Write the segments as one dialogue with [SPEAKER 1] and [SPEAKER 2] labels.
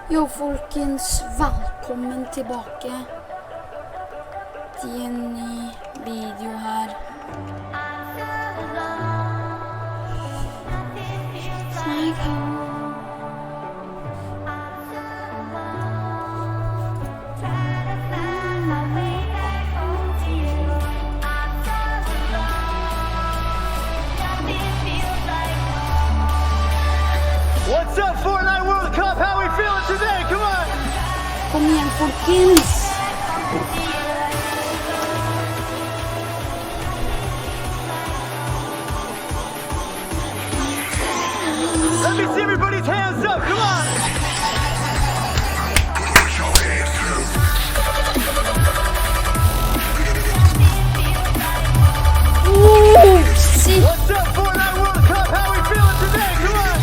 [SPEAKER 1] Jo folkens, velkommen tilbake til en ny video her.
[SPEAKER 2] What's up, Fortnite World Cup? How we feeling today? Come on!
[SPEAKER 1] Kom igjen, folkens!
[SPEAKER 2] Let me see everybody's hands up. Come on!
[SPEAKER 1] See?
[SPEAKER 2] What's up, Fortnite World Cup? How we feeling today? Come on!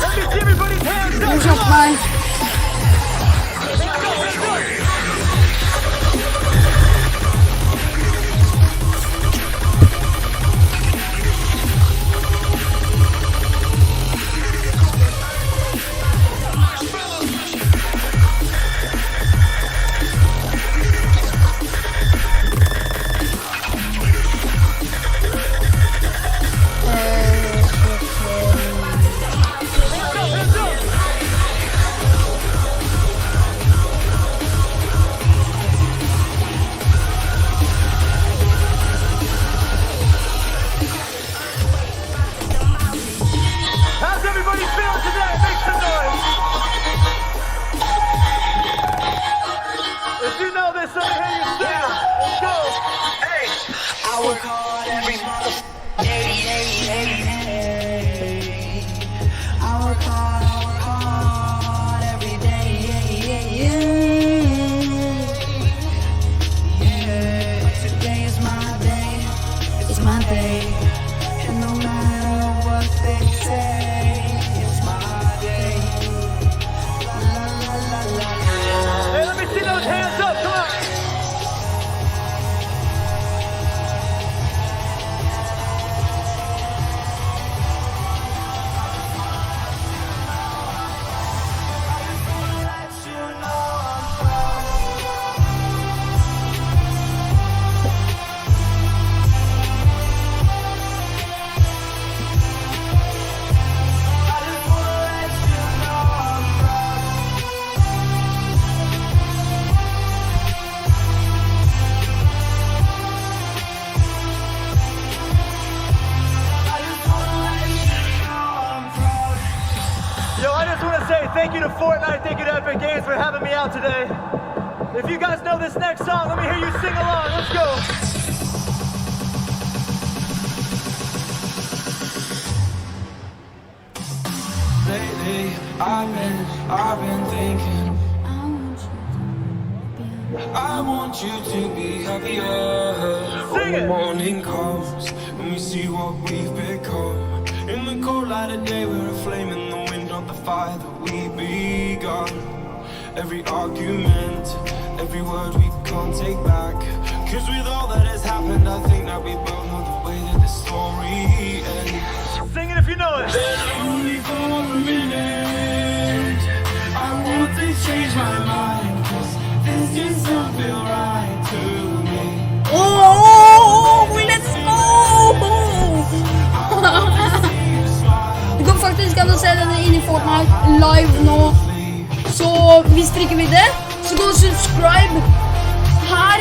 [SPEAKER 2] Let me see everybody's hands up.
[SPEAKER 1] What's
[SPEAKER 2] Come
[SPEAKER 1] up,
[SPEAKER 2] on!
[SPEAKER 1] man?
[SPEAKER 2] How's everybody feeling today? Make some noise. If you know this, let me hear you sing it. Let's go. Hey,
[SPEAKER 3] I work hard every motherfucking day. I work hard every day. Yeah. But today is my day. It's my day. And no matter what they say, it's my day. La la la la la.
[SPEAKER 2] hey, let me see those hands up. Come on. Yo, I just want to say thank you to Fortnite, thank you to Epic Games for having me out today. If you guys know this next song, let me hear you sing along. Let's go.
[SPEAKER 3] Lately, I've been thinking I want you to be happier.
[SPEAKER 2] Sing it.
[SPEAKER 3] When the morning comes and we see what we've become. In the cold light of day, we're a flame in the wind, not the fire that we begun. Every argument, every word we can't take back. Cause with all that has happened, I think that we both know the way that this story ends.
[SPEAKER 2] Sing it if you know it.
[SPEAKER 3] Only for a minute, I want to change my mind. Cause this just don't feel right to me.
[SPEAKER 1] Oh, let's go! Du kan faktisk kan se denne inne i Fortnite live nå. Så hvis dere ikke vil det, så gå og subscribe her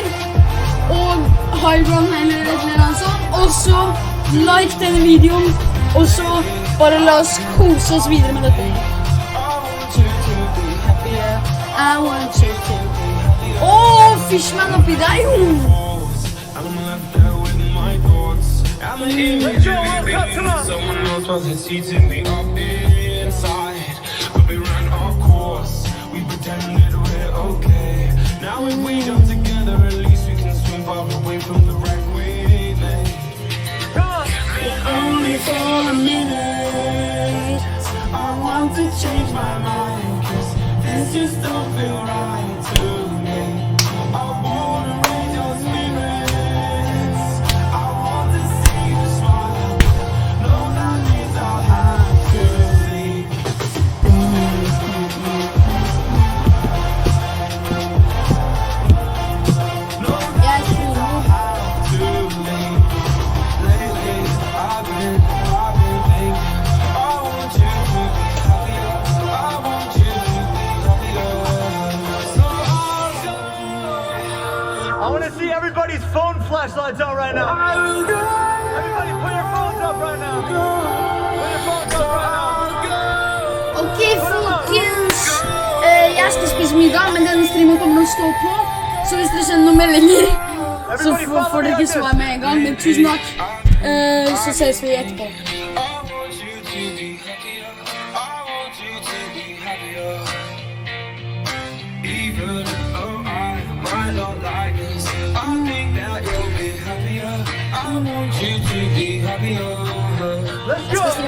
[SPEAKER 1] og high ground eller et eller annet sånt. Og så like denne videoen, og så bare la oss kose oss videre med dette. I want you to be happier. Åh, Fishman oppi deg,
[SPEAKER 3] I'm left there with my thoughts. And the image
[SPEAKER 2] Go,
[SPEAKER 3] of
[SPEAKER 2] World
[SPEAKER 3] you
[SPEAKER 2] Cup,
[SPEAKER 3] being
[SPEAKER 2] come on.
[SPEAKER 3] with someone else wasn't seating me up inside. But we ran off course. We pretended we're okay. Now if we jump together, at least we can swim far away from the wreck we made.
[SPEAKER 2] Come on.
[SPEAKER 3] Only for a minute, I want to change my mind. Cause this just don't feel right to me. I wanna raise your
[SPEAKER 2] want to see everybody's phone flashlights out right now. Everybody put your phones up right now. Put your phones up right now.
[SPEAKER 1] Ok, folkens. Jeg skal spise middag, men denne streamen kommer å stå på. Så hvis dere sender noen meldinger, så får dere ikke svar med en gang. Men tusen takk. Så ses vi etterpå.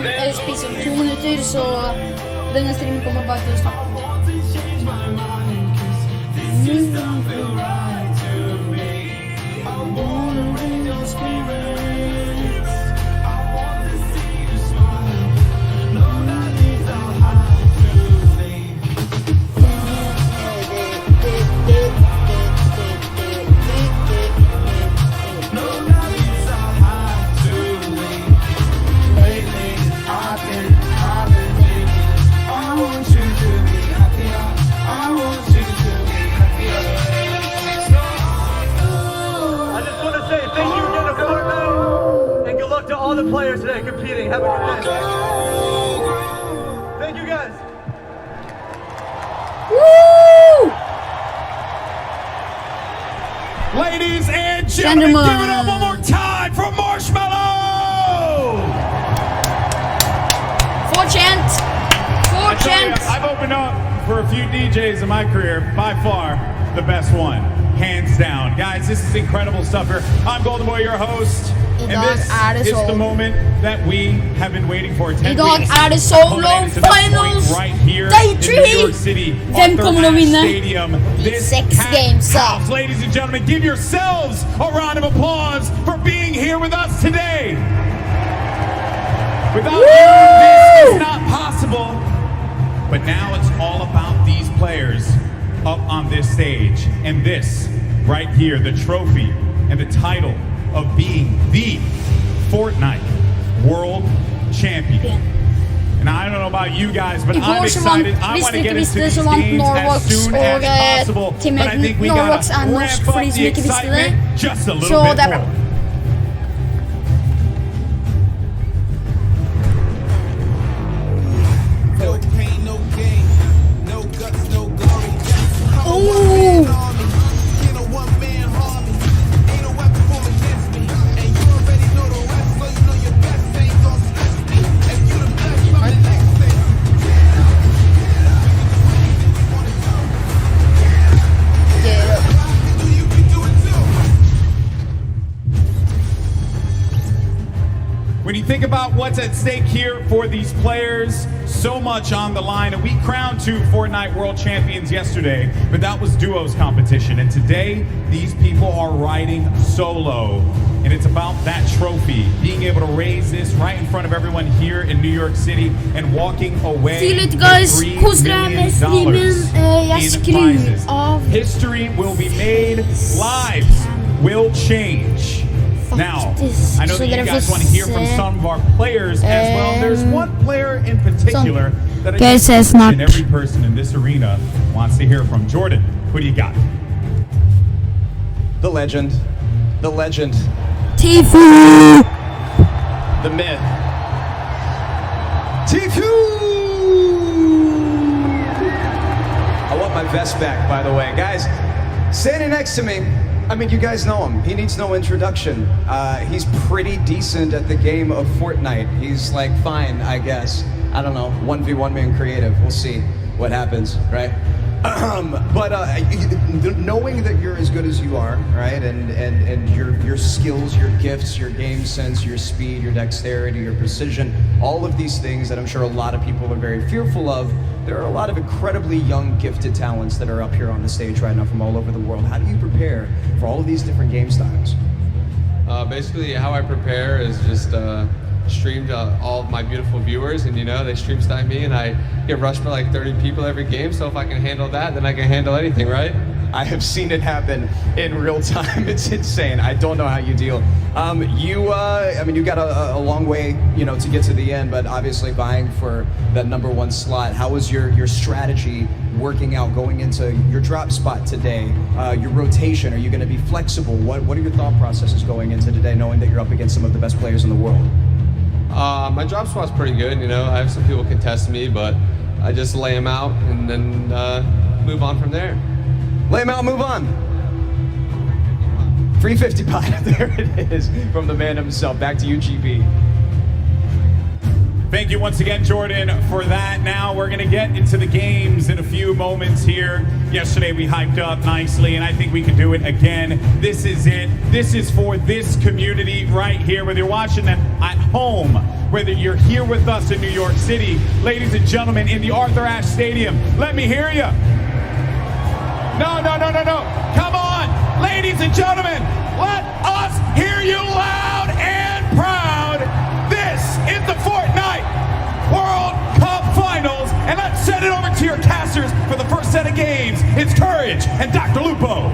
[SPEAKER 1] Jeg skal spise om 2 minutter, så denne streamen kommer bare til å starte.
[SPEAKER 2] All the players today competing. Have a good day. Thank you guys.
[SPEAKER 1] Woo!
[SPEAKER 4] Ladies and gentlemen, give it up one more time for Marshmallow! I've opened up for a few DJs in my career, by far the best one, hands down. Guys, this is incredible stuff here. I'm Golden Boy, your host. And this is the moment that we have been waiting for. 10 weeks
[SPEAKER 1] solo finals
[SPEAKER 4] right here
[SPEAKER 1] day 3.
[SPEAKER 4] in New York City.
[SPEAKER 1] Hvem kommer å vinne?
[SPEAKER 4] This
[SPEAKER 1] 6 games
[SPEAKER 4] house, ladies and gentlemen, give yourselves a round of applause for being here with us today. Without you, this is not possible. But now it's all about these players up on this stage. And this right here, the trophy and the title of being the Fortnite World Champion. And I don't know about you guys, but I'm excited. I want to get into these games as soon as possible. But I think we got to ramp up the excitement just a little bit more.
[SPEAKER 3] No pain, no gain, no guts, no glory.
[SPEAKER 4] When you think about what's at stake here for these players, so much on the line. And we crowned 2 Fortnite World Champions yesterday, but that was duos competition. And today, these people are riding solo. And it's about that trophy, being able to raise this right in front of everyone here in New York City and walking away with $3 million in prizes. History will be made, lives will change. Now, I know that you guys want to hear from some of our players as well. There's one player in particular that I think every person in this arena wants to hear from. Jordan, who do you got?
[SPEAKER 5] The legend. The legend.
[SPEAKER 1] Tfue!
[SPEAKER 5] The myth. Tfue! I want my vest back, by the way. Guys, standing next to me, I mean, you guys know him. He needs no introduction. He's pretty decent at the game of Fortnite. He's like fine, I guess. I don't know, 1v1 man creative. We'll see what happens, right? But knowing that you're as good as you are, right, and your skills, your gifts, your game sense, your speed, your dexterity, your precision, all of these things that I'm sure a lot of people are very fearful of, there are a lot of incredibly young, gifted talents that are up here on the stage right now from all over the world. How do you prepare for all of these different game styles?
[SPEAKER 6] Basically, how I prepare is just stream to all of my beautiful viewers, and you know, they stream snipe me, and I get rushed by like 30 people every game, so if I can handle that, then I can handle anything, right?
[SPEAKER 5] I have seen it happen in real time. It's insane. I don't know how you deal. I mean, you got a long way, to get to the end, but obviously vying for that #1 slot. How was your strategy working out going into your drop spot today? Your rotation, are you going to be flexible? What are your thought processes going into today, knowing that you're up against some of the best players in the world?
[SPEAKER 6] My drop spot's pretty good, I have some people contest me, but I just lay them out and then move on from there.
[SPEAKER 5] Lay them out, move on. Free 50 pot, there it is, from the man himself. Back to you, GB.
[SPEAKER 4] Thank you once again, Jordan, for that. Now we're going to get into the games in a few moments here. Yesterday we hyped up nicely, and I think we can do it again. This is it. This is for this community right here, whether you're watching them at home, whether you're here with us in New York City. Ladies and gentlemen, in the Arthur Ashe Stadium, let me hear you. No. Come on, ladies and gentlemen, let us hear you loud and proud. This is the Fortnite World Cup Finals, and let's send it over to your casters for the first set of games. It's Courage and Dr. Lupo.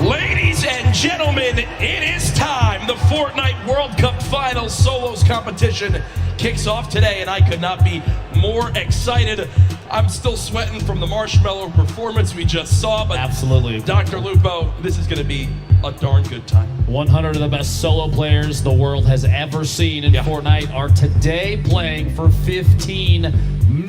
[SPEAKER 7] Ladies and gentlemen, it is time. The Fortnite World Cup Finals Solos competition kicks off today, and I could not be more excited. I'm still sweating from the marshmallow performance we just saw, but
[SPEAKER 8] absolutely,
[SPEAKER 7] Dr. Lupo, this is going to be a darn good time.
[SPEAKER 8] 100 of the best solo players the world has ever seen in Fortnite are today playing for $15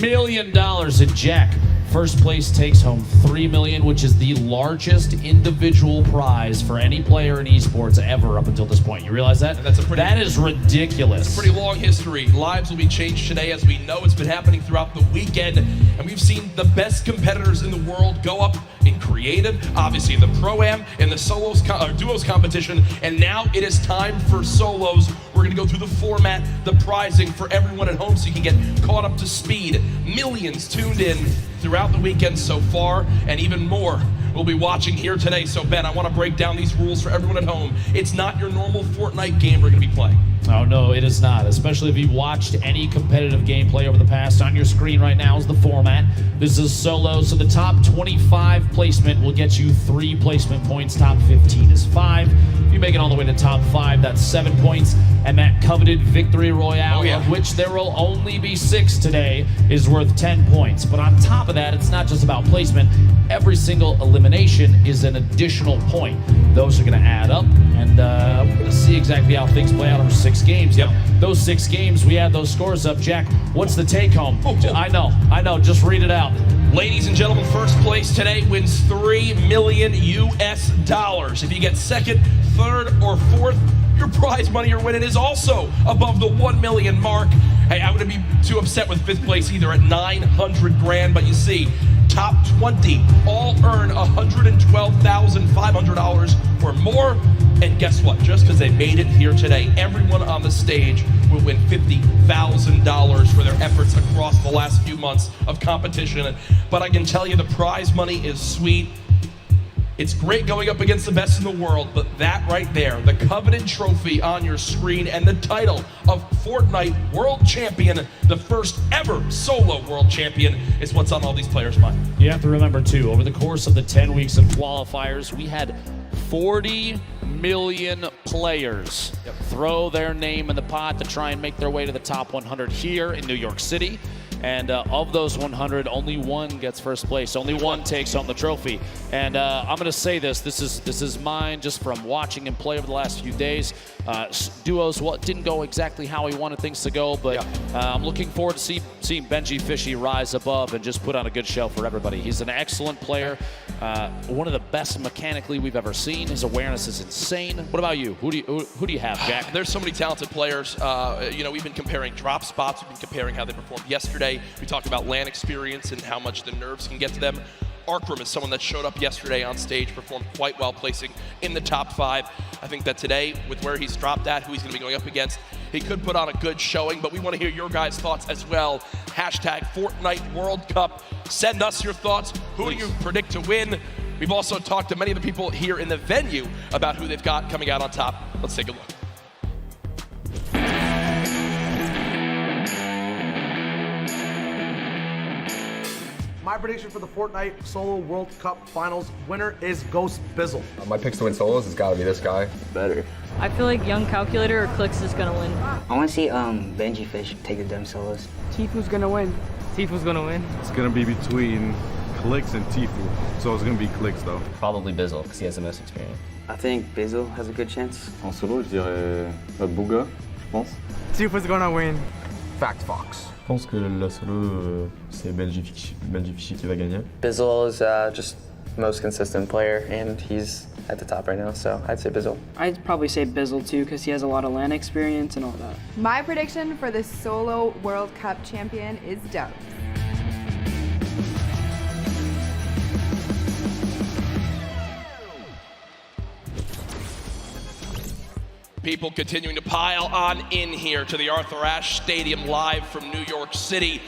[SPEAKER 8] million in Jack. First place takes home $3 million, which is the largest individual prize for any player in esports ever up until this point. You realize that? That is ridiculous.
[SPEAKER 7] It's a pretty long history. Lives will be changed today, as we know. It's been happening throughout the weekend, and we've seen the best competitors in the world go up in creative, obviously in the Pro-Am, in the solos duos competition, and now it is time for solos. We're going to go through the format, the prizing for everyone at home so you can get caught up to speed. Millions tuned in throughout the weekend so far, and even more we'll be watching here today. So Ben, I want to break down these rules for everyone at home. It's not your normal Fortnite game we're going to be playing.
[SPEAKER 8] Oh no, it is not, especially if you've watched any competitive gameplay over the past. On your screen right now is the format. This is solo, so the top 25 placement will get you 3 placement points. Top 15 is 5. If you make it all the way to top 5, that's 7 points. And that coveted victory royale, of which there will only be 6 today, is worth 10 points. But on top of that, it's not just about placement. Every single elimination is an additional point. Those are going to add up, and we're going to see exactly how things play out over 6 games. Yep. Those 6 games, we add those scores up. Jack, what's the take home? I know, just read it out.
[SPEAKER 7] Ladies and gentlemen, first place today wins $3 million US. If you get second, third, or fourth, your prize money you're winning is also above the 1 million mark. Hey, I wouldn't be too upset with 5th place either at 900 grand, but you see, top 20 all earn $112,500 or more. And guess what? Just because they made it here today, everyone on the stage will win $50,000 for their efforts across the last few months of competition. But I can tell you the prize money is sweet. It's great going up against the best in the world, but that right there, the coveted trophy on your screen and the title of Fortnite World Champion, the first ever solo world champion, is what's on all these players' mind.
[SPEAKER 8] You have to remember too, over the course of the 10 weeks of qualifiers, we had 40 million players throw their name in the pot to try and make their way to the top 100 here in New York City. And of those 100, only 1 gets first place. Only 1 takes home the trophy. And I'm going to say this is mine just from watching him play over the last few days. Duos didn't go exactly how he wanted things to go, but I'm looking forward to seeing Benji Fishy rise above and just put on a good show for everybody. He's an excellent player, one of the best mechanically we've ever seen. His awareness is insane. What about you? Who do you have, Jack?
[SPEAKER 7] There's so many talented players. We've been comparing drop spots. We've been comparing how they performed yesterday. We talked about LAN experience and how much the nerves can get to them. Arkram is someone that showed up yesterday on stage, performed quite well, placing in the top 5. I think that today, with where he's dropped at, who he's going to be going up against, he could put on a good showing, but we want to hear your guys' thoughts as well. Hashtag Fortnite World Cup. Send us your thoughts. Who do you predict to win? We've also talked to many of the people here in the venue about who they've got coming out on top. Let's take a look.
[SPEAKER 9] My My prediction for the Fortnite Solo World Cup Finals winner is Ghost Bizzle.
[SPEAKER 10] My picks to win solos has got to be this guy.
[SPEAKER 11] Better.
[SPEAKER 12] I feel like Young Calculator or Clicks is gonna win.
[SPEAKER 11] I want to see Benji Fish take the damn solos.
[SPEAKER 12] Tifu's gonna win. Tifu's gonna win.
[SPEAKER 13] It's gonna be between Clicks and Tifu, so it's gonna be Clicks though.
[SPEAKER 14] Probably Bizzle, because he has the most experience.
[SPEAKER 11] I think Bizzle has a good chance.
[SPEAKER 10] En solo, je dirais bygger, je pense.
[SPEAKER 12] Tifu's gonna win.
[SPEAKER 9] Fact Fox.
[SPEAKER 10] Je pense que la solo, c'est Benji Fishy qui va gagner.
[SPEAKER 14] Bizzle is just the most consistent player, and he's at the top right now, so I'd say Bizzle.
[SPEAKER 12] I'd probably say Bizzle too, because he has a lot of LAN experience and all that.
[SPEAKER 15] My prediction for the Solo World Cup champion is Dubs.
[SPEAKER 7] People continuing to pile on in here to the Arthur Ashe Stadium live from New York City.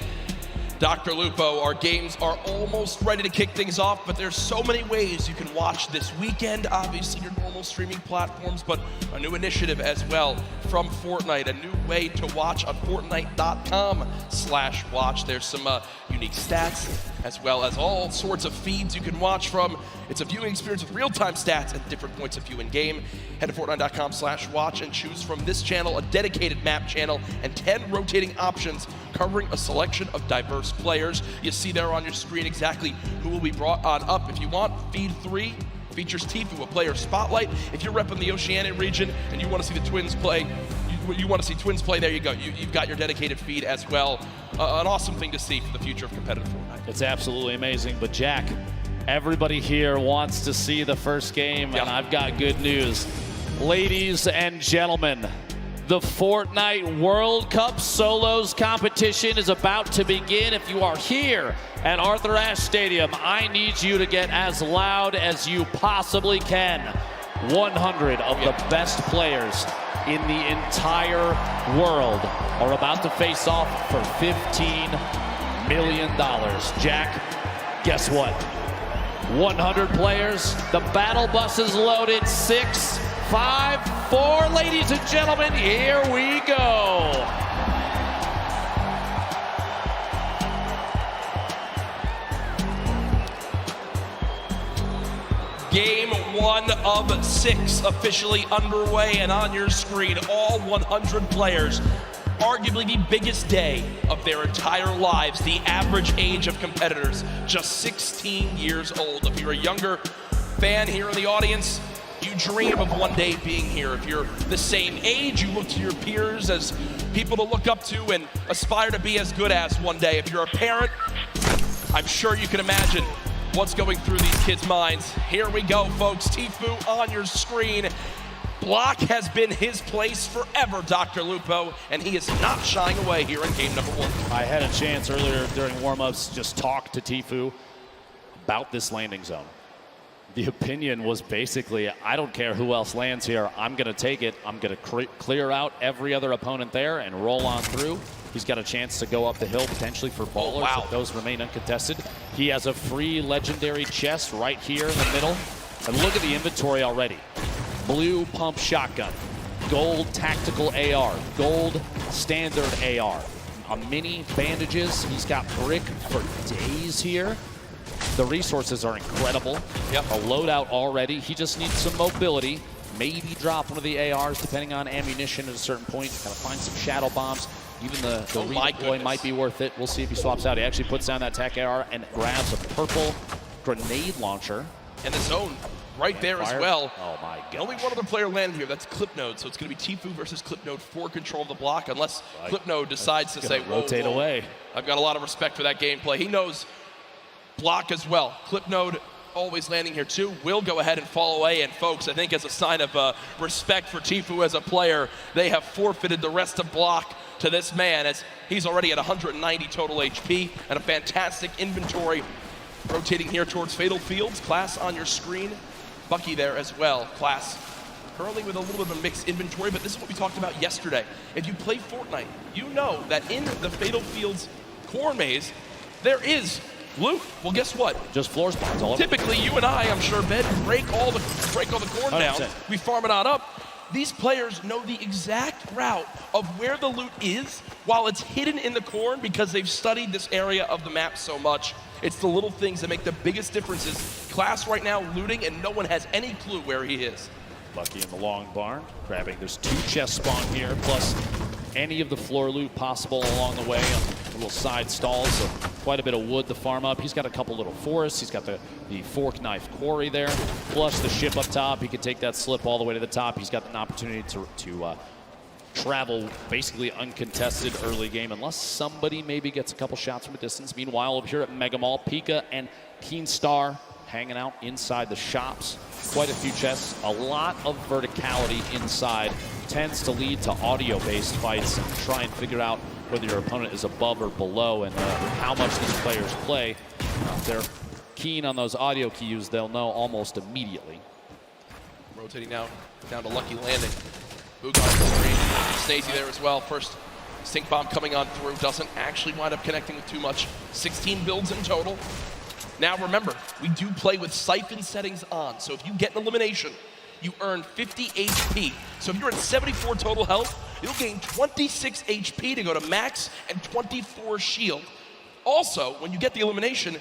[SPEAKER 7] Dr. Lupo, our games are almost ready to kick things off, but there's so many ways you can watch this weekend. Obviously, your normal streaming platforms, but a new initiative as well from Fortnite, a new way to watch on Fortnite.com/watch. There's some unique stats, as well as all sorts of feeds you can watch from. It's a viewing experience with real-time stats and different points of view in game. Head to Fortnite.com/watch and choose from this channel a dedicated map channel and 10 rotating options covering a selection of diverse players. You see there on your screen exactly who will be brought on up. If you want, feed 3 features Tifu, a player spotlight. If you're repping the Oceania region and you want to see the Twins play, you want to see Twins play, there you go. You've got your dedicated feed as well. An awesome thing to see for the future of competitive Fortnite.
[SPEAKER 8] It's absolutely amazing. But Jack, everybody here wants to see the first game, and I've got good news. Ladies and gentlemen, the Fortnite World Cup Solos competition is about to begin. If you are here at Arthur Ashe Stadium, I need you to get as loud as you possibly can. 100 of the best players in the entire world are about to face off for $15 million. Jack, guess what? 100 players, the battle bus is loaded, 6, 5, 4, ladies and gentlemen, here we go.
[SPEAKER 7] Game 1 of 6 officially underway, and on your screen, all 100 players. Arguably the biggest day of their entire lives. The average age of competitors, just 16 years old. If you're a younger fan here in the audience, you dream of one day being here. If you're the same age, you look to your peers as people to look up to and aspire to be as good as one day. If you're a parent, I'm sure you can imagine what's going through these kids' minds. Here we go, folks. Tifu on your screen. Block has been his place forever, Dr. Lupo, and he is not shying away here in game number 1.
[SPEAKER 8] I had a chance earlier during warm-ups just talk to Tifu about this landing zone. The opinion was basically, I don't care who else lands here, I'm going to take it. I'm going to clear out every other opponent there and roll on through. He's got a chance to go up the hill potentially for ballers if those remain uncontested. He has a free legendary chest right here in the middle. And look at the inventory already. Blue pump shotgun, gold tactical AR, gold standard AR, a mini bandages. He's got brick for days here. The resources are incredible. A loadout already. He just needs some mobility. Maybe drop one of the ARs depending on ammunition at a certain point. Gotta find some shadow bombs. Even the redeploy might be worth it. We'll see if he swaps out. He actually puts down that tac AR and grabs a purple grenade launcher.
[SPEAKER 7] And the zone right there as well.
[SPEAKER 8] Oh my god.
[SPEAKER 7] Only one other player landed here, that's Clipnode. So it's going to be Tifu versus Clipnode for control of the block, unless Clipnode decides to say,
[SPEAKER 8] rotate away.
[SPEAKER 7] I've got a lot of respect for that gameplay. He knows block as well. Clipnode always landing here too. Will go ahead and fall away. And folks, I think as a sign of respect for Tifu as a player, they have forfeited the rest of block to this man, as he's already at 190 total HP and a fantastic inventory. Rotating here towards Fatal Fields. Class on your screen. Bucky there as well. Class currently with a little bit of a mixed inventory, but this is what we talked about yesterday. If you play Fortnite, you know that in the Fatal Fields core maze, there is loot. Well, guess what?
[SPEAKER 8] Just floor spawns all over.
[SPEAKER 7] Typically, you and I, I'm sure, Ben, break all the corn down.
[SPEAKER 8] 100%.
[SPEAKER 7] We farm it on up. These players know the exact route of where the loot is while it's hidden in the corn because they've studied this area of the map so much. It's the little things that make the biggest differences. Class right now looting, and no one has any clue where he is.
[SPEAKER 8] Lucky in the long barn, grabbing. There's 2 chests spawn here, plus any of the floor loot possible along the way. Little side stalls, so quite a bit of wood to farm up. He's got a couple little forests. He's got the fork knife quarry there, plus the ship up top. He can take that slip all the way to the top. He's got an opportunity to travel basically uncontested early game, unless somebody maybe gets a couple shots from a distance. Meanwhile, over here at Mega Mall, Pika and Keenstar hanging out inside the shops. Quite a few chests, a lot of verticality inside. Tends to lead to audio-based fights, and try and figure out whether your opponent is above or below, and how much these players play. If they're keen on those audio cues, they'll know almost immediately.
[SPEAKER 7] Rotating now down to Lucky landing. Booga on the screen. Snazy there as well. First stink bomb coming on through. Doesn't actually wind up connecting with too much. 16 builds in total. Now remember, we do play with siphon settings on. So if you get an elimination, you earn 50 HP. So if you're at 74 total health, you'll gain 26 HP to go to max and 24 shield. Also, when you get the elimination,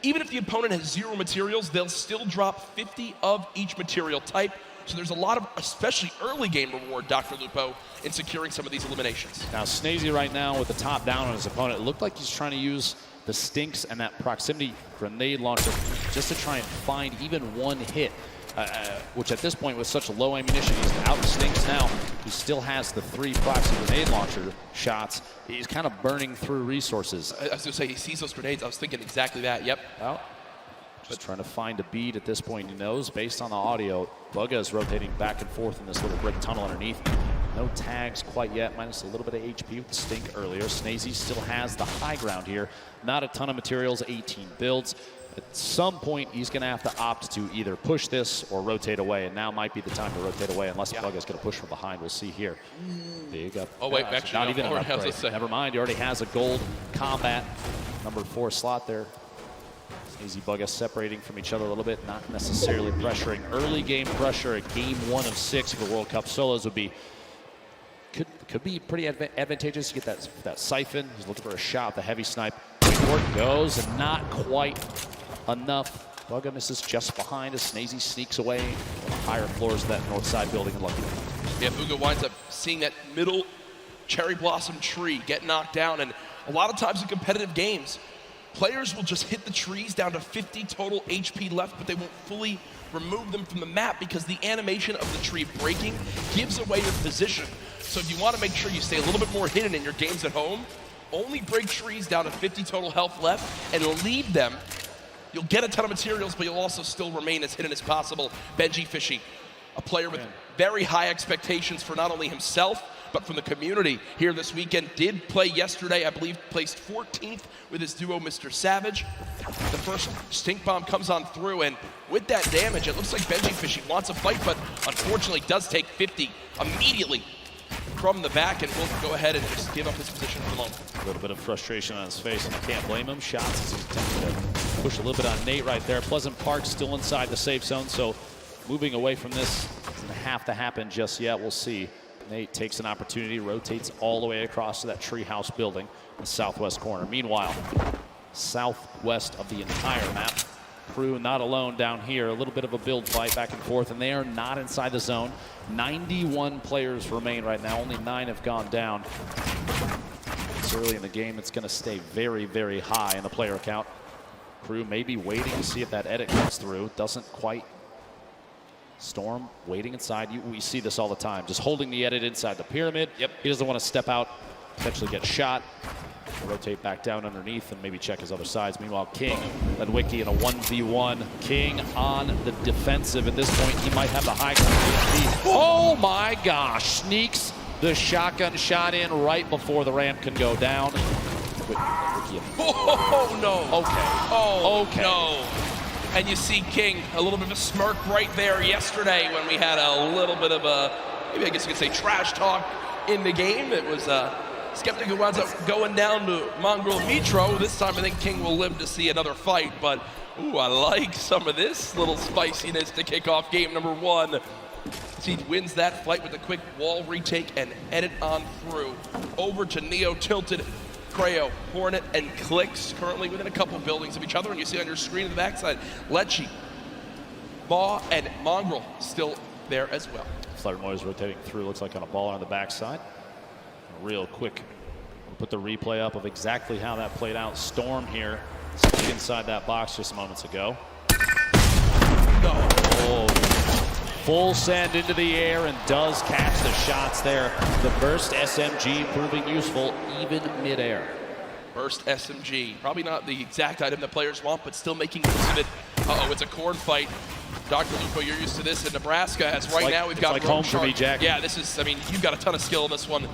[SPEAKER 7] even if the opponent has 0 materials, they'll still drop 50 of each material type. So there's a lot of, especially early game reward, Dr. Lupo, in securing some of these eliminations.
[SPEAKER 8] Now Snazy right now with the top down on his opponent, it looked like he's trying to use the stinks and that proximity grenade launcher just to try and find even one hit. Which at this point with such low ammunition, he's out of stinks now. He still has the 3 proxy grenade launcher shots. He's kind of burning through resources.
[SPEAKER 7] I was going to say, he sees those grenades. I was thinking exactly that, yep.
[SPEAKER 8] Well, just trying to find a bead at this point. He knows based on the audio, Bugga is rotating back and forth in this little brick tunnel underneath. No tags quite yet, minus a little bit of HP with Stink earlier. Snazy still has the high ground here. Not a ton of materials, 18 builds. At some point, he's going to have to opt to either push this or rotate away, and now might be the time to rotate away, unless Bugga's going to push from behind. We'll see here. Big up.
[SPEAKER 7] Oh, wait, actually,
[SPEAKER 8] not even an upgrade. Never mind, he already has a gold combat number 4 slot there. Snazy Bugga separating from each other a little bit, not necessarily pressuring. Early game pressure at game 1 of 6 for World Cup solos would be could be pretty advantageous to get that siphon. He's looking for a shot, the heavy snipe. Where it goes, and not quite enough. Bugga misses just behind as Snazy sneaks away on the higher floors of that north side building. And Lucky.
[SPEAKER 7] Yeah, Booga winds up seeing that middle cherry blossom tree get knocked down, and a lot of times in competitive games, players will just hit the trees down to 50 total HP left, but they won't fully remove them from the map because the animation of the tree breaking gives away your position. So if you want to make sure you stay a little bit more hidden in your games at home, only break trees down to 50 total health left and leave them. You'll get a ton of materials, but you'll also still remain as hidden as possible. Benji Fishy, a player with very high expectations for not only himself, but from the community here this weekend. Did play yesterday, I believe placed 14th with his duo, Mr. Savage. The first stink bomb comes on through, and with that damage, it looks like Benji Fishy wants a fight, but unfortunately does take 50 immediately from the back, and will go ahead and just give up his position for the moment.
[SPEAKER 8] A little bit of frustration on his face, and I can't blame him. Shots as he's attempting to push a little bit on Nate right there. Pleasant Park still inside the safe zone, so moving away from this doesn't have to happen just yet. We'll see. Nate takes an opportunity, rotates all the way across to that treehouse building in the southwest corner. Meanwhile, southwest of the entire map, Crew not alone down here. A little bit of a build fight back and forth, and they are not inside the zone. 91 players remain right now. Only 9 have gone down. It's early in the game. It's going to stay very, very high in the player count. Crew may be waiting to see if that edit comes through. Doesn't quite. Storm waiting inside. We see this all the time. Just holding the edit inside the pyramid.
[SPEAKER 7] Yep.
[SPEAKER 8] He doesn't want to step out, potentially get shot. Rotate back down underneath and maybe check his other sides. Meanwhile, King led Wiki in a 1v1. King on the defensive. At this point, he might have the high ground. Oh my gosh! Sneaks the shotgun shot in right before the ramp can go down.
[SPEAKER 7] Oh no!
[SPEAKER 8] Okay.
[SPEAKER 7] Oh
[SPEAKER 8] okay.
[SPEAKER 7] No! And you see King, a little bit of a smirk right there yesterday when we had a little bit of a, maybe I guess you could say trash talk in the game. It was Skeptic who winds up going down to Mongrel Mitro. This time I think King will live to see another fight, but ooh, I like some of this little spiciness to kick off game number 1. He wins that fight with a quick wall retake and edit on through. Over to Neo Tilted. Creo, Hornet, and Clicks currently within a couple buildings of each other, and you see on your screen on the backside, Lecce, Maw, and Mongrel still there as well.
[SPEAKER 8] Fluttermoy's rotating through, looks like on a ball on the backside. Real quick, we'll put the replay up of exactly how that played out. Storm here, sitting inside that box just moments ago.
[SPEAKER 7] No.
[SPEAKER 8] Oh, full send into the air and does catch the shots there. The burst SMG proving useful even midair.
[SPEAKER 7] Burst SMG, probably not the exact item that players want, but still making use of it. Uh-oh, it's a corn fight. Dr. Lupo, you're used to this in Nebraska, as right now we've got
[SPEAKER 8] like
[SPEAKER 7] Rogue
[SPEAKER 8] home
[SPEAKER 7] Shark.
[SPEAKER 8] for me, Jack.
[SPEAKER 7] Yeah, this is, I mean, you've got a ton of skill in this one,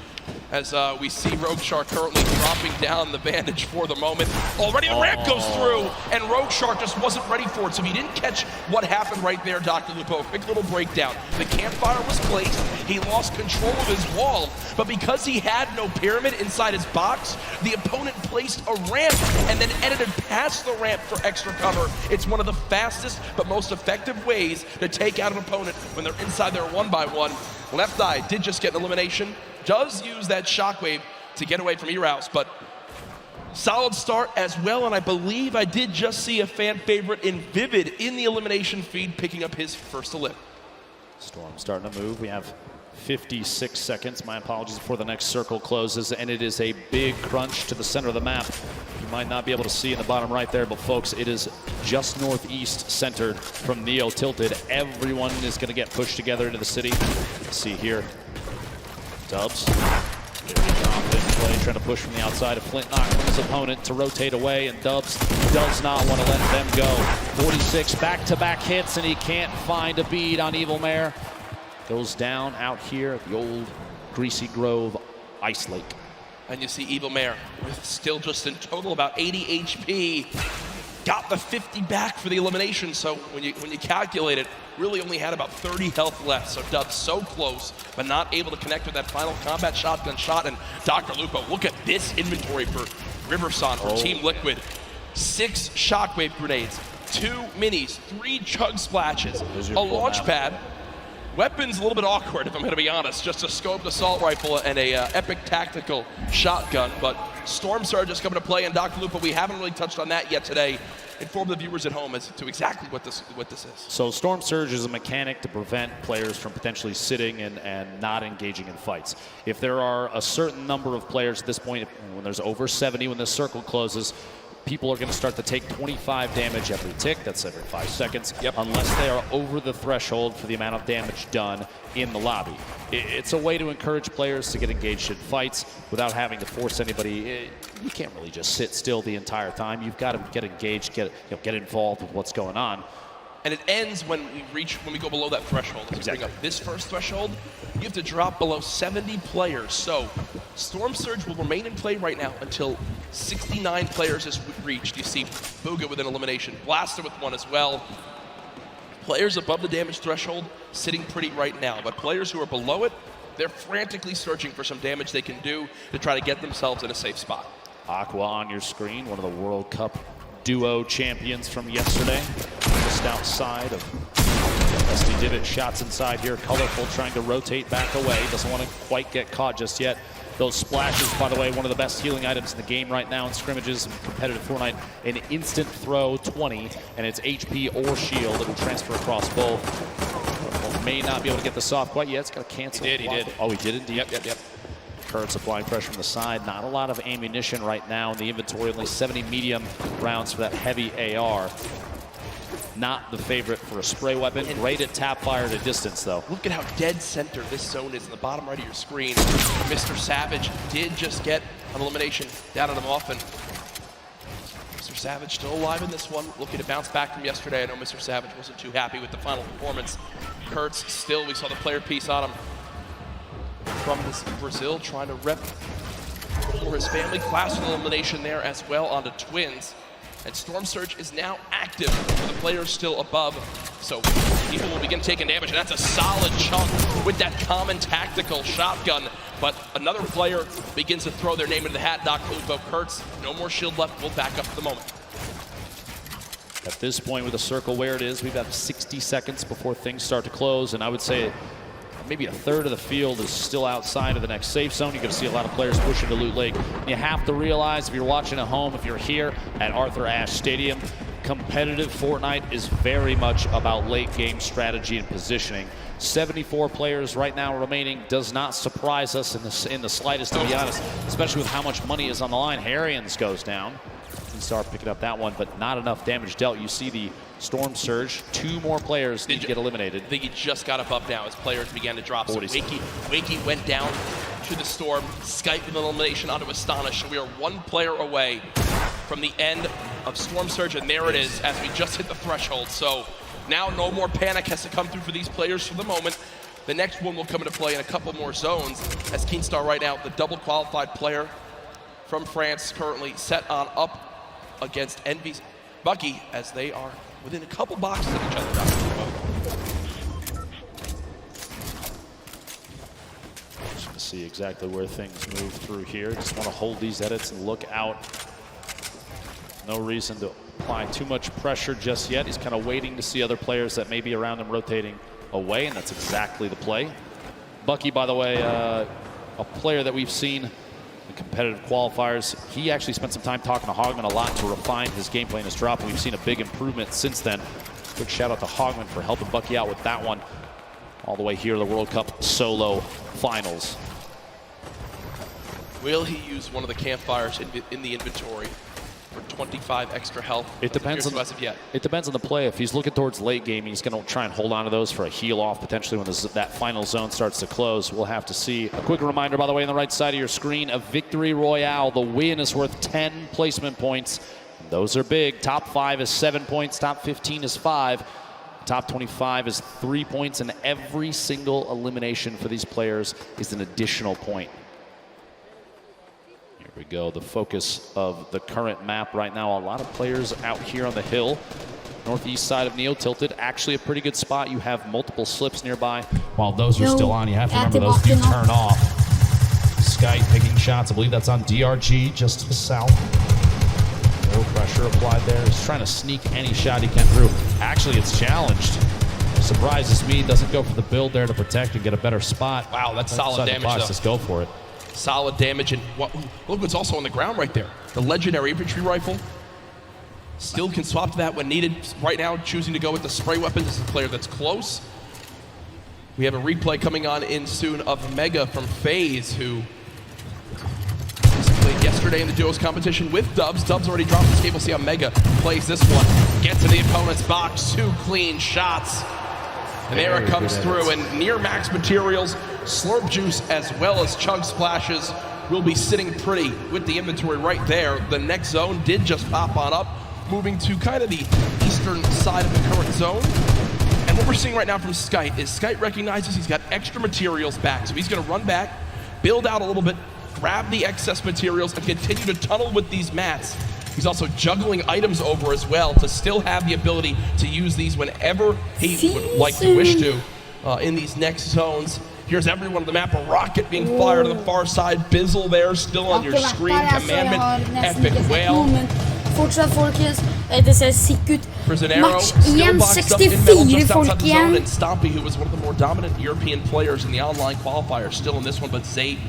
[SPEAKER 7] as we see Rogue Shark currently dropping down the bandage for the moment. Already the ramp goes through, and Rogue Shark just wasn't ready for it, so he didn't catch what happened right there, Dr. Lupo. Quick little breakdown. The campfire was placed, he lost control of his wall, but because he had no pyramid inside his box, the opponent placed a ramp and then edited past the ramp for extra cover. It's one of the fastest but most effective ways to take out an opponent when they're inside their 1x1. Left Eye did just get an elimination, does use that shockwave to get away from Eraus, but solid start as well, and I believe I did just see a fan favorite in Vivid in the elimination feed picking up his first elim.
[SPEAKER 8] Storm starting to move. We have 56 seconds. My apologies before the next circle closes, and it is a big crunch to the center of the map. You might not be able to see in the bottom right there, but folks, it is just northeast centered from Neo tilted. Everyone is going to get pushed together into the city. Let's see here. Dubs. Very confident play, trying to push from the outside of Flint, knock from his opponent to rotate away, and Dubs does not want to let them go. 46 back-to-back hits, and he can't find a bead on Evil Mare. Goes down out here at the old Greasy Grove Ice Lake.
[SPEAKER 7] And you see Evil Mare with still just in total about 80 HP. Got the 50 back for the elimination, so when you calculate it, really only had about 30 health left. So Dubs so close, but not able to connect with that final combat shotgun shot. And Dr. Lupo, look at this inventory for Riverson for Team Liquid. 6 shockwave grenades, 2 minis, 3 chug splashes, a launch pad. Weapon's a little bit awkward, if I'm going to be honest. Just a scoped assault rifle and a epic tactical shotgun. But Storm Surge is coming to play, and Dr. Lupo, we haven't really touched on that yet today. Inform the viewers at home as to exactly what this is.
[SPEAKER 8] So Storm Surge is a mechanic to prevent players from potentially sitting and not engaging in fights. If there are a certain number of players at this point, when there's over 70, when the circle closes, people are going to start to take 25 damage every tick. That's every 5 seconds, unless they are over the threshold for the amount of damage done in the lobby. It's a way to encourage players to get engaged in fights without having to force anybody. You can't really just sit still the entire time. You've got to get engaged, get involved with what's going on.
[SPEAKER 7] And it ends when we go below that threshold. Exactly. Bring up this first threshold, you have to drop below 70 players. So Storm Surge will remain in play right now until 69 players is reached. You see Booga with an elimination, Blaster with one as well. Players above the damage threshold sitting pretty right now, but players who are below it, they're frantically searching for some damage they can do to try to get themselves in a safe spot.
[SPEAKER 8] Aqua on your screen, one of the World Cup duo champions from yesterday. Just outside of SD Divot, shots inside here. Colorful trying to rotate back away. Doesn't want to quite get caught just yet. Those splashes, by the way, one of the best healing items in the game right now in scrimmages and competitive Fortnite. An instant throw 20, and it's HP or shield. It will transfer across both. May not be able to get this off quite yet. It's got to cancel.
[SPEAKER 7] He did.
[SPEAKER 8] Oh, he did indeed.
[SPEAKER 7] Yep.
[SPEAKER 8] Kurtz applying pressure from the side. Not a lot of ammunition right now in the inventory. Only 70 medium rounds for that heavy AR. Not the favorite for a spray weapon. Great at tap fire at a distance, though.
[SPEAKER 7] Look at how dead center this zone is in the bottom right of your screen. Mr. Savage did just get an elimination down on him often. Mr. Savage still alive in this one. Looking to bounce back from yesterday. I know Mr. Savage wasn't too happy with the final performance. Kurtz still, we saw the player piece on him. From Brazil, trying to rep for his family. Class elimination there as well onto Twins. And Storm Surge is now active. The players still above, so people will begin taking damage. And that's a solid chunk with that common tactical shotgun. But another player begins to throw their name into the hat. Dr. Lupo, Kurtz, no more shield left. We'll back up for the moment.
[SPEAKER 8] At this point with the circle where it is, we've got 60 seconds before things start to close. And I would say maybe a third of the field is still outside of the next safe zone. You're going to see a lot of players pushing to Loot Lake. You have to realize, if you're watching at home, if you're here at Arthur Ashe Stadium, competitive Fortnite is very much about late game strategy and positioning. 74 players right now remaining does not surprise us in the slightest, to be honest, especially with how much money is on the line. Harrians goes down. Start picking up that one, but not enough damage dealt. You see the Storm Surge. 2 more players need to get eliminated.
[SPEAKER 7] I think he just got up now as players began to drop. So Wakey went down to the Storm. Skype with an elimination onto Astonish. So we are 1 player away from the end of Storm Surge, and there it is as we just hit the threshold. So now no more panic has to come through for these players for the moment. The next one will come into play in a couple more zones as Keenstar right now, the double qualified player from France, currently set on up against Envy's Bucky as they are within a couple boxes of each other.
[SPEAKER 8] Just going to see exactly where things move through here. Just want to hold these edits and look out. No reason to apply too much pressure just yet. He's kind of waiting to see other players that may be around him rotating away, and that's exactly the play. Bucky, by the way, a player that we've seen in competitive qualifiers. He actually spent some time talking to Hogman a lot to refine his gameplay and his drop, and we've seen a big improvement since then. Quick shout out to Hogman for helping Bucky out with that one. All the way here to the World Cup Solo Finals.
[SPEAKER 7] Will he use one of the campfires in the inventory for 25 extra health?
[SPEAKER 8] It depends on the play. If he's looking towards late game, he's going to try and hold on to those for a heal off potentially when that final zone starts to close. We'll have to see. A quick reminder, by the way, on the right side of your screen, a victory royale. The win is worth 10 placement points. Those are big. Top 5 is 7 points. Top 15 is 5. Top 25 is 3 points, and every single elimination for these players is an additional point. Here we go, the focus of the current map right now. A lot of players out here on the hill. Northeast side of Neo Tilted, actually a pretty good spot. You have multiple slips nearby. While those are still on, you have to remember those do turn off. Sky taking shots, I believe that's on DRG, just to the south. No pressure applied there. He's trying to sneak any shot he can through. Actually, it's challenged. Surprises me, doesn't go for the build there to protect and get a better spot.
[SPEAKER 7] Wow, that's solid damage though.
[SPEAKER 8] Just go for it.
[SPEAKER 7] Solid damage, and look what's also on the ground right there. The legendary infantry rifle. Still can swap to that when needed. Right now, choosing to go with the spray weapon. This is a player that's close. We have a replay coming on in soon of Mega from FaZe, who played yesterday in the duos competition with Dubs. Dubs already dropped his cable. See how Mega plays this one. Gets to the opponent's box. 2 clean shots. And there it comes through. And near max materials, Slurp Juice as well as Chug Splashes will be sitting pretty with the inventory right there. The next zone did just pop on up, moving to kind of the eastern side of the current zone. And what we're seeing right now from Skite is Skite recognizes he's got extra materials back. So he's going to run back, build out a little bit, grab the excess materials, and continue to tunnel with these mats. He's also juggling items over as well to still have the ability to use these whenever he would like to wish to in these next zones. Here's everyone on the map, a rocket being fired on the far side. Bizzle there still on your screen. Commandment, Epic Whale.
[SPEAKER 1] Fortsatt, folkens. Det ser sick ut. Match 1-64, folkens.
[SPEAKER 7] And Stompy, who was one of the more dominant European players in the online qualifier, still in this one, but Zate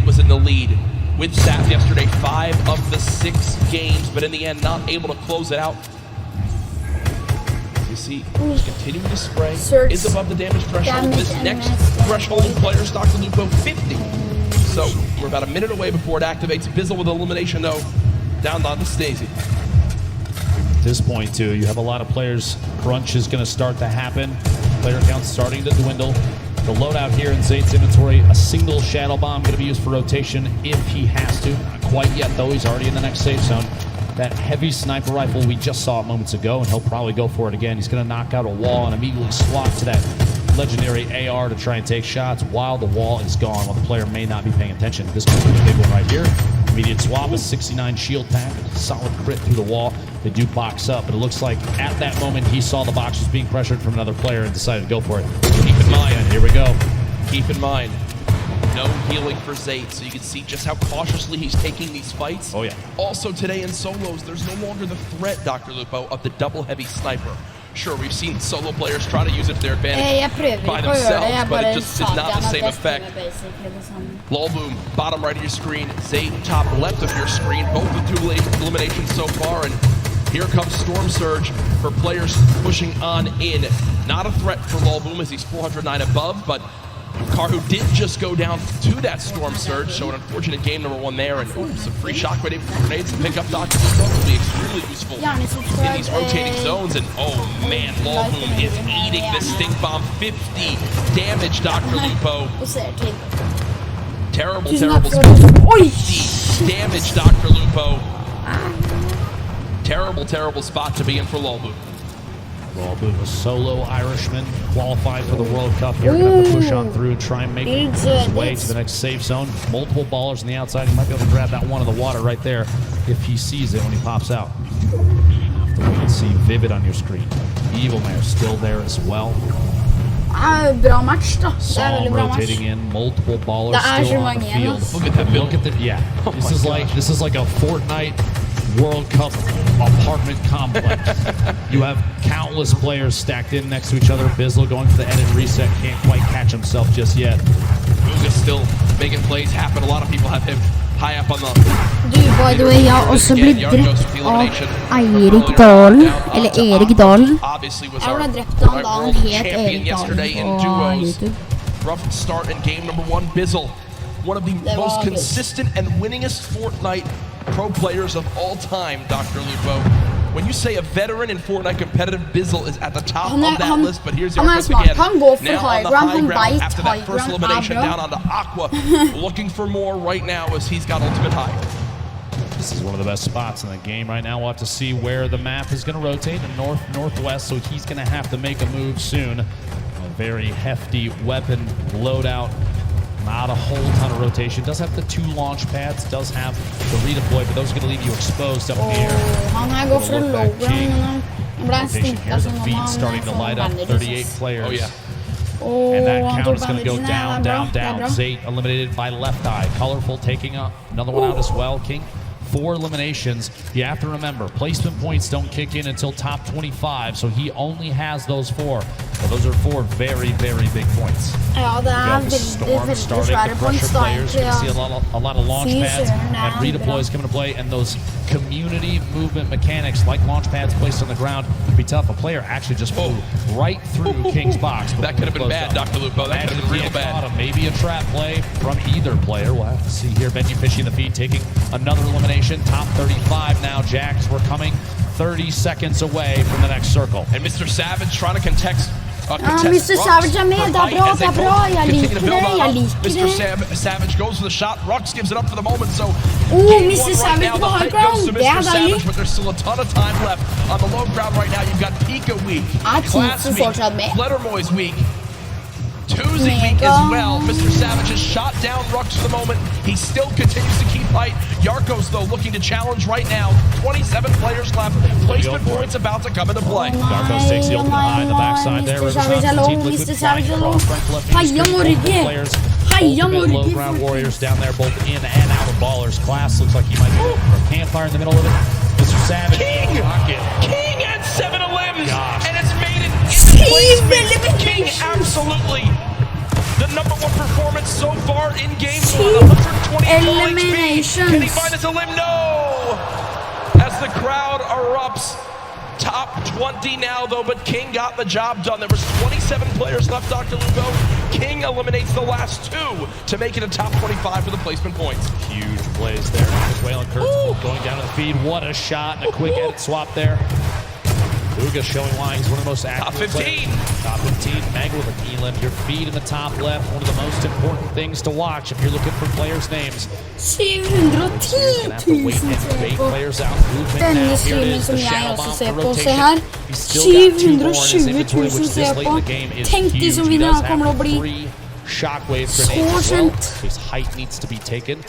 [SPEAKER 7] was in the lead with Sap yesterday. 5 of the 6 games, but in the end, not able to close it out. You see, just continuing to spray, is above the damage threshold. This next threshold in player stock to Lupo 50. So we're about a minute away before it activates. Bizzle with elimination though, down on the Stacey.
[SPEAKER 8] At this point too, you have a lot of players. Crunch is going to start to happen. Player count starting to dwindle. The loadout here in Zayd's inventory, a single Shadow Bomb going to be used for rotation if he has to. Not quite yet though, he's already in the next safe zone. That heavy sniper rifle we just saw moments ago, and he'll probably go for it again. He's going to knock out a wall and immediately swap to that legendary AR to try and take shots while the wall is gone, while the player may not be paying attention. This could be a big one right here. Immediate swap, a 69 shield pack, a solid crit through the wall. They do box up, but it looks like at that moment he saw the box was being pressured from another player and decided to go for it.
[SPEAKER 7] Keep in mind,
[SPEAKER 8] here we go.
[SPEAKER 7] Keep in mind, no healing for Zayd, so you can see just how cautiously he's taking these fights.
[SPEAKER 8] Oh yeah.
[SPEAKER 7] Also today in solos, there's no longer the threat, Dr. Lupo, of the double heavy sniper. Sure, we've seen solo players try to use it to their advantage
[SPEAKER 1] Jeg prøver
[SPEAKER 7] by
[SPEAKER 1] ikke å gjøre det,
[SPEAKER 7] themselves,
[SPEAKER 1] jeg
[SPEAKER 7] but
[SPEAKER 1] bare
[SPEAKER 7] it just is
[SPEAKER 1] sa
[SPEAKER 7] not the
[SPEAKER 1] at
[SPEAKER 7] same
[SPEAKER 1] jeg
[SPEAKER 7] effect.
[SPEAKER 1] spiller basically det samme.
[SPEAKER 7] Lolboom, bottom right of your screen, Zayt top left of your screen, both with 2 eliminations so far, and here comes Storm Surge for players pushing on in. Not a threat for Lolboom as he's 409 above, but Karhu did just go down to that Storm Surge, so an unfortunate game number 1 there, and some free shockwave grenades to pick up Dr. Lupo will be extremely useful in these rotating zones, and oh man, Lolboom is eating this stink bomb. 50 damage, Dr. Lupo. Terrible, terrible spot. 50 damage, Dr. Lupo. Terrible, terrible spot to be in for Lolboom.
[SPEAKER 8] Lolboom, a solo Irishman, qualified for the World Cup here. Going to have to push on through and try and make his way to the next safe zone. Multiple ballers on the outside. He might be able to grab that one in the water right there if he sees it when he pops out. Have to wait and see. Vivid on your screen. Evil Mare still there as well.
[SPEAKER 1] Bra match da. Det
[SPEAKER 8] Psalm
[SPEAKER 1] bra match.
[SPEAKER 8] rotating in, multiple ballers
[SPEAKER 1] Det
[SPEAKER 8] still
[SPEAKER 1] så
[SPEAKER 8] on the
[SPEAKER 1] mange
[SPEAKER 8] field.
[SPEAKER 1] igjen,
[SPEAKER 7] Look at that build.
[SPEAKER 8] Look at the, yeah. This is like a Fortnite World Cup apartment complex. You have countless players stacked in next to each other. Bizzle going for the edit reset, can't quite catch himself just yet.
[SPEAKER 7] Booga's still making plays happen. A lot of people have him high up on the...
[SPEAKER 1] Du, by the way, jeg har også blitt drept av Eirik Dalen, eller Erik Dalen. Jeg ble drept av han het Erik Dalen på YouTube.
[SPEAKER 7] Rough start in game number 1. Bizzle, one of the most consistent and winningest Fortnite pro players of all time, Dr. Lupo. When you say a veteran in Fortnite competitive, Bizzle is at the top of that list, but here's Yarkos again. Now on the high ground after that first elimination down onto Aqua. Looking for more right now as he's got ultimate high.
[SPEAKER 8] This is one of the best spots in the game right now. We'll have to see where the map is going to rotate in northwest, so he's going to have to make a move soon. A very hefty weapon loadout. Not a whole ton of rotation. Does have the 2 launch pads, does have the redeploy, but those are going to leave you exposed up in the air.
[SPEAKER 1] Han her går for en low ground, men han ble
[SPEAKER 8] Here's the feed starting to light up. 38 players.
[SPEAKER 7] Oh yeah.
[SPEAKER 8] And that count is going to go down, down, down. Zayt eliminated by Left Eye. Colorful taking up another one out as well. King, 4 eliminations. You have to remember, placement points don't kick in until top 25, so he only has those 4. But those are 4 very, very big points.
[SPEAKER 1] Ja, det
[SPEAKER 8] Storm starting to pressure players. You're going to see a lot of launch pads and redeploys coming to play, and those community movement mechanics like launch pads placed on the ground would be tough. A player actually just flew right through King's box.
[SPEAKER 7] That could have been bad, Dr. Lupo. That could have been real bad.
[SPEAKER 8] Maybe a trap play from either player. We'll have to see here. Benji Fishy in the feed taking another elimination. Top 35 now. Jacks, we're coming 30 seconds away from the next circle.
[SPEAKER 7] And Mr. Savage trying to contest
[SPEAKER 1] Mr. Savage er med, det er bra, jeg liker det,
[SPEAKER 7] Mr. Savage goes for the shot, Rux gives it up for the moment, so
[SPEAKER 1] Mr. Savage på high ground, det er deilig.
[SPEAKER 7] But there's still a ton of time left on the low ground right now. You've got Pika weak, Class weak, Fluttermoy's weak, Tuesday weak as well. Mr. Savage has shot down Rux for the moment. He still continues to keep fight. Yarkos, though, looking to challenge right now. 27 players left. Placement points about to come into play.
[SPEAKER 8] Yarkos takes the ultimate high in the backside there.
[SPEAKER 1] Mr. Savage alone, Mr. Savage alone. Heia Norge! Heia Norge!
[SPEAKER 8] Low ground warriors down there, both in and out of ballers. Class looks like he might be looking for a campfire in the middle of it. Mr. Savage.
[SPEAKER 7] King at 7 limbs, and it's made it into placement. King absolutely the number 1 performance so far in game 1. 120
[SPEAKER 1] eliminations.
[SPEAKER 7] Can he find his limb? No! As the crowd erupts. Top 20 now, though, but King got the job done. There was 27 players left, Dr. Lupo. King eliminates the last 2 to make it a top 25 for the placement points.
[SPEAKER 8] Huge plays there. Waylon Kurtz going down to the feed. What a shot and a quick edit swap there. Luga showing why he's one of the most active
[SPEAKER 7] Top 15.
[SPEAKER 8] Players. Top 15. Mag with an elim. Your feed in the top left. One of the most important things to watch if you're looking for players' names.
[SPEAKER 1] 710 000 ser på denne streamen som jeg også ser på. Se her. 720 000 ser på. Tenk de som vinner, han kommer til å bli så kjent.
[SPEAKER 8] His height needs to be taken.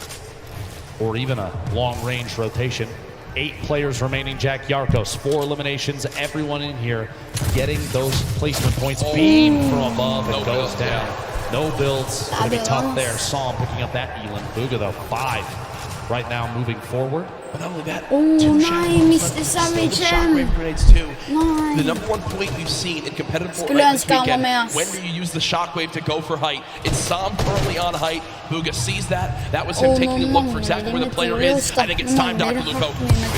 [SPEAKER 8] Or even a long-range rotation. 8 players remaining. Jack Yarkos, 4 eliminations. Everyone in here getting those placement points. Beam from above and goes down. No builds. Gonna be tough there. Psalm picking up that Elin. Booga though, 5. right now moving forward.
[SPEAKER 7] But not only that,
[SPEAKER 1] Oh, nej, Mr. Savage.
[SPEAKER 7] shockwave grenades too.
[SPEAKER 1] Nej.
[SPEAKER 7] The number one point we've seen in competitive
[SPEAKER 1] Skulle
[SPEAKER 7] Fortnite this
[SPEAKER 1] önska han var
[SPEAKER 7] weekend,
[SPEAKER 1] med oss.
[SPEAKER 7] when do you use the shockwave to go for height? It's Sam currently on height. Bugha sees that. That was him taking a look for exactly where the player is. I think it's time, Dr. Lupo.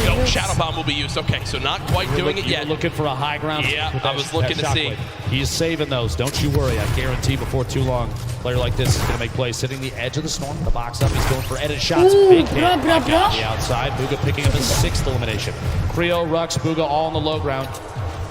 [SPEAKER 7] Go, Shadow Bomb will be used. Okay, so not quite doing it yet.
[SPEAKER 8] Looking for a high ground.
[SPEAKER 7] Yeah, I was looking to see.
[SPEAKER 8] He's saving those. Don't you worry. I guarantee before too long, a player like this is going to make plays. Hitting the edge of the storm, the box up. He's going for edit shots. Big hit. On the outside. Bugha picking up his 6th elimination. Creo, Rux, Bugha all on the low ground.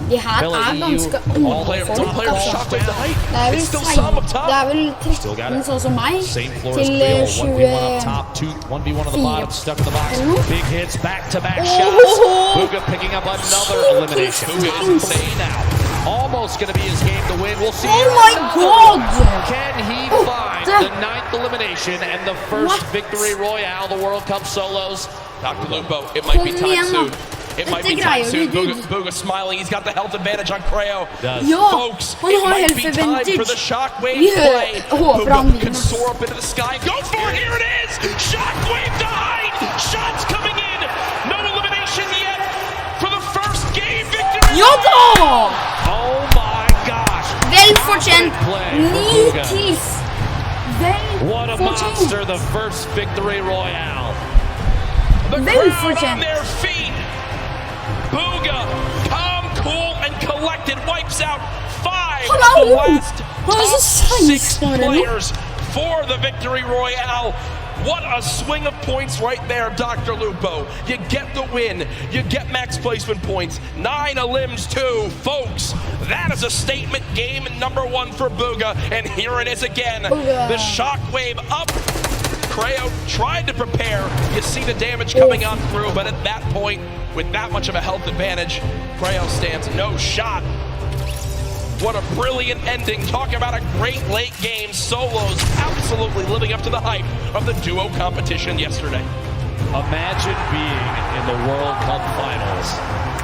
[SPEAKER 1] Det här är ganska
[SPEAKER 7] Player shockwave to height.
[SPEAKER 1] Det är väl
[SPEAKER 7] It's still Sam up top.
[SPEAKER 1] Det är väl 13 så som mig.
[SPEAKER 8] Same floor as
[SPEAKER 1] Till
[SPEAKER 8] Creo. 1v1 up top, 1v1 on the bottom, stuck in the box. Big hits, back-to-back shots. Bugha picking up another elimination. Bugha is insane now. Almost going to be his game to win. We'll see.
[SPEAKER 1] Oh my God!
[SPEAKER 8] Can he find the 9th elimination and the first victory royale, the World Cup solos?
[SPEAKER 7] Dr. Lupo, it might be time soon. It might be time soon. Bugha smiling. He's got the health advantage on Creo. Folks, it might be time for the shockwave play. Bugha can soar up into the sky. Go for it. Here it is. Shockwave to height. Shots coming in. No elimination yet for the first game victory.
[SPEAKER 8] Oh my gosh.
[SPEAKER 1] Väl förtjänt. Nitis.
[SPEAKER 8] What a monster, the first victory royale.
[SPEAKER 7] The crowd on their feet. Bugha, calm, cool, and collected, wipes out 5 of the last top 6 players for the victory royale. What a swing of points right there, Dr. Lupo. You get the win. You get max placement points. 9 elims too. Folks, that is a statement game number 1 for Bugha. And here it is again. The shockwave up. Creo tried to prepare. You see the damage coming on through, but at that point, with that much of a health advantage, Creo stands no shot. What a brilliant ending. Talk about a great late game. Solos absolutely living up to the hype of the duo competition yesterday.
[SPEAKER 8] Imagine being in the World Cup Finals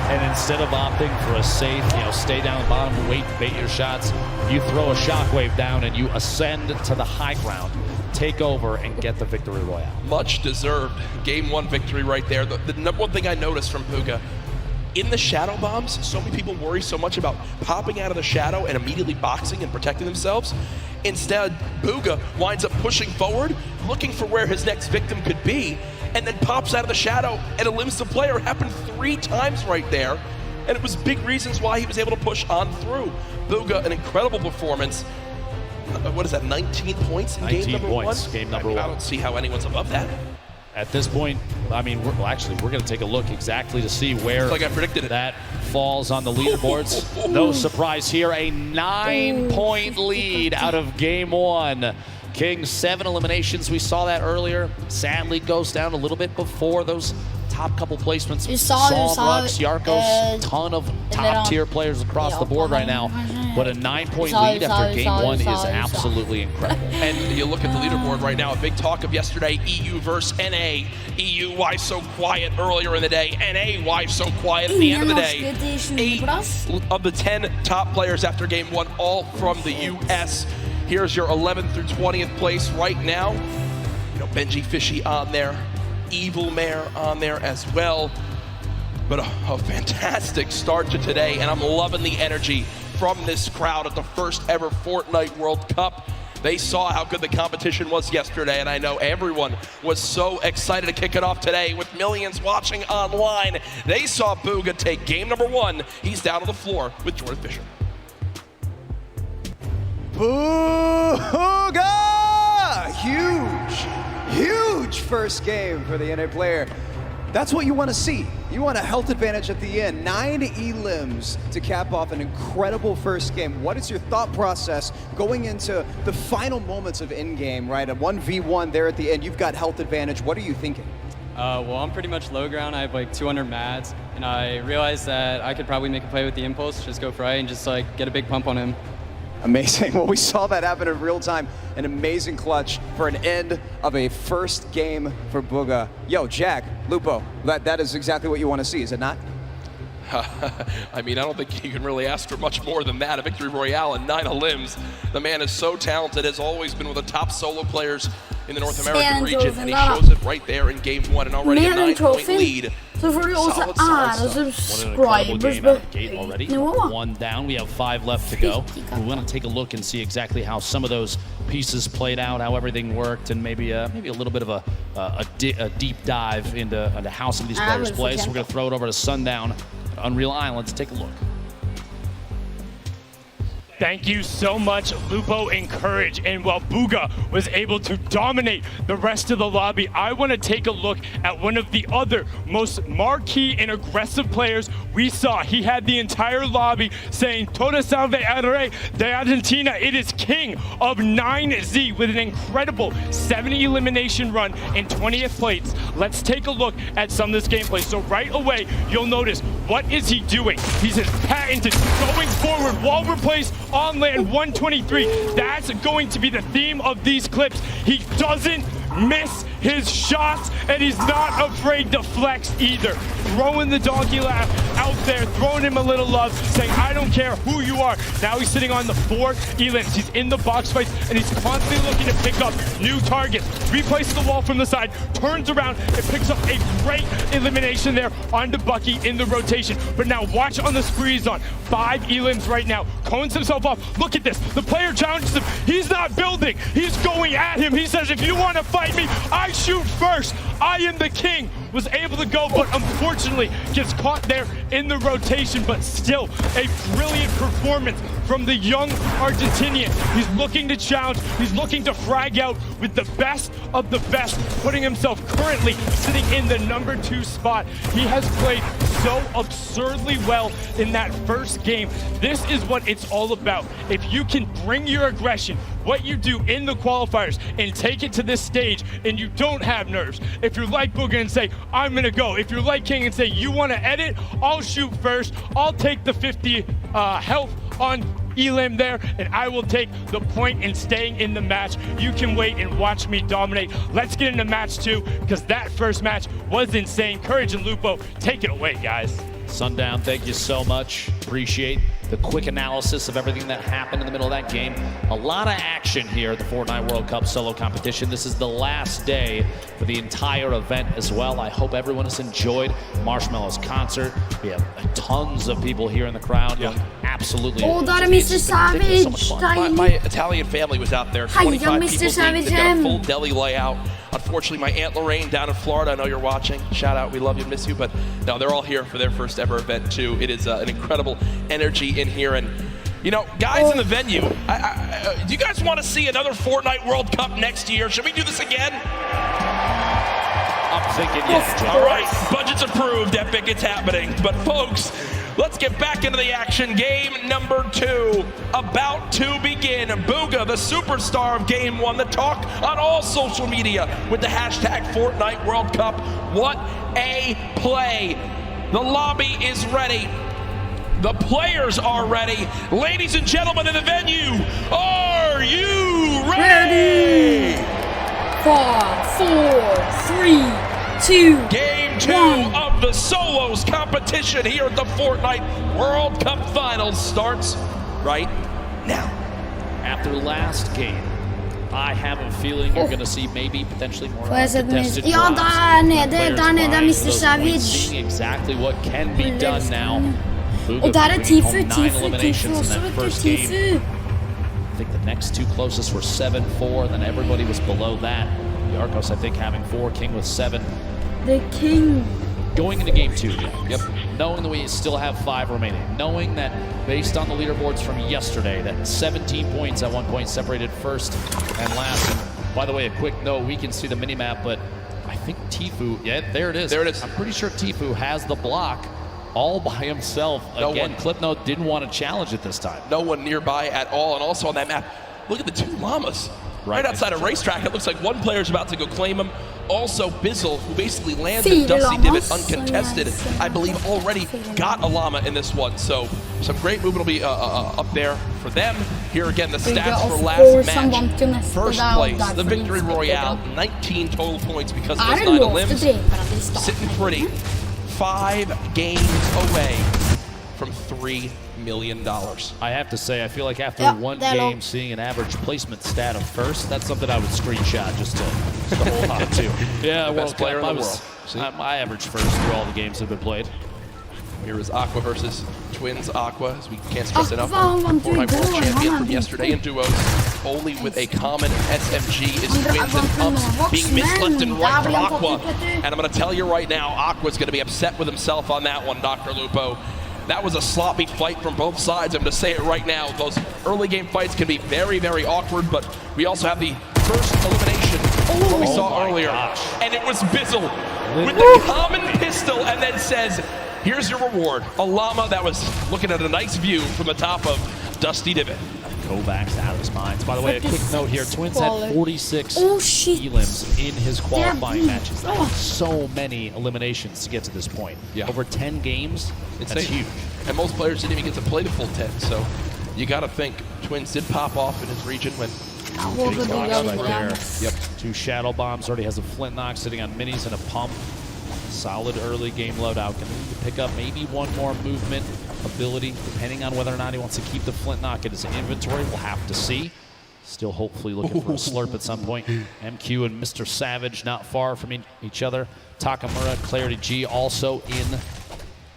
[SPEAKER 8] and instead of opting for a safe, stay down the bottom, wait, bait your shots, you throw a shockwave down and you ascend to the high ground, take over and get the victory royale.
[SPEAKER 7] Much deserved game 1 victory right there. The number one thing I noticed from Bugha, in the shadow bombs, so many people worry so much about popping out of the shadow and immediately boxing and protecting themselves. Instead, Bugha winds up pushing forward, looking for where his next victim could be, and then pops out of the shadow and eliminates the player. It happened 3 times right there, and it was big reasons why he was able to push on through. Bugha, an incredible performance. What is that, 19 points in game number 1?
[SPEAKER 8] Game number 1.
[SPEAKER 7] I don't see how anyone's above that.
[SPEAKER 8] At this point, I mean, we're going to take a look exactly to see where
[SPEAKER 7] like I predicted
[SPEAKER 8] that falls on the leaderboards. No surprise here, a 9-point lead out of game 1. King, 7 eliminations. We saw that earlier. Sadly, goes down a little bit before those top couple placements. Rux, Yarkos, ton of top-tier players across the board right now. But a 9-point lead after game 1 is absolutely incredible.
[SPEAKER 7] And you look at the leaderboard right now, a big talk of yesterday, EU versus NA. EU, why so quiet earlier in the day? NA, why so quiet at the end of the day? 8 of the 10 top players after game 1, all from the US. Here's your 11th through 20th place right now. Benji Fishy on there, Evil Mare on there as well. But a fantastic start to today, and I'm loving the energy from this crowd at the first ever Fortnite World Cup. They saw how good the competition was yesterday, and I know everyone was so excited to kick it off today with millions watching online. They saw Bugha take game number 1. He's down on the floor with Jordan Fisher.
[SPEAKER 5] Bugha! Huge first game for the NA player. That's what you want to see. You want a health advantage at the end. 9 elims to cap off an incredible first game. What is your thought process going into the final moments of in-game, right? A 1v1 there at the end, you've got health advantage. What are you thinking?
[SPEAKER 16] Well, I'm pretty much low ground. I have like 200 mads, and I realized that I could probably make a play with the impulse, just go for right and just like get a big pump on him.
[SPEAKER 5] Amazing. Well, we saw that happen in real time. An amazing clutch for an end of a first game for Bugha. Yo, Jack, Lupo, that is exactly what you want to see, is it not?
[SPEAKER 7] I mean, I don't think you can really ask for much more than that. A victory royale and 9 limbs. The man is so talented, has always been one of the top solo players in the North American region, and he shows it right there in game 1 and already a 9-point lead.
[SPEAKER 1] Så får du också ära subscribers.
[SPEAKER 8] Already. 1 down. We have 5 left to go. We want to take a look and see exactly how some of those pieces played out, how everything worked, and maybe a little bit of a deep dive into how some of these players play. So we're going to throw it over to Sundown at Unreal Island. Let's take a look.
[SPEAKER 17] Thank you so much, Lupo and Courage. And while Booga was able to dominate the rest of the lobby, I want to take a look at one of the other most marquee and aggressive players we saw. He had the entire lobby saying, Toda salve al rey de Argentina. It is king of 9Z with an incredible 70 elimination run in 20th place. Let's take a look at some of this gameplay. So right away, you'll notice, what is he doing? He's patented going forward, wall replace, on land 123. That's going to be the theme of these clips. He doesn't miss his shots, and he's not afraid to flex either. Throwing the donkey laugh out there, throwing him a little love, saying, I don't care who you are. Now he's sitting on the 4 elims. He's in the box fights, and he's constantly looking to pick up new targets. Replaces the wall from the side, turns around, and picks up a great elimination there onto Bucky in the rotation. But now watch on the spree he's on. 5 elims right now. Cones himself off. Look at this. The player challenges him. He's not building. He's going at him. He says, if you want to fight me, I shoot first. I am the king. Was able to go, but unfortunately gets caught there in the rotation, but still a brilliant performance from the young Argentinian. He's looking to challenge. He's looking to frag out with the best of the best, putting himself currently sitting in the number 2 spot. He has played so absurdly well in that first game. This is what it's all about. If you can bring your aggression, what you do in the qualifiers, and take it to this stage, and you don't have nerves. If you're like Booga and say, I'm gonna go. If you're like King and say, you wanna edit, I'll shoot first. I'll take the 50 health on Elim there, and I will take the point in staying in the match. You can wait and watch me dominate. Let's get into match 2, because that first match was insane. Courage and Lupo, take it away, guys.
[SPEAKER 8] Sundown, thank you so much. Appreciate the quick analysis of everything that happened in the middle of that game. A lot of action here at the Fortnite World Cup solo competition. This is the last day for the entire event as well. I hope everyone has enjoyed Marshmallow's concert. We have tons of people here in the crowd. Yeah. Absolutely.
[SPEAKER 1] Oh, that Mr. Savage.
[SPEAKER 8] So
[SPEAKER 7] my Italian family was out there. 25 people. They got a full deli layout. Unfortunately, my Aunt Lorraine down in Florida, I know you're watching. Shout out, we love you, miss you. But no, they're all here for their first ever event too. It is an incredible energy in here. And you know, guys in the venue, do you guys want to see another Fortnite World Cup next year? Should we do this again?
[SPEAKER 8] I'm thinking yes.
[SPEAKER 7] All right, budget's approved, Epic, it's happening. But folks, let's get back into the action. Game number 2 about to begin. Booga, the superstar of game 1, the talk on all social media with the hashtag Fortnite World Cup. What a play. The lobby is ready. The players are ready. Ladies and gentlemen in the venue, are you ready?
[SPEAKER 1] 5, 4, 3, 2,
[SPEAKER 7] Game 2 of the solos competition here at the Fortnite World Cup Finals starts right now.
[SPEAKER 8] After last game, I have a feeling you're going to see maybe potentially more contested drops.
[SPEAKER 1] Ja, där nere Mr. Savage.
[SPEAKER 8] Seeing exactly what can be done now.
[SPEAKER 1] Och där är Tifu också, vet du, Tifu.
[SPEAKER 8] I think the next 2 closest were 7-4, then everybody was below that. Yarkos, I think, having 4, King with 7.
[SPEAKER 1] The King.
[SPEAKER 8] Going into game 2, yep. Knowing that we still have 5 remaining, knowing that based on the leaderboards from yesterday, that 17 points at one point separated first and last. And by the way, a quick note, we can see the minimap, but I think Tifu, yeah, there it is.
[SPEAKER 7] There it is.
[SPEAKER 8] I'm pretty sure Tifu has the block all by himself. Again, Clipnote didn't want to challenge it this time.
[SPEAKER 7] No one nearby at all, and also on that map, look at the 2 llamas. Right outside a racetrack. It looks like one player's about to go claim him. Also, Bizzle, who basically lands a Dusty Divot uncontested, I believe already got a llama in this one. So some great movement will be up there for them. Here again, the stats for last match. First place, the Victory Royale, 19 total points because of those 9 limbs. Sitting pretty. 5 games away $3 million.
[SPEAKER 8] I have to say, I feel like after one
[SPEAKER 1] that
[SPEAKER 8] game,
[SPEAKER 1] all.
[SPEAKER 8] seeing an average placement stat of first, that's something I would screenshot just to hold on to. Yeah,
[SPEAKER 7] Best player in the world.
[SPEAKER 8] I averaged first through all the games that have been played.
[SPEAKER 7] Here is Aqua versus Twins Aqua, as we can't stress enough.
[SPEAKER 1] Aqua,
[SPEAKER 7] Fortnite World Champion from yesterday in duos, only with a common SMG is Twins and Pumps being missed left and right from Aqua. And I'm going to tell you right now, Aqua's going to be upset with himself on that one, Dr. Lupo. That was a sloppy fight from both sides. I'm going to say it right now. Those early game fights can be very, very awkward, but we also have the first elimination we saw earlier. And it was Bizzle with the common pistol and then says, here's your reward. A llama that was looking at a nice view from the top of Dusty Divot.
[SPEAKER 8] Kovacs out of his mind. By the way, a quick note here. Twins had 46 elims in his qualifying matches. That's so many eliminations to get to this point. Over 10 games, that's huge.
[SPEAKER 7] And most players didn't even get to play the full 10, so you got to think Twins did pop off in his region when
[SPEAKER 8] right there. Yep. 2 shadow bombs. Already has a flint knock sitting on minis and a pump. Solid early game loadout. Can he pick up maybe one more movement ability, depending on whether or not he wants to keep the flint knock in his inventory. We'll have to see. Still hopefully looking for a slurp at some point. MQ and Mr. Savage not far from each other. Takamura, Clarity G also in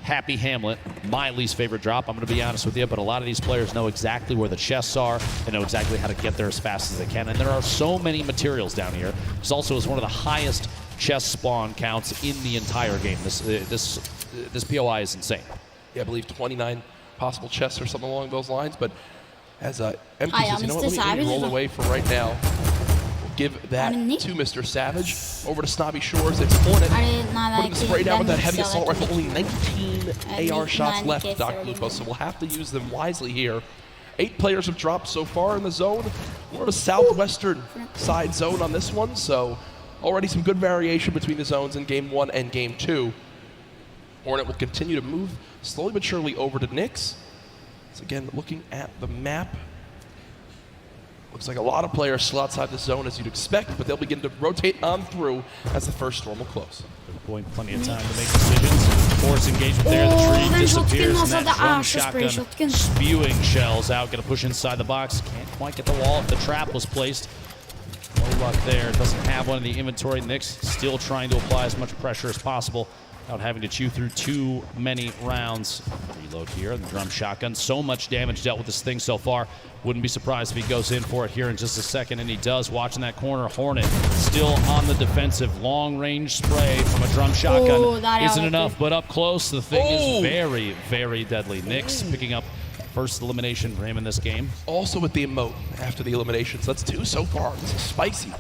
[SPEAKER 8] Happy Hamlet. My least favorite drop, I'm going to be honest with you, but a lot of these players know exactly where the chests are. They know exactly how to get there as fast as they can. And there are so many materials down here. This also is one of the highest chest spawn counts in the entire game. This POI is insane.
[SPEAKER 7] Yeah, I believe 29 possible chests or something along those lines. But as MQ says, you know what, let me roll away for right now. We'll give that to Mr. Savage. Over to Snobby Shores, it's Hornet. Putting the spray down with that heavy assault rifle. Only 19 AR shots left, Dr. Lupo, so we'll have to use them wisely here. 8 players have dropped so far in the zone. We're in a southwestern side zone on this one, so already some good variation between the zones in Game 1 and Game 2. Hornet will continue to move slowly but surely over to Nyx. So again, looking at the map, looks like a lot of players still outside the zone as you'd expect, but they'll begin to rotate on through as the first storm will close.
[SPEAKER 8] Good point, plenty of time to make decisions. Force engagement there, the tree disappears, and that drum shotgun spewing shells out, gonna push inside the box. Can't quite get the wall if the trap was placed. No luck there, doesn't have one in the inventory. Nyx still trying to apply as much pressure as possible without having to chew through too many rounds. Reload here, the drum shotgun. So much damage dealt with this thing so far. Wouldn't be surprised if he goes in for it here in just a second, and he does. Watching that corner, Hornet still on the defensive. Long-range spray from a drum shotgun isn't enough, but up close, the thing is very, very deadly. Nyx picking up first elimination for him in this game.
[SPEAKER 7] Also with the emote after the eliminations. That's 2 so far. This is spicy.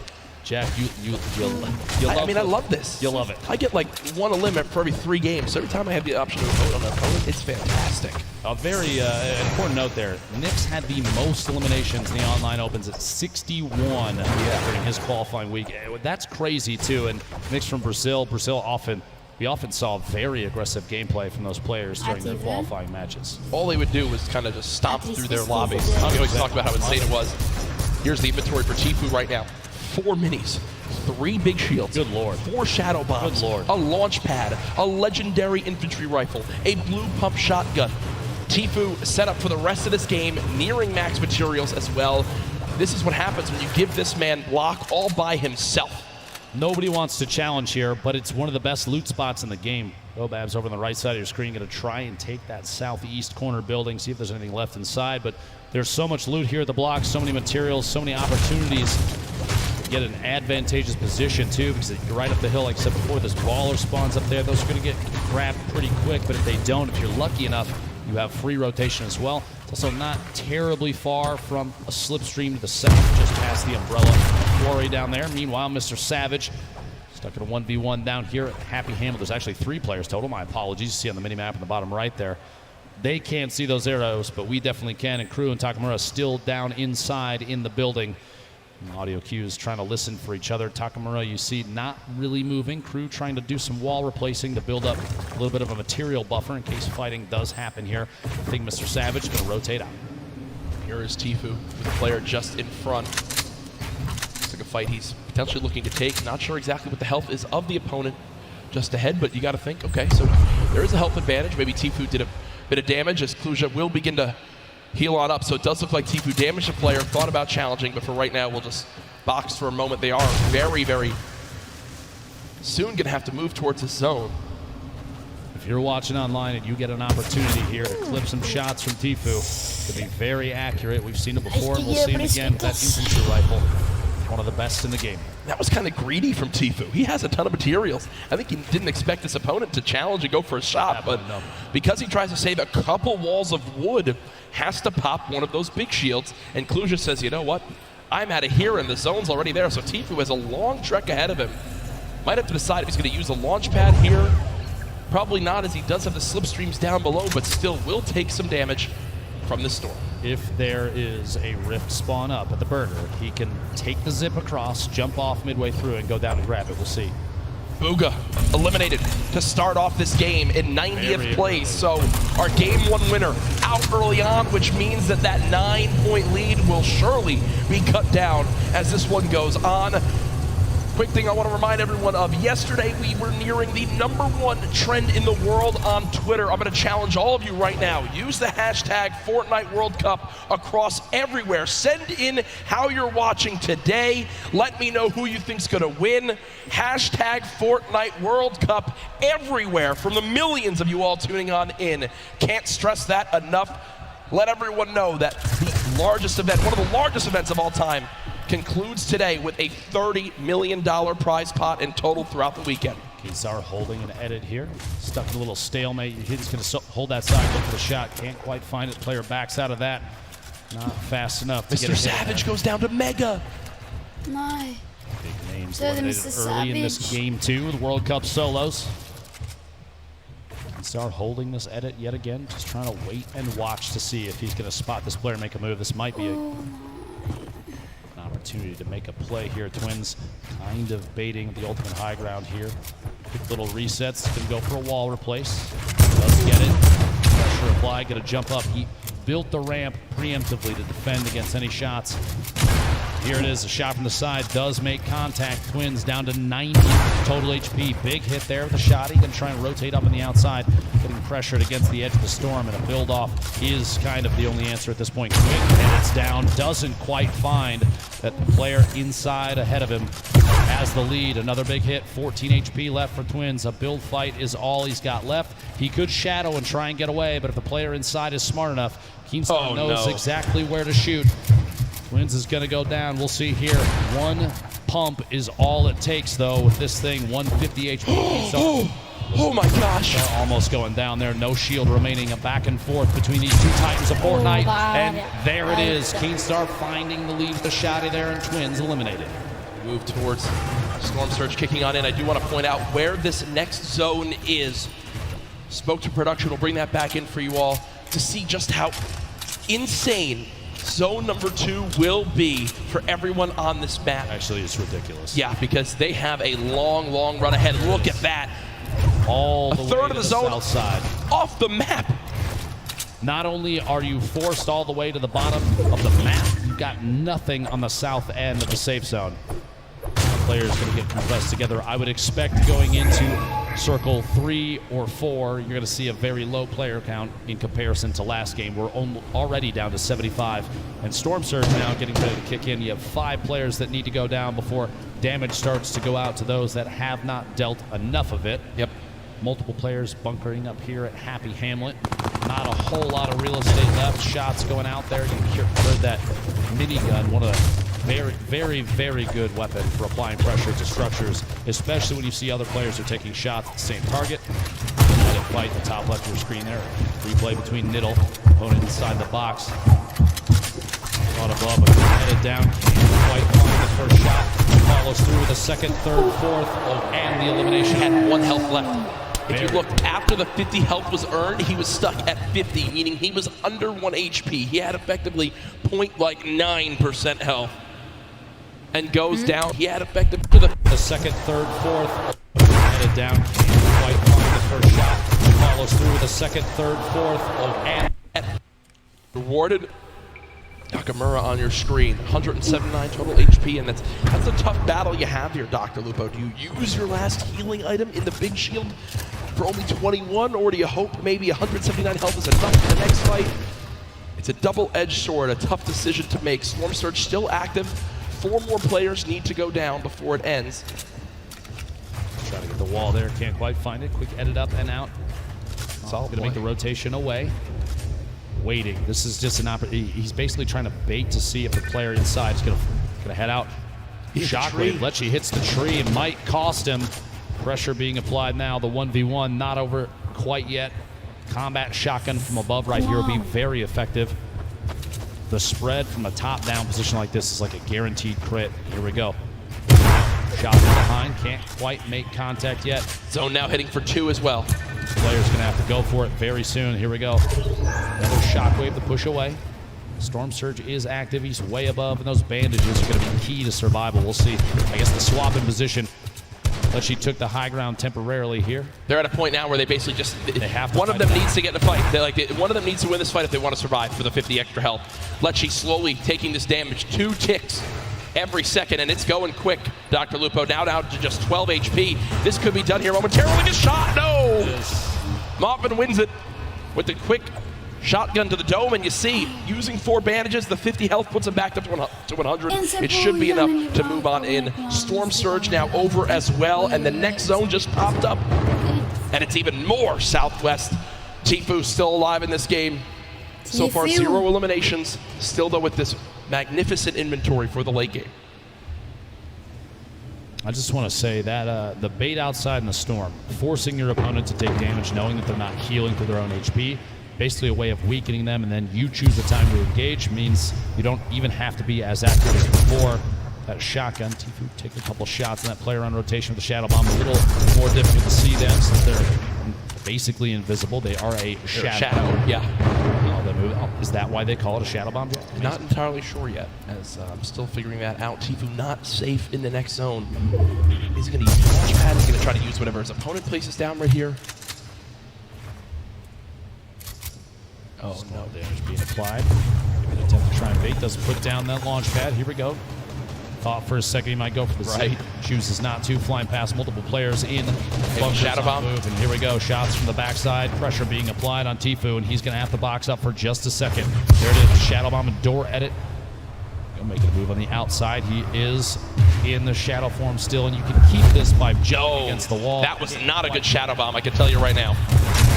[SPEAKER 8] Jack, you'll love
[SPEAKER 7] I mean, I love this.
[SPEAKER 8] You'll love it.
[SPEAKER 7] I get like 1 limit for every 3 games. So every time I have the option to vote on an opponent, it's fantastic.
[SPEAKER 8] A very important note there. Nyx had the most eliminations in the online opens at 61 during his qualifying week. That's crazy too. And Nyx from Brazil we often saw very aggressive gameplay from those players during their qualifying matches.
[SPEAKER 7] All they would do was kind of just stomp through their lobbies. I'm going to talk about how insane it was. Here's the inventory for Tfue right now. 4 minis, 3 big shields,
[SPEAKER 8] good lord,
[SPEAKER 7] 4 shadow bombs,
[SPEAKER 8] good lord,
[SPEAKER 7] a launch pad, a legendary infantry rifle, a blue pump shotgun. Tfue set up for the rest of this game, nearing max materials as well. This is what happens when you give this man block all by himself.
[SPEAKER 8] Nobody wants to challenge here, but it's one of the best loot spots in the game. Robab's over on the right side of your screen, going to try and take that southeast corner building, see if there's anything left inside, but there's so much loot here at the block, so many materials, so many opportunities to get an advantageous position too, because you're right up the hill, like I said before, this baller spawns up there. Those are going to get grabbed pretty quick, but if they don't, if you're lucky enough, you have free rotation as well. It's also not terribly far from a slipstream to the south, just past the umbrella quarry down there. Meanwhile, Mr. Savage stuck in a 1v1 down here at Happy Hamlet. There's actually 3 players total. My apologies. You see on the mini-map in the bottom right there. They can't see those arrows, but we definitely can. And Crew and Takamura still down inside in the building. And audio cues trying to listen for each other. Takamura, you see, not really moving. Crew trying to do some wall replacing to build up a little bit of a material buffer in case fighting does happen here. I think Mr. Savage is going to rotate out.
[SPEAKER 7] Here is Tfue with the player just in front. Looks like a fight he's potentially looking to take. Not sure exactly what the health is of the opponent just ahead, but you got to think, okay, so there is a health advantage. Maybe Tfue did a bit of damage as Kluja will begin to heal on up. So it does look like Tfue damaged the player, thought about challenging, but for right now, we'll just box for a moment. They are very, very soon going to have to move towards this zone.
[SPEAKER 8] If you're watching online and you get an opportunity here to clip some shots from Tfue, it could be very accurate. We've seen it before, and we'll see it again with that infantry rifle. One of the best in the game.
[SPEAKER 7] That was kind of greedy from Tfue. He has a ton of materials. I think he didn't expect his opponent to challenge and go for a shot, but because he tries to save a couple walls of wood, has to pop one of those big shields, and Kluja says, you know what? I'm out of here, and the zone's already there, so Tfue has a long trek ahead of him. Might have to decide if he's going to use a launch pad here. Probably not, as he does have the slipstreams down below, but still will take some damage from the storm.
[SPEAKER 8] If there is a rift spawn up at the burger, he can take the zip across, jump off midway through, and go down and grab it. We'll see.
[SPEAKER 7] Booga eliminated to start off this game in 90th place. So our game 1 winner out early on, which means that that 9-point lead will surely be cut down as this one goes on. Quick thing I want to remind everyone of, yesterday we were nearing the #1 trend in the world on Twitter. I'm going to challenge all of you right now. Use the hashtag Fortnite World Cup across everywhere. Send in how you're watching today. Let me know who you think's going to win. Hashtag Fortnite World Cup everywhere from the millions of you all tuning on in. Can't stress that enough. Let everyone know that the largest event, one of the largest events of all time, concludes today with a $30 million prize pot in total throughout the weekend.
[SPEAKER 8] Keysar holding an edit here. Stuck in a little stalemate. He's going to hold that side, look for the shot. Can't quite find it. Player backs out of that. Not fast enough to get
[SPEAKER 7] Mr. Savage goes down to Mega.
[SPEAKER 1] No.
[SPEAKER 8] Big names eliminated early in this game 2 of the World Cup solos. Keysar holding this edit yet again. Just trying to wait and watch to see if he's going to spot this player and make a move. This might be an opportunity to make a play here. Twins kind of baiting the ultimate high ground here. Quick little resets. Can go for a wall replace. Does get it. Pressure apply. Going to jump up. He built the ramp preemptively to defend against any shots. Here it is. A shot from the side does make contact. Twins down to 90 total HP. Big hit there with the shot. He's going to try and rotate up on the outside, getting pressured against the edge of the storm, and a build-off is kind of the only answer at this point. Quick, and it's down. Doesn't quite find that the player inside ahead of him has the lead. Another big hit. 14 HP left for Twins. A build fight is all he's got left. He could shadow and try and get away, but if the player inside is smart enough, Keemstar knows exactly where to shoot. Twins is going to go down. We'll see here. One pump is all it takes, though, with this thing. 150 HP.
[SPEAKER 7] Oh my gosh.
[SPEAKER 8] Almost going down there. No shield remaining. A back and forth between these two titans of Fortnite. And there it is. Keemstar finding the lead with the shotty there, and Twins eliminated.
[SPEAKER 7] Move towards Storm Surge kicking on in. I do want to point out where this next zone is. Spoke to production. We'll bring that back in for you all to see just how insane zone number 2 will be for everyone on this map.
[SPEAKER 8] Actually, it's ridiculous.
[SPEAKER 7] Yeah, because they have a long, long run ahead. Look at that.
[SPEAKER 8] All the
[SPEAKER 7] a third
[SPEAKER 8] way
[SPEAKER 7] of
[SPEAKER 8] to
[SPEAKER 7] the
[SPEAKER 8] the
[SPEAKER 7] zone
[SPEAKER 8] south side.
[SPEAKER 7] Off the map.
[SPEAKER 8] Not only are you forced all the way to the bottom of the map, you've got nothing on the south end of the safe zone. Players going to get compressed together. I would expect going into circle 3 or 4, you're going to see a very low player count in comparison to last game. We're already down to 75, and Storm Surge now getting ready to kick in. You have 5 players that need to go down before damage starts to go out to those that have not dealt enough of it.
[SPEAKER 7] Yep.
[SPEAKER 8] Multiple players bunkering up here at Happy Hamlet. Not a whole lot of real estate left. Shots going out there. You heard that minigun, one of the very, very, very good weapon for applying pressure to structures, especially when you see other players are taking shots at the same target. Let it fight the top left of your screen there. Replay between Niddle, opponent inside the box. Caught above, but headed down. Can't quite find the first shot. Follows through with a second, third, fourth, and the elimination.
[SPEAKER 7] Had 1 health left. If you look, after the 50 health was earned, he was stuck at 50, meaning he was under 1 HP. He had effectively 0.9% health. And goes down. He had effective to
[SPEAKER 8] the second, third, fourth. Headed down. Can't quite find the first shot. Follows through with a second, third, fourth, and
[SPEAKER 7] rewarded Nakamura on your screen, 179 total HP, and that's a tough battle you have here, Dr. Lupo. Do you use your last healing item in the big shield for only 21, or do you hope maybe 179 health is enough for the next fight? It's a double-edged sword, a tough decision to make. Storm Surge still active. 4 more players need to go down before it ends.
[SPEAKER 8] Trying to get the wall there, can't quite find it. Quick edit up and out.
[SPEAKER 7] Solid
[SPEAKER 8] Gonna make the rotation away. Waiting. This is just an opportunity. He's basically trying to bait to see if the player inside is gonna head out. Shockwave. Lecce hits the tree and might cost him. Pressure being applied now. The 1v1 not over quite yet. Combat shotgun from above right here will be very effective. The spread from a top-down position like this is like a guaranteed crit. Here we go. Shot from behind, can't quite make contact yet.
[SPEAKER 7] Zone now hitting for 2 as well.
[SPEAKER 8] Player's gonna have to go for it very soon. Here we go. Another shockwave to push away. Storm Surge is active. He's way above, and those bandages are gonna be key to survival. We'll see. I guess the swap in position. But she took the high ground temporarily here.
[SPEAKER 7] They're at a point now where they basically just,
[SPEAKER 8] have to
[SPEAKER 7] one of them needs to get in the fight. One of them needs to win this fight if they want to survive for the 50 extra health. Lecce slowly taking this damage, 2 ticks every second, and it's going quick. Dr. Lupo now down to just 12 HP. This could be done here momentarily. Just shot, no! Moffin wins it with the quick shotgun to the dome, and you see, using 4 bandages, the 50 health puts him back up to 100. It should be enough to move on in. Storm Surge now over as well, and the next zone just popped up, and it's even more southwest. Tfue still alive in this game. So far, 0 eliminations. Still, though, with this magnificent inventory for the late game.
[SPEAKER 8] I just want to say that the bait outside in the storm, forcing your opponent to take damage knowing that they're not healing through their own HP, basically a way of weakening them, and then you choose the time to engage, means you don't even have to be as active as before. That shotgun, Tfue take a couple shots, and that player on rotation with the Shadow Bomb, a little more difficult to see them since they're basically invisible. They are a shadow.
[SPEAKER 7] Yeah.
[SPEAKER 8] Is that why they call it a Shadow Bomb?
[SPEAKER 7] Not entirely sure yet, as I'm still figuring that out. Tfue not safe in the next zone. He's going to use the launch pad. He's going to try to use whatever his opponent places down right here.
[SPEAKER 8] Oh, no damage being applied. An attempt to try and bait, doesn't put down that launch pad. Here we go. Thought for a second he might go for the right. Chooses not to, flying past multiple players in.
[SPEAKER 7] Shadow Bomb.
[SPEAKER 8] Move, and here we go. Shots from the backside. Pressure being applied on Tfue, and he's going to have to box up for just a second. There it is. Shadow Bomb and door edit. He'll make a move on the outside. He is in the shadow form still, and you can keep this by jumping against the wall.
[SPEAKER 7] That was not a good Shadow Bomb, I can tell you right now.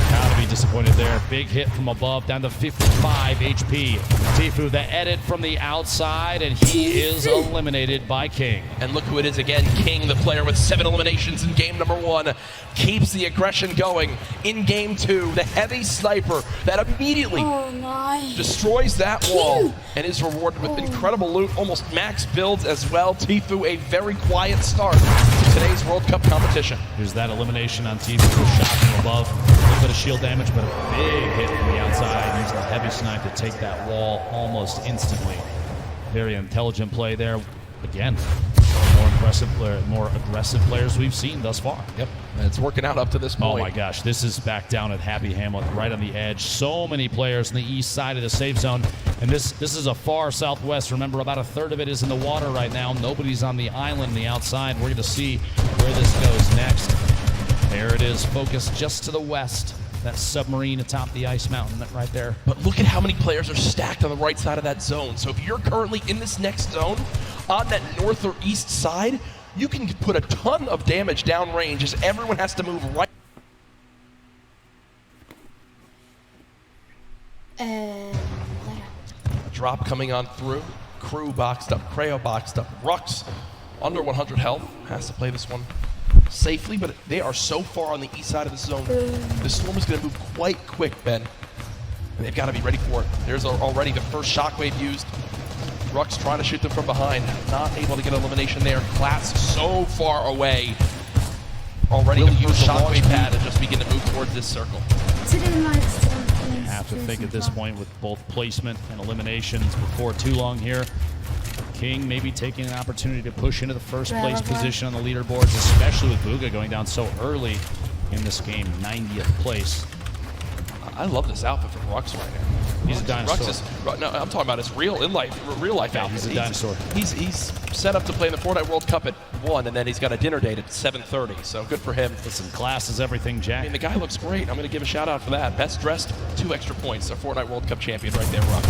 [SPEAKER 8] Gotta be disappointed there. Big hit from above, down to 55 HP. Tfue, the edit from the outside, and he is eliminated by King.
[SPEAKER 7] And look who it is again. King, the player with 7 eliminations in game number 1, keeps the aggression going in game 2. The heavy sniper that immediately destroys that wall and is rewarded with incredible loot, almost max builds as well. Tfue, a very quiet start to today's World Cup competition.
[SPEAKER 8] Here's that elimination on Tfue. Shot from above. A little bit of shield damage, but a big hit from the outside. Using a heavy snipe to take that wall almost instantly. Very intelligent play there. Again, more aggressive players we've seen thus far.
[SPEAKER 7] Yep, and it's working out up to this point.
[SPEAKER 8] Oh my gosh, this is back down at Happy Hamlet, right on the edge. So many players on the east side of the safe zone, and this is a far southwest. Remember, about a third of it is in the water right now. Nobody's on the island on the outside. We're going to see where this goes next. There it is, focused just to the west. That submarine atop the ice mountain right there.
[SPEAKER 7] But look at how many players are stacked on the right side of that zone. So if you're currently in this next zone, on that north or east side, you can put a ton of damage downrange as everyone has to move right. A drop coming on through. Crew boxed up, Creo boxed up. Rux, under 100 health, has to play this one safely, but they are so far on the east side of the zone. The storm is going to move quite quick, Ben. And they've got to be ready for it. There's already the first shockwave used. Rux trying to shoot them from behind. Not able to get elimination there. Class so far away. Already the first shockwave pad and just begin to move towards this circle.
[SPEAKER 8] You have to think at this point with both placement and eliminations before too long here. King maybe taking an opportunity to push into the first place position on the leaderboards, especially with Bugha going down so early in this game, 90th place.
[SPEAKER 7] I love this outfit from Rux right now.
[SPEAKER 8] He's a dinosaur.
[SPEAKER 7] Rux is, no, I'm talking about his real life outfit.
[SPEAKER 8] He's a dinosaur.
[SPEAKER 7] He's set up to play in the Fortnite World Cup at 1, and then he's got a dinner date at 7:30. So good for him.
[SPEAKER 8] Listen, class is everything, Jack.
[SPEAKER 7] I mean, the guy looks great. I'm going to give a shout out for that. Best dressed, 2 extra points. A Fortnite World Cup champion right there, Rux.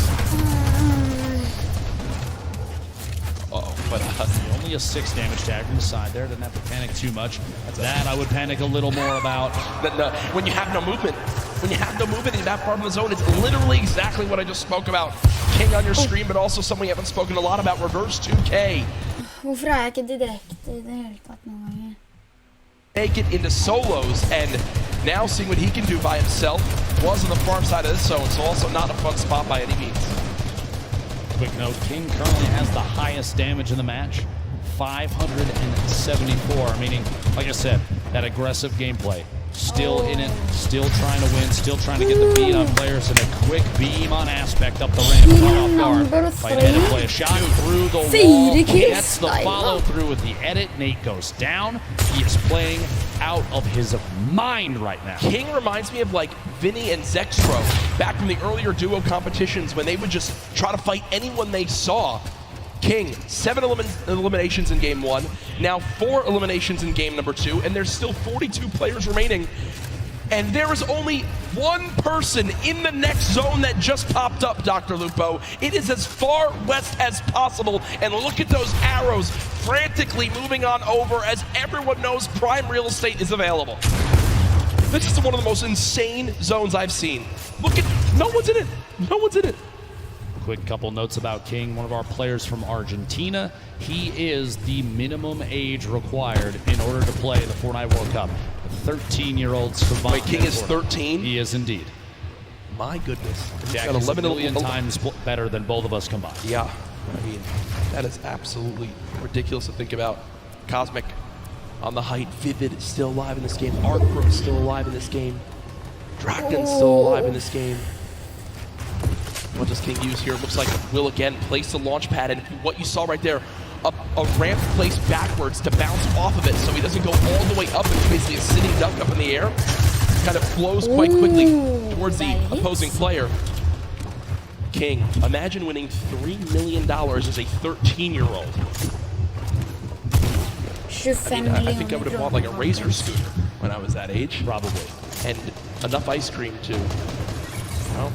[SPEAKER 8] But only a 6 damage tag from the side there. Doesn't have to panic too much. That I would panic a little more about.
[SPEAKER 7] When you have no movement. When you have no movement in that part of the zone, it's literally exactly what I just spoke about. King on your screen, but also something we haven't spoken a lot about, reverse 2K.
[SPEAKER 1] Hvorfor er jeg ikke direkte i det hele tatt noen ganger?
[SPEAKER 7] Make it into solos, and now seeing what he can do by himself. Was on the farm side of this zone, so also not a fun spot by any means.
[SPEAKER 8] Quick note, King currently has the highest damage in the match, 574, meaning, like I said, that aggressive gameplay. Still in it, still trying to win, still trying to get the beat on players, and a quick beam on Aspect up the ramp. Fight edit, play a shot through the wall, gets the follow through with the edit. Nate goes down. He is playing out of his mind right now.
[SPEAKER 7] King reminds me of like Vinny and Zextro back from the earlier duo competitions when they would just try to fight anyone they saw. King, 7 eliminations in game 1, now 4 eliminations in game number 2, and there's still 42 players remaining. And there is only one person in the next zone that just popped up, Dr. Lupo. It is as far west as possible, and look at those arrows frantically moving on over as everyone knows prime real estate is available. This is one of the most insane zones I've seen. Look at, no one's in it, no one's in it.
[SPEAKER 8] Quick couple notes about King, one of our players from Argentina. He is the minimum age required in order to play the Fortnite World Cup. 13-year-old savant.
[SPEAKER 7] Wait, King is 13?
[SPEAKER 8] He is indeed.
[SPEAKER 7] My goodness.
[SPEAKER 8] Jack is 11 million times better than both of us combined.
[SPEAKER 7] Yeah, I mean, that is absolutely ridiculous to think about. Cosmic on the height. Vivid still alive in this game. Artbrook still alive in this game. Draken's still alive in this game. What does King use here? Looks like will again place the launch pad, and what you saw right there, a ramp placed backwards to bounce off of it so he doesn't go all the way up. It's basically a sitting duck up in the air. Kind of flows quite quickly towards the opposing player. King, imagine winning $3 million as a 13-year-old. I think I would have bought like a Razor scooter when I was that age.
[SPEAKER 8] Probably.
[SPEAKER 7] And enough ice cream to, well,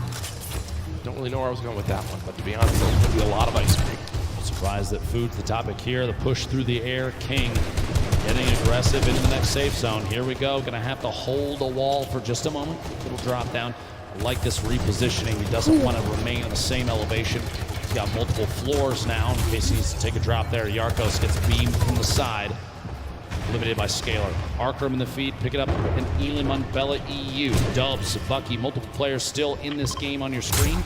[SPEAKER 7] don't really know where I was going with that one, but to be honest, there's going to be a lot of ice cream.
[SPEAKER 8] Surprised that food's the topic here. The push through the air. King getting aggressive into the next safe zone. Here we go. Going to have to hold a wall for just a moment. Little drop down. I like this repositioning. He doesn't want to remain on the same elevation. He's got multiple floors now in case he needs to take a drop there. Yarkos gets beamed from the side. Limited by Scalar. Arkram in the feed, pick it up, and Eliman Bella EU. Dubs, Bucky, multiple players still in this game on your screen.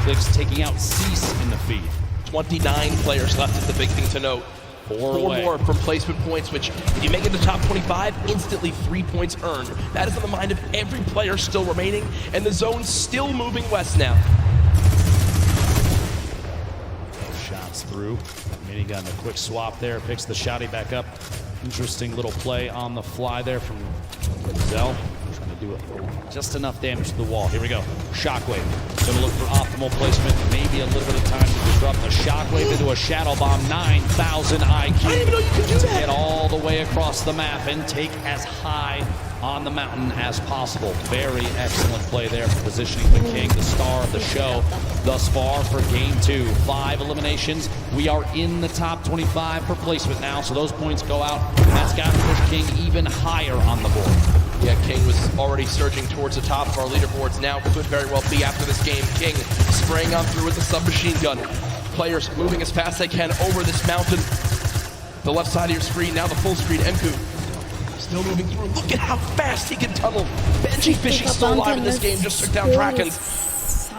[SPEAKER 8] Clicks taking out Cease in the feed.
[SPEAKER 7] 29 players left is the big thing to note. Four more from placement points, which if you make it to top 25, instantly 3 points earned. That is on the mind of every player still remaining, and the zone's still moving west now.
[SPEAKER 8] Shots through. Minigun, a quick swap there, picks the shotty back up. Interesting little play on the fly there from Zell. Trying to do it just enough damage to the wall. Here we go. Shockwave. Gonna look for optimal placement. Maybe a little bit of time to disrupt the Shockwave into a Shadow Bomb. 9,000 IQ.
[SPEAKER 7] I didn't even know you could do that.
[SPEAKER 8] Get all the way across the map and take as high on the mountain as possible. Very excellent play there for positioning the King, the star of the show thus far for game 2. 5 eliminations. We are in the top 25 for placement now, so those points go out, and that's got to push King even higher on the board.
[SPEAKER 7] Yeah, King was already surging towards the top of our leaderboards. Now could very well be after this game. King spraying on through with the submachine gun. Players moving as fast as they can over this mountain. The left side of your screen, now the full screen. Enku still moving through. Look at how fast he can tunnel. Benji Fishy still alive in this game, just took down Drakens.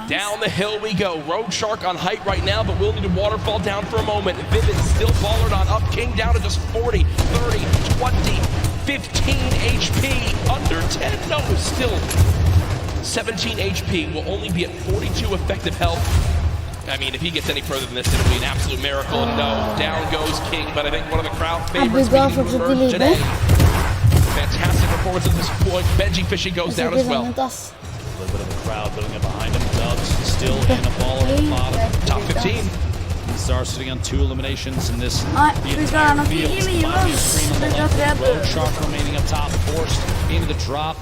[SPEAKER 7] Down the hill we go. Road Shark on height right now, but we'll need a waterfall down for a moment. Vivid still baller on up. King down to just 40, 30, 20, 15 HP. Under 10, no, still 17 HP. Will only be at 42 effective health. I mean, if he gets any further than this, it'll be an absolute miracle. No, down goes King, but I think one of the crowd favorites being emerged today. Fantastic performance at this point. Benji Fishy goes down as well.
[SPEAKER 8] A little bit of a crowd building up behind him. Dubs still in a baller at the bottom.
[SPEAKER 7] Top 15.
[SPEAKER 8] Star sitting on 2 eliminations in this.
[SPEAKER 1] Vi ska ha något i oss. Det går rätt.
[SPEAKER 8] Road Shark remaining up top, forced into the drop.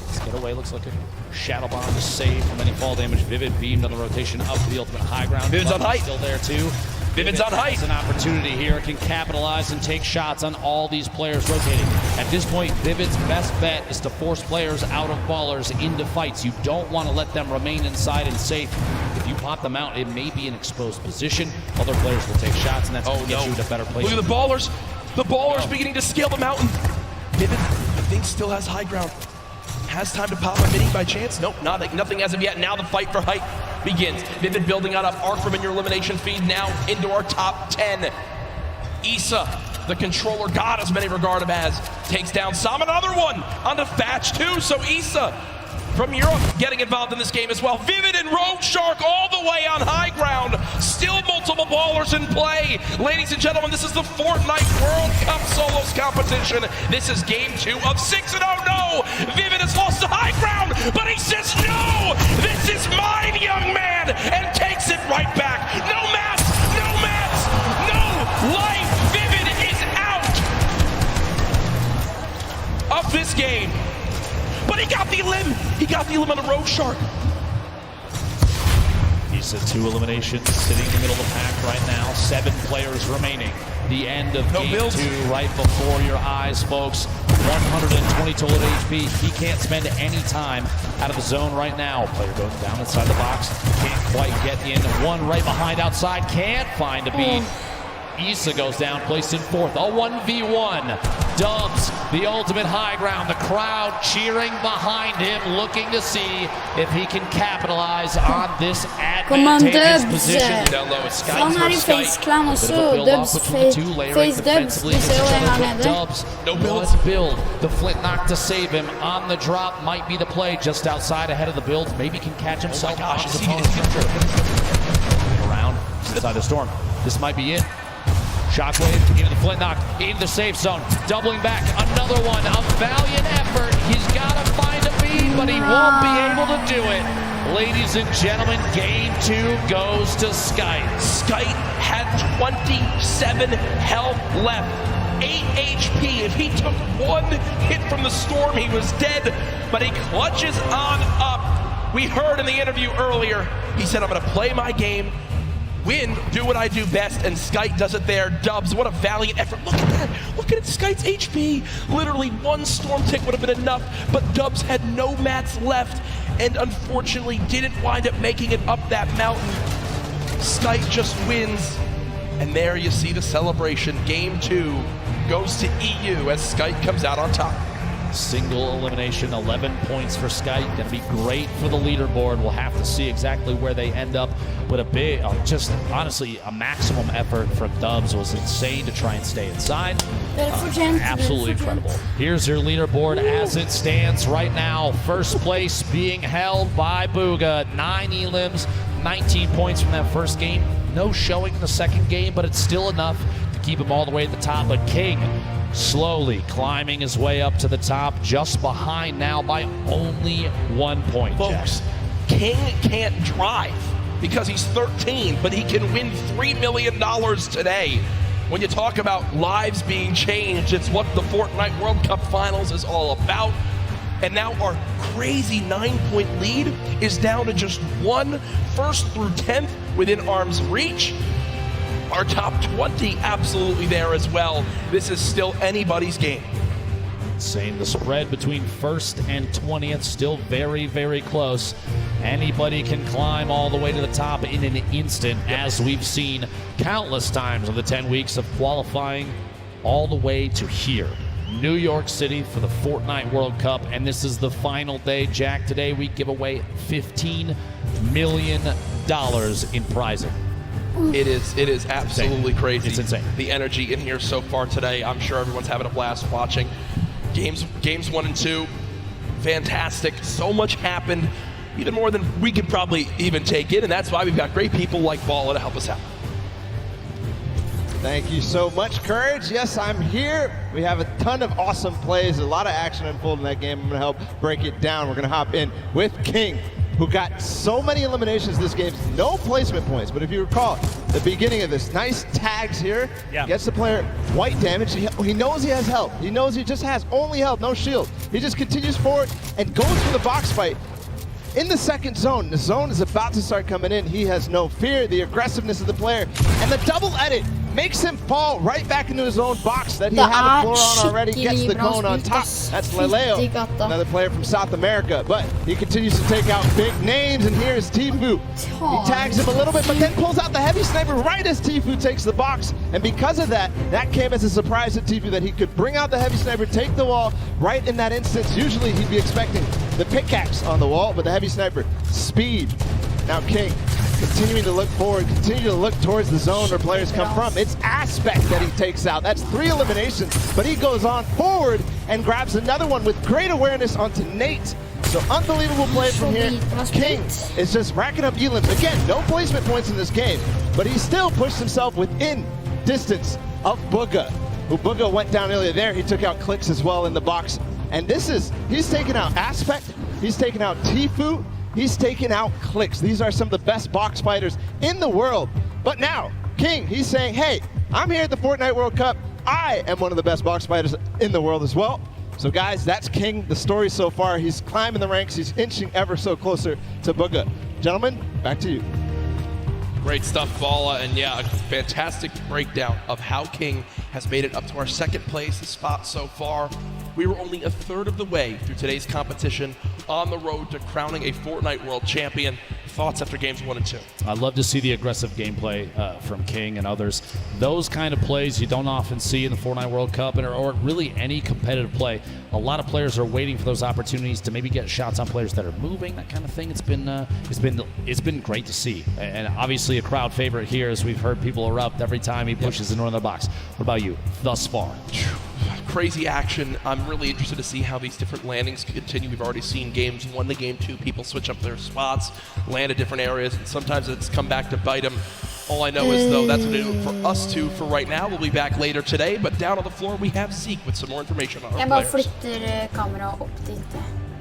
[SPEAKER 8] Let's get away, looks like a shadow bomb to save from any fall damage. Vivid beamed on the rotation up to the ultimate high ground.
[SPEAKER 7] Vivid's on height.
[SPEAKER 8] Still there too.
[SPEAKER 7] Vivid's on height.
[SPEAKER 8] Has an opportunity here, can capitalize and take shots on all these players rotating. At this point, Vivid's best bet is to force players out of ballers into fights. You don't want to let them remain inside and safe. If you pop them out, it may be an exposed position. Other players will take shots, and that's going to get you in a better place.
[SPEAKER 7] Look at the ballers. The ballers beginning to scale the mountain. Vivid, I think, still has high ground. Has time to pop a mini by chance? Nope, nothing as of yet. Now the fight for height begins. Vivid building out of Arkham in your elimination feed, now into our top 10. Issa, the controller god as many regard him as, takes down Sam. Another one onto Thatch too. So Issa from Europe getting involved in this game as well. Vivid and Road Shark all the way on high ground. Still multiple ballers in play. Ladies and gentlemen, this is the Fortnite World Cup Solos competition. This is game 2 of 6, and oh no! Vivid has lost the high ground, but he says no! This is mine, young man! And takes it right back. No mats! No mats! No life! Vivid is out of this game. But he got the limb. He got the limb on the Road Shark.
[SPEAKER 8] He's at 2 eliminations, sitting in the middle of the pack right now. 7 players remaining. The end of game 2 right before your eyes, folks. 120 total HP. He can't spend any time out of the zone right now. Player going down inside the box. Can't quite get in. One right behind outside. Can't find a beat. Issa goes down, placed in 4th. A 1v1. Dubs, the ultimate high ground. The crowd cheering behind him, looking to see if he can capitalize on this advantageous position. Down low, it's Sky.
[SPEAKER 1] Han har ju face clam och så Dubs face Dubs. Vi ser vad han är där.
[SPEAKER 8] Dubs, wants build. The flint knock to save him on the drop might be the play just outside ahead of the build. Maybe can catch himself.
[SPEAKER 7] Oh my gosh,
[SPEAKER 8] around inside the storm. This might be it. Shockwave into the flint knock, into the safe zone, doubling back, another one, a valiant effort. He's got to find a beat, but he won't be able to do it. Ladies and gentlemen, game 2 goes to Skite.
[SPEAKER 7] Skite had 27 health left, 8 HP. If he took 1 hit from the storm, he was dead, but he clutches on up. We heard in the interview earlier, he said, I'm going to play my game, win, do what I do best, and Skite does it there. Dubs, what a valiant effort. Look at that. Look at Skite's HP. Literally 1 storm tick would have been enough, but Dubs had no mats left and unfortunately didn't wind up making it up that mountain. Skite just wins, and there you see the celebration. Game 2 goes to EU as Skite comes out on top.
[SPEAKER 8] Single elimination, 11 points for Skite. Gonna be great for the leaderboard. We'll have to see exactly where they end up. But a big, just honestly, a maximum effort from Dubs was insane to try and stay inside. Absolutely incredible. Here's your leaderboard as it stands right now. First place being held by Booga. 9 elims, 19 points from that first game. No showing in the second game, but it's still enough to keep him all the way at the top. But King slowly climbing his way up to the top, just behind now by only 1 point.
[SPEAKER 7] Folks, King can't drive because he's 13, but he can win $3 million today. When you talk about lives being changed, it's what the Fortnite World Cup Finals is all about. And now our crazy 9-point lead is down to just 1, 1st through 10th within arm's reach. Our top 20 absolutely there as well. This is still anybody's game.
[SPEAKER 8] Insane. The spread between 1st and 20th still very, very close. Anybody can climb all the way to the top in an instant, as we've seen countless times in the 10 weeks of qualifying all the way to here. New York City for the Fortnite World Cup, and this is the final day. Jack, today we give away $15 million in prizing.
[SPEAKER 7] It is absolutely crazy.
[SPEAKER 8] It's insane.
[SPEAKER 7] The energy in here so far today. I'm sure everyone's having a blast watching. Games 1 and 2, fantastic. So much happened, even more than we could probably even take in, and that's why we've got great people like Balla to help us out.
[SPEAKER 18] Thank you so much, Courage. Yes, I'm here. We have a ton of awesome plays, a lot of action unfolding in that game. I'm going to help break it down. We're going to hop in with King. who got so many eliminations this game, no placement points. But if you recall, the beginning of this, nice tags here, gets the player white damage. He knows he has health. He knows he just has only health, no shield. He just continues forward and goes for the box fight. In the second zone, the zone is about to start coming in. He has no fear, the aggressiveness of the player, and the double edit makes him fall right back into his own box that he had the floor on already, gets the cone on top. That's Leleo, another player from South America, but he continues to take out big names, and here's Tfue. He tags him a little bit, but then pulls out the heavy sniper right as Tfue takes the box, and because of that, that came as a surprise to Tfue that he could bring out the heavy sniper, take the wall right in that instance. Usually he'd be expecting the pickaxe on the wall, but the heavy sniper, speed. Now King, continuing to look forward, continue to look towards the zone where players come from. It's Aspect that he takes out. That's 3 eliminations, but he goes on forward and grabs another one with great awareness onto Nate. So unbelievable play from here. King is just racking up elims. Again, no placement points in this game, but he still pushed himself within distance of Bugha, who Bugha went down earlier there. He took out Clicks as well in the box. And he's taken out Aspect, he's taken out Tfue, he's taken out Clicks. These are some of the best box fighters in the world. But now, King, he's saying, hey, I'm here at the Fortnite World Cup. I am one of the best box fighters in the world as well. So guys, that's King, the story so far. He's climbing the ranks, he's inching ever so closer to Bugha. Gentlemen, back to you.
[SPEAKER 7] Great stuff, Bala, and yeah, a fantastic breakdown of how King has made it up to our second place spot so far. We were only a third of the way through today's competition on the road to crowning a Fortnite World Champion. Thoughts after games 1 and 2?
[SPEAKER 8] I love to see the aggressive gameplay from King and others. Those kind of plays you don't often see in the Fortnite World Cup or really any competitive play. A lot of players are waiting for those opportunities to maybe get shots on players that are moving, that kind of thing. It's been great to see, and obviously a crowd favorite here, as we've heard people erupt every time he pushes into the box. What about you thus far?
[SPEAKER 7] Crazy action. I'm really interested to see how these different landings continue. We've already seen games 1 to game 2, people switch up their spots, land at different areas, and sometimes it's come back to bite them. All I know is, though, that's going to do it for us two for right now. We'll be back later today, but down on the floor we have Zeke with some more information on our players.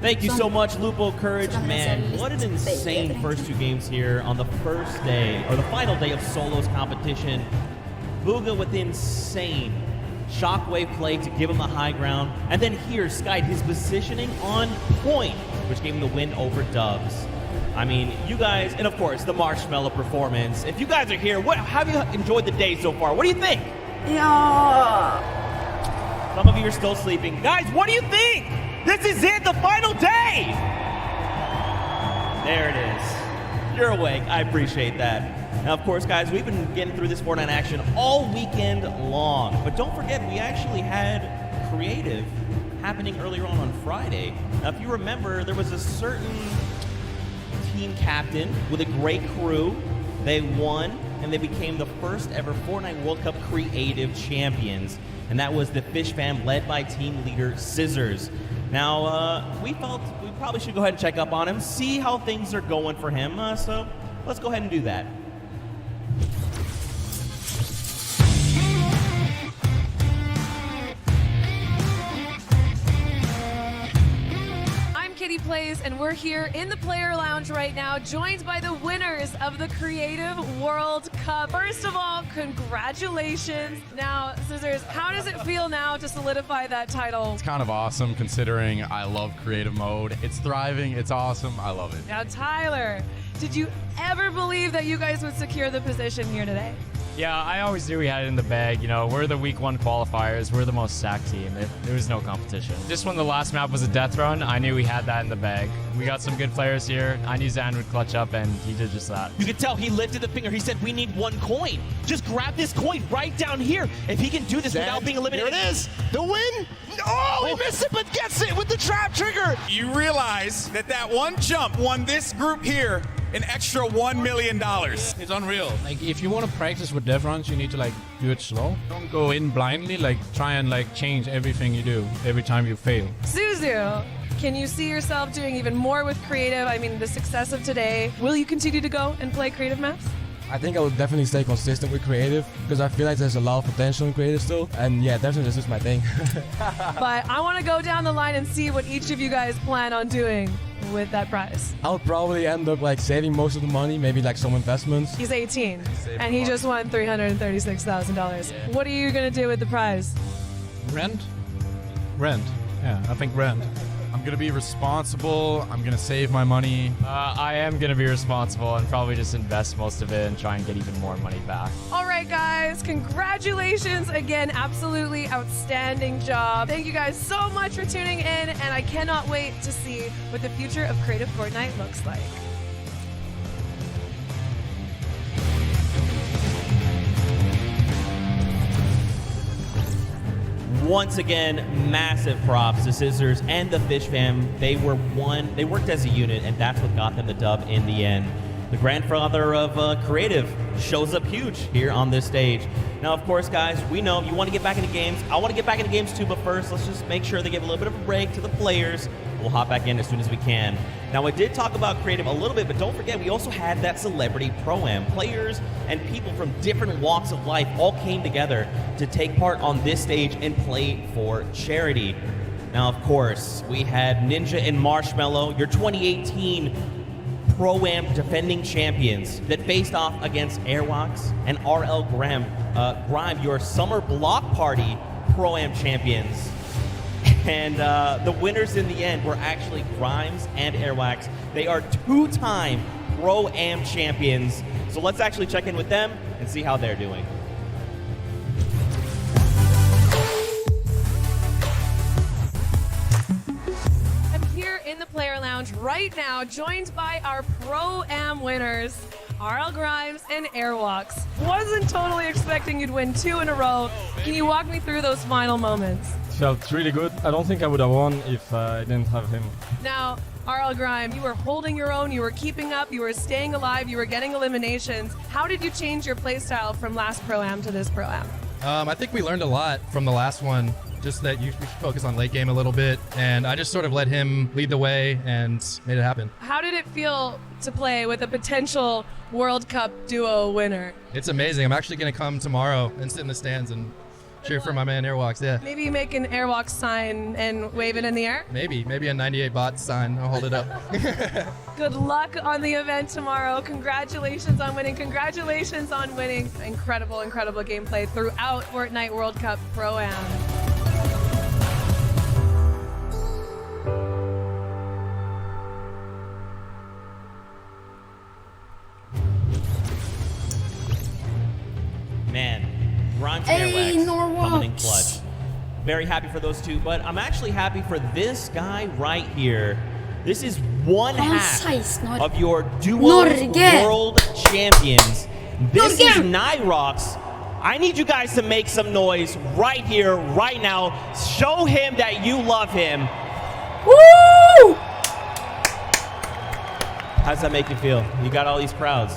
[SPEAKER 19] Thank you so much, Lupo Courage. Man, what an insane first 2 games here on the first day, or the final day of Solos competition. Bugha with insane shockwave play to give him the high ground, and then here, Sky, his positioning on point, which gave him the win over Dubs. I mean, you guys, and of course, the Marshmallow performance. If you guys are here, how have you enjoyed the day so far? What do you think?
[SPEAKER 15] Yeah.
[SPEAKER 19] Some of you are still sleeping. Guys, what do you think? This is it, the final day! There it is. You're awake. I appreciate that. Now, of course, guys, we've been getting through this Fortnite action all weekend long. But don't forget, we actually had creative happening earlier on Friday. Now, if you remember, there was a certain team captain with a great crew. They won, and they became the first ever Fortnite World Cup creative champions. And that was the Fish Fam, led by team leader Scissors. Now, we felt we probably should go ahead and check up on him, see how things are going for him. So let's go ahead and do that.
[SPEAKER 20] Kitty Plays, and we're here in the player lounge right now, joined by the winners of the Creative World Cup. First of all, congratulations. Now, Scissors, how does it feel now to solidify that title?
[SPEAKER 21] It's kind of awesome considering I love creative mode. It's thriving, it's awesome, I love it.
[SPEAKER 20] Now, Tyler, did you ever believe that you guys would secure the position here today?
[SPEAKER 22] Yeah, I always knew we had it in the bag. You know, we're the week 1 qualifiers. We're the most stacked team. There was no competition. Just when the last map was a death run, I knew we had that in the bag. We got some good players here. I knew Zan would clutch up, and he did just that.
[SPEAKER 19] You could tell he lifted the finger. He said, we need 1 coin. Just grab this coin right down here. If he can do this without being eliminated.
[SPEAKER 18] Here it is. The win. Oh, he missed it, but gets it with the trap trigger.
[SPEAKER 4] You realize that one jump won this group here an extra $1 million.
[SPEAKER 23] It's unreal. Like, if you want to practice with death runs, you need to do it slow. Don't go in blindly. Try and change everything you do every time you fail.
[SPEAKER 20] Suzu, can you see yourself doing even more with creative? I mean, the success of today. Will you continue to go and play creative maps?
[SPEAKER 23] I think I will definitely stay consistent with creative because I feel like there's a lot of potential in creative still. And yeah, definitely this is my thing.
[SPEAKER 20] But I want to go down the line and see what each of you guys plan on doing with that prize?
[SPEAKER 2] I'll probably end up like saving most of the money, maybe like some investments.
[SPEAKER 20] He's 18, and he just won $336,000. What are you going to do with the prize?
[SPEAKER 23] Rent? Rent. Yeah, I think rent.
[SPEAKER 21] I'm going to be responsible. I'm going to save my money.
[SPEAKER 22] I am going to be responsible and probably just invest most of it and try and get even more money back.
[SPEAKER 20] All right, guys, congratulations again. Absolutely outstanding job. Thank you guys so much for tuning in, and I cannot wait to see what the future of Creative Fortnite looks like.
[SPEAKER 19] Once again, massive props to Scissors and the Fish fam. They worked as a unit, and that's what got them the dub in the end. The grandfather of creative shows up huge here on this stage. Now, of course, guys, we know you want to get back into games. I want to get back into games too, but first, let's just make sure they give a little bit of a break to the players. We'll hop back in as soon as we can. Now, I did talk about creative a little bit, but don't forget, we also had that celebrity pro-am. Players and people from different walks of life all came together to take part on this stage and play for charity. Now, of course, we had Ninja and Marshmallow, your 2018 Pro-Am defending champions that faced off against Airwalks and RL Grime, your Summer Block Party Pro-Am champions. And the winners in the end were actually Grimes and Airwax. They are two-time Pro-Am champions. So let's actually check in with them and see how they're doing.
[SPEAKER 20] I'm here in the player lounge right now, joined by our Pro-Am winners, RL Grimes and Airwalks. Wasn't totally expecting you'd win 2 in a row. Can you walk me through those final moments?
[SPEAKER 23] Felt really good. I don't think I would have won if I didn't have him.
[SPEAKER 20] Now, RL Grime, you were holding your own, you were keeping up, you were staying alive, you were getting eliminations. How did you change your playstyle from last Pro-Am to this Pro-Am?
[SPEAKER 2] I think we learned a lot from the last one, just that you focus on late game a little bit, and I just sort of let him lead the way and made it happen.
[SPEAKER 20] How did it feel to play with a potential World Cup duo winner?
[SPEAKER 2] It's amazing. I'm actually going to come tomorrow and sit in the stands and cheer for my man Airwalks, yeah.
[SPEAKER 20] Maybe make an Airwalks sign and wave it in the air?
[SPEAKER 2] Maybe a 98 bot sign. I'll hold it up.
[SPEAKER 20] Good luck on the event tomorrow. Congratulations on winning. Congratulations on winning. Incredible, incredible gameplay throughout Fortnite World Cup Pro-Am.
[SPEAKER 19] Man, Grimes and Airwax coming in clutch. Very happy for those two, but I'm actually happy for this guy right here. This is one half of your Duos World Champions. This is Nyrox. I need you guys to make some noise right here, right now. Show him that you love him.
[SPEAKER 1] Woo!
[SPEAKER 19] How does that make you feel? You got all these crowds.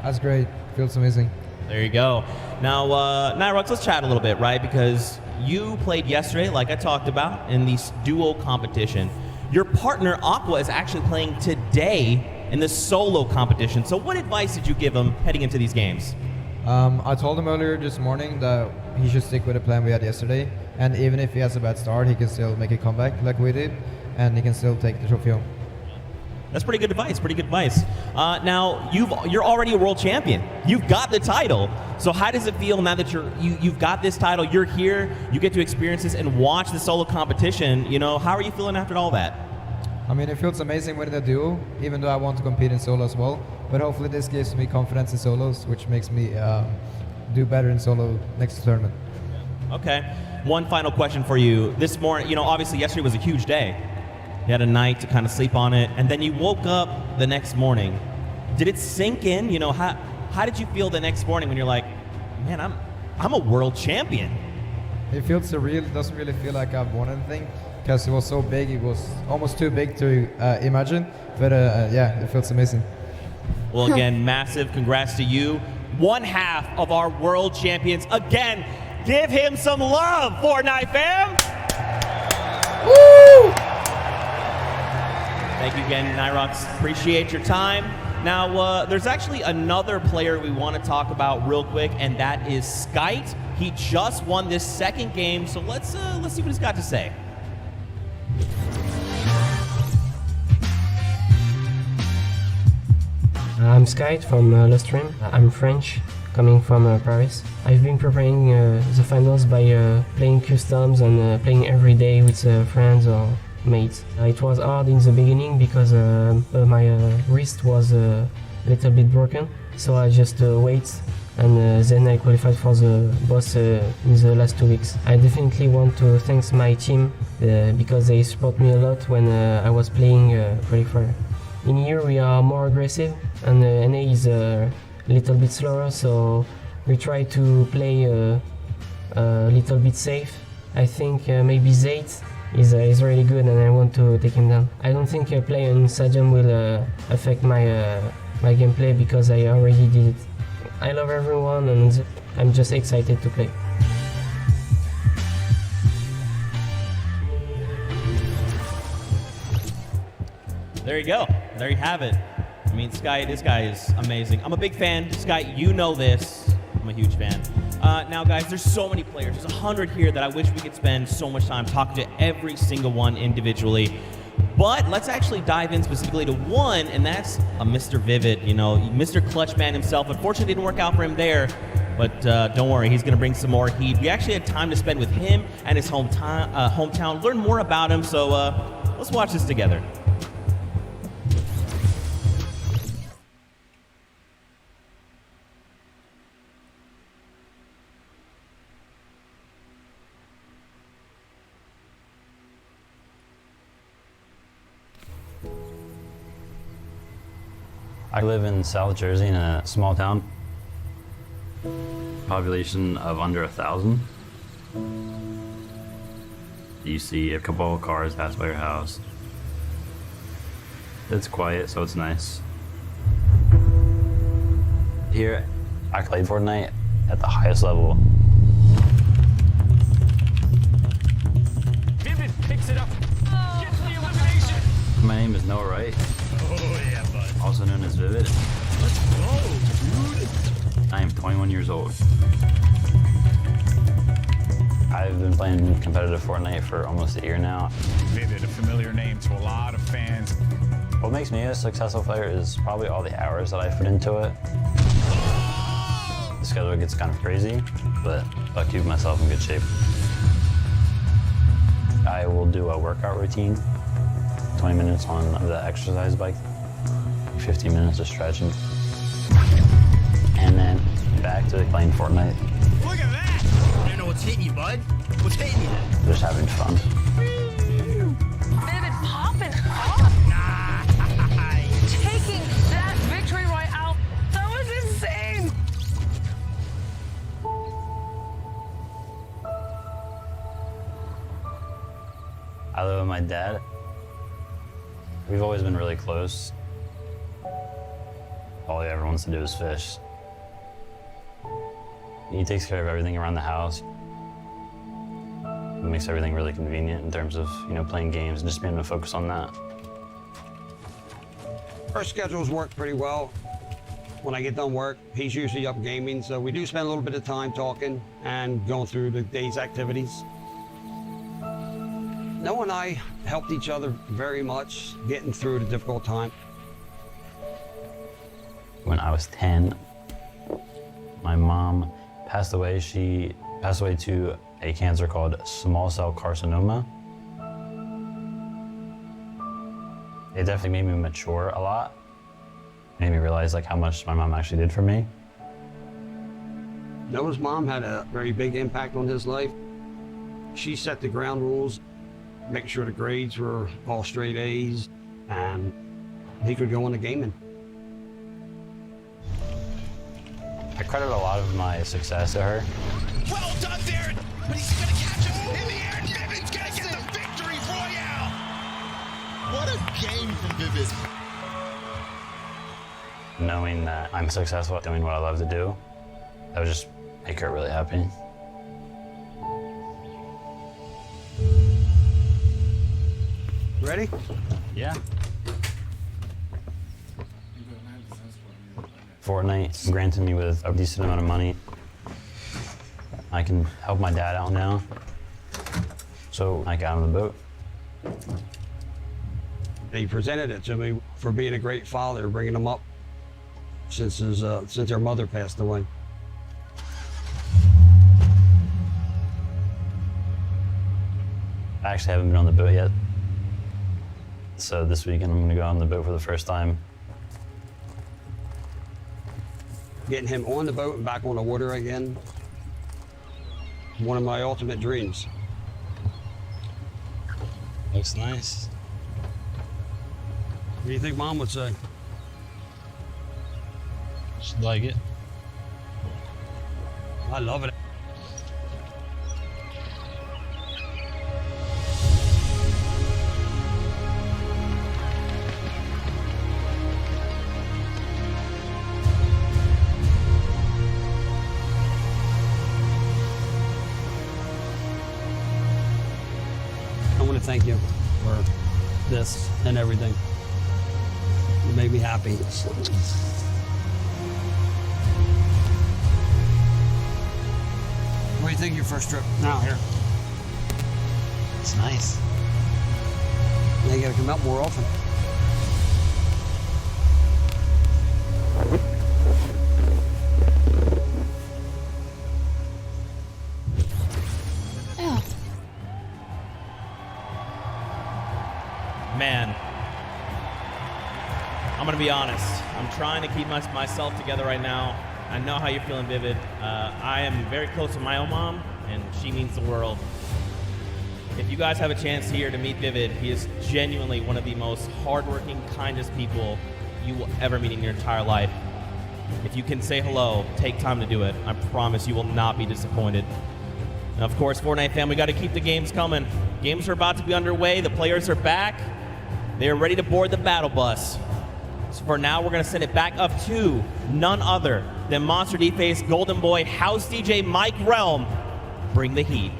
[SPEAKER 3] That's great. Feels amazing.
[SPEAKER 19] There you go. Now, Nyrox, let's chat a little bit, right? Because you played yesterday, like I talked about, in this duo competition. Your partner, Aqua, is actually playing today in the solo competition. So what advice did you give him heading into these games?
[SPEAKER 3] I told him earlier this morning that he should stick with the plan we had yesterday. And even if he has a bad start, he can still make a comeback like we did. And he can still take the trophy home.
[SPEAKER 19] That's pretty good advice, pretty good advice. Now, you're already a world champion. You've got the title. So how does it feel now that you've got this title, you're here, you get to experience this and watch the solo competition, you know, how are you feeling after all that?
[SPEAKER 3] I mean, it feels amazing winning the duo, even though I want to compete in solo as well. But hopefully this gives me confidence in solos, which makes me do better in solo next tournament.
[SPEAKER 19] Okay. One final question for you. This morning, you know, obviously yesterday was a huge day. You had a night to kind of sleep on it, and then you woke up the next morning. Did it sink in? You know, how did you feel the next morning when you're like, man, I'm a world champion?
[SPEAKER 3] It feels surreal. It doesn't really feel like I've won anything because it was so big. It was almost too big to imagine, but yeah, it feels amazing.
[SPEAKER 19] Well, again, massive congrats to you. One half of our world champions. Again, give him some love, Fortnite fam.
[SPEAKER 1] Woo!
[SPEAKER 19] Thank you again, Nyrox. Appreciate your time. Now, there's actually another player we want to talk about real quick, and that is Skite. He just won this second game, so let's see what he's got to say.
[SPEAKER 6] I'm Sky from Lustream. I'm French, coming from Paris. I've been preparing the finals by playing customs and playing every day with friends or mates. It was hard in the beginning because my wrist was a little bit broken, so I just wait and then I qualified for the boss in the last 2 weeks. I definitely want to thank my team because they support me a lot when I was playing qualifier. In here we are more aggressive and NA is a little bit slower, so we try to play a little bit safe. I think maybe Zayt is really good and I want to take him down. I don't think playing in Stadium will affect my gameplay because I already did it. I love everyone and I'm just excited to play.
[SPEAKER 19] There you go. There you have it. I mean, Sky, this guy is amazing. I'm a big fan. Sky, you know this. I'm a huge fan. Now, guys, there's so many players. There's 100 here that I wish we could spend so much time talking to every single one individually. But let's actually dive in specifically to one, and that's Mr. Vivid, you know, Mr. Clutchman himself. Unfortunately, it didn't work out for him there, but don't worry, he's going to bring some more heat. We actually had time to spend with him and his hometown, learn more about him, so let's watch this together.
[SPEAKER 11] I live in South Jersey in a small town. Population of under 1,000. You see a couple of cars pass by your house. It's quiet, so it's nice. Here, I played Fortnite at the highest level.
[SPEAKER 17] Vivid picks it up. Gets the elimination.
[SPEAKER 11] My name is Noah Wright.
[SPEAKER 17] Oh yeah, bud.
[SPEAKER 11] Also known as Vivid.
[SPEAKER 17] Let's go, dude.
[SPEAKER 11] I am 21 years old. I've been playing competitive Fortnite for almost a year now.
[SPEAKER 4] Vivid, a familiar name to a lot of fans.
[SPEAKER 11] What makes me a successful player is probably all the hours that I put into it. The schedule gets kind of crazy, but I keep myself in good shape. I will do a workout routine, 20 minutes on the exercise bike, 15 minutes of stretching, and then back to playing Fortnite.
[SPEAKER 17] Look at that! I don't know what's hitting you, bud. What's hitting you?
[SPEAKER 11] Just having fun.
[SPEAKER 20] Vivid popping off. Taking that victory royale. That was insane.
[SPEAKER 11] I live with my dad. We've always been really close. All he ever wants to do is fish. He takes care of everything around the house. It makes everything really convenient in terms of, you know, playing games and just being able to focus on that.
[SPEAKER 13] Our schedules work pretty well. When I get done work, he's usually up gaming, so we do spend a little bit of time talking and going through the day's activities. Noah and I helped each other very much getting through the difficult time.
[SPEAKER 11] When I was 10, my mom passed away. She passed away to a cancer called small cell carcinoma. It definitely made me mature a lot. Made me realize like how much my mom actually did for me.
[SPEAKER 13] Noah's mom had a very big impact on his life. She set the ground rules, making sure the grades were all straight A's, and he could go into gaming.
[SPEAKER 11] I credit a lot of my success to her.
[SPEAKER 17] Well done there, but he's gonna catch him in the air. Vivid's gonna get the victory royale.
[SPEAKER 18] What a game from Vivid.
[SPEAKER 11] Knowing that I'm successful at doing what I love to do, that would just make her really happy.
[SPEAKER 13] Ready?
[SPEAKER 11] Yeah. Fortnite granted me with a decent amount of money. I can help my dad out now. So I got him the boat.
[SPEAKER 13] He presented it to me for being a great father, bringing him up since her mother passed away.
[SPEAKER 11] I actually haven't been on the boat yet. So this weekend I'm gonna go on the boat for the first time.
[SPEAKER 13] Getting him on the boat and back on the water again, one of my ultimate dreams.
[SPEAKER 11] Looks nice.
[SPEAKER 13] What do you think Mom would say?
[SPEAKER 11] She'd like it.
[SPEAKER 13] I love it. I want to thank you for this and everything. You made me happy. What do you think of your first trip? Now here.
[SPEAKER 11] It's nice.
[SPEAKER 13] Now you gotta come out more often.
[SPEAKER 19] Man, I'm gonna be honest. I'm trying to keep myself together right now. I know how you're feeling, Vivid. I am very close to my own mom, and she means the world. If you guys have a chance here to meet Vivid, he is genuinely one of the most hardworking, kindest people you will ever meet in your entire life. If you can say hello, take time to do it. I promise you will not be disappointed. And of course, Fortnite fam, we got to keep the games coming. Games are about to be underway. The players are back. They are ready to board the battle bus. So for now, we're going to send it back up to none other than Monster D-Face Golden Boy House DJ Mike Realm. Bring the heat.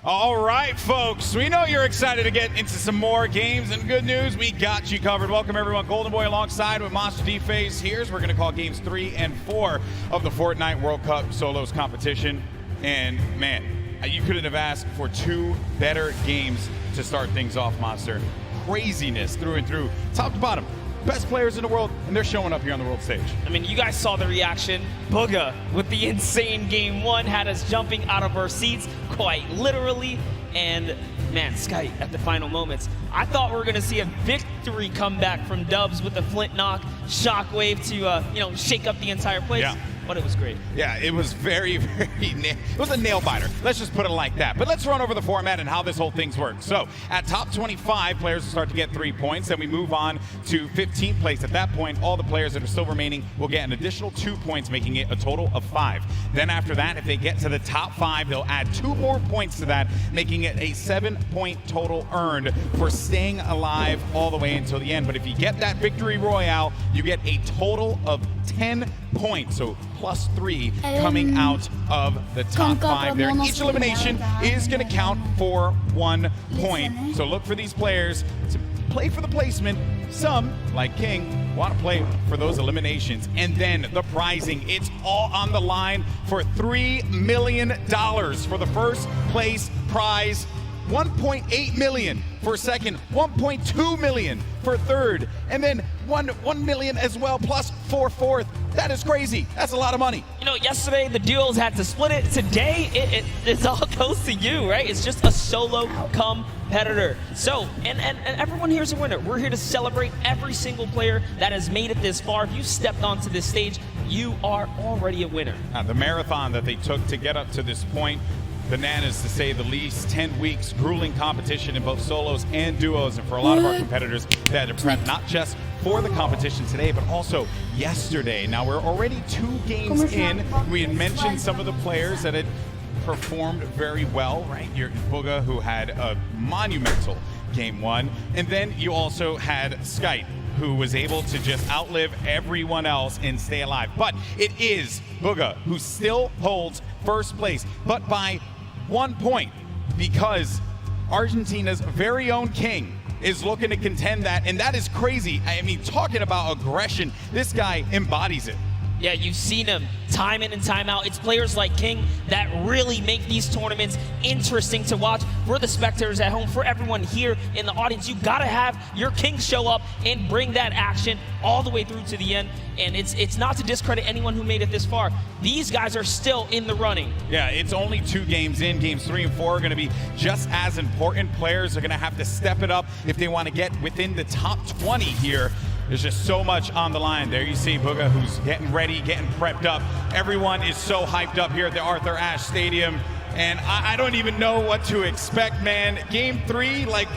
[SPEAKER 4] All right, folks, we know you're excited to get into some more games, and good news, we got you covered. Welcome, everyone. Golden Boy alongside with Monster D-Face. We're going to call games 3 and 4 of the Fortnite World Cup Solos competition. And, man, you couldn't have asked for two better games to start things off, Monster. Craziness through and through, top to bottom. Best players in the world, and they're showing up here on the world stage.
[SPEAKER 9] I mean, you guys saw the reaction. Booga, with the insane game one, had us jumping out of our seats, quite literally. And man, Sky, at the final moments, I thought we were going to see a victory comeback from Dubs with the flint knock shockwave to, shake up the entire place.
[SPEAKER 4] Yeah.
[SPEAKER 9] But it was great.
[SPEAKER 4] Yeah, it was very, it was a nail biter. Let's just put it like that. But let's run over the format and how this whole thing's works. So at top 25, players will start to get 3 points. Then we move on to 15th place. At that point, all the players that are still remaining will get an additional 2 points, making it a total of 5. Then after that, if they get to the top 5, they'll add 2 more points to that, making it a 7-point total earned for staying alive all the way until the end. But if you get that victory royale, you get a total of 10 points. So plus 3 coming out of the top 5 there. Each elimination is going to count for 1 point. So look for these players to play for the placement. Some, like King, want to play for those eliminations. And then the prizing, it's all on the line for $3 million for the first place prize. 1.8 million for second, 1.2 million for third, and then 1 million as well, plus for fourth. That is crazy. That's a lot of money.
[SPEAKER 9] You know, yesterday the duos had to split it. Today it all goes to you, right? It's just a solo competitor. So, and everyone here is a winner. We're here to celebrate every single player that has made it this far. If you stepped onto this stage, you are already a winner.
[SPEAKER 4] The marathon that they took to get up to this point, bananas to say the least. 10 weeks, grueling competition in both solos and duos, and for a lot of our competitors that have prepped not just for the competition today, but also yesterday. Now we're already 2 games in. We had mentioned some of the players that had performed very well, right? Your Booga, who had a monumental game 1, and then you also had Skype, who was able to just outlive everyone else and stay alive. But it is Booga who still holds first place, but by 1 point because Argentina's very own king is looking to contend that, and that is crazy. I mean, talking about aggression, this guy embodies it.
[SPEAKER 9] Yeah, you've seen him time in and time out. It's players like King that really make these tournaments interesting to watch for the spectators at home, for everyone here in the audience. You gotta have your King show up and bring that action all the way through to the end. And it's not to discredit anyone who made it this far. These guys are still in the running.
[SPEAKER 4] Yeah, it's only 2 games in. Games 3 and 4 are going to be just as important. Players are going to have to step it up if they want to get within the top 20 here. There's just so much on the line. There you see Booga, who's getting ready, getting prepped up. Everyone is so hyped up here at the Arthur Ashe Stadium. And I don't even know what to expect, man. Game 3, like,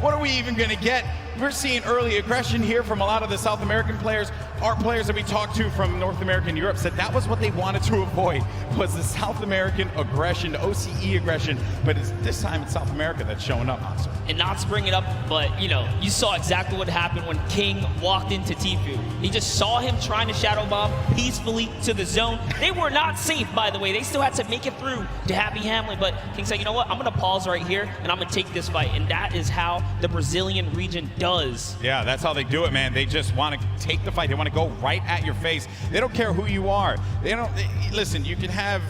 [SPEAKER 4] what are we even going to get? We're seeing early aggression here from a lot of the South American players. Our players that we talked to from North America and Europe said that was what they wanted to avoid, was the South American aggression, the OCE aggression. But this time it's South America that's showing up, Monster.
[SPEAKER 9] And not to bring it up, but you saw exactly what happened when King walked into Tfue. He just saw him trying to shadow bomb peacefully to the zone. They were not safe, by the way. They still had to make it through to Happy Hamlin, but King said, you know what, I'm gonna pause right here and I'm gonna take this fight. And that is how the Brazilian region does.
[SPEAKER 4] Yeah, that's how they do it, man. They just want to take the fight. They want to go right at your face. They don't care who you are. Listen, you can have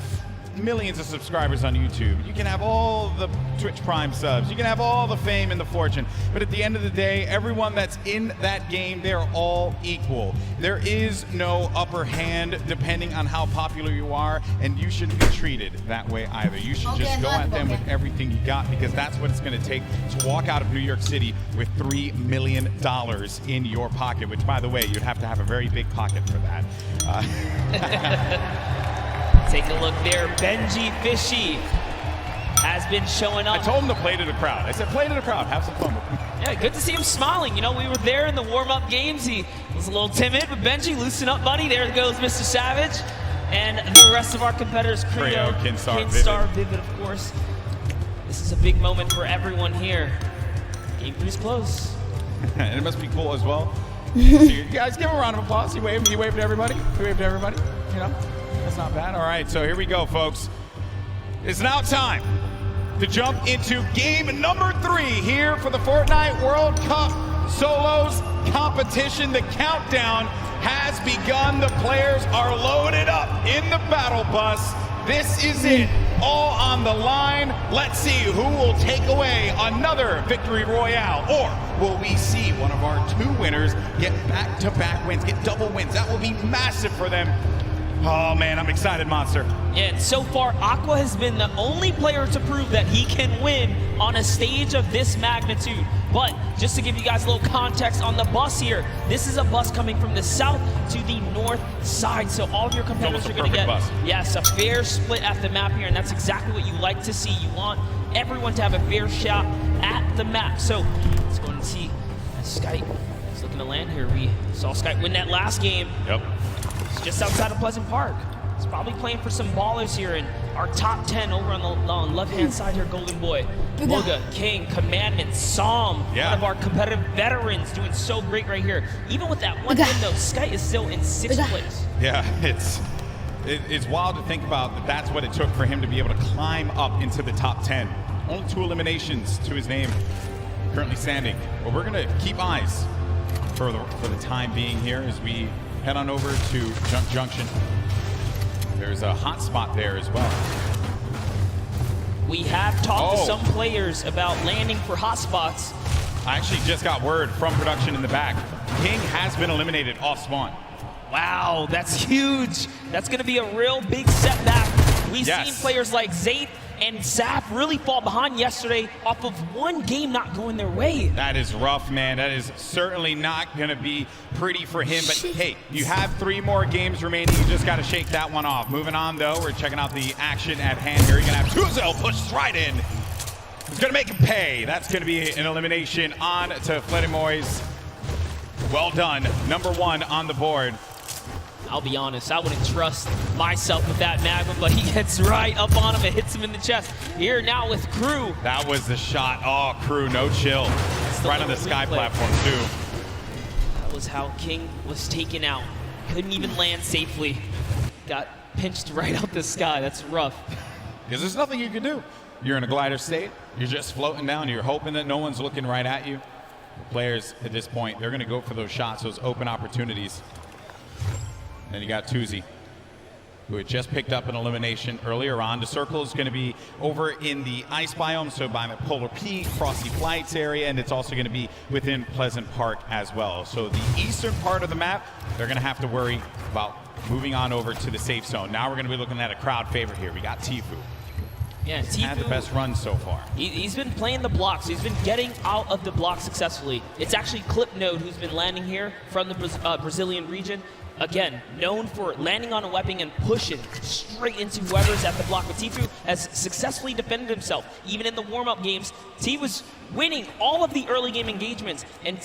[SPEAKER 4] millions of subscribers on YouTube. You can have all the Twitch Prime subs. You can have all the fame and the fortune. But at the end of the day, everyone that's in that game, they're all equal. There is no upper hand depending on how popular you are, and you shouldn't be treated that way either. You should just go at them with everything you got, because that's what it's going to take to walk out of New York City with $3 million in your pocket, which, by the way, you'd have to have a very big pocket for that.
[SPEAKER 9] Take a look there. Benji Fishy has been showing up.
[SPEAKER 4] I told him to play to the crowd. I said, play to the crowd. Have some fun with him.
[SPEAKER 9] Yeah, good to see him smiling. We were there in the warm-up games. He was a little timid, but Benji, loosen up, buddy. There goes Mr. Savage. And the rest of our competitors, Creo, Kinstar, Vivid, of course. This is a big moment for everyone here. Game 3's close.
[SPEAKER 4] And it must be cool as well. You guys give him a round of applause. He waved to everybody. He waved to everybody. That's not bad. All right, so here we go, folks. It's now time to jump into game number 3 here for the Fortnite World Cup Solos competition. The countdown has begun. The players are loaded up in the battle bus. This is it, all on the line. Let's see who will take away another victory royale, or will we see one of our 2 winners get back-to-back wins, get double wins? That will be massive for them. Oh man, I'm excited, Monster.
[SPEAKER 9] Yeah, so far, Aqua has been the only player to prove that he can win on a stage of this magnitude. But just to give you guys a little context on the bus here, this is a bus coming from the south to the north side. So all of your competitors are going to get, yes, a fair split at the map here, and that's exactly what you like to see. You want everyone to have a fair shot at the map. So let's go and see Skype is looking to land here. We saw Skype win that last game.
[SPEAKER 4] Yep.
[SPEAKER 9] It's just outside of Pleasant Park. He's probably playing for some ballers here in our top 10 over on the left-hand side here. Golden Boy, Booga, King, Commandment, Psalm, one of our competitive veterans doing so great right here. Even with that one win though, Sky is still in 6th place.
[SPEAKER 4] Yeah, it's wild to think about that. That's what it took for him to be able to climb up into the top 10. Only 2 eliminations to his name currently standing. But we're going to keep eyes for the time being here as we head on over to Junction. There's a hot spot there as well.
[SPEAKER 9] We have talked to some players about landing for hot spots.
[SPEAKER 4] I actually just got word from production in the back. King has been eliminated off spawn.
[SPEAKER 9] Wow, that's huge. That's going to be a real big setback. We've seen players like Zayt and Zap really fall behind yesterday off of one game not going their way.
[SPEAKER 4] That is rough, man. That is certainly not going to be pretty for him. But hey, you have 3 more games remaining. You just got to shake that one off. Moving on, though, we're checking out the action at hand here. You're going to have Tuzel pushed right in. He's going to make him pay. That's going to be an elimination on to Fledimoys. Well done. Number 1 on the board.
[SPEAKER 9] I'll be honest, I wouldn't trust myself with that Magma, but he gets right up on him and hits him in the chest. Here now with Crew.
[SPEAKER 4] That was the shot. Oh, Crew, no chill. Right on the sky platform, too.
[SPEAKER 9] That was how King was taken out. Couldn't even land safely. Got pinched right out the sky. That's rough.
[SPEAKER 4] because there's nothing you can do. You're in a glider state. You're just floating down. You're hoping that no one's looking right at you. The players at this point, they're going to go for those shots, those open opportunities. And then you got Tuzi, who had just picked up an elimination earlier on. The circle is going to be over in the ice biome, so by the Polar Peak, Frosty Flights area, and it's also going to be within Pleasant Park as well. So the eastern part of the map, they're going to have to worry about moving on over to the safe zone. Now we're going to be looking at a crowd favorite here. We got Tfue.
[SPEAKER 9] Yeah,
[SPEAKER 4] He's had the best run so far.
[SPEAKER 9] He's been playing the blocks. He's been getting out of the block successfully. It's actually Clipnode who's been landing here from the Brazilian region. Again, known for landing on a weapon and pushing straight into whoever's at the block. But Tfue has successfully defended himself. Even in the warm-up games, T was winning all of the early game engagements. And,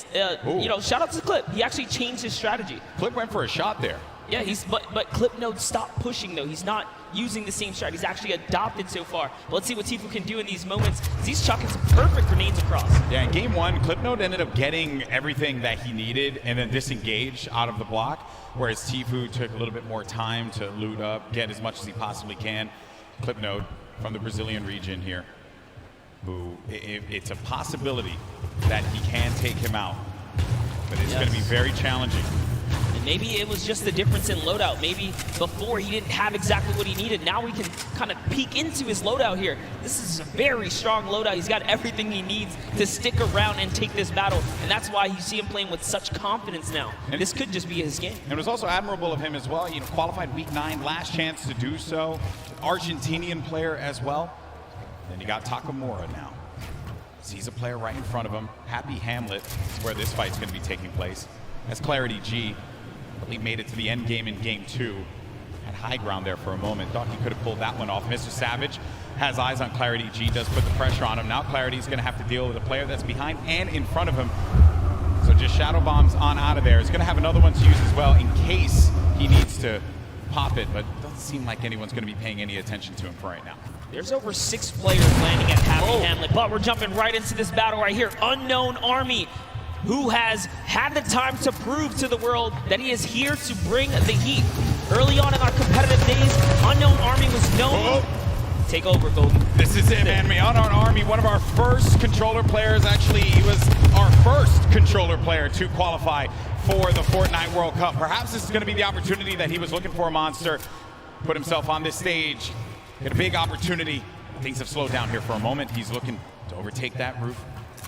[SPEAKER 9] you know, shout out to Clip. He actually changed his strategy.
[SPEAKER 4] Clip went for a shot there.
[SPEAKER 9] Yeah, but Clipnode stopped pushing, though. He's not using the same strategy. He's actually adopted so far. But let's see what Tfue can do in these moments. He's chucking some perfect grenades across.
[SPEAKER 4] Yeah, in game one, Clipnode ended up getting everything that he needed and then disengaged out of the block, whereas Tfue took a little bit more time to loot up, get as much as he possibly can. Clipnode from the Brazilian region here, who it's a possibility that he can take him out, but it's going to be very challenging.
[SPEAKER 9] Maybe it was just the difference in loadout. Maybe before he didn't have exactly what he needed. Now we can kind of peek into his loadout here. This is a very strong loadout. He's got everything he needs to stick around and take this battle. And that's why you see him playing with such confidence now. And this could just be his game.
[SPEAKER 4] And it was also admirable of him as well. You know, qualified week 9, last chance to do so. Argentinian player as well. Then you got Takamura now. Sees a player right in front of him. Happy Hamlet is where this fight's going to be taking place. That's Clarity G. He made it to the end game in game 2. Had high ground there for a moment. Thought he could have pulled that one off. Mr. Savage has eyes on Clarity G, does put the pressure on him. Now Clarity's going to have to deal with a player that's behind and in front of him. So just shadow bombs on out of there. He's going to have another one to use as well in case he needs to pop it, but it doesn't seem like anyone's going to be paying any attention to him for right now.
[SPEAKER 9] There's over 6 players landing at Happy Hamlet, but we're jumping right into this battle right here. Unknown Army, who has had the time to prove to the world that he is here to bring the heat. Early on in our competitive days, Unknown Army was known. Take over, Golden.
[SPEAKER 4] This is it, man. Unknown Army, one of our first controller players. Actually, he was our first controller player to qualify for the Fortnite World Cup. Perhaps this is going to be the opportunity that he was looking for, Monster. Put himself on this stage. Get a big opportunity. Things have slowed down here for a moment. He's looking to overtake that roof.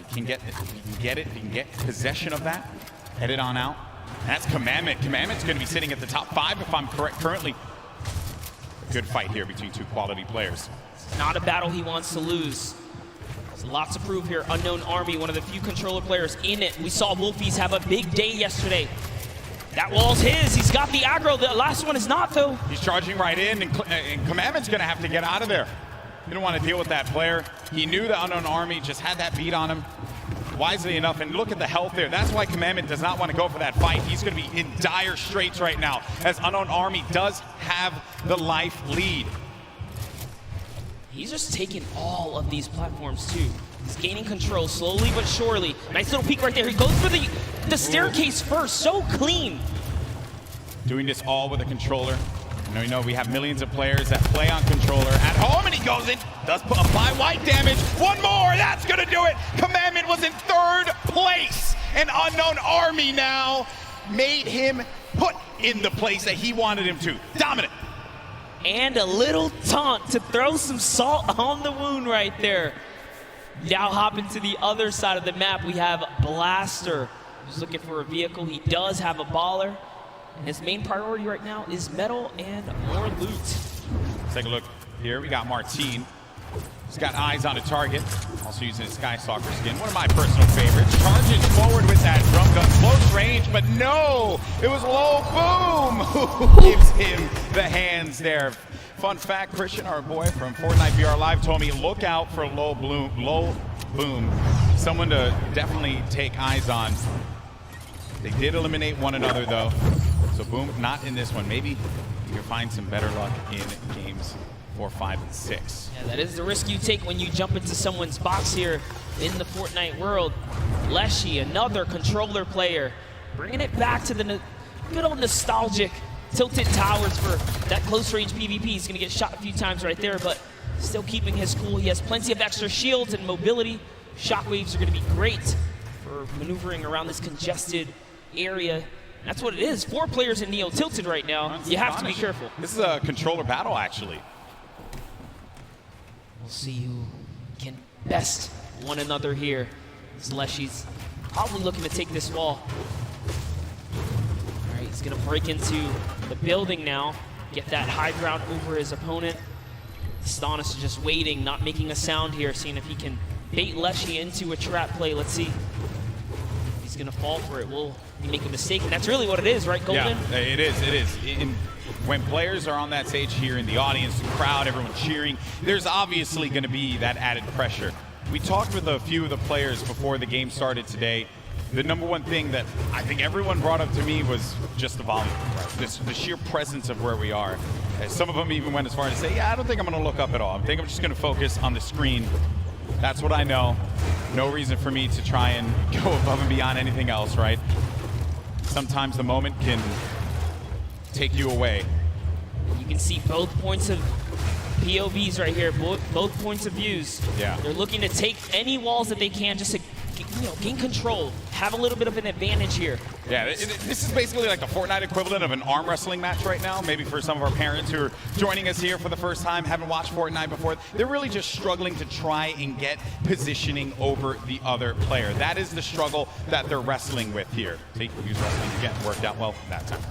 [SPEAKER 4] He can get it. He can get possession of that. Head it on out. And that's Commandment. Commandment's going to be sitting at the top 5 if I'm correct currently. A good fight here between 2 quality players.
[SPEAKER 9] Not a battle he wants to lose. There's lots to prove here. Unknown Army, one of the few controller players in it. We saw Wolfies have a big day yesterday. That wall's his. He's got the aggro. The last one is not, though.
[SPEAKER 4] He's charging right in, and Commandment's going to have to get out of there. He didn't want to deal with that player. He knew the Unknown Army just had that beat on him. Wisely enough, and look at the health there. That's why Commandment does not want to go for that fight. He's going to be in dire straits right now, as Unknown Army does have the life lead.
[SPEAKER 9] He's just taking all of these platforms, too. He's gaining control slowly but surely. Nice little peek right there. He goes for the staircase first. So clean.
[SPEAKER 4] Doing this all with a controller. You know, we have millions of players that play on controller at home, and he goes in, does apply white damage. One more, that's going to do it. Commandment was in 3rd place, and Unknown Army now made him put in the place that he wanted him to. Dominant.
[SPEAKER 9] And a little taunt to throw some salt on the wound right there. Now hopping to the other side of the map, we have Blaster, who's looking for a vehicle. He does have a baller. And his main priority right now is metal and more loot.
[SPEAKER 4] Let's take a look here. We got Martine. He's got eyes on a target. Also using his Sky Stalker skin. One of my personal favorites. Charges forward with that drum gun. Close range, but no! It was Low Boom who gives him the hands there. Fun fact, Christian, our boy from Fortnite VR Live, told me look out for Low Boom. Someone to definitely take eyes on. They did eliminate one another, though. So Boom, not in this one. Maybe you can find some better luck in games 4, 5, and 6.
[SPEAKER 9] Yeah, that is the risk you take when you jump into someone's box here in the Fortnite world. Leshy, another controller player, bringing it back to the good old nostalgic Tilted Towers for that close-range PvP. He's going to get shot a few times right there, but still keeping his cool. He has plenty of extra shields and mobility. Shockwaves are going to be great for maneuvering around this congested area. That's what it is. 4 players in Neo tilted right now. You have to be careful.
[SPEAKER 4] This is a controller battle, actually.
[SPEAKER 9] We'll see who can best one another here. Leshy's probably looking to take this wall. All right, he's going to break into the building now, get that high ground over his opponent. Astonis is just waiting, not making a sound here, seeing if he can bait Leshy into a trap play. Let's see. He's going to fall for it. Will he make a mistake? And that's really what it is, right, Golden?
[SPEAKER 4] Yeah, it is. It is. When players are on that stage here in the audience, the crowd, everyone cheering, there's obviously going to be that added pressure. We talked with a few of the players before the game started today. The number one thing that I think everyone brought up to me was just the volume, the sheer presence of where we are. Some of them even went as far as to say, yeah, I don't think I'm going to look up at all. I think I'm just going to focus on the screen. That's what I know. No reason for me to try and go above and beyond anything else, right? Sometimes the moment can take you away.
[SPEAKER 9] You can see both points of POVs right here, both points of views.
[SPEAKER 4] Yeah.
[SPEAKER 9] They're looking to take any walls that they can just to gain control, have a little bit of an advantage here.
[SPEAKER 4] Yeah, this is basically like the Fortnite equivalent of an arm wrestling match right now. Maybe for some of our parents who are joining us here for the first time, haven't watched Fortnite before, they're really just struggling to try and get positioning over the other player. That is the struggle that they're wrestling with here. See, use wrestling again, worked out well that time.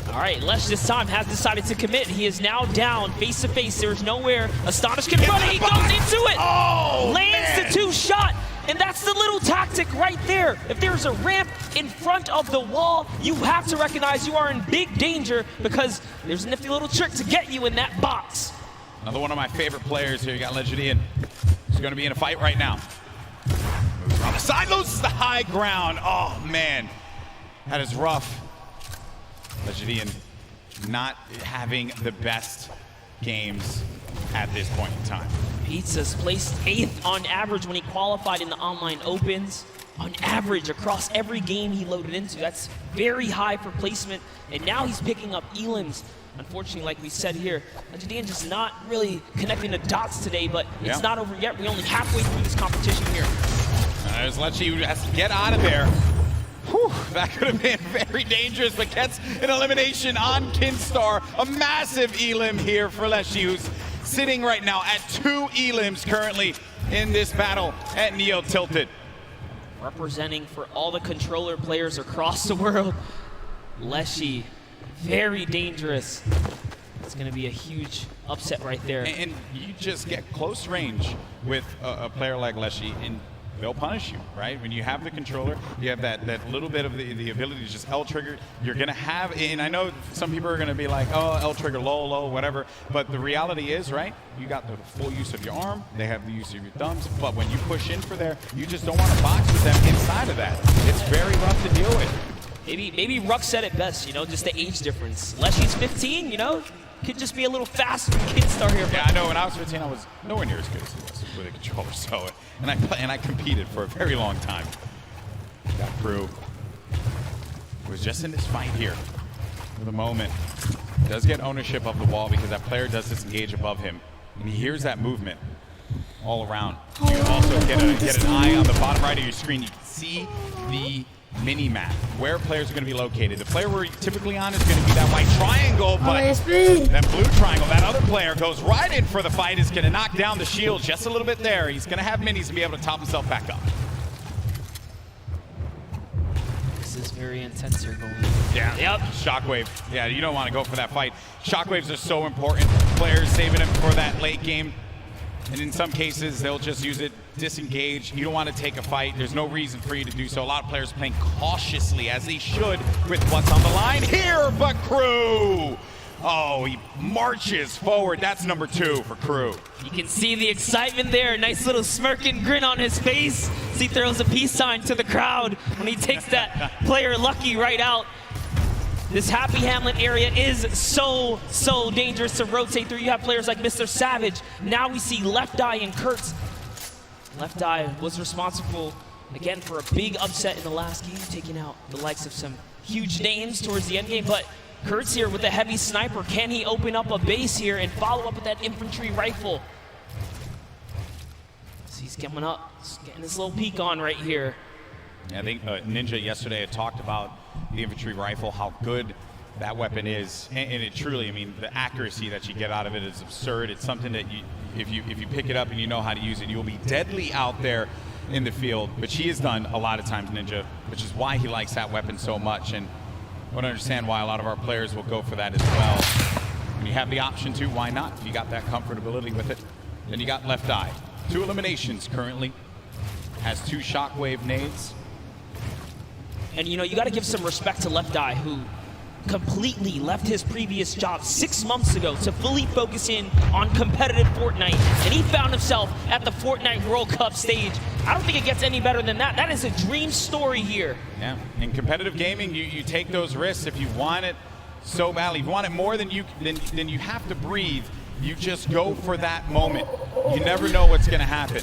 [SPEAKER 9] All right, Lesh this time has decided to commit. He is now down face to face. There's nowhere Astonish can run. He goes into it.
[SPEAKER 4] Oh,
[SPEAKER 9] lands the 2-shot. And that's the little tactic right there. If there's a ramp in front of the wall, you have to recognize you are in big danger because there's a nifty little trick to get you in that box.
[SPEAKER 4] Another one of my favorite players here. You got Legidian. He's going to be in a fight right now. Moves on the side, loses the high ground. Oh, man. That is rough. Legidian not having the best games at this point in time.
[SPEAKER 9] Pizza's placed 8th on average when he qualified in the online opens. On average, across every game he loaded into. That's very high for placement. And now he's picking up elims. Unfortunately, like we said here, Legidian just not really connecting the dots today, but it's not over yet. We're only halfway through this competition here.
[SPEAKER 4] There's Lechi who has to get out of there. Whew, that could have been very dangerous, but gets an elimination on Kinstar. A massive elim here for Leshi, who's sitting right now at 2 elims currently in this battle at Neo Tilted.
[SPEAKER 9] Representing for all the controller players across the world, Leshi, very dangerous. It's going to be a huge upset right there.
[SPEAKER 4] And you just get close range with a player like Leshi, and they'll punish you, right? When you have the controller, you have that little bit of the ability to just L-trigger. You're going to have, and I know some people are going to be like, oh, L-trigger, low, whatever. But the reality is, right, you got the full use of your arm. They have the use of your thumbs. But when you push in for there, you just don't want to box with them inside of that. It's very rough to deal with.
[SPEAKER 9] Maybe Ruck said it best, just the age difference. Leshy's 15, could just be a little fast for Kidstar here.
[SPEAKER 4] Yeah, I know. When I was 15, I was nowhere near as good as he was with a controller. So, and I competed for a very long time. Got through. Was just in this fight here for the moment. Does get ownership of the wall because that player does disengage above him, and he hears that movement all around. You can also get an eye on the bottom right of your screen. You can see the mini-map, where players are going to be located. The player we're typically on is going to be that white triangle, but that blue triangle, that other player goes right in for the fight, is going to knock down the shield just a little bit there. He's going to have minis and be able to top himself back up.
[SPEAKER 9] This is very intense here, Golden.
[SPEAKER 4] Yeah, yep. Shockwave. Yeah, you don't want to go for that fight. Shockwaves are so important. Players saving them for that late game. And in some cases, they'll just use it, disengage. You don't want to take a fight. There's no reason for you to do so. A lot of players playing cautiously, as they should, with what's on the line here. But Crew, oh, he marches forward. That's number 2 for Crew.
[SPEAKER 9] You can see the excitement there. Nice little smirking grin on his face. He throws a peace sign to the crowd when he takes that player Lucky right out. This Happy Hamlet area is so dangerous to rotate through. You have players like Mr. Savage. Now we see Left Eye and Kurtz. Left Eye was responsible, again, for a big upset in the last game, taking out the likes of some huge names towards the end game. But Kurtz here with a heavy sniper. Can he open up a base here and follow up with that infantry rifle? He's coming up, he's getting his little peek on right here.
[SPEAKER 4] I think Ninja yesterday had talked about the infantry rifle, how good that weapon is, and it truly, I mean, the accuracy that you get out of it is absurd. It's something that if you pick it up and you know how to use it, you'll be deadly out there in the field, which he has done a lot of times, Ninja, which is why he likes that weapon so much, and I want to understand why a lot of our players will go for that as well. When you have the option to, why not? If you got that comfortability with it. Then you got Left Eye. 2 eliminations currently. Has 2 shockwave nades.
[SPEAKER 9] And you know, you got to give some respect to Left Eye, who completely left his previous job 6 months ago to fully focus in on competitive Fortnite, and he found himself at the Fortnite World Cup stage. I don't think it gets any better than that. That is a dream story here.
[SPEAKER 4] Yeah, in competitive gaming, you take those risks if you want it so badly. If you want it more than you have to breathe, you just go for that moment. You never know what's going to happen.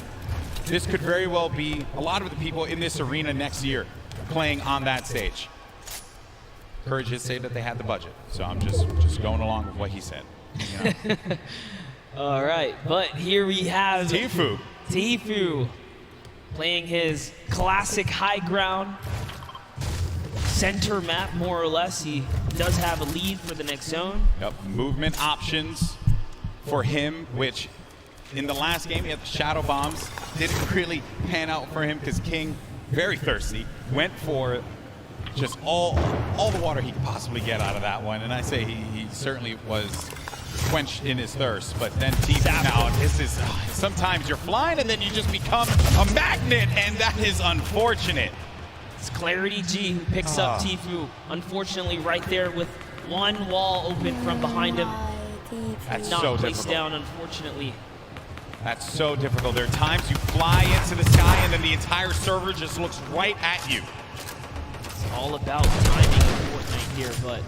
[SPEAKER 4] This could very well be a lot of the people in this arena next year playing on that stage. Courage did say that they had the budget, so I'm just going along with what he said. You know?
[SPEAKER 9] All right, but here we have
[SPEAKER 4] Tfue.
[SPEAKER 9] Tfue playing his classic high ground center map, more or less. He does have a lead for the next zone.
[SPEAKER 4] Yep, movement options for him, which in the last game he had the shadow bombs. Didn't really pan out for him because King, very thirsty, went for just all the water he could possibly get out of that one. And I say he certainly was quenched in his thirst. But then Tfue now, this is, sometimes you're flying and then you just become a magnet, and that is unfortunate.
[SPEAKER 9] It's Clarity G who picks up Tfue. Unfortunately, right there with one wall open from behind him.
[SPEAKER 4] That's
[SPEAKER 9] not
[SPEAKER 4] so
[SPEAKER 9] placed
[SPEAKER 4] difficult.
[SPEAKER 9] down, unfortunately.
[SPEAKER 4] That's so difficult. There are times you fly into the sky and then the entire server just looks right at you.
[SPEAKER 9] It's all about timing in Fortnite here, but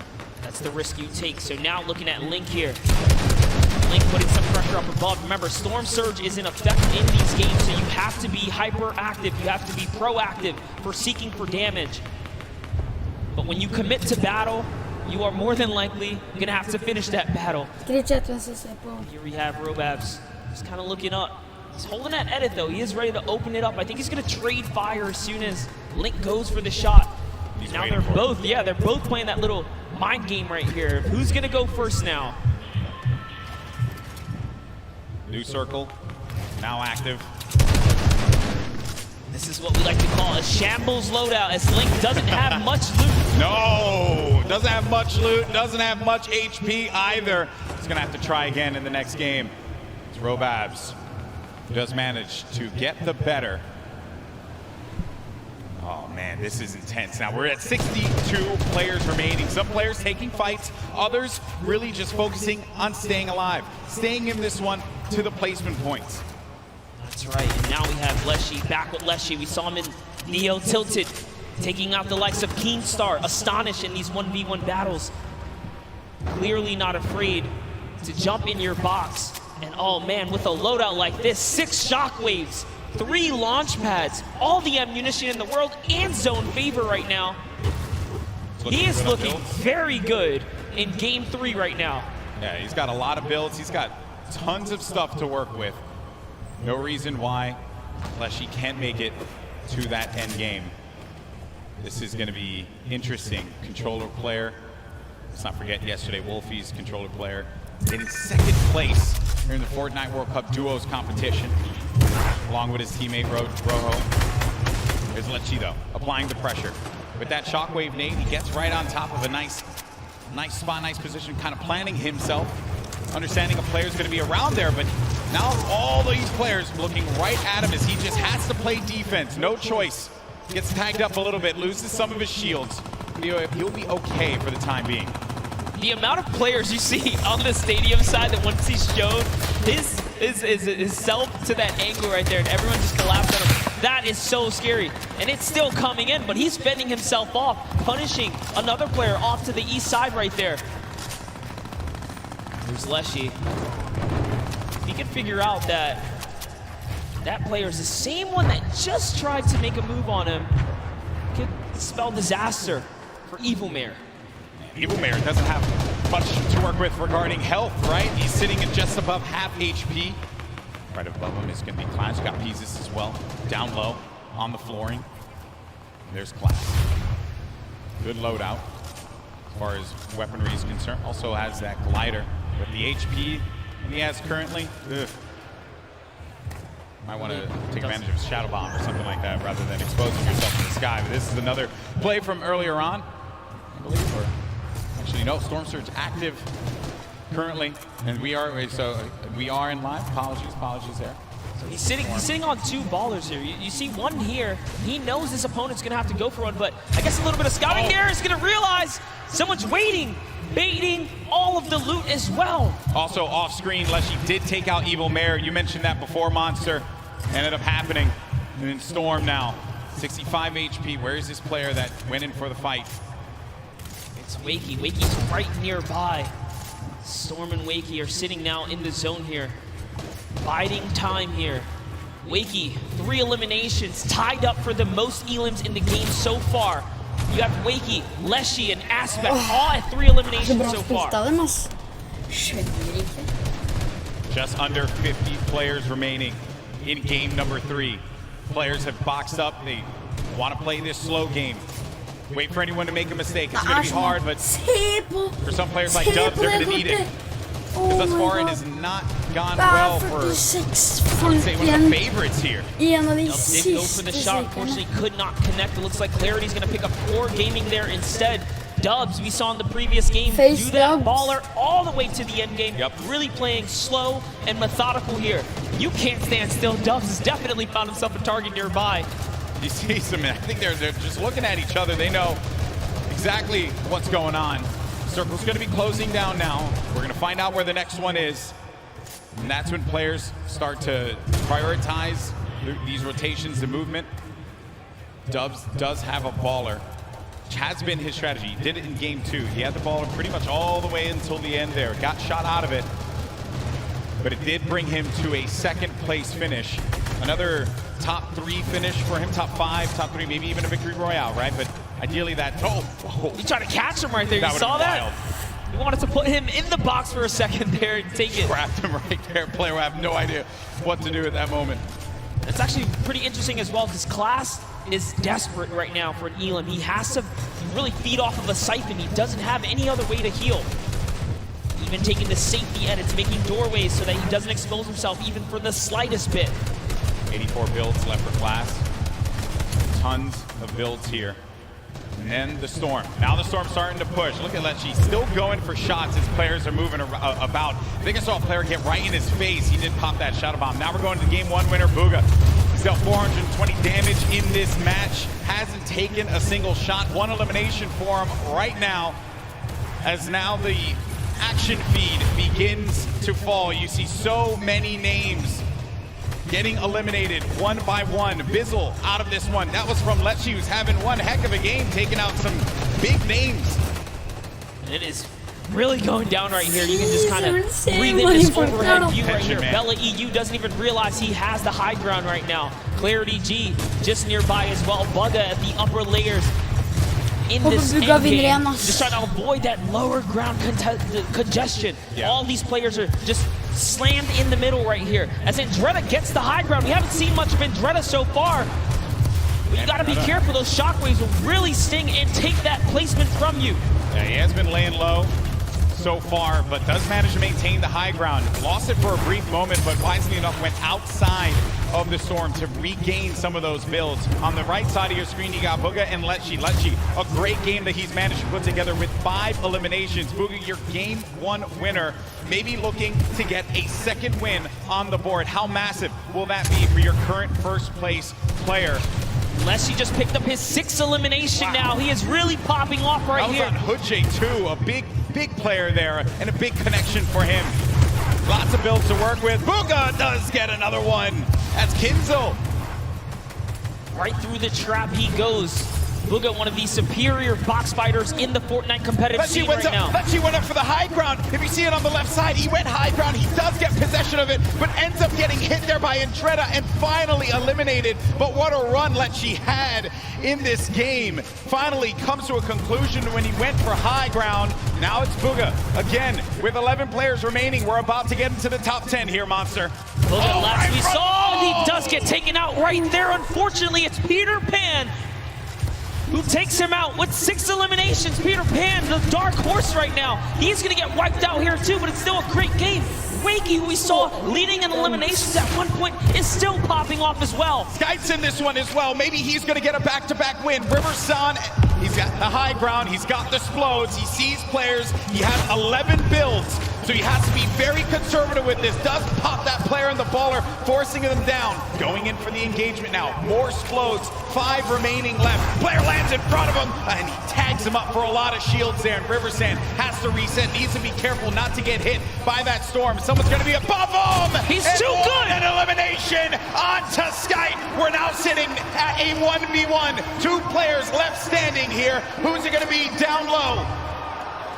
[SPEAKER 9] that's the risk you take. So now looking at Link here. Link putting some pressure up above. Remember, Storm Surge is in effect in these games, so you have to be hyperactive. You have to be proactive for seeking for damage. But when you commit to battle, you are more than likely going to have to finish that battle. Here we have Robabs. He's kind of looking up. He's holding that edit though. He is ready to open it up. I think he's going to trade fire as soon as Link goes for the shot. Now they're both, they're both playing that little mind game right here. Who's going to go first now?
[SPEAKER 4] New circle, now active.
[SPEAKER 9] This is what we like to call a shambles loadout, as Link doesn't have much loot.
[SPEAKER 4] No, doesn't have much loot, doesn't have much HP either. He's going to have to try again in the next game. It's Robabs who does manage to get the better. Oh man, this is intense. Now we're at 62 players remaining. Some players taking fights, others really just focusing on staying alive, staying in this one to the placement points.
[SPEAKER 9] That's right, and now we have Leshy back with Leshy. We saw him in Neo Tilted, taking out the likes of Keemstar, Astonish in these 1v1 battles. Clearly not afraid to jump in your box. And oh man, with a loadout like this, 6 shockwaves, 3 launch pads, all the ammunition in the world, and zone favor right now. He is looking very good in game 3 right now.
[SPEAKER 4] Yeah, he's got a lot of builds. He's got tons of stuff to work with. No reason why Leshy can't make it to that end game. This is going to be interesting. Controller player. Let's not forget yesterday, Wolfie's controller player in second place here in the Fortnite World Cup Duos competition, along with his teammate Rojo. There's Leshy though, applying the pressure. With that shockwave nade, he gets right on top of a nice spot, nice position, kind of planning himself, understanding a player's going to be around there, but now all these players looking right at him as he just has to play defense. No choice. Gets tagged up a little bit, loses some of his shields. He'll be okay for the time being.
[SPEAKER 9] The amount of players you see on the stadium side that once he's shown his self to that angle right there, and everyone just collapsed on him. That is so scary. And it's still coming in, but he's fending himself off, punishing another player off to the east side right there. There's Leshy. He can figure out that that player is the same one that just tried to make a move on him. Could spell disaster for Evil Mare.
[SPEAKER 4] Evil Mare doesn't have much to work with regarding health, right? He's sitting at just above half HP. Right above him is going to be Clash. Got Pieces as well. Down low on the flooring. There's Clash. Good loadout as far as weaponry is concerned. Also has that glider with the HP he has currently. Ugh. Might want to take advantage of Shadow Bomb or something like that rather than exposing yourself to the sky. But this is another play from earlier on, I believe. Or actually, no, Storm Surge active currently, and we are in live. Apologies there.
[SPEAKER 9] So he's sitting on 2 ballers here. You see one here. He knows his opponent's gonna have to go for one, but I guess a little bit of scouting there is gonna realize someone's waiting, baiting all of the loot as well.
[SPEAKER 4] Also off screen, Leshy did take out Evil Mare. You mentioned that before, Monster. Ended up happening. And then Storm now, 65 HP. Where is this player that went in for the fight?
[SPEAKER 9] It's Wakey. Wakey's right nearby. Storm and Wakey are sitting now in the zone here. Biding time here. Wakey, 3 eliminations, tied up for the most elims in the game so far. You have Wakey, Leshy, and Aspect all at 3 eliminations so far.
[SPEAKER 4] Just under 50 players remaining in game number 3. Players have boxed up. They want to play this slow game. Wait for anyone to make a mistake. It's going to be hard, but for some players like Dubs, they're going to need it. Because thus far it has not gone well for, I would say, one of the favorites here.
[SPEAKER 9] Dubs did go for the shot, unfortunately could not connect. It looks like Clarity's going to pick up Core Gaming there instead. Dubs, we saw in the previous game, do that baller all the way to the end game. Really playing slow and methodical here. You can't stand still. Dubs has definitely found himself a target nearby.
[SPEAKER 4] You see some, I think they're just looking at each other. They know exactly what's going on. Circle's going to be closing down now. We're going to find out where the next one is. And that's when players start to prioritize these rotations and movement. Dubs does have a baller, which has been his strategy. He did it in game 2. He had the baller pretty much all the way until the end there. Got shot out of it. But it did bring him to a 2nd place finish. Another top 3 finish for him, top 5, top 3, maybe even a victory royale, right? But ideally that,
[SPEAKER 9] You tried to catch him right there, you saw that? You wanted to put him in the box for a second there and take it.
[SPEAKER 4] Grabbed him right there. Player will have no idea what to do at that moment.
[SPEAKER 9] It's actually pretty interesting as well because Class is desperate right now for an Elam. He has to really feed off of a Siphon. He doesn't have any other way to heal. Even taking the safety edits, making doorways so that he doesn't expose himself even for the slightest bit.
[SPEAKER 4] 84 builds left for Class. Tons of builds here. And the Storm. Now the Storm's starting to push. Look at Leshy still going for shots as players are moving about. I think I saw a player get right in his face. He did pop that Shadow Bomb. Now we're going to game 1 winner, Booga. He's dealt 420 damage in this match. Hasn't taken a single shot. 1 elimination for him right now. As now the action feed begins to fall. You see so many names getting eliminated one by one. Bizzle out of this one. That was from Leshy, who's having one heck of a game, taking out some big names.
[SPEAKER 9] It is really going down right here. You can just kind of breathe in this overhead view right here. Bella EU doesn't even realize he has the high ground right now. Clarity G just nearby as well. Bugga at the upper layers in this endgame. Just trying to avoid that lower ground congestion. All these players are just slammed in the middle right here. As Andretta gets the high ground. We haven't seen much of Andretta so far. But you gotta be careful. Those shockwaves will really sting and take that placement from you.
[SPEAKER 4] Yeah, he has been laying low so far, but does manage to maintain the high ground. Lost it for a brief moment, but wisely enough went outside of the Storm to regain some of those builds. On the right side of your screen, you got Booga and Leshy. Leshy, a great game that he's managed to put together with 5 eliminations. Booga, your game 1 winner, maybe looking to get a 2nd win on the board. How massive will that be for your current 1st place player?
[SPEAKER 9] Leshy just picked up his 6th elimination now. He is really popping off right here.
[SPEAKER 4] That was on Hoodje too, a big player there, and a big connection for him. Lots of builds to work with. Booga does get another one. That's Kinzel.
[SPEAKER 9] Right through the trap he goes. Booga, one of the superior box fighters in the Fortnite competitive scene right now.
[SPEAKER 4] Let's went up for the high ground. If you see it on the left side, he went high ground. He does get possession of it, but ends up getting hit there by Entreta and finally eliminated. But what a run Lecce had in this game. Finally comes to a conclusion when he went for high ground. Now it's Booga. Again, with 11 players remaining, we're about to get into the top 10 here, Monster.
[SPEAKER 9] Booga left, we saw, he does get taken out right there. Unfortunately, it's Peter Pan who takes him out with 6 eliminations. Peter Pan, the dark horse right now. He's gonna get wiped out here too, but it's still a great game. Wakey, who we saw leading in eliminations at one point, is still popping off as well.
[SPEAKER 4] Skype's in this one as well. Maybe he's gonna get a back-to-back win. Riverson, he's got the high ground, he's got the explodes, he sees players, he has 11 builds, so he has to be very conservative with this. Does pop that player in the baller, forcing them down. Going in for the engagement now. More explodes, 5 remaining left. Player lands in front of him, and he tags him up for a lot of shields there, and Riversand has to reset, needs to be careful not to get hit by that storm. Someone's gonna be above him!
[SPEAKER 9] He's too good!
[SPEAKER 4] An elimination onto Skype. We're now sitting at a 1v1. 2 players left standing here. Who's it gonna be down low?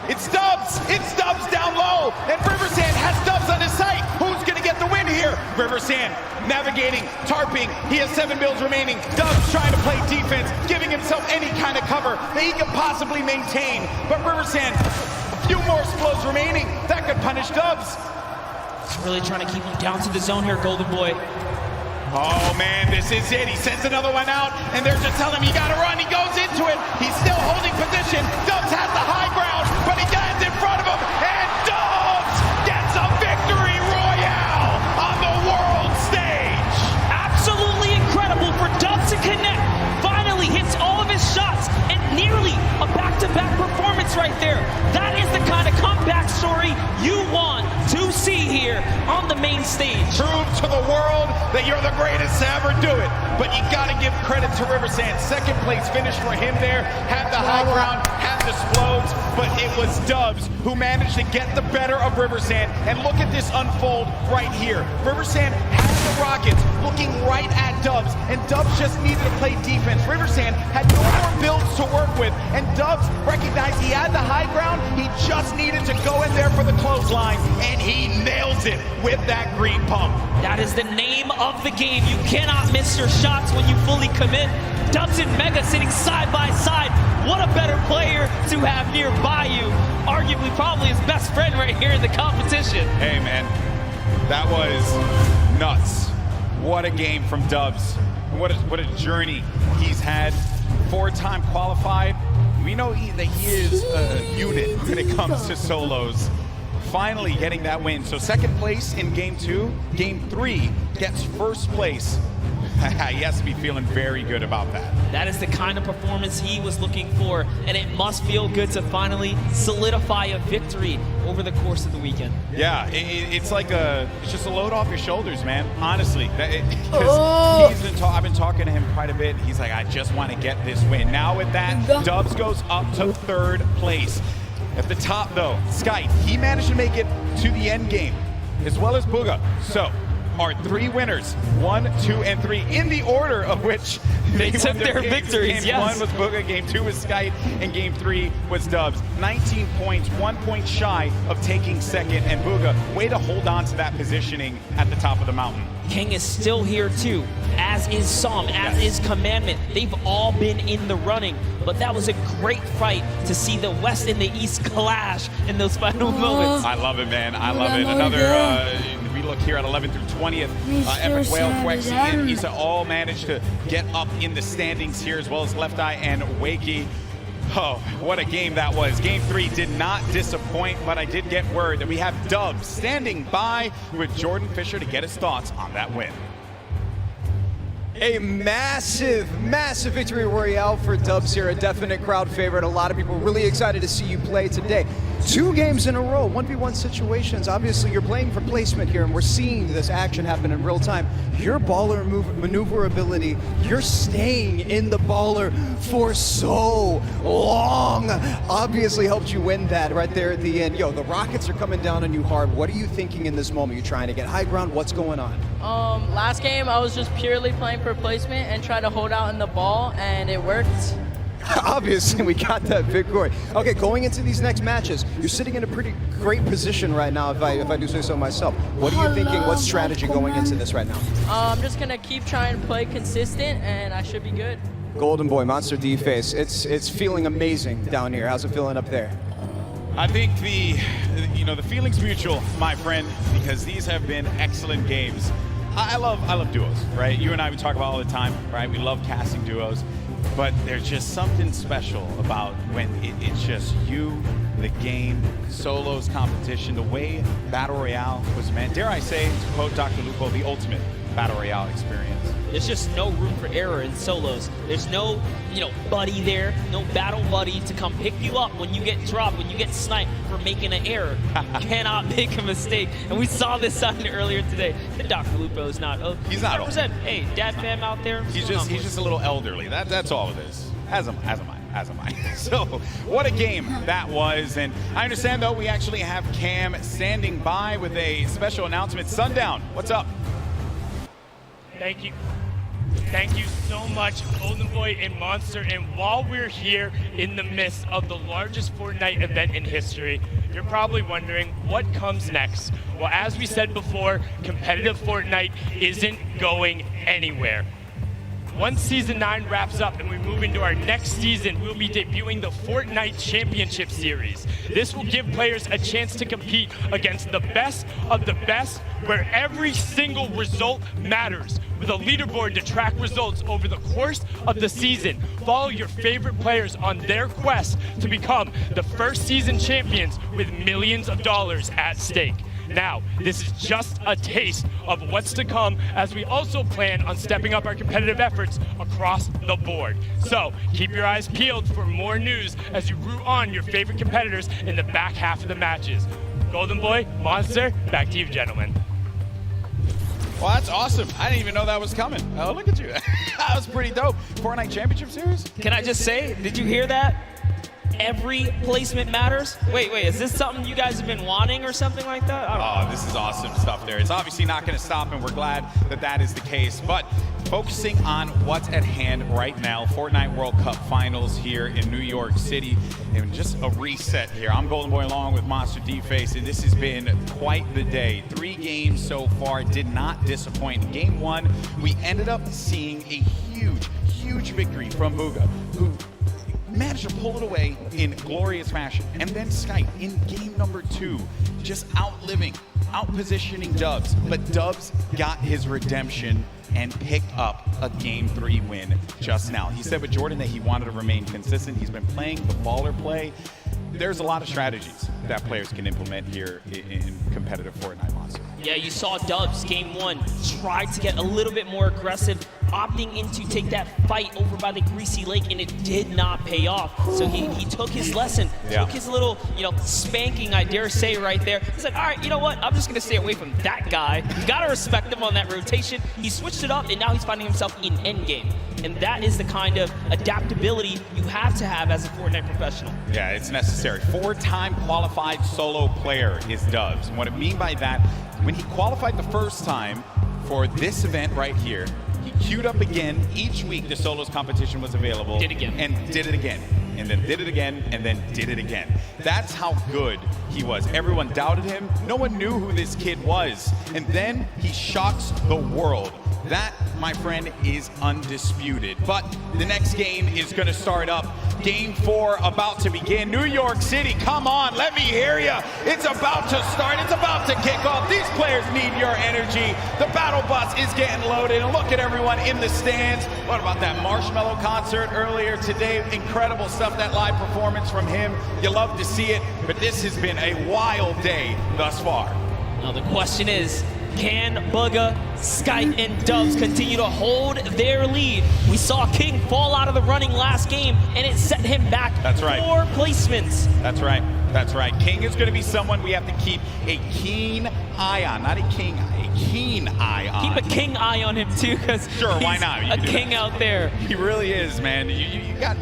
[SPEAKER 4] It's Dubs! It's Dubs down low! And Riversand has Dubs on his sight! Who's gonna get the win here? Riversand navigating, tarping. He has 7 builds remaining. Dubs trying to play defense, giving himself any kind of cover that he can possibly maintain. But Riversand, a few more explodes remaining. That could punish Dubs.
[SPEAKER 9] He's really trying to keep him down to the zone here, Golden Boy.
[SPEAKER 4] Oh man, this is it. He sends another one out, and they're just telling him, you gotta run. He goes into it. He's still holding position. Dubs has the high ground, but he lands in front of him, and Dubs gets a victory royale on the world stage.
[SPEAKER 9] Absolutely incredible for Dubs to connect. Finally hits all of his shots, and nearly a back-to-back performance right there. That is the kind of comeback story you want to see here on the main stage.
[SPEAKER 4] Prove to the world that you're the greatest to ever do it. But you gotta give credit to Riversand. Second place finish for him there. Had the high ground, had the explodes, but it was Dubs who managed to get the better of Riversand. And look at this unfold right here. Riversand had the rockets looking right at Dubs, and Dubs just needed to play defense. Riversand had no more builds to work with, and Dubs recognized he had the high ground. He just needed to go in there for the clothesline, and he nails it with that green pump.
[SPEAKER 9] That is the name of the game. You cannot miss your shots when you fully commit. Dubs and Mega sitting side by side. What a better player to have nearby you. Arguably probably his best friend right here in the competition.
[SPEAKER 4] Hey man, that was nuts. What a game from Dubs. What a journey he's had. 4-time qualified. We know that he is a unit when it comes to solos. Finally getting that win. So second place in game 2. Game 3 gets first place. He has to be feeling very good about that.
[SPEAKER 9] That is the kind of performance he was looking for, and it must feel good to finally solidify a victory over the course of the weekend.
[SPEAKER 4] Yeah, it's like it's just a load off your shoulders, man. Honestly, I've been talking to him quite a bit. He's like, I just want to get this win. Now with that, Dubs goes up to 3rd place. At the top though, Sky, he managed to make it to the end game, as well as Booga. So, our 3 winners, 1, 2, and 3, in the order of which
[SPEAKER 9] they took their victories.
[SPEAKER 4] Game 1 was Booga, game 2 was Skype, and game 3 was Dubs. 19 points, 1 point shy of taking second, and Booga, way to hold on to that positioning at the top of the mountain.
[SPEAKER 9] King is still here too, as is Psalm, as is Commandment. They've all been in the running, but that was a great fight to see the West and the East clash in those final moments.
[SPEAKER 4] I love it, man. I love it. Another, we look here at 11th through 20th. Epic Whale, Quexy, and Issa all managed to get up in the standings here, as well as Left Eye and Wakey. Oh, what a game that was. Game 3 did not disappoint, but I did get word that we have Dubs standing by with Jordan Fisher to get his thoughts on that win.
[SPEAKER 5] A massive, massive victory royale for Dubs here, a definite crowd favorite. A lot of people really excited to see you play today. 2 games in a row, 1v1 situations. Obviously, you're playing for placement here, and we're seeing this action happen in real time. Your baller maneuverability, you're staying in the baller for so long, obviously helped you win that right there at the end. Yo, the rockets are coming down on you hard. What are you thinking in this moment? You're trying to get high ground. What's going on?
[SPEAKER 10] Last game, I was just purely playing for placement and trying to hold out in the ball, and it worked.
[SPEAKER 5] Obviously, we got that victory. Okay, going into these next matches, you're sitting in a pretty great position right now, if I do say so myself. What are you thinking? What's strategy going into this right now?
[SPEAKER 10] I'm just going to keep trying to play consistent, and I should be good.
[SPEAKER 5] Golden Boy, Monster D-Face, it's feeling amazing down here. How's it feeling up there?
[SPEAKER 4] I think the feeling's mutual, my friend, because these have been excellent games. I love duos, right? You and I, we talk about all the time, right? We love casting duos, but there's just something special about when it's just you, the game, solos, competition, the way Battle Royale was meant. Dare I say, to quote Dr. Lupo, the ultimate Battle Royale experience.
[SPEAKER 9] There's just no room for error in solos. There's no, buddy there, no battle buddy to come pick you up when you get dropped, when you get sniped for making an error. You cannot make a mistake. And we saw this sign earlier today. Dr. Lupo is not old.
[SPEAKER 4] He's not old.
[SPEAKER 9] Hey, dad fam out there.
[SPEAKER 4] He's just a little elderly. That's all it is. As am I. So, what a game that was. And I understand, though, we actually have Cam standing by with a special announcement. Sundown, what's up?
[SPEAKER 17] Thank you. Thank you so much, Golden Boy and Monster. And while we're here in the midst of the largest Fortnite event in history, you're probably wondering what comes next. Well, as we said before, competitive Fortnite isn't going anywhere. Once Season 9 wraps up and we move into our next season, we'll be debuting the Fortnite Championship Series. This will give players a chance to compete against the best of the best, where every single result matters, with a leaderboard to track results over the course of the season. Follow your favorite players on their quest to become the first season champions with millions of dollars at stake. Now, this is just a taste of what's to come, as we also plan on stepping up our competitive efforts across the board. So, keep your eyes peeled for more news as you root on your favorite competitors in the back half of the matches. Golden Boy, Monster, back to you, gentlemen.
[SPEAKER 4] Well, that's awesome. I didn't even know that was coming. Oh, look at you. That was pretty dope. Fortnite Championship Series?
[SPEAKER 9] Can I just say, did you hear that? Every placement matters. Wait, is this something you guys have been wanting or something like that?
[SPEAKER 4] Oh, this is awesome stuff there. It's obviously not going to stop, and we're glad that that is the case. But focusing on what's at hand right now, Fortnite World Cup Finals here in New York City, and just a reset here. I'm Golden Boy along with Monster D-Face, and this has been quite the day. 3 games so far, did not disappoint. In Game 1, we ended up seeing a huge victory from Bygger, who managed to pull it away in glorious fashion. And then Skype in game number 2, just outpositioning Dubs. But Dubs got his redemption and picked up a game 3 win just now. He said with Jordan that he wanted to remain consistent. He's been playing the baller play. There's a lot of strategies that players can implement here in competitive Fortnite, Monster.
[SPEAKER 9] Yeah, you saw Dubs game 1 try to get a little bit more aggressive, opting in to take that fight over by the Greasy Lake, and it did not pay off. So he took his lesson, took his little, spanking, I dare say, right there. He said, all right, you know what? I'm just going to stay away from that guy. You got to respect him on that rotation. He switched it up, and now he's finding himself in endgame. And that is the kind of adaptability you have to have as a Fortnite professional.
[SPEAKER 4] Yeah, it's necessary. 4-time qualified solo player is Dubs. And what I mean by that, when he qualified the first time for this event right here, he queued up again. Each week the solos competition was available.
[SPEAKER 9] Did again.
[SPEAKER 4] And did it again. And then did it again, and then did it again. That's how good he was. Everyone doubted him. No one knew who this kid was. And then he shocks the world. That, my friend, is undisputed. But the next game is going to start up. Game 4 about to begin. New York City, come on, let me hear you. It's about to start. It's about to kick off. These players need your energy. The battle bus is getting loaded. And look at everyone in the stands. What about that Marshmello concert earlier today? Incredible stuff, that live performance from him. You love to see it, but this has been a wild day thus far.
[SPEAKER 9] Now the question is, can Bygger, Skype, and Dubs continue to hold their lead? We saw King fall out of the running last game, and it set him back 4 placements.
[SPEAKER 4] That's right. King is going to be someone we have to keep a keen eye on. Not a king eye, a keen eye on.
[SPEAKER 9] Keep a king eye on him too, because
[SPEAKER 4] Sure, why not? You
[SPEAKER 9] a
[SPEAKER 4] can do
[SPEAKER 9] king
[SPEAKER 4] that.
[SPEAKER 9] out there.
[SPEAKER 4] He really is, man. I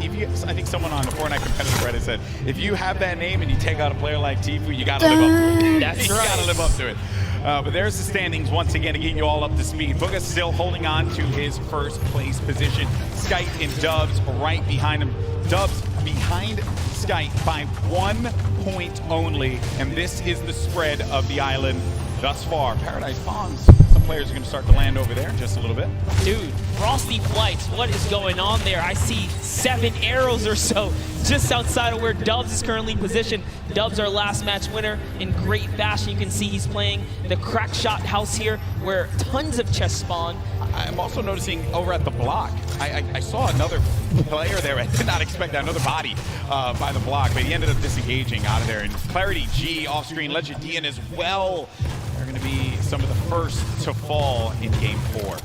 [SPEAKER 4] think someone on the Fortnite competitive Reddit said, if you have that name and you take out a player like Tfue, you gotta live up to it.
[SPEAKER 9] That's
[SPEAKER 4] You
[SPEAKER 9] right.
[SPEAKER 4] gotta live up to it. But there's the standings once again to get you all up to speed. Booga still holding on to his first place position. Skype and Dubs right behind him. Dubs behind Skype by 1 point only. And this is the spread of the island thus far. Paradise Palms, some players are going to start to land over there in just a little bit.
[SPEAKER 9] Dude, Frosty Flights, what is going on there? I see 7 arrows or so just outside of where Dubs is currently positioned. Dubs, our last match winner, in great fashion. You can see he's playing the crack shot house here, where tons of chests spawn.
[SPEAKER 4] I'm also noticing over at the block, I saw another player there. I did not expect that, another body by the block, but he ended up disengaging out of there. And Clarity G off screen, Legend Dian as well. They're going to be some of the first to fall in Game 4.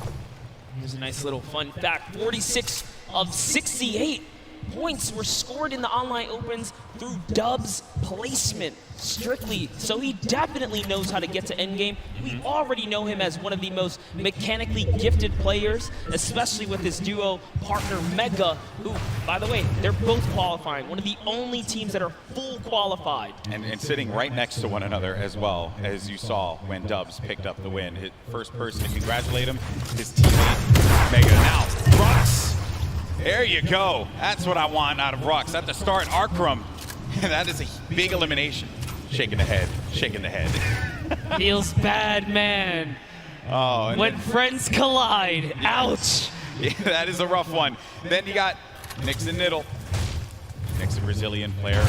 [SPEAKER 9] Here's a nice little fun fact. 46 of 68 points were scored in the online opens through Dubs placement strictly. So he definitely knows how to get to endgame. We already know him as one of the most mechanically gifted players, especially with his duo partner Mega, who, by the way, they're both qualifying. One of the only teams that are full qualified.
[SPEAKER 4] And sitting right next to one another as well, as you saw when Dubs picked up the win. His first person to congratulate him, his teammate Mega. Now, Rux. There you go. That's what I want out of Rux. At the start, Arkrum. That is a big elimination. Shaking the head, shaking the head.
[SPEAKER 9] Feels bad, man.
[SPEAKER 4] Oh,
[SPEAKER 9] when friends collide, ouch.
[SPEAKER 4] Yeah, that is a rough one. Then you got Nixon Niddle. Nick's a Brazilian player.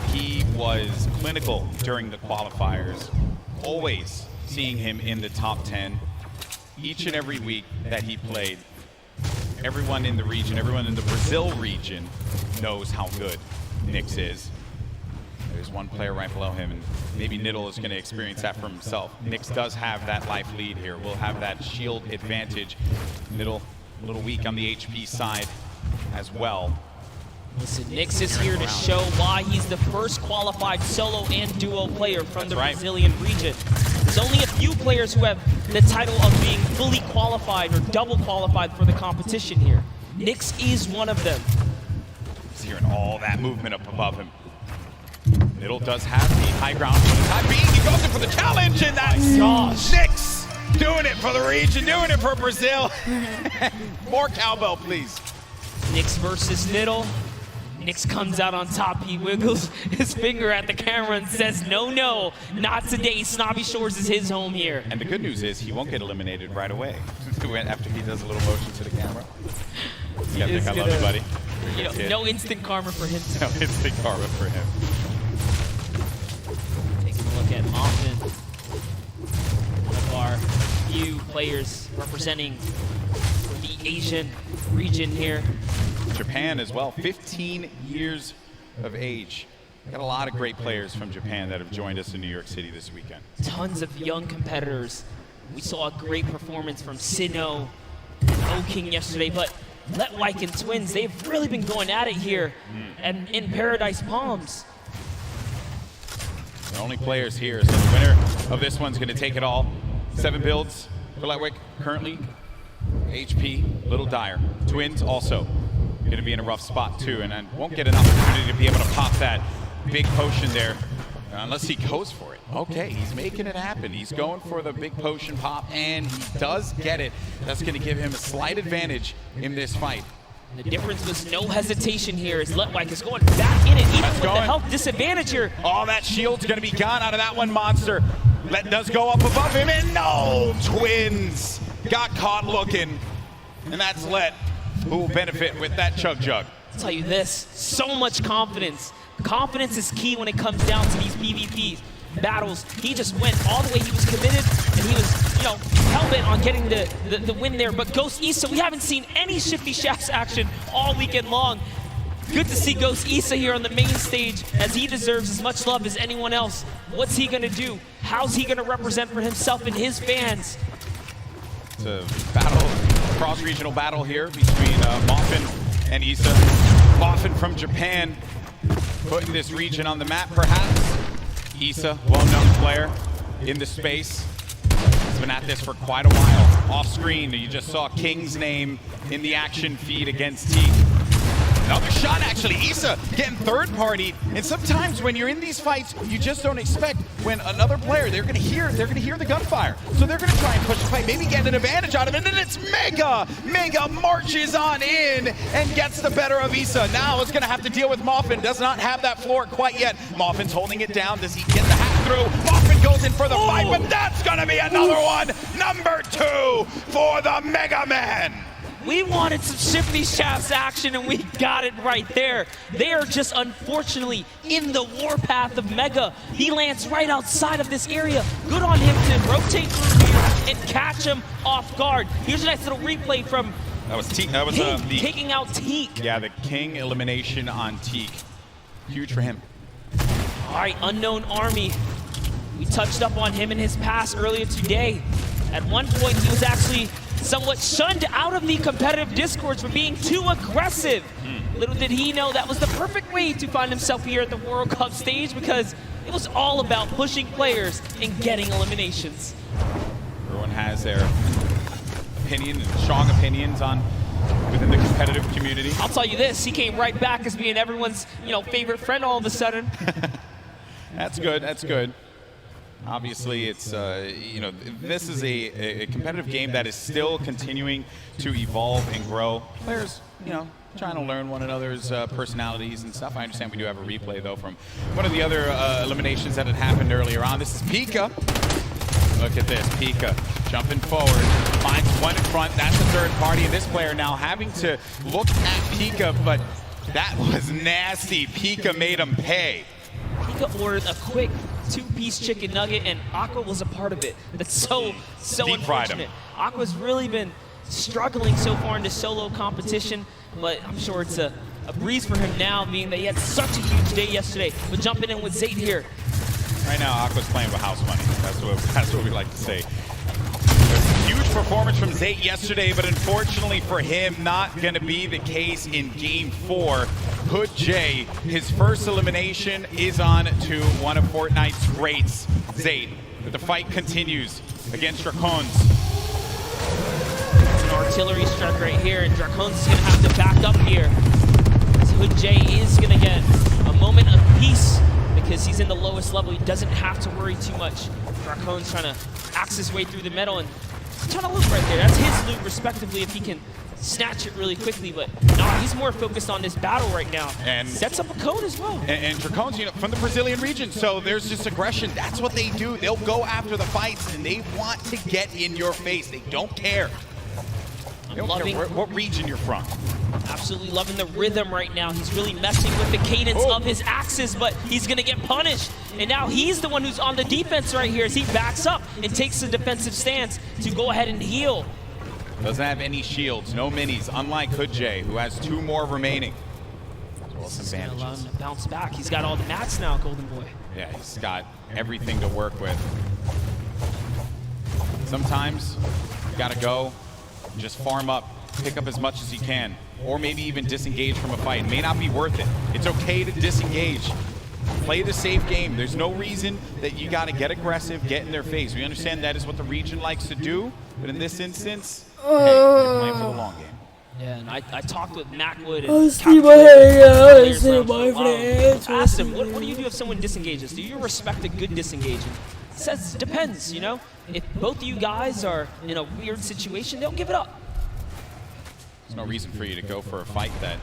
[SPEAKER 4] He was clinical during the qualifiers. Always seeing him in the top 10 each and every week that he played. Everyone in the region, everyone in the Brazil region knows how good Nix is. There's one player right below him, and maybe Niddle is going to experience that for himself. Nix does have that life lead here. We'll have that shield advantage. Niddle a little weak on the HP side as well.
[SPEAKER 9] Listen, Nix is here to show why he's the first qualified solo and duo player from the Brazilian region. There's only a few players who have the title of being fully qualified or double qualified for the competition here. Nix is one of them.
[SPEAKER 4] He's hearing all that movement up above him. Niddle does have the high ground for the time being. He goes in for the challenge, and that's Nix doing it for the region, doing it for Brazil. More cowbell, please.
[SPEAKER 9] Nix versus Niddle. Nix comes out on top. He wiggles his finger at the camera and says, no, no, not today. Snobby Shores is his home here.
[SPEAKER 4] And the good news is he won't get eliminated right away after he does a little motion to the camera. You gotta think I love you, buddy.
[SPEAKER 9] You know, no instant karma for him.
[SPEAKER 4] No instant karma for him.
[SPEAKER 9] Taking a look at Moffin, one of our few players representing the Asian region here.
[SPEAKER 4] Japan as well, 15 years of age. Got a lot of great players from Japan that have joined us in New York City this weekend.
[SPEAKER 9] Tons of young competitors. We saw a great performance from Sinnoh and O-King yesterday, but Let Wyke and Twins, they've really been going at it here and in Paradise Palms.
[SPEAKER 4] The only players here, so the winner of this one's going to take it all. 7 builds for Let Wyke currently. HP, Little Dire. Twins also going to be in a rough spot too, and I won't get an opportunity to be able to pop that big potion there unless he goes for it. Okay, he's making it happen. He's going for the big potion pop, and he does get it. That's going to give him a slight advantage in this fight.
[SPEAKER 9] The difference was no hesitation here as Let Wyke is going back in it, even with the health disadvantage here.
[SPEAKER 4] Oh, that shield's going to be gone out of that one monster. Let does go up above him, and no! Twins got caught looking, and that's Let who will benefit with that Chug Jug.
[SPEAKER 9] I'll tell you this, so much confidence. Confidence is key when it comes down to these PvP battles. He just went all the way. He was committed, and he was, hell-bent on getting the win there. But Ghost Issa, we haven't seen any Shifty Shafts action all weekend long. Good to see Ghost Issa here on the main stage, as he deserves as much love as anyone else. What's he gonna do? How's he gonna represent for himself and his fans?
[SPEAKER 4] It's a battle, cross-regional battle here between Moffin and Issa. Moffin from Japan, putting this region on the map perhaps. Issa, well-known player in the space. has been at this for quite a while. Off screen, you just saw King's name in the action feed against Teak. Another shot, actually. Issa getting third-partied. And sometimes when you're in these fights, you just don't expect when another player, they're gonna hear the gunfire. So they're gonna try and push the fight, maybe get an advantage out of it. And then it's Mega! Mega marches on in and gets the better of Issa. Now it's gonna have to deal with Moffin. Does not have that floor quite yet. Moffin's holding it down. Does he get the hack through? Moffin goes in for the fight, but that's gonna be another one. Number 2 for the Mega Man.
[SPEAKER 9] We wanted some Shifty Shafts action, and we got it right there. They are just unfortunately in the warpath of Mega. He lands right outside of this area. Good on him to rotate through here and catch him off guard. Here's a nice little replay from
[SPEAKER 4] That was Teak. That was
[SPEAKER 9] King
[SPEAKER 4] the
[SPEAKER 9] taking out Teak.
[SPEAKER 4] Yeah, the King elimination on Teak. Huge for him.
[SPEAKER 9] All right, Unknown Army. We touched up on him in his past earlier today. At one point, he was actually somewhat shunned out of the competitive discords for being too aggressive. Little did he know that was the perfect way to find himself here at the World Cup stage, because it was all about pushing players and getting eliminations.
[SPEAKER 4] Everyone has their opinion and strong opinions on within the competitive community.
[SPEAKER 9] I'll tell you this, he came right back as being everyone's, favorite friend all of a sudden.
[SPEAKER 4] That's good. That's good. Obviously, it's, this is a competitive game that is still continuing to evolve and grow. Players, trying to learn one another's personalities and stuff. I understand we do have a replay, though, from one of the other eliminations that had happened earlier on. This is Pika. Look at this, Pika jumping forward, finds one in front. That's the third party, and this player now having to look at Pika, but that was nasty. Pika made him pay.
[SPEAKER 9] Pika ordered a quick 2-piece chicken nugget, and Aqua was a part of it. That's so unfortunate. Aqua's really been struggling so far in the solo competition, but I'm sure it's a breeze for him now, being that he had such a huge day yesterday. But jumping in with Zayt here.
[SPEAKER 4] Right now, Aqua's playing with house money. That's what we like to say. Huge performance from Zayt yesterday, but unfortunately for him, not going to be the case in Game 4. Hood J, his first elimination is on to one of Fortnite's greats, Zayt. But the fight continues against Dracons.
[SPEAKER 9] It's an artillery strike right here, and Dracons is going to have to back up here. So Hood J is going to get a moment of peace because he's in the lowest level. He doesn't have to worry too much. Dracons trying to axe his way through the metal, and he's trying to loot right there. That's his loot, respectively, if he can snatch it really quickly, but no, he's more focused on this battle right now. And sets up a code as well.
[SPEAKER 4] And Dracons, from the Brazilian region, so there's just aggression. That's what they do. They'll go after the fights, and they want to get in your face. They don't care. They don't care what region you're from.
[SPEAKER 9] Absolutely loving the rhythm right now. He's really messing with the cadence of his axes, but he's going to get punished. And now he's the one who's on the defense right here as he backs up and takes a defensive stance to go ahead and heal.
[SPEAKER 4] Doesn't have any shields, no minis, unlike Hood J, who has 2 more remaining. Well, some
[SPEAKER 9] advantages. Allow him to bounce back. He's got all the mats now, Golden Boy.
[SPEAKER 4] Yeah, he's got everything to work with. Sometimes you gotta go, just farm up, pick up as much as you can, or maybe even disengage from a fight. It may not be worth it. It's okay to disengage. Play the safe game. There's no reason that you gotta get aggressive, get in their face. We understand that is what the region likes to do, but in this instance, hey, you're playing for the long game.
[SPEAKER 9] Yeah, and I talked with Macwood and asked him, what do you do if someone disengages? Do you respect a good disengagement? He says it depends, If both of you guys are in a weird situation, they'll give it up.
[SPEAKER 4] There's no reason for you to go for a fight that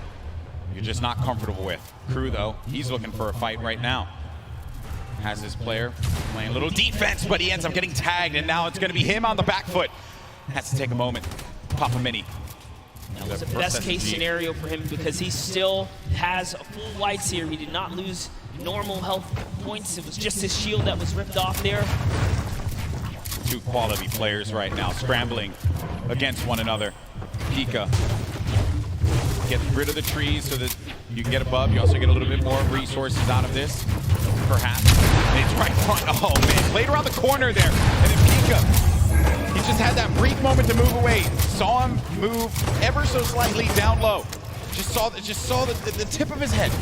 [SPEAKER 4] you're just not comfortable with. Crew, though, he's looking for a fight right now. Has his player playing a little defense, but he ends up getting tagged, and now it's going to be him on the back foot. Has to take a moment. Pop a mini.
[SPEAKER 9] That was the best case scenario for him because he still has full whites here. He did not lose normal health points. It was just his shield that was ripped off there.
[SPEAKER 4] 2 quality players right now scrambling against one another. Pika. Get rid of the trees so that you can get above. You also get a little bit more resources out of this, perhaps. And it's right in front. Oh, man. Played around the corner there. And then Pika, he just had that brief moment to move away. Saw him move ever so slightly down low. Just saw the tip of his head.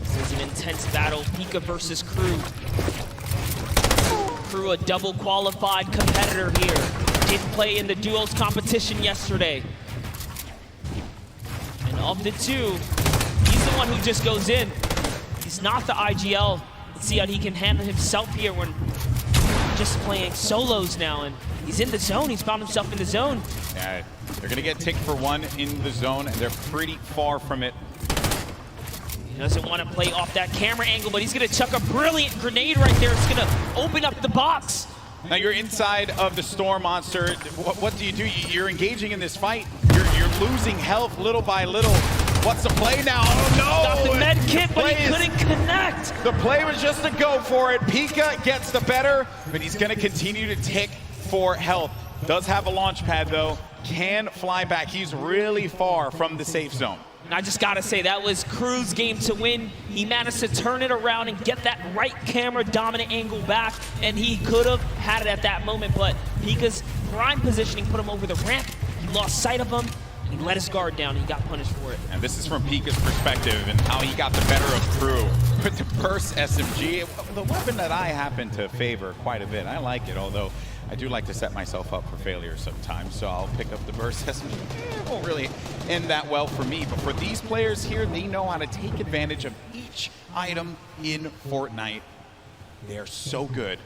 [SPEAKER 9] This is an intense battle. Pika versus Crew. Crew, a double qualified competitor here. Did play in the duos competition yesterday. And of the two, he's the one who just goes in. He's not the IGL. Let's see how he can handle himself here when just playing solos now. And he's in the zone. He's found himself in the zone.
[SPEAKER 4] Yeah, they're going to get ticked for one in the zone, and they're pretty far from it.
[SPEAKER 9] He doesn't want to play off that camera angle, but he's going to chuck a brilliant grenade right there. It's going to open up the box.
[SPEAKER 4] Now you're inside of the Storm Monster. What do? You're engaging in this fight. You're losing health little by little. What's the play now? Oh no!
[SPEAKER 9] Got the med kit, but he couldn't connect.
[SPEAKER 4] The play was just to go for it. Pika gets the better, but he's going to continue to tick for health. Does have a launch pad though. Can fly back. He's really far from the safe zone.
[SPEAKER 9] And I just gotta say, that was Crew's game to win. He managed to turn it around and get that right camera dominant angle back, and he could have had it at that moment, but Pika's prime positioning put him over the ramp. He lost sight of him, and he let his guard down, and he got punished for it.
[SPEAKER 4] And this is from Pika's perspective and how he got the better of Crew. With the burst SMG, the weapon that I happen to favor quite a bit. I like it, although I do like to set myself up for failure sometimes, so I'll pick up the burst SMG. It won't really end that well for me, but for these players here, they know how to take advantage of each item in Fortnite. They're so good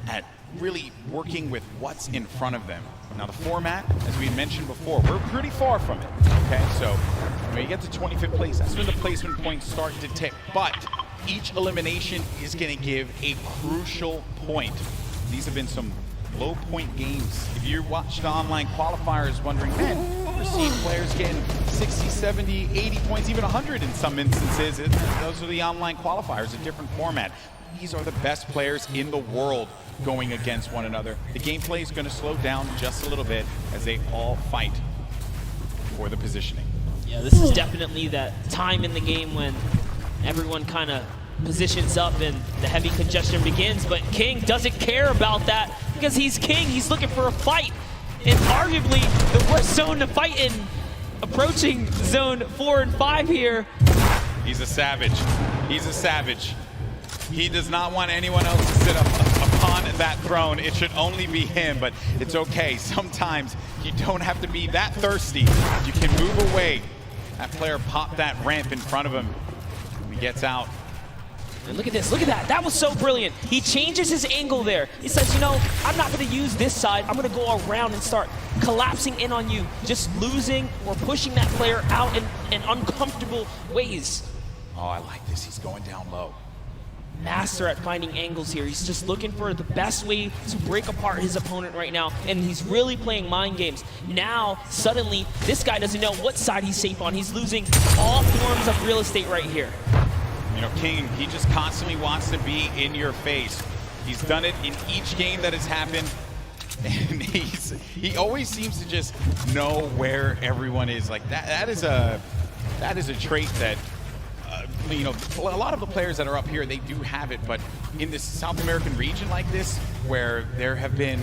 [SPEAKER 4] at really working with what's in front of them. Now the format, as we mentioned before, we're pretty far from it, okay? So when you get to 25th place, that's when the placement points start to tick, but each elimination is gonna give a crucial point. These have been some low point games. If you watch the online qualifiers wondering, man, we're seeing players getting 60, 70, 80 points, even 100 in some instances. Those are the online qualifiers, a different format. These are the best players in the world going against one another. The gameplay is going to slow down just a little bit as they all fight for the positioning.
[SPEAKER 9] Yeah, this is definitely that time in the game when everyone kind of positions up and the heavy congestion begins, but King doesn't care about that because he's King. He's looking for a fight in arguably the worst zone to fight in, approaching zone 4 and 5 here.
[SPEAKER 4] He's a savage. He's a savage. He does not want anyone else to sit up upon that throne. It should only be him, but it's okay. Sometimes you don't have to be that thirsty. You can move away. That player popped that ramp in front of him. He gets out.
[SPEAKER 9] And look at this, look at that. That was so brilliant. He changes his angle there. He says, you know, I'm not going to use this side. I'm going to go around and start collapsing in on you, just losing or pushing that player out in uncomfortable ways.
[SPEAKER 4] Oh, I like this. He's going down low.
[SPEAKER 9] Master at finding angles here. He's just looking for the best way to break apart his opponent right now, and he's really playing mind games. Now, suddenly, this guy doesn't know what side he's safe on. He's losing all forms of real estate right here.
[SPEAKER 4] You know, King, he just constantly wants to be in your face. He's done it in each game that has happened, and he always seems to just know where everyone is. Like that is a trait that you know, a lot of the players that are up here, they do have it, but in this South American region like this, where there have been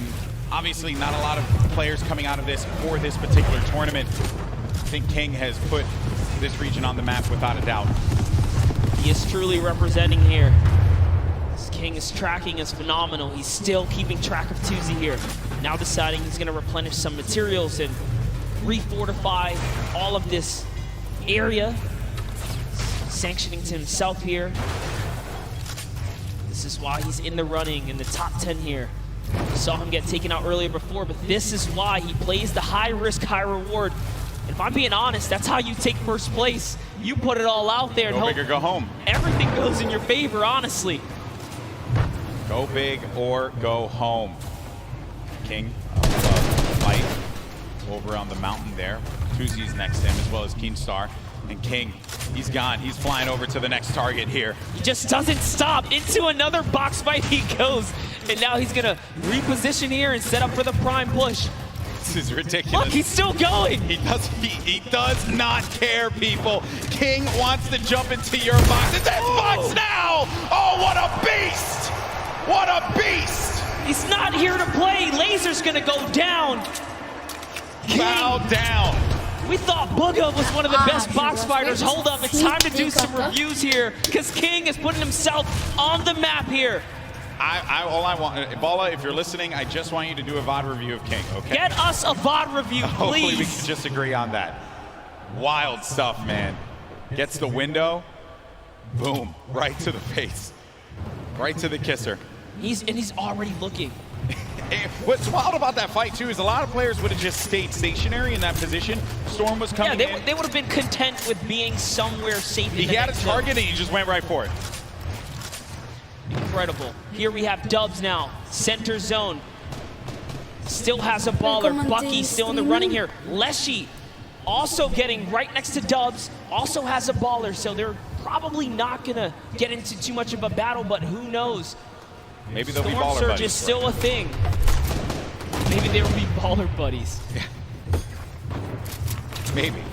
[SPEAKER 4] obviously not a lot of players coming out of this for this particular tournament, I think King has put this region on the map without a doubt.
[SPEAKER 9] He is truly representing here. This King's tracking is phenomenal. He's still keeping track of Tuesday here. Now deciding he's going to replenish some materials and refortify all of this area. Sanctioning to himself here. This is why he's in the running in the top 10 here. We saw him get taken out earlier before, but this is why he plays the high risk, high reward. And if I'm being honest, that's how you take first place. You put it all out there and
[SPEAKER 4] go big or go home.
[SPEAKER 9] Everything goes in your favor, honestly.
[SPEAKER 4] Go big or go home. King fight over on the mountain there. Tuzi's next to him, as well as Keenstar. And King, he's gone. He's flying over to the next target here.
[SPEAKER 9] He just doesn't stop. Into another box fight he goes. And now he's going to reposition here and set up for the prime push.
[SPEAKER 4] This is ridiculous.
[SPEAKER 9] Look, he's still going.
[SPEAKER 4] He does not care, people. King wants to jump into your box. It's his box now! Oh, what a beast! What a beast!
[SPEAKER 9] He's not here to play. Laser's going to go down.
[SPEAKER 4] Bow down.
[SPEAKER 9] We thought bygger was one of the best box fighters. Hold up, it's time to do some reviews here because King is putting himself on the map here.
[SPEAKER 4] all I want, Bala, if you're listening, I just want you to do a VOD review of King, okay?
[SPEAKER 9] Get us a VOD review, please.
[SPEAKER 4] Hopefully we can just agree on that. Wild stuff, man. Gets the window, boom, right to the face. Right to the kisser.
[SPEAKER 9] He's already looking.
[SPEAKER 4] What's wild about that fight, too, is a lot of players would have just stayed stationary in that position. Storm was coming in.
[SPEAKER 9] They would have been content with being somewhere safe.
[SPEAKER 4] He had a target and he just went right for it.
[SPEAKER 9] Incredible. Here we have Dubs now. Center zone. Still has a baller. Bucky still in the running here. Leshy also getting right next to Dubs. Also has a baller. So they're probably not going to get into too much of a battle, but who knows?
[SPEAKER 4] Maybe they'll be
[SPEAKER 9] Storm
[SPEAKER 4] baller
[SPEAKER 9] Surge
[SPEAKER 4] buddies.
[SPEAKER 9] is still a thing. Maybe they will be baller buddies.
[SPEAKER 4] Yeah. Maybe.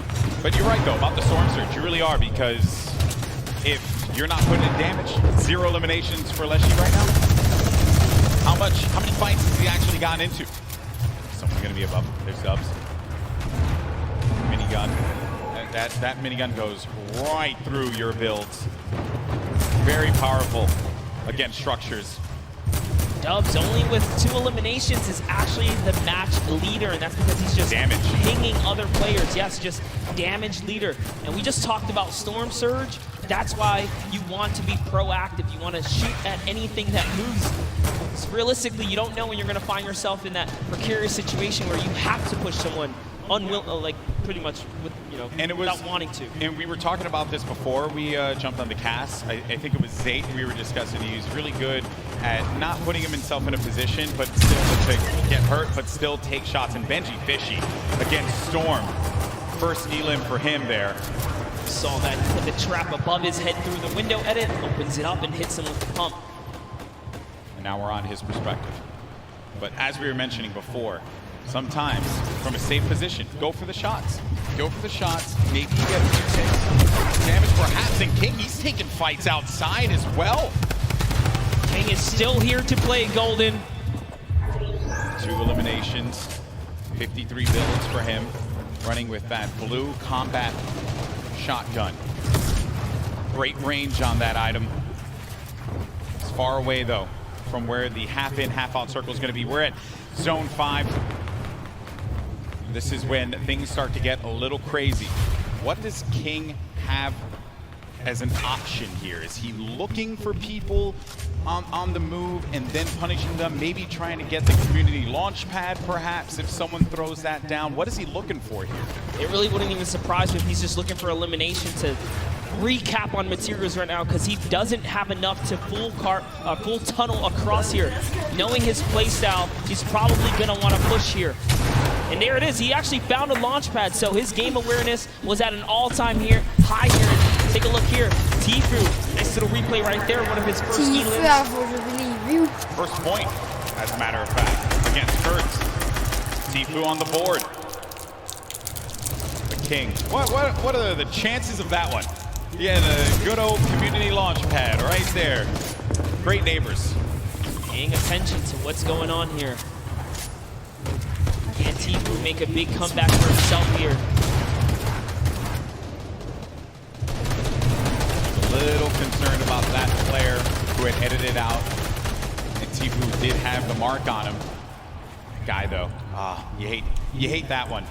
[SPEAKER 4] But you're right, though, about the Storm Surge. You really are, because if you're not putting in damage, 0 eliminations for Leshy right now. How many fights has he actually gotten into? Someone's going to be above. There's Dubs. Minigun. That minigun goes right through your builds. Very powerful against structures.
[SPEAKER 9] Dubs, only with 2 eliminations, is actually the match leader, and that's because he's just pinging other players. Yes, just damage leader. And we just talked about Storm Surge. That's why you want to be proactive. You want to shoot at anything that moves. So realistically, you don't know when you're going to find yourself in that precarious situation where you have to push someone like pretty much with, without wanting to.
[SPEAKER 4] And we were talking about this before we jumped on the cast. I think it was Zayt we were discussing. He's really good at not putting himself in a position, but still to get hurt, but still take shots. And Benji Fishy against Storm. First elim for him there.
[SPEAKER 9] Saw that, put the trap above his head through the window edit, opens it up and hits him with the pump.
[SPEAKER 4] And now we're on his perspective. But as we were mentioning before, sometimes from a safe position, go for the shots. Go for the shots. Maybe you get a few takes. Damage perhaps. And King, he's taking fights outside as well.
[SPEAKER 9] King is still here to play Golden.
[SPEAKER 4] 2 eliminations. 53 builds for him. Running with that blue combat shotgun. Great range on that item. It's far away, though, from where the half-in, half-out circle is going to be. We're at Zone 5. This is when things start to get a little crazy. What does King have as an option here? Is he looking for people on the move and then punishing them? Maybe trying to get the community launch pad, perhaps, if someone throws that down. What is he looking for here?
[SPEAKER 9] It really wouldn't even surprise me if he's just looking for elimination to recap on materials right now, because he doesn't have enough to full tunnel across here. Knowing his playstyle, he's probably going to want to push here. And there it is. He actually found a launch pad, so his game awareness was at an all-time high here. Take a look here. Tfue, nice little replay right there. One of his first elims.
[SPEAKER 4] First point, as a matter of fact, against Kurtz. Tfue on the board. The King. What are the chances of that one? Yeah, the good old community launch pad right there. Great neighbors.
[SPEAKER 9] Paying attention to what's going on here. Can Tfue make a big comeback for himself here?
[SPEAKER 4] A little concerned about that player who had edited out. And Tfue did have the mark on him. Guy, though, you hate that one.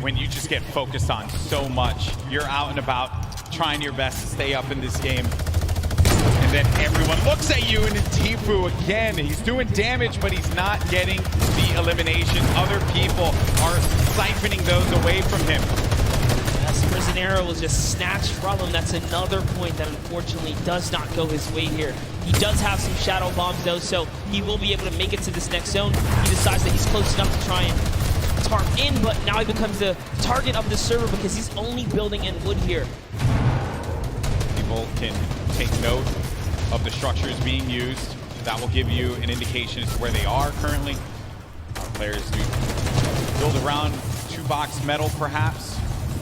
[SPEAKER 4] When you just get focused on so much. You're out and about, trying your best to stay up in this game. And then everyone looks at you, and Tfue again, he's doing damage, but he's not getting the elimination. Other people are siphoning those away from him.
[SPEAKER 9] Yes, Prison Arrow was just snatched from him. That's another point that unfortunately does not go his way here. He does have some shadow bombs though, so he will be able to make it to this next zone. He decides that he's close enough to try and tarp in, but now he becomes the target of the server because he's only building in wood here.
[SPEAKER 4] People can take note of the structures being used. That will give you an indication as to where they are currently. Players do build around 2-box metal, perhaps.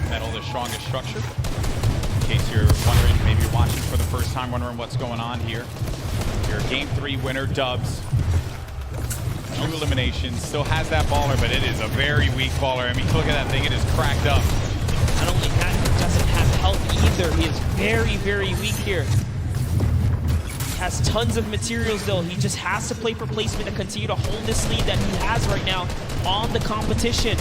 [SPEAKER 4] Metal, the strongest structure. In case you're wondering, maybe you're watching for the first time, wondering what's going on here. Your Game 3 winner, Dubs. 2 eliminations, still has that baller, but it is a very weak baller. I mean, look at that thing, it is cracked up.
[SPEAKER 9] Not only that, he doesn't have health either. He is very, very weak here. Has tons of materials though. He just has to play for placement to continue to hold this lead that he has right now on the competition.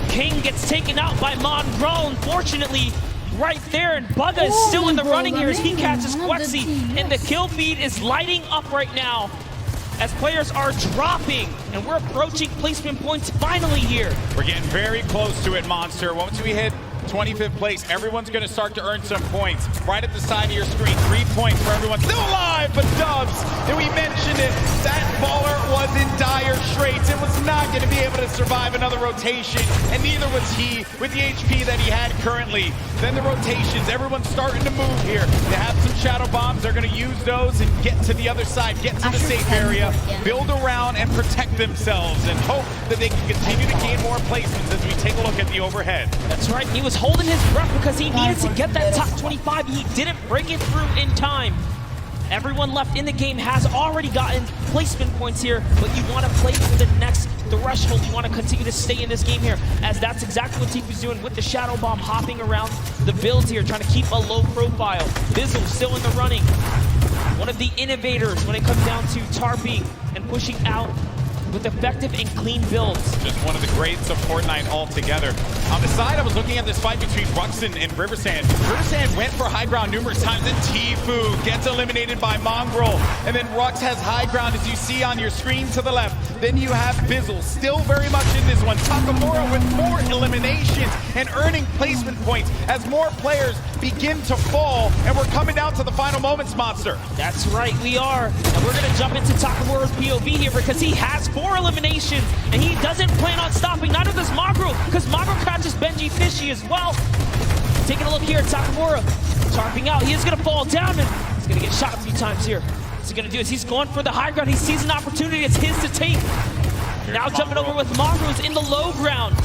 [SPEAKER 9] King gets taken out by Monroe, unfortunately, right there, and Bugga is still in the running here as he catches Quexy, and the kill feed is lighting up right now as players are dropping, and we're approaching placement points finally here.
[SPEAKER 4] We're getting very close to it, Monster. Once we hit 25th place, everyone's going to start to earn some points. Right at the side of your screen, 3 points for everyone still alive, but Dubs, and we mentioned it, that baller was in dire straits. It was not going to be able to survive another rotation, and neither was he with the HP that he had currently. Then the rotations, everyone's starting to move here. They have some shadow bombs, they're going to use those and get to the other side, get to the safe area, build around and protect themselves, and hope that they can continue to gain more placements as we take a look at the overhead.
[SPEAKER 9] That's right, he was holding his breath because he needed to get that top 25. He didn't break it through in time. Everyone left in the game has already gotten placement points here, but you want to play for the next threshold. You want to continue to stay in this game here, as that's exactly what Tifu's doing with the Shadow Bomb, hopping around the builds here, trying to keep a low profile. Bizzle still in the running. One of the innovators when it comes down to tarping and pushing out with effective and clean builds.
[SPEAKER 4] Just one of the greats of Fortnite altogether. On the side, I was looking at this fight between Ruxin and Riversand. Riversand went for high ground numerous times, and Tifu gets eliminated by Mongrel. And then Rux has high ground, as you see on your screen to the left. Then you have Bizzle, still very much in this one. Takamura with 4 eliminations and earning placement points as more players begin to fall. And we're coming down to the final moments, Monster.
[SPEAKER 9] That's right, we are. And we're going to jump into Takamura's POV here because he has 4 eliminations and he doesn't plan on stopping. Neither does Magro, because Magro catches Benji Fishy as well. Taking a look here at Takamura, tarping out. He is going to fall down and he's going to get shot a few times here. What's he going to do is he's going for the high ground. He sees an opportunity. It's his to take. Now jumping over with Mongrels in the low ground.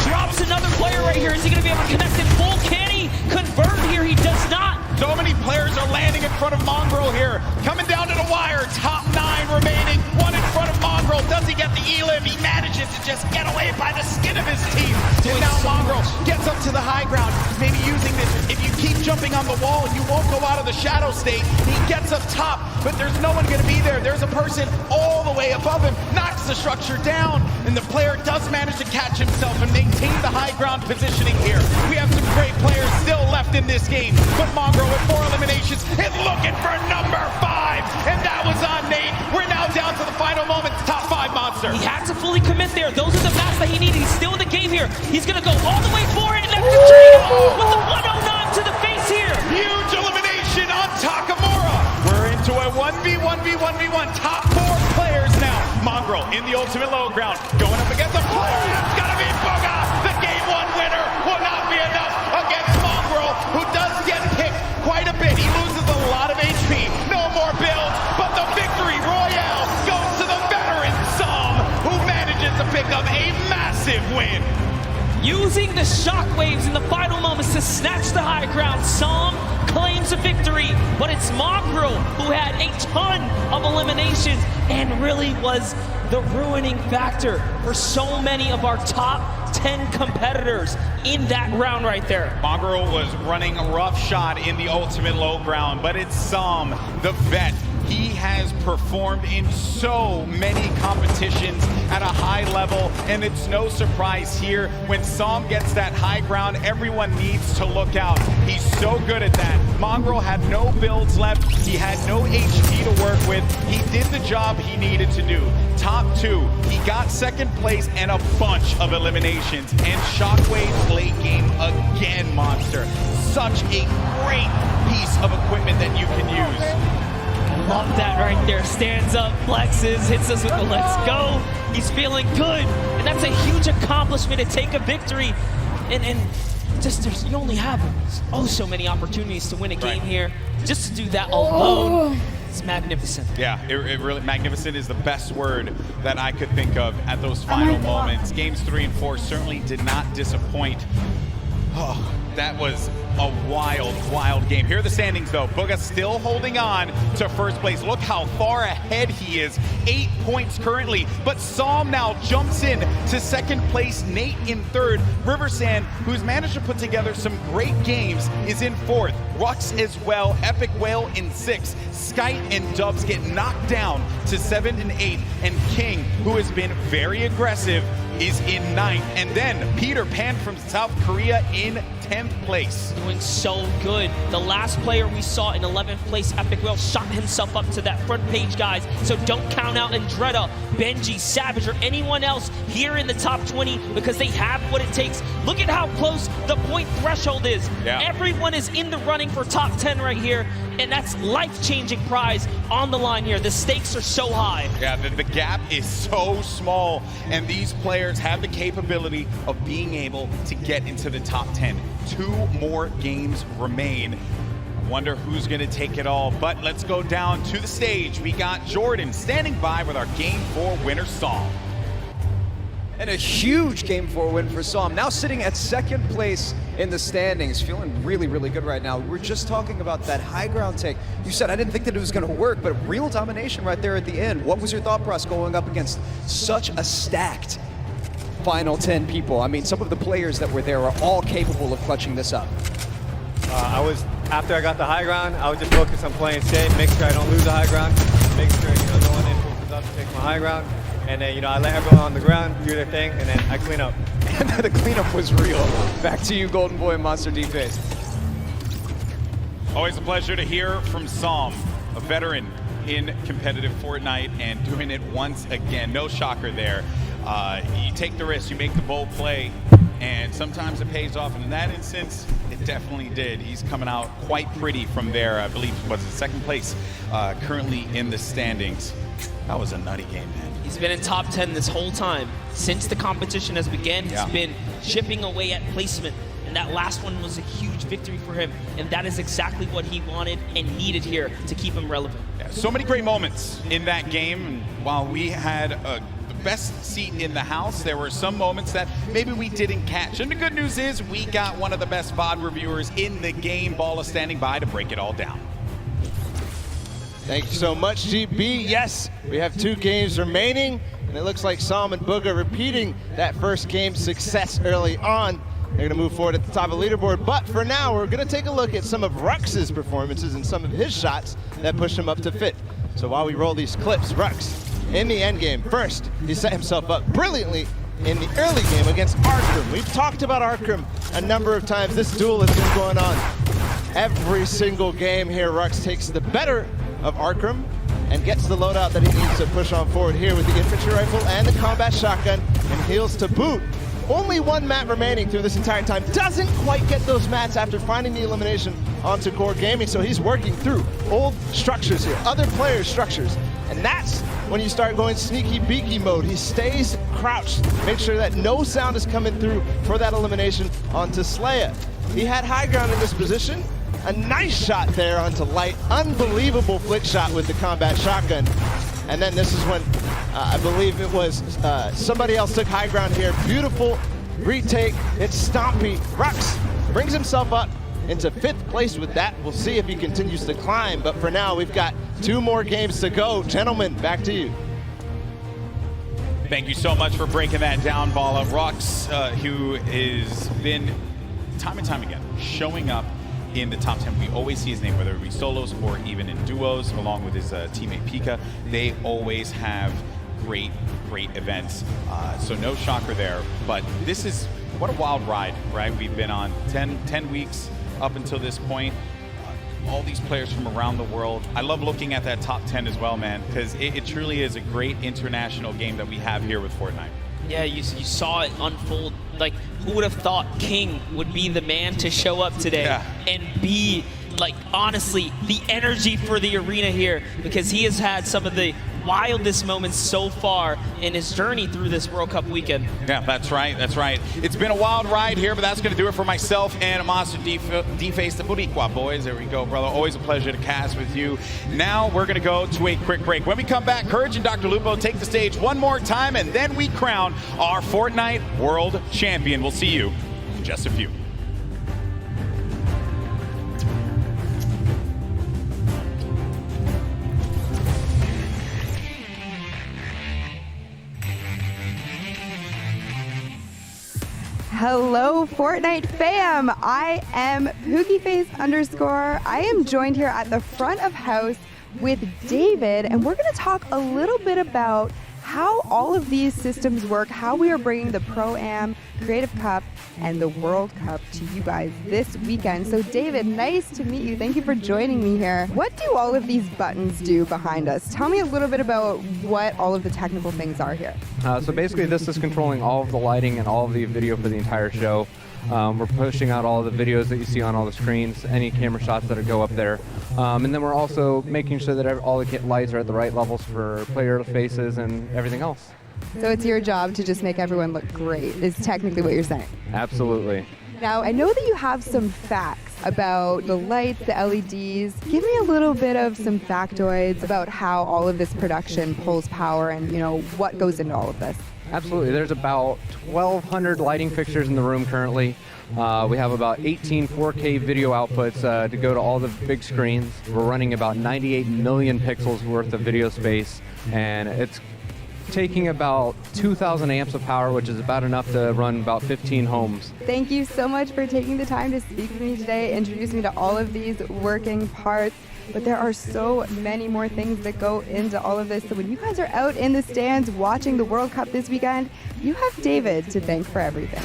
[SPEAKER 9] Drops another player right here. Is he going to be able to connect in full? Can he convert here? He does not.
[SPEAKER 4] So many players are landing in front of Mongrel here. Coming down to the wire. Top 9 remaining. 1 in front of Mongrel. Does he get the elim? He manages to just get away by the skin of his teeth. And now Mongrel gets up to the high ground. Maybe using this. If you keep jumping on the wall, you won't go out of the shadow state. He gets up top, but there's no one going to be there. There's a person all the way above him. Knocks the structure down. And the player does manage to catch himself and maintain the high ground positioning here. We have some great players still left in this game, but Mongrel with 4 eliminations and looking for number 5, and that was on Nate. We're now down to the final moments. Top 5 Monster.
[SPEAKER 9] He had to fully commit there. Those are the maps that he needed. He's still in the game here. He's gonna go all the way for it, and then Katrina with the 109 to the face here.
[SPEAKER 4] Huge elimination on Takamura. We're into a 1v1v1v1. Top 4 players now. Mongrel in the ultimate low ground, going up against a player. It's gonna be Bugga. The game 1 winner will not be enough against Mongrel, who does get picked quite a bit. He loses a lot of HP. No more builds, but the victory royale goes to the veteran Som, who manages to pick up a massive win.
[SPEAKER 9] Using the shockwaves in the final moments to snatch the high ground, Som claims a victory, but it's Mongrel who had a ton of eliminations and really was the ruining factor for so many of our top 10 competitors in that round right there.
[SPEAKER 4] Mongrel was running a rough shot in the ultimate low ground, but it's Som, the vet. He has performed in so many competitions at a high level, and it's no surprise here. When Som gets that high ground, everyone needs to look out. He's so good at that. Mongrel had no builds left. He had no HP to work with. He did the job he needed to do. Top 2. He got 2nd place and a bunch of eliminations. And Shockwave's late game again, Monster. Such a great piece of equipment that you can use.
[SPEAKER 9] Love that right there. Stands up, flexes, hits us with the let's go. He's feeling good. And that's a huge accomplishment to take a victory. And just you only have so many opportunities to win a game here. Just to do that alone, it's magnificent.
[SPEAKER 4] Yeah, it really, magnificent is the best word that I could think of at those final moments. Games 3 and 4 certainly did not disappoint. Oh, that was a wild game. Here are the standings though. Booga still holding on to first place. Look how far ahead he is. 8 points currently, but Psalm now jumps in to second place. Nate in third. Riversand, who's managed to put together some great games, is in fourth. Rux as well. Epic Whale in sixth. Skite and Dubs get knocked down to 7 and 8. And King, who has been very aggressive, is in 9th. And then Peter Pan from South Korea in 10th place.
[SPEAKER 9] Doing so good. The last player we saw in 11th place, Epic Whale, shot himself up to that front page, guys. So don't count out Andretta, Benji, Savage, or anyone else here in the top 20 because they have what it takes. Look at how close the point threshold is.
[SPEAKER 4] Yeah.
[SPEAKER 9] Everyone is in the running for top 10 right here, and that's life-changing prize on the line here. The stakes are so high.
[SPEAKER 4] Yeah, the gap is so small, and these players have the capability of being able to get into the top 10. 2 more games remain. I wonder who's going to take it all, but let's go down to the stage. We got Jordan standing by with our Game 4 winner, Psalm.
[SPEAKER 5] And a huge Game 4 win for Psalm. Now sitting at second place in the standings, feeling really, really good right now. We're just talking about that high ground take. You said I didn't think that it was going to work, but real domination right there at the end. What was your thought process going up against such a stacked final 10 people? I mean, some of the players that were there are all capable of clutching this up.
[SPEAKER 12] After I got the high ground, I was just focused on playing safe, make sure I don't lose the high ground, make sure, no one influences up to take my high ground. And then, I let everyone on the ground do their thing, and then I clean up.
[SPEAKER 5] And the cleanup was real. Back to you, Golden Boy and Monster D-Face.
[SPEAKER 4] Always a pleasure to hear from Psalm, a veteran in competitive Fortnite and doing it once again. No shocker there. You take the risk, you make the bold play, and sometimes it pays off. And in that instance, it definitely did. He's coming out quite pretty from there. I believe was in second place, currently in the standings. That was a nutty game, man.
[SPEAKER 9] He's been in top 10 this whole time. Since the competition has begun, he's been chipping away at placement. And that last one was a huge victory for him. And that is exactly what he wanted and needed here to keep him relevant.
[SPEAKER 4] Yeah, so many great moments in that game. And while we had the best seat in the house, there were some moments that maybe we didn't catch. And the good news is we got one of the best VOD reviewers in the game. Balla standing by to break it all down.
[SPEAKER 18] Thank you so much, GB. Yes, we have 2 games remaining, and it looks like Psalm and Booga repeating that first game success early on. They're going to move forward at the top of the leaderboard, but for now, we're going to take a look at some of Rux's performances and some of his shots that pushed him up to 5th. So while we roll these clips, Rux, in the end game, first, he set himself up brilliantly in the early game against Arkram. We've talked about Arkram a number of times. This duel has been going on every single game here. Rux takes the better of Arkram and gets the loadout that he needs to push on forward here with the infantry rifle and the combat shotgun and heals to boot. Only 1 mat remaining through this entire time. Doesn't quite get those mats after finding the elimination onto Core Gaming, so he's working through old structures here, other players' structures. And that's when you start going sneaky beaky mode. He stays crouched, make sure that no sound is coming through for that elimination onto Slaya. He had high ground in this position. A nice shot there onto Light. Unbelievable flick shot with the combat shotgun. And then this is when I believe it was somebody else took high ground here. Beautiful retake. It's Stompy. Rux brings himself up into 5th place with that. We'll see if he continues to climb. But for now, we've got 2 more games to go. Gentlemen, back to you.
[SPEAKER 4] Thank you so much for breaking that down, Balla. Rux, who has been time and time again showing up in the top 10. We always see his name, whether it be solos or even in duos, along with his teammate Pika. They always have great events. So no shocker there. But this is, what a wild ride, right? We've been on 10 weeks up until this point. All these players from around the world. I love looking at that top 10 as well, man, because it truly is a great international game that we have here with Fortnite.
[SPEAKER 9] Yeah, you saw it unfold. Like, who would have thought King would be the man to show up today and be, like, honestly, the energy for the arena here, because he has had some of the wildest moments so far in his journey through this World Cup weekend.
[SPEAKER 4] Yeah, that's right, that's right. It's been a wild ride here, but that's going to do it for myself and Monster D-Face, the Boricua boys. There we go, brother. Always a pleasure to cast with you. Now we're going to go to a quick break. When we come back, Courage and Dr. Lupo take the stage one more time, and then we crown our Fortnite World Champion. We'll see you in just a few.
[SPEAKER 15] Hello, Fortnite fam. I am PookieFace_. I am joined here at the front of house with David, and we're going to talk a little bit about how all of these systems work, how we are bringing the Pro-Am, Creative Cup, and the World Cup to you guys this weekend. So David, nice to meet you. Thank you for joining me here. What do all of these buttons do behind us? Tell me a little bit about what all of the technical things are here.
[SPEAKER 8] So basically this is controlling all of the lighting and all of the video for the entire show. We're pushing out all the videos that you see on all the screens, any camera shots that go up there. And then we're also making sure that all the lights are at the right levels for player faces and everything else.
[SPEAKER 15] So it's your job to just make everyone look great, is technically what you're saying.
[SPEAKER 8] Absolutely.
[SPEAKER 15] Now, I know that you have some facts about the lights, the LEDs. Give me a little bit of some factoids about how all of this production pulls power and, what goes into all of this.
[SPEAKER 8] Absolutely. There's about 1,200 lighting fixtures in the room currently. We have about 18 4K video outputs to go to all the big screens. We're running about 98 million pixels worth of video space, and it's taking about 2,000 amps of power, which is about enough to run about 15 homes.
[SPEAKER 15] Thank you so much for taking the time to speak with me today, introduce me to all of these working parts. But there are so many more things that go into all of this. So when you guys are out in the stands watching the World Cup this weekend, you have David to thank for everything.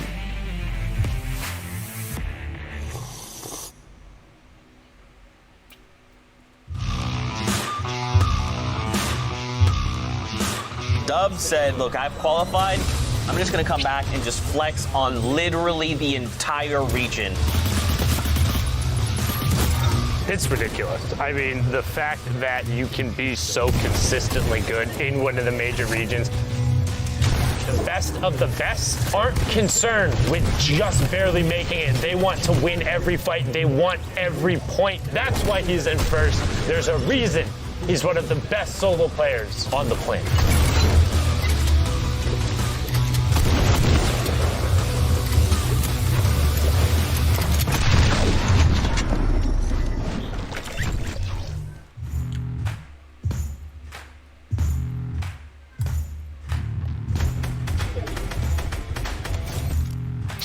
[SPEAKER 14] Dub said, look, I've qualified. I'm just going to come back and just flex on literally the entire region.
[SPEAKER 16] It's ridiculous. I mean, the fact that you can be so consistently good in one of the major regions. The best of the best aren't concerned with just barely making it. They want to win every fight. They want every point. That's why he's in first. There's a reason he's one of the best solo players on the planet.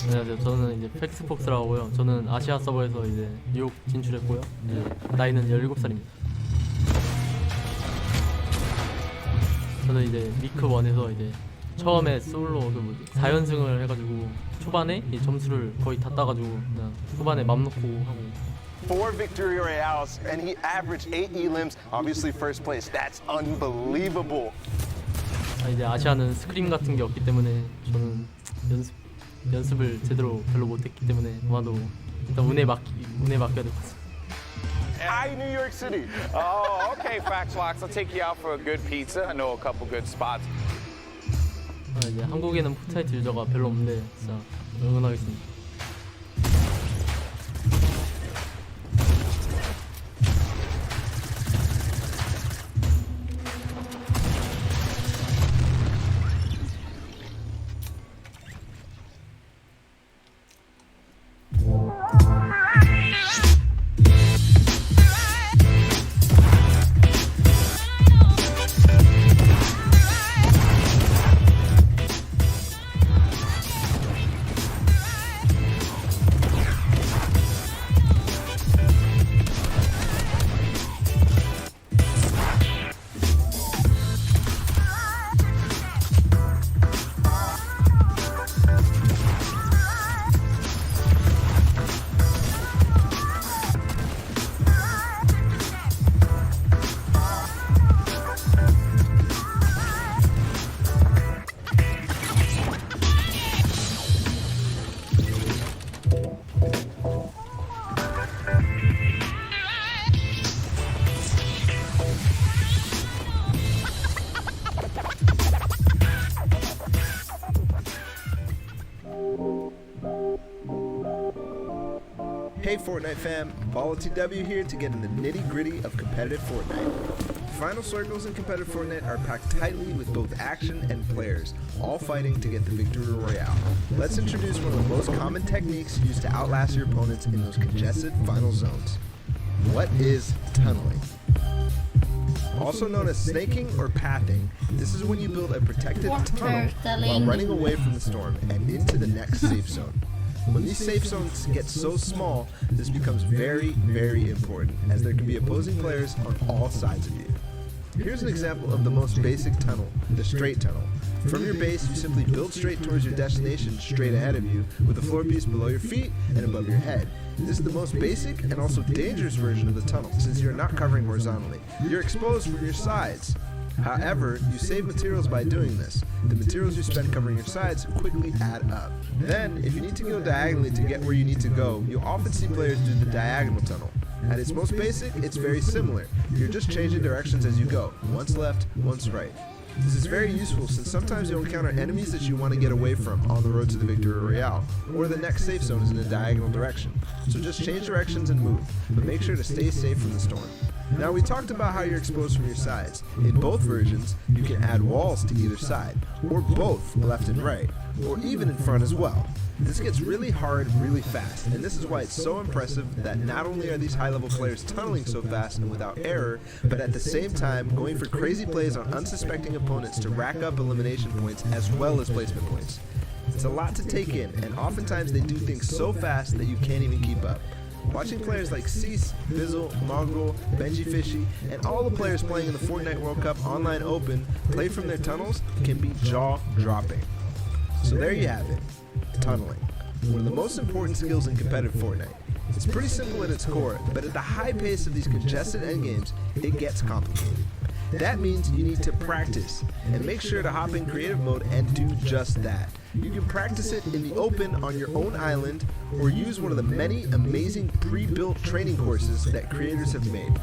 [SPEAKER 24] 안녕하세요. 저는 이제 팩스폭스라고 하고요. 저는 아시아 서버에서 이제 뉴욕 진출했고요. 이제 나이는 17살입니다. 저는 이제 미크 1에서 이제 처음에 솔로 4연승을 해가지고 초반에 이 점수를 거의 다 따가지고 그냥 후반에 맘 놓고 하고.
[SPEAKER 25] 4 victory royales and he averaged 8 elims. Obviously first place. That's unbelievable.
[SPEAKER 24] 이제 아시아는 스크림 같은 게 없기 때문에 저는 연습을 제대로 별로 못했기 때문에 아마도 일단 운에 맡겨야 될 것 같습니다.
[SPEAKER 26] Hi, New York City. Oh, okay, Factwalks. I'll take you out for a good pizza. I know a couple good spots.
[SPEAKER 24] 이제 한국에는 포트나이트 유저가 별로 없는데 진짜 응원하겠습니다.
[SPEAKER 27] Hey Fortnite fam, BallTW here to get in the nitty gritty of competitive Fortnite. Final circles in competitive Fortnite are packed tightly with both action and players, all fighting to get the victory royale. Let's introduce one of the most common techniques used to outlast your opponents in those congested final zones. What is tunneling? Also known as snaking or pathing, this is when you build a protected tunnel while running away from the storm and into the next safe zone. When these safe zones get so small, this becomes very, very important, as there can be opposing players on all sides of you. Here's an example of the most basic tunnel, the straight tunnel. From your base, you simply build straight towards your destination straight ahead of you, with a floor piece below your feet and above your head. This is the most basic and also dangerous version of the tunnel, since you're not covering horizontally. You're exposed from your sides. However, you save materials by doing this. The materials you spend covering your sides quickly add up. Then, if you need to go diagonally to get where you need to go, you'll often see players do the diagonal tunnel. At its most basic, it's very similar. You're just changing directions as you go, once left, once right. This is very useful since sometimes you'll encounter enemies that you want to get away from on the road to the Victory Royale, or the next safe zone is in a diagonal direction. So just change directions and move, but make sure to stay safe from the storm. Now we talked about how you're exposed from your sides. In both versions, you can add walls to either side, or both left and right, or even in front as well. This gets really hard really fast, and this is why it's so impressive that not only are these high-level players tunneling so fast and without error, but at the same time going for crazy plays on unsuspecting opponents to rack up elimination points as well as placement points. It's a lot to take in, and oftentimes they do things so fast that you can't even keep up. Watching players like Cease, Bizzle, Mongrel, Benji Fishy, and all the players playing in the Fortnite World Cup Online Open play from their tunnels can be jaw-dropping. So there you have it. Tunneling, one of the most important skills in competitive Fortnite. It's pretty simple at its core, but at the high pace of these congested endgames, it gets complicated. That means you need to practice, and make sure to hop in creative mode and do just that. You can practice it in the open on your own island, or use one of the many amazing pre-built training courses that creators have made.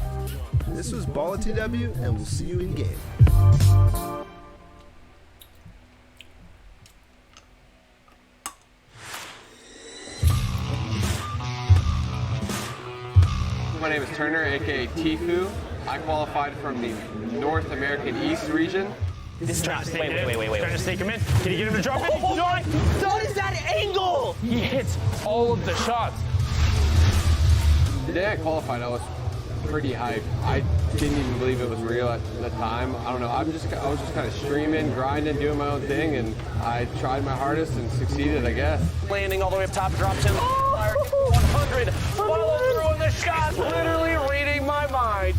[SPEAKER 27] This was BallTW, and we'll see you in game.
[SPEAKER 1] My name is Turner, aka Tifu. I qualified from the North American East region.
[SPEAKER 16] This trying to stake him. Trying to stake him in. Can you get him to drop it?
[SPEAKER 14] Oh, what is that angle?
[SPEAKER 16] He hits all of the shots.
[SPEAKER 1] The day I qualified, I was pretty hyped. I didn't even believe it was real at the time. I don't know. I was just kind of streaming, grinding, doing my own thing, and I tried my hardest and succeeded, I guess.
[SPEAKER 14] Landing all the way up top, drops him. 100. Follow through on the shot.
[SPEAKER 16] Literally reading my mind.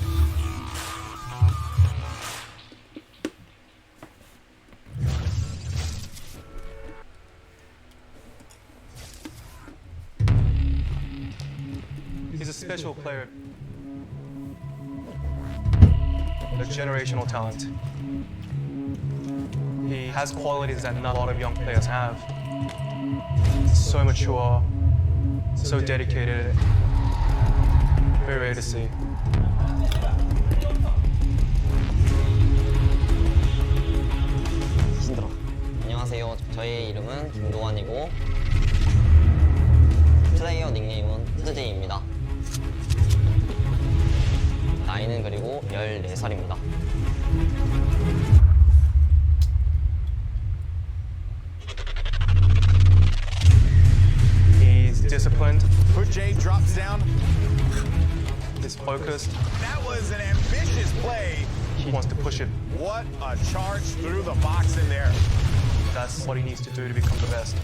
[SPEAKER 2] He's a special player. A generational talent. He has qualities that not a lot of young players have. He's so mature, so dedicated, very rare to see.
[SPEAKER 3] 안녕하세요. 저의 이름은 김도환이고 플레이어 닉네임은 후드제이입니다. 나이는 그리고 14살입니다.
[SPEAKER 2] He's disciplined.
[SPEAKER 7] Jay drops down.
[SPEAKER 2] He's focused.
[SPEAKER 7] That was an ambitious play.
[SPEAKER 2] He wants to push it.
[SPEAKER 7] What a charge through the box in there.
[SPEAKER 2] That's what he needs to do to become the best.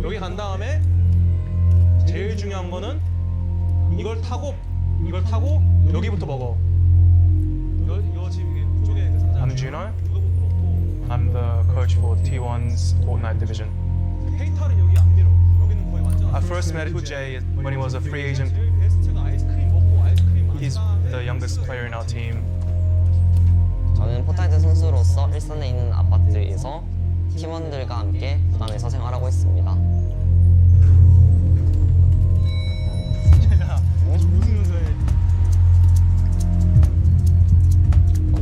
[SPEAKER 21] 여기 간 다음에 제일 중요한 거는 이걸 타고 여기부터 먹어. 이거 지금 그쪽에 상자.
[SPEAKER 2] I'm Juno. I'm the coach for T1's Fortnite division.
[SPEAKER 21] 페이터는 여기 안 밀어. 여기는 거의 완전.
[SPEAKER 2] I first met Jay when he was a free agent.
[SPEAKER 21] 베스트가 아이스크림 먹고 아이스크림.
[SPEAKER 2] He's the youngest player in our team.
[SPEAKER 3] 저는 포트나이트 선수로서 일선에 있는 아파트에서 팀원들과 함께 구단에서 생활하고 있습니다.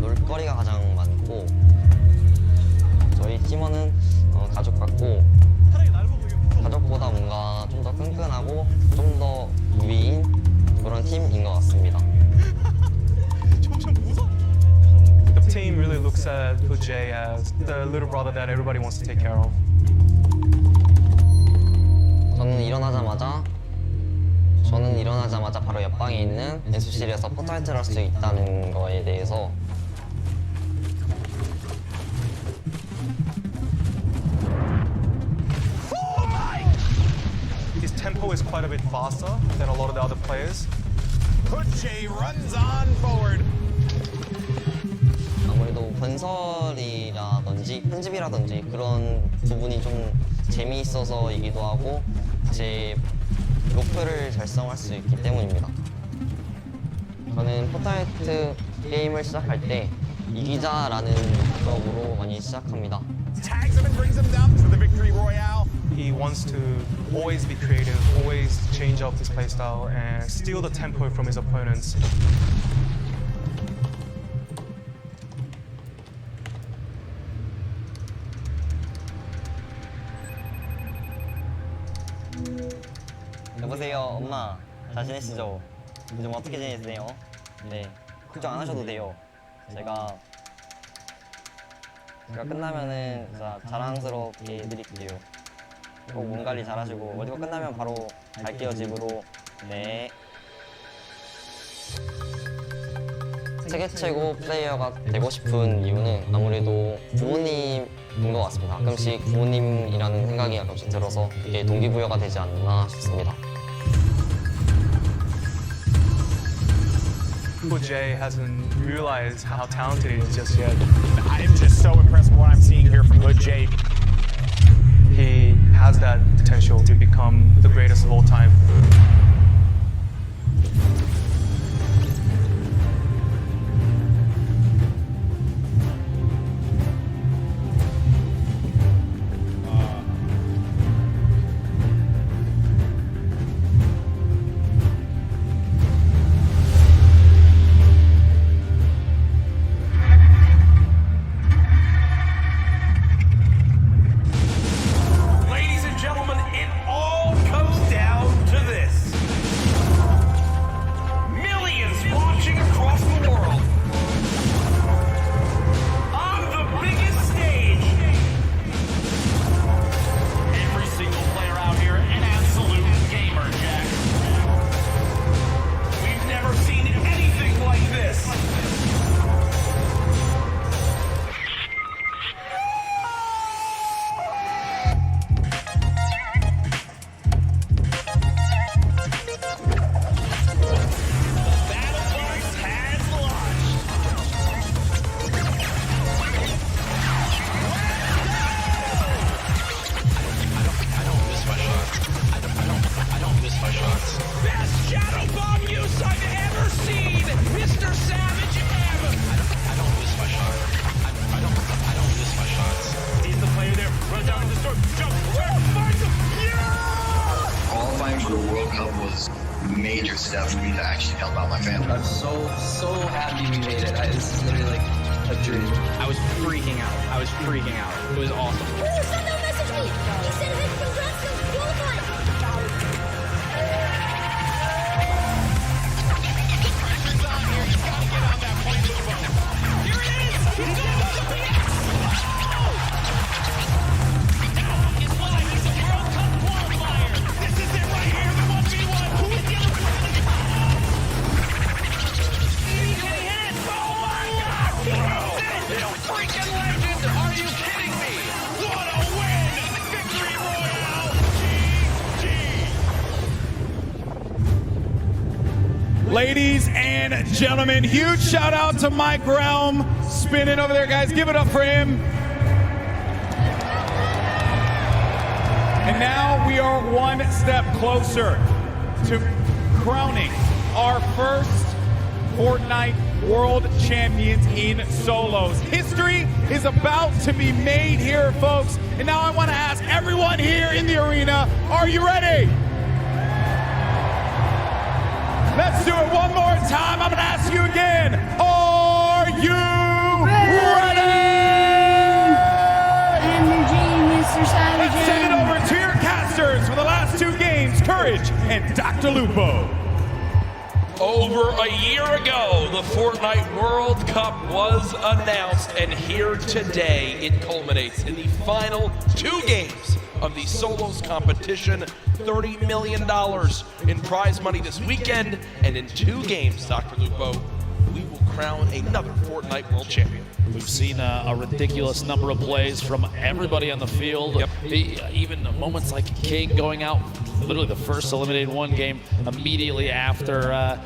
[SPEAKER 3] 놀거리가 가장 많고 저희 팀원은 가족 같고 가족보다 뭔가 좀 더 끈끈하고 좀 더 위인 그런 팀인 것 같습니다.
[SPEAKER 2] The team really looks at Jay as the little brother that everybody wants to take care of.
[SPEAKER 3] 저는 일어나자마자 바로 옆방에 있는 연습실에서 포트나이트를 할 수 있다는 거에 대해서
[SPEAKER 2] His tempo is quite a bit faster than a lot of the other players.
[SPEAKER 7] Jay runs on forward.
[SPEAKER 3] 아무래도 건설이라든지 편집이라든지 그런 부분이 좀 재미있어서이기도 하고 제 목표를 달성할 수 있기 때문입니다. 저는 포트나이트 게임을 시작할 때 이기자라는 목적으로 많이 시작합니다.
[SPEAKER 7] Tags him and brings him down to the victory royale.
[SPEAKER 2] He wants to always be creative, always change up his playstyle and steal the tempo from his opponents.
[SPEAKER 3] 여보세요, 엄마. 잘 지내시죠? 요즘 어떻게 지내세요? 네, 걱정 안 하셔도 돼요. 제가 끝나면은 진짜 자랑스럽게 해드릴게요. 꼭 몸 관리 잘하시고 월드컵 끝나면 바로 갈게요, 집으로. 네. 세계 최고 플레이어가 되고 싶은 이유는 아무래도 부모님인 것 같습니다. 가끔씩 부모님이라는 생각이 가끔씩 들어서 이게 동기부여가 되지 않나 싶습니다.
[SPEAKER 2] Jay hasn't realized how talented he is just yet.
[SPEAKER 7] I'm just so impressed with what I'm seeing here from Hood Jay.
[SPEAKER 2] He has that potential to become the greatest of all time.
[SPEAKER 6] Qualifying for the World Cup was a major step for me to actually help out my family.
[SPEAKER 11] I'm so happy we made it. This is literally like a dream.
[SPEAKER 21] I was freaking out. It was awesome.
[SPEAKER 13] Sando messaged me. He said, hey, congrats on qualifying.
[SPEAKER 4] Ladies and gentlemen, huge shout out to Mike Realm, spinning over there, guys. Give it up for him. And now we are one step closer to crowning our first Fortnite World Champions in solos. History is about to be made here, folks. And now I want to ask everyone here in the arena, are you ready? Let's do it one more time. I'm going to ask you again. Are you ready?
[SPEAKER 13] Energy, Mr. Savage.
[SPEAKER 4] Let's send it over to your casters for the last two games, Courage and Dr. Lupo.
[SPEAKER 10] Over a year ago, the Fortnite World Cup was announced, and here today it culminates in the final 2 games of the solos competition. $30 million in prize money this weekend, and in 2 games, Dr. Lupo, we will crown another Fortnite World Champion.
[SPEAKER 12] We've seen a ridiculous number of plays from everybody on the field.
[SPEAKER 10] Yep.
[SPEAKER 12] Even moments like King going out, literally the first eliminated 1 game immediately after,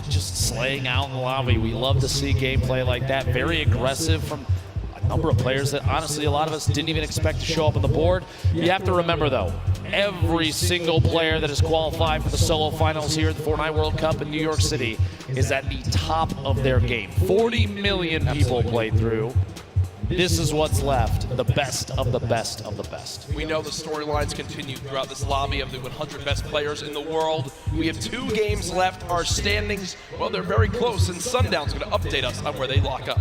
[SPEAKER 12] just slaying out in the lobby. We love to see gameplay like that. Very aggressive from a number of players that honestly a lot of us didn't even expect to show up on the board. You have to remember though, every single player that has qualified for the solo finals here at the Fortnite World Cup in New York City is at the top of their game. 40 million people played through. This is what's left, the best of the best of the best.
[SPEAKER 10] We know the storylines continue throughout this lobby of the 100 best players in the world. We have 2 games left. Our standings, well, they're very close, and Sundown's going to update us on where they lock up.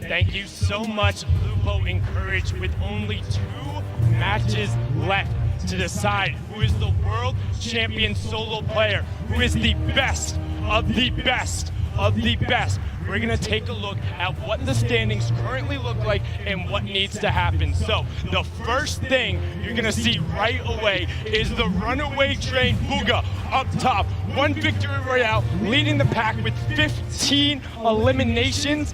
[SPEAKER 17] Thank you so much, Lupo and Courage, with only 2 matches left to decide who is the world champion solo player, who is the best of the best of the best. We're gonna take a look at what the standings currently look like and what needs to happen. So the first thing you're gonna see right away is the runaway train Bugha up top. 1 victory royale, leading the pack with 15 eliminations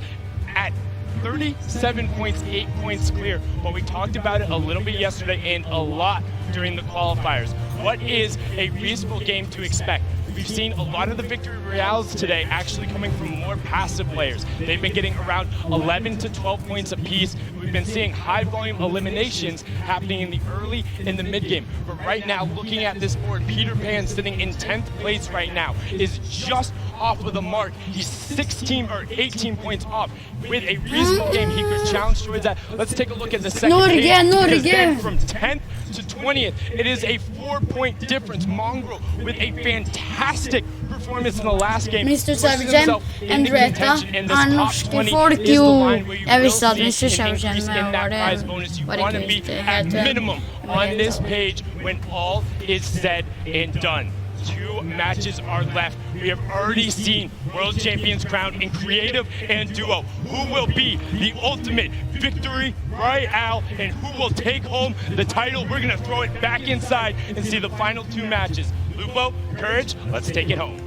[SPEAKER 17] at 37 points, 8 points clear. But we talked about it a little bit yesterday and a lot during the qualifiers. What is a reasonable game to expect? We've seen a lot of the victory royales today actually coming from more passive players. They've been getting around 11 to 12 points apiece. We've been seeing high volume eliminations happening in the early and the mid game. But right now, looking at this board, Peter Pan sitting in 10th place right now is just off of the mark. He's 16 or 18 points off. With a reasonable game, he could challenge towards that. Let's take a look at the second page. Because then from 10th to 20th, it is a 4-point difference. Mongrel with a fantastic performance in the last game.
[SPEAKER 19] Mr. Savgen, Andretta, norske folk jo, jeg visste at Mr. Savgen var det,
[SPEAKER 17] want to be at minimum on this page when all is said and done. 2 matches are left. We have already seen world champions crowned in creative and duo. Who will be the ultimate victory royale and who will take home the title? We're going to throw it back inside and see the final 2 matches. Lupo, Courage, let's take it home.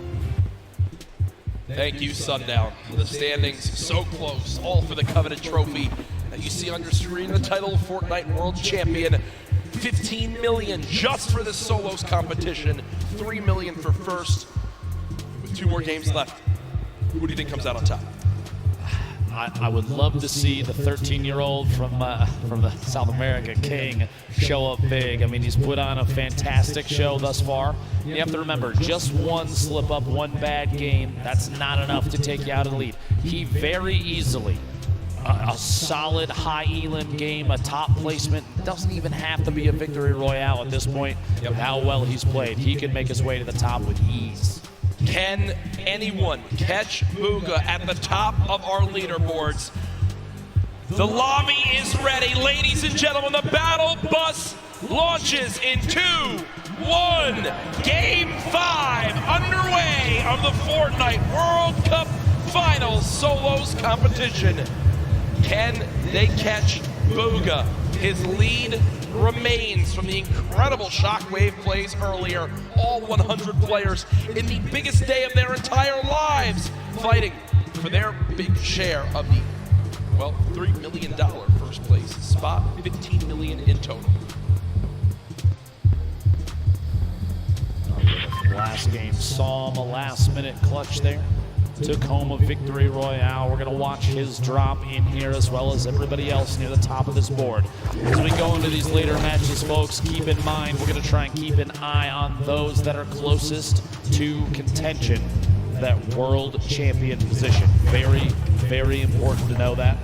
[SPEAKER 10] Thank you, Sundown. The standings so close, all for the coveted trophy that you see on your screen. The title of Fortnite World Champion. 15 million just for the solos competition, 3 million for first. With 2 more games left, who do you think comes out on top?
[SPEAKER 12] I would love to see the 13-year-old from the South America, King, show up big. I mean, he's put on a fantastic show thus far. You have to remember, just 1 slip up, 1 bad game, that's not enough to take you out of the lead. He very easily, a solid high elim game, a top placement, doesn't even have to be a victory royale at this point. With how well he's played, he can make his way to the top with ease.
[SPEAKER 10] Can anyone catch Bugha at the top of our leaderboards? The lobby is ready. Ladies and gentlemen, the battle bus launches in 2, 1. Game 5 underway of the Fortnite World Cup Finals solos competition. Can they catch Bugha? His lead remains from the incredible shockwave plays earlier. All 100 players in the biggest day of their entire lives fighting for their big share of the, well, $3 million first place spot, 15 million in total.
[SPEAKER 12] Last game saw him a last-minute clutch there. Took home a victory royale. We're going to watch his drop in here as well as everybody else near the top of this board. As we go into these later matches, folks, keep in mind we're going to try and keep an eye on those that are closest to contention, that world champion position. Very, very important to know that.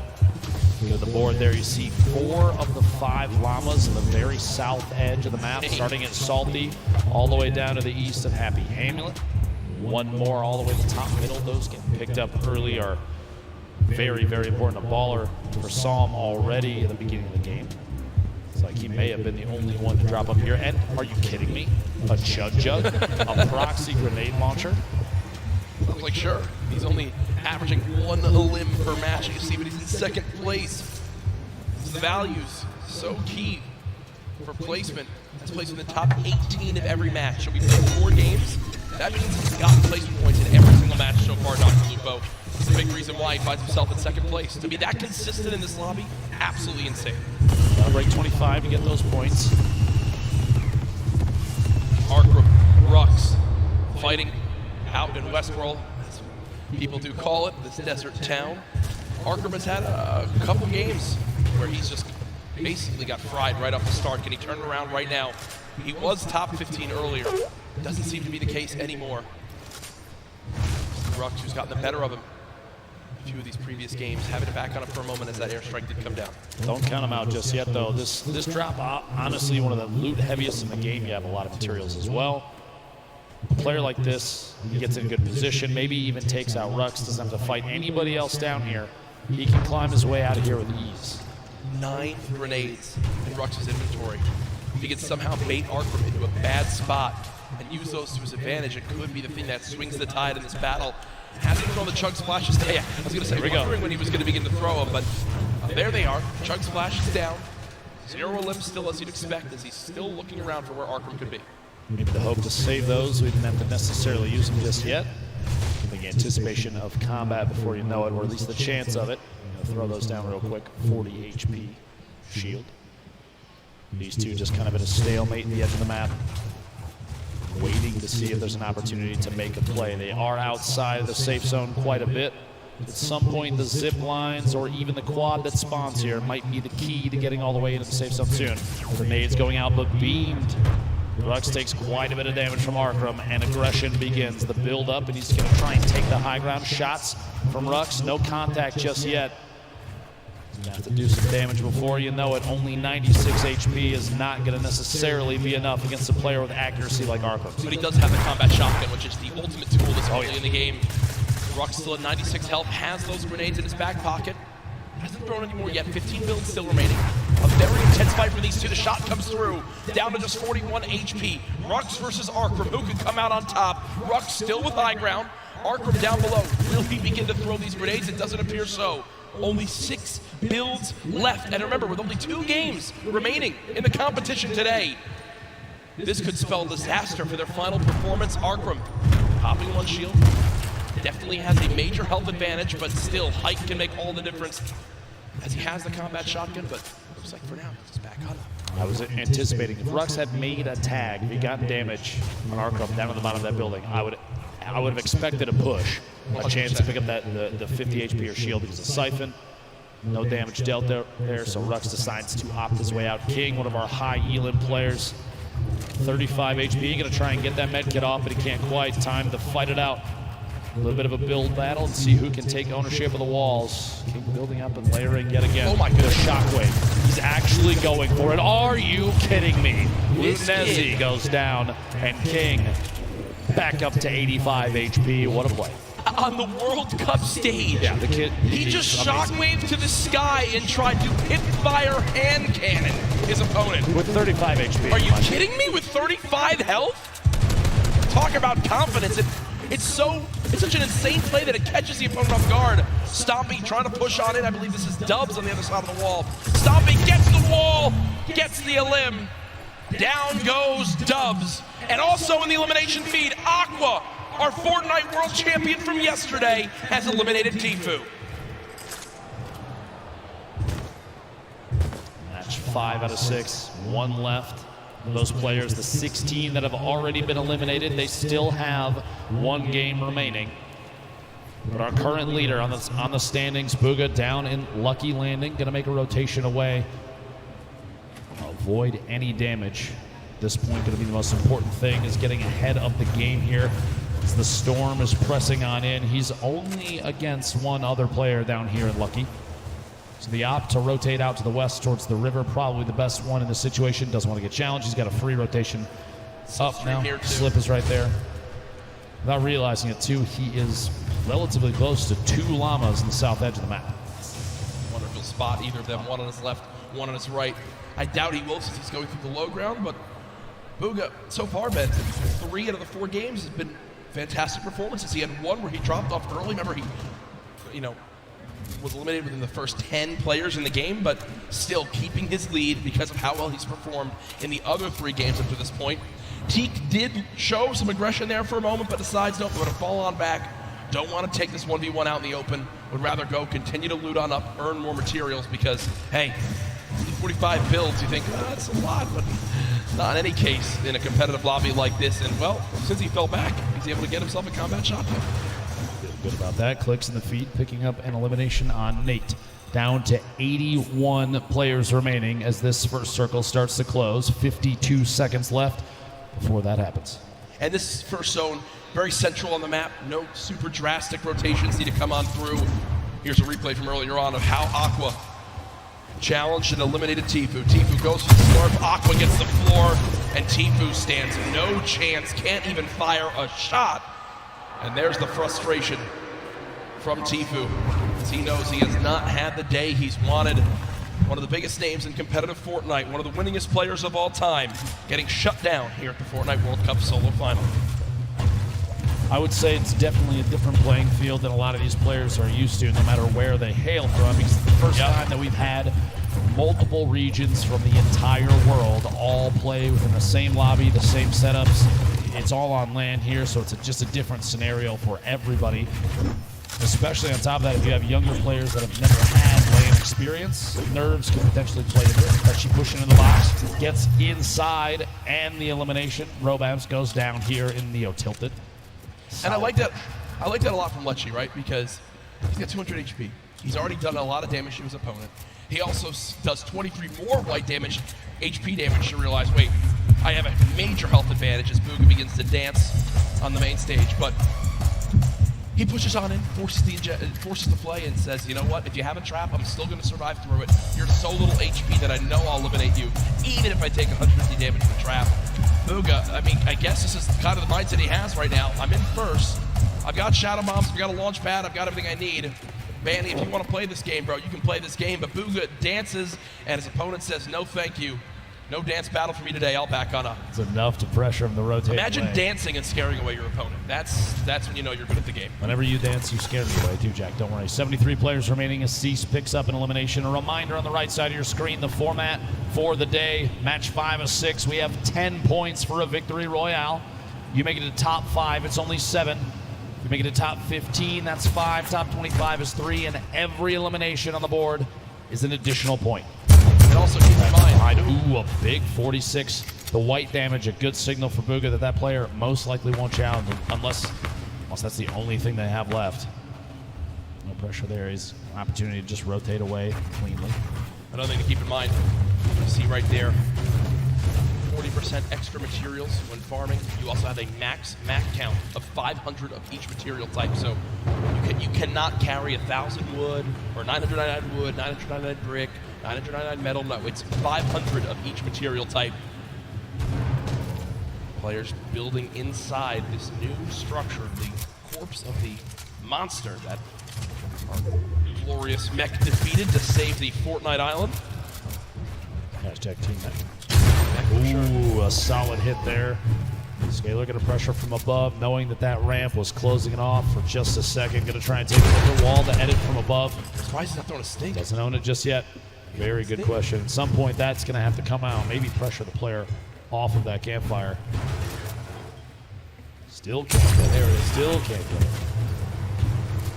[SPEAKER 12] You know, the board there, you see 4 of the 5 llamas in the very south edge of the map, starting at Salty, all the way down to the east of Happy Amulet. 1 more all the way to the top middle. Those getting picked up early are very, very important. A baller for Psalm already at the beginning of the game. It's like he may have been the only one to drop up here. And are you kidding me? A Chug Jug? A proxy grenade launcher?
[SPEAKER 10] I was like, sure. He's only averaging 1 limb per match, you see, but he's in second place. His values so key for placement. He's placed in the top 18 of every match. So we played 4 games. That means he's gotten placement points in every single match so far, Dr. Lupo. It's a big reason why he finds himself in second place. To be that consistent in this lobby, absolutely insane.
[SPEAKER 12] Gotta break 25 to get those points.
[SPEAKER 10] Arkram, Rux, fighting out in Westworld, as people do call it, this desert town. Arkram has had a couple games where he's just basically got fried right off the start. Can he turn it around right now? He was top 15 earlier. Doesn't seem to be the case anymore. Rux, who's gotten the better of him a few of these previous games, having to back on it for a moment as that airstrike did come down.
[SPEAKER 12] Don't count him out just yet, though. This drop, honestly, one of the loot heaviest in the game. You have a lot of materials as well. A player like this, he gets in a good position, maybe even takes out Rux, doesn't have to fight anybody else down here. He can climb his way out of here with ease.
[SPEAKER 10] 9 grenades in Rux's inventory. If he can somehow bait Arkram into a bad spot and use those to his advantage, it could be the thing that swings the tide in this battle. Hasn't thrown the Chug Splashes. Yeah, I was going to say, wondering when he was going to begin to throw them, but there they are. Chug Splash is down. 0 limbs still as you'd expect, as he's still looking around for where Arkram could be.
[SPEAKER 12] Maybe the hope to save those. We didn't have to necessarily use them just yet. I think anticipation of combat before you know it, or at least the chance of it. Throw those down real quick. 40 HP shield. These two just kind of at a stalemate in the edge of the map, waiting to see if there's an opportunity to make a play. They are outside the safe zone quite a bit. At some point, the zip lines or even the quad that spawns here might be the key to getting all the way into the safe zone soon. Grenades going out, but beamed. Rux takes quite a bit of damage from Arkram, and aggression begins. The build up, and he's going to try and take the high ground. Shots from Rux, no contact just yet. He's going to have to do some damage before you know it. Only 96 HP is not going to necessarily be enough against a player with accuracy like Arkram.
[SPEAKER 10] But he does have the combat shotgun, which is the ultimate tool that's early in the game. Rux still at 96 health, has those grenades in his back pocket. Hasn't thrown any more yet, 15 builds still remaining. A very intense fight for these two. The shot comes through, down to just 41 HP. Rux versus Arkram, who could come out on top? Rux still with high ground. Arkram down below. Will he begin to throw these grenades? It doesn't appear so. Only 6 builds left. And remember, with only 2 games remaining in the competition today, this could spell disaster for their final performance. Arkram popping 1 shield. Definitely has a major health advantage, but still, height can make all the difference as he has the combat shotgun, but looks like for now, he's back on.
[SPEAKER 12] I was anticipating if Rux had made a tag, if he got damage on Arkram down at the bottom of that building, I would have expected a push, a chance to pick up the 50 HP or shield because of Siphon. No damage dealt there, so Rux decides to opt his way out. King, one of our high Elan players, 35 HP, gonna try and get that med kit off, but he can't quite. Time to fight it out. A little bit of a build battle and see who can take ownership of the walls. King building up and layering yet again.
[SPEAKER 10] Oh my goodness.
[SPEAKER 12] Shockwave. He's actually going for it. Are you kidding me? Lunezi goes down, and King back up to 85 HP. What a play.
[SPEAKER 10] On the World Cup stage.
[SPEAKER 12] Yeah, the kid.
[SPEAKER 10] He just shockwaved to the sky and tried to hip fire hand cannon his opponent.
[SPEAKER 12] With 35 HP.
[SPEAKER 10] Are you kidding me? With 35 health? Talk about confidence. It's such an insane play that it catches the opponent off guard. Stompy trying to push on it. I believe this is Dubs on the other side of the wall. Stompy gets the wall, gets the elim. Down goes Dubs. And also in the elimination feed, Aqua, our Fortnite World Champion from yesterday, has eliminated Tfue.
[SPEAKER 12] Match 5 out of 6, 1 left. Those players, the 16 that have already been eliminated, they still have 1 game remaining. But our current leader on the standings, Booga, down in Lucky Landing, gonna make a rotation away. Avoid any damage. At this point, gonna be the most important thing is getting ahead of the game here. As the storm is pressing on in, he's only against 1 other player down here in Lucky. So the opt to rotate out to the west towards the river, probably the best one in this situation. Doesn't want to get challenged. He's got a free rotation up now. Slip is right there. Without realizing it, too, he is relatively close to 2 llamas in the south edge of the map.
[SPEAKER 10] Wonderful spot, either of them, one on his left, one on his right. I doubt he will since he's going through the low ground, but Booga, so far, Ben, 3 out of the 4 games has been fantastic performances. He had one where he dropped off early. Remember, he, was eliminated within the first 10 players in the game, but still keeping his lead because of how well he's performed in the other 3 games up to this point. Teak did show some aggression there for a moment, but decides, nope, we're going to fall on back. Don't want to take this 1v1 out in the open. Would rather go continue to loot on up, earn more materials because, hey, 45 builds, you think, that's a lot, but not in any case in a competitive lobby like this. And, well, since he fell back, he's able to get himself a combat shotgun.
[SPEAKER 12] Feel good about that. Clicks in the feed, picking up an elimination on Nate. Down to 81 players remaining as this first circle starts to close. 52 seconds left before that happens.
[SPEAKER 10] And this first zone, very central on the map. No super drastic rotations need to come on through. Here's a replay from earlier on of how Aqua challenged and eliminated Tfue. Tfue goes for the slurp, Aqua gets the floor, and Tfue stands no chance, can't even fire a shot. And there's the frustration from Tfue, as he knows he has not had the day he's wanted. One of the biggest names in competitive Fortnite, one of the winningest players of all time, getting shut down here at the Fortnite World Cup Solo Final.
[SPEAKER 12] I would say it's definitely a different playing field than a lot of these players are used to, no matter where they hail from, because it's the first time that we've had multiple regions from the entire world all play within the same lobby, the same setups. It's all on land here, so it's just a different scenario for everybody. Especially on top of that, if you have younger players that have never had lane experience, nerves can potentially play into it. But she pushes into the box, gets inside, and the elimination. Robams goes down here in Neo Tilted.
[SPEAKER 10] And I like that a lot from Lecce, right? Because he's got 200 HP. He's already done a lot of damage to his opponent. He also does 23 more white damage, HP damage to realize, wait, I have a major health advantage as Booga begins to dance on the main stage. But he pushes on in, forces the play, and says, you know what, if you have a trap, I'm still going to survive through it. You're so little HP that I know I'll eliminate you, even if I take 150 damage from the trap. Booga, I mean, I guess this is kind of the mindset he has right now. I'm in first. I've got shadow bombs, I've got a launch pad, I've got everything I need. Manny, if you want to play this game, bro, you can play this game. But Booga dances, and his opponent says, no thank you. No dance battle for me today, I'll back on up.
[SPEAKER 12] It's enough to pressure him to rotate.
[SPEAKER 10] Imagine
[SPEAKER 12] away.
[SPEAKER 10] Dancing and scaring away your opponent. That's when you know you're good at the game.
[SPEAKER 12] Whenever you dance, you scare me away too, Jack. Don't worry. 73 players remaining as Cease picks up an elimination. A reminder on the right side of your screen, the format for the day. Match 5 of 6. We have 10 points for a victory royale. You make it to top 5, it's only 7. If you make it to top 15, that's 5. Top 25 is 3. And every elimination on the board is an additional point.
[SPEAKER 10] And also keep in mind,
[SPEAKER 12] ooh, a big 46. The white damage, a good signal for Booga that player most likely won't challenge him unless that's the only thing they have left. No pressure there. He's an opportunity to just rotate away cleanly.
[SPEAKER 10] Another thing to keep in mind, you see right there, 40% extra materials when farming. You also have a max count of 500 of each material type. So you cannot carry 1,000 wood or 999 wood, 999 brick, 999 metal. No, it's 500 of each material type. Players building inside this new structure, the corpse of the monster that our glorious mech defeated to save the Fortnite Island.
[SPEAKER 12] Hashtag teammate. Ooh, a solid hit there. Scalar going to pressure from above, knowing that ramp was closing it off for just a second. Going to try and take the wall to edit from above.
[SPEAKER 10] Why is he not throwing a stink?
[SPEAKER 12] Doesn't own it just yet. Very good question. At some point, that's going to have to come out. Maybe pressure the player off of that campfire. Still can't get it. There it is. Still can't get it.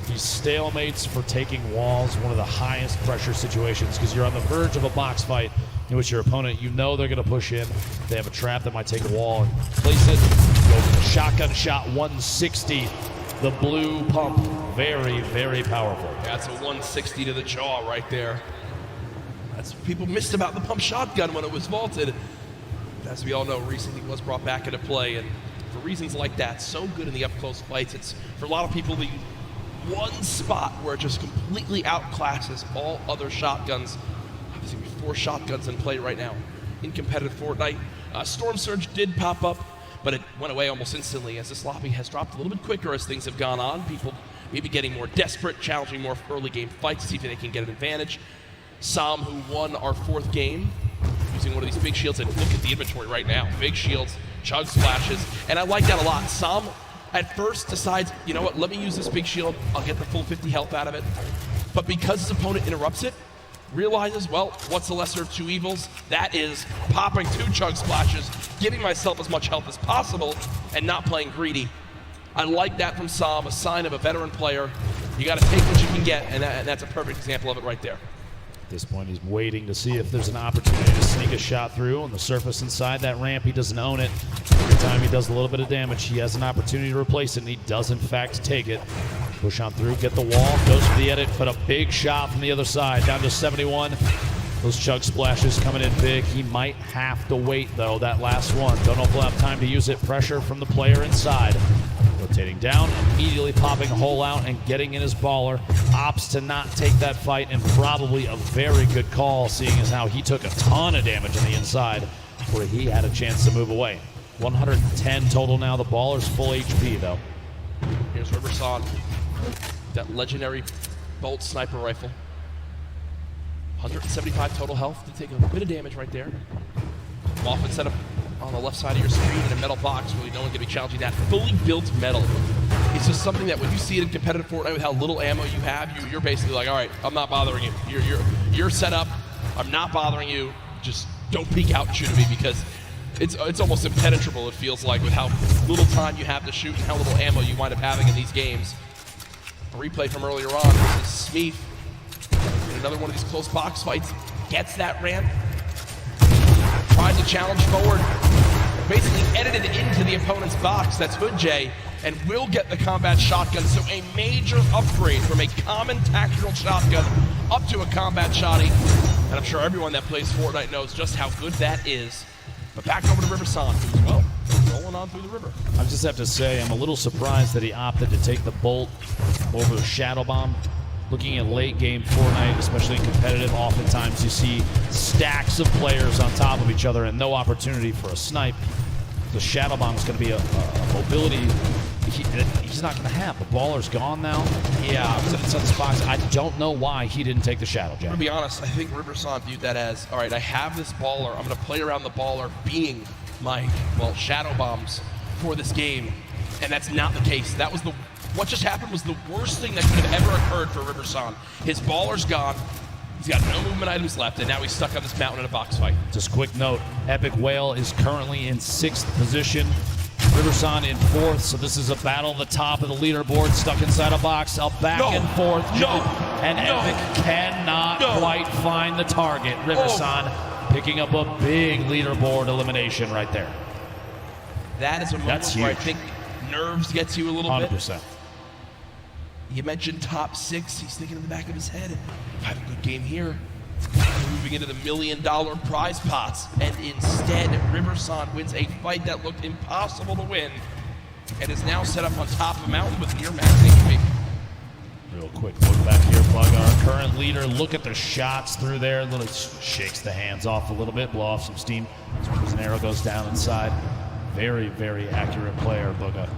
[SPEAKER 12] These stalemates for taking walls, one of the highest pressure situations because you're on the verge of a box fight in which your opponent, you know they're going to push in. They have a trap that might take a wall and place it. Go for the shotgun shot, 160. The blue pump, very, very powerful.
[SPEAKER 10] That's a 160 to the jaw right there. That's what people missed about the pump shotgun when it was vaulted. As we all know, recently was brought back into play, and for reasons like that, so good in the up-close fights. It's, for a lot of people, the one spot where it just completely outclasses all other shotguns. Obviously, we have 4 shotguns in play right now in competitive Fortnite. Storm Surge did pop up, but it went away almost instantly as this lobby has dropped a little bit quicker as things have gone on. People maybe getting more desperate, challenging more early game fights to see if they can get an advantage. Sam, who won our 4th game, using one of these big shields, and look at the inventory right now. Big shields, chug splashes, and I like that a lot. Sam, at first, decides, you know what, let me use this big shield. I'll get the full 50 health out of it. But because his opponent interrupts it, realizes, well, what's the lesser of two evils? That is popping 2 chug splashes, giving myself as much health as possible, and not playing greedy. I like that from Sam, a sign of a veteran player. You got to take what you can get, and that's a perfect example of it right there.
[SPEAKER 12] At this point, he's waiting to see if there's an opportunity to sneak a shot through on the surface inside that ramp. He doesn't own it. Every time he does a little bit of damage, he has an opportunity to replace it, and he does, in fact, take it. Push on through, get the wall, goes for the edit, but a big shot from the other side, down to 71. Those chug splashes coming in big. He might have to wait, though, that last one. Don't know if he'll have time to use it. Pressure from the player inside. Rotating down, immediately popping a hole out and getting in his baller. Opts to not take that fight, and probably a very good call, seeing as how he took a ton of damage on the inside where he had a chance to move away. 110 total now. The baller's full HP, though.
[SPEAKER 10] Here's Riverson, that legendary bolt sniper rifle. 175 total health to take a bit of damage right there. Often set up on the left side of your screen in a metal box, really no one can be challenging that. Fully built metal. It's just something that when you see it in competitive Fortnite with how little ammo you have, you're basically like, all right, I'm not bothering you. You're set up. I'm not bothering you. Just don't peek out and shoot at me, because it's almost impenetrable, it feels like, with how little time you have to shoot and how little ammo you wind up having in these games. A replay from earlier on. This is Smeeth in another one of these close box fights. Gets that ramp. Tries to challenge forward. Basically edited into the opponent's box. That's Hood J. And will get the combat shotgun. So a major upgrade from a common tactical shotgun up to a combat shotty. And I'm sure everyone that plays Fortnite knows just how good that is. But back over to Riverson, who's, well, rolling on through the river.
[SPEAKER 12] I just have to say, I'm a little surprised that he opted to take the bolt over the shadow bomb. Looking at late game Fortnite, especially in competitive, oftentimes you see stacks of players on top of each other and no opportunity for a snipe. The shadow bomb is going to be a mobility he's not going to have. The baller's gone now.
[SPEAKER 10] Yeah.
[SPEAKER 12] It's on spots. I don't know why he didn't take the shadow jab.
[SPEAKER 10] To be honest, I think Riverson viewed that as, all right, I have this baller. I'm going to play around the baller being my, well, shadow bombs for this game. And that's not the case. That was what just happened was the worst thing that could have ever occurred for Riverson. His baller's gone. He's got no movement items left, and now he's stuck on this mountain in a box fight.
[SPEAKER 12] Just quick note, Epic Whale is currently in 6th position. Riverson in 4th, so this is a battle at the top of the leaderboard, stuck inside a box, up back and forth. And Epic cannot quite find the target. Riverson picking up a big leaderboard elimination right there.
[SPEAKER 10] That is a moment where I think nerves gets you a little
[SPEAKER 12] 100%.
[SPEAKER 10] bit. You mentioned top 6. He's thinking in the back of his head, if I have a good game here, I'm moving into the $1 million prize pots. And instead, Riverson wins a fight that looked impossible to win and is now set up on top of a mountain with near max HP.
[SPEAKER 12] Real quick look back here, Bug, our current leader. Look at the shots through there. Little shakes the hands off a little bit, blow off some steam. As an arrow goes down inside. Very, very accurate player, Bugga.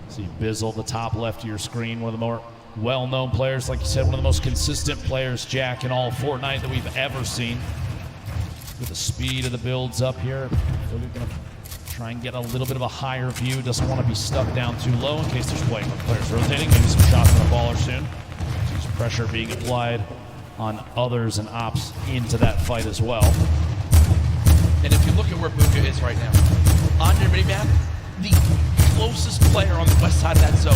[SPEAKER 12] See Bizzle, the top left of your screen, one of the more well-known players, like you said, one of the most consistent players, Jack, in all of Fortnite that we've ever seen. With the speed of the builds up here, we're going to try and get a little bit of a higher view. Doesn't want to be stuck down too low in case there's playing with players rotating. Maybe some shots on the baller soon. There's pressure being applied on others and ops into that fight as well.
[SPEAKER 10] And if you look at where Buka is right now, on your minimap, the closest player on the west side of that zone,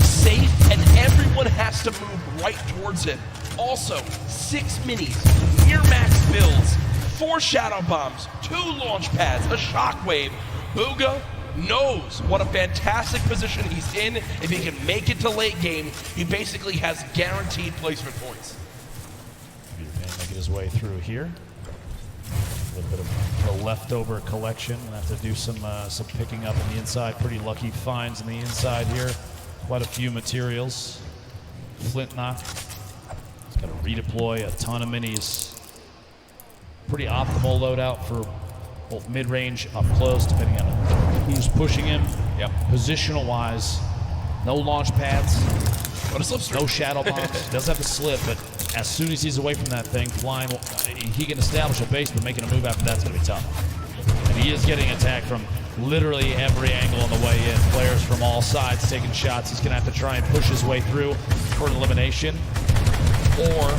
[SPEAKER 10] safe, and everyone has to move right towards him. Also, 6 minis, near max builds, 4 shadow bombs, 2 launch pads, a shockwave. Booga knows what a fantastic position he's in. If he can make it to late game, he basically has guaranteed placement points.
[SPEAKER 12] Making his way through here. A little bit of a leftover collection. We'll have to do some picking up on the inside. Pretty lucky finds on the inside here. Quite a few materials. Flint knock. He's got to redeploy a ton of minis. Pretty optimal loadout for both mid-range, up close, depending on who's pushing him.
[SPEAKER 10] Yep.
[SPEAKER 12] Positional-wise, no launch pads.
[SPEAKER 10] What a slipstream.
[SPEAKER 12] No shadow bombs. Does have a slip, but as soon as he's away from that thing, flying, he can establish a base, but making a move after that's going to be tough. And he is getting attacked from literally every angle on the way in. Players from all sides taking shots. He's going to have to try and push his way through for an elimination, or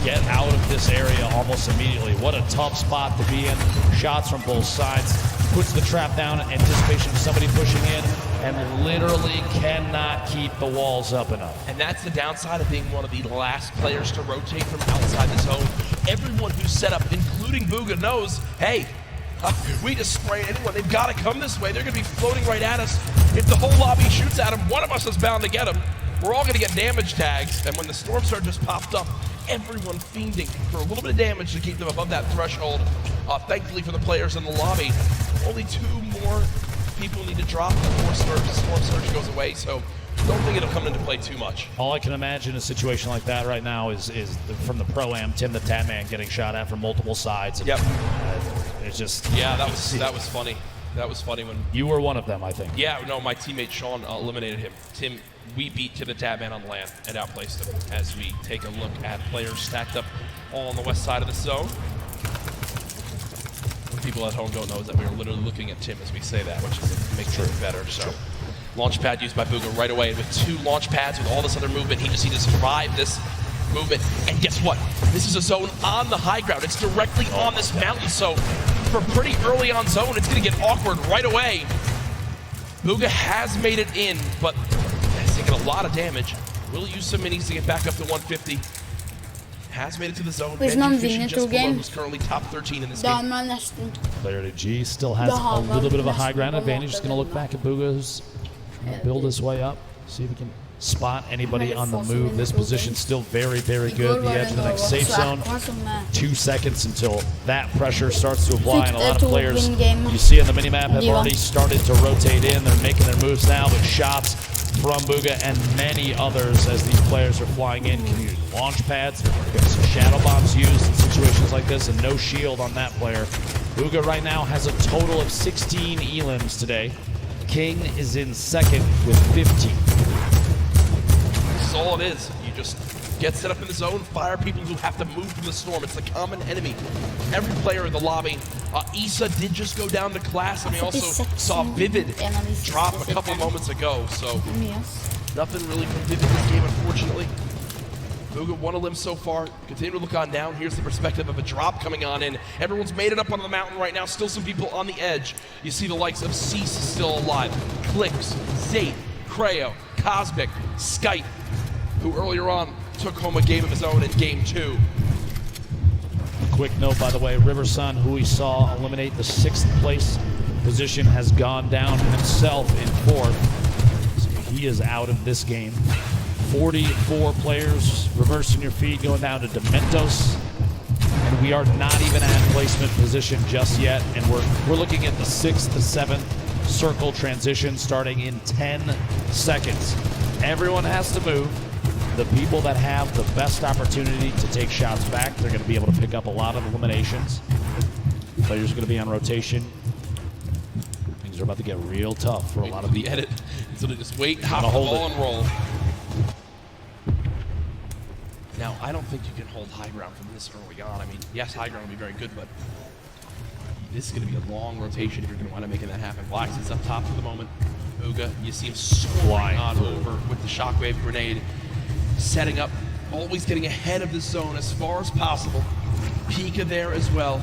[SPEAKER 12] get out of this area almost immediately. What a tough spot to be in. Shots from both sides. Puts the trap down in anticipation of somebody pushing in, and literally cannot keep the walls up enough.
[SPEAKER 10] And that's the downside of being one of the last players to rotate from outside the zone. Everyone who's set up, including Bugha, knows, hey, we just spray anyone. They've got to come this way. They're going to be floating right at us. If the whole lobby shoots at them, one of us is bound to get them. We're all going to get damage tags. And when the storm surge just popped up, everyone fiending for a little bit of damage to keep them above that threshold. Thankfully for the players in the lobby, only 2 more people need to drop before storm surge goes away. So don't think it'll come into play too much.
[SPEAKER 12] All I can imagine in a situation like that right now is from the Pro-Am, Tim the Tatman getting shot at from multiple sides.
[SPEAKER 10] Yep.
[SPEAKER 12] It's just...
[SPEAKER 10] Yeah, that was funny. That was funny when...
[SPEAKER 12] You were one of them, I think.
[SPEAKER 10] Yeah, no, my teammate Sean eliminated him. Tim, we beat Tim the Tatman on land and outplaced him as we take a look at players stacked up all on the west side of the zone. What people at home don't know is that we are literally looking at Tim as we say that, which makes it better. So, launch pad used by Bugha right away. With 2 launch pads, with all this other movement, he just needs to survive this movement. And guess what? This is a zone on the high ground. It's directly on this mountain, so for pretty early on zone, it's going to get awkward right away. Bugha has made it in, but has taken a lot of damage. Will use some minis to get back up to 150. Has made it to the zone. Who's currently top 13 in this game.
[SPEAKER 12] Player to G still has a little bit of a high ground advantage. Just going to look back at Bugha's trying to build his way up, see if he can spot anybody on the move. This position still very, very good. The edge of the next safe zone. 2 seconds until that pressure starts to apply, and a lot of players you see on the minimap have already started to rotate in. They're making their moves now, but shots from Bugha and many others as these players are flying in. Can use launch pads, some shadow bombs used in situations like this, and no shield on that player. Bugha right now has a total of 16 elims today. King is in second with 15.
[SPEAKER 10] That's all it is. You just get set up in the zone, fire people who have to move from the storm. It's the common enemy. Every player in the lobby. Issa did just go down to class, and we also saw Vivid drop a couple moments ago. So nothing really from Vivid this game, unfortunately. Bugha 1 elim so far. Continue to look on down. Here's the perspective of a drop coming on in. Everyone's made it up on the mountain right now. Still some people on the edge. You see the likes of Cease still alive. Clicks, Zate, Creo, Cosmic, Skype, who earlier on took home a game of his own in game 2.
[SPEAKER 12] Quick note, by the way, Riversun, who we saw eliminate the 6th place position, has gone down himself in 4th. So he is out of this game. 44 players reversing your feet, going down to Dementos. And we are not even at placement position just yet. And we're looking at the 6th to 7th circle transition starting in 10 seconds. Everyone has to move. The people that have the best opportunity to take shots back, they're going to be able to pick up a lot of eliminations. Players are going to be on rotation. Things are about to get real tough for a lot of people.
[SPEAKER 10] The edit. So they just wait, hop the ball, and roll. Now, I don't think you can hold high ground from this early on. I mean, yes, high ground will be very good, but this is going to be a long rotation if you're going to wind up making that happen. Black's is up top for the moment. Bugha, you see him flying on over with the shockwave grenade. Setting up, always getting ahead of the zone as far as possible. Pika there as well.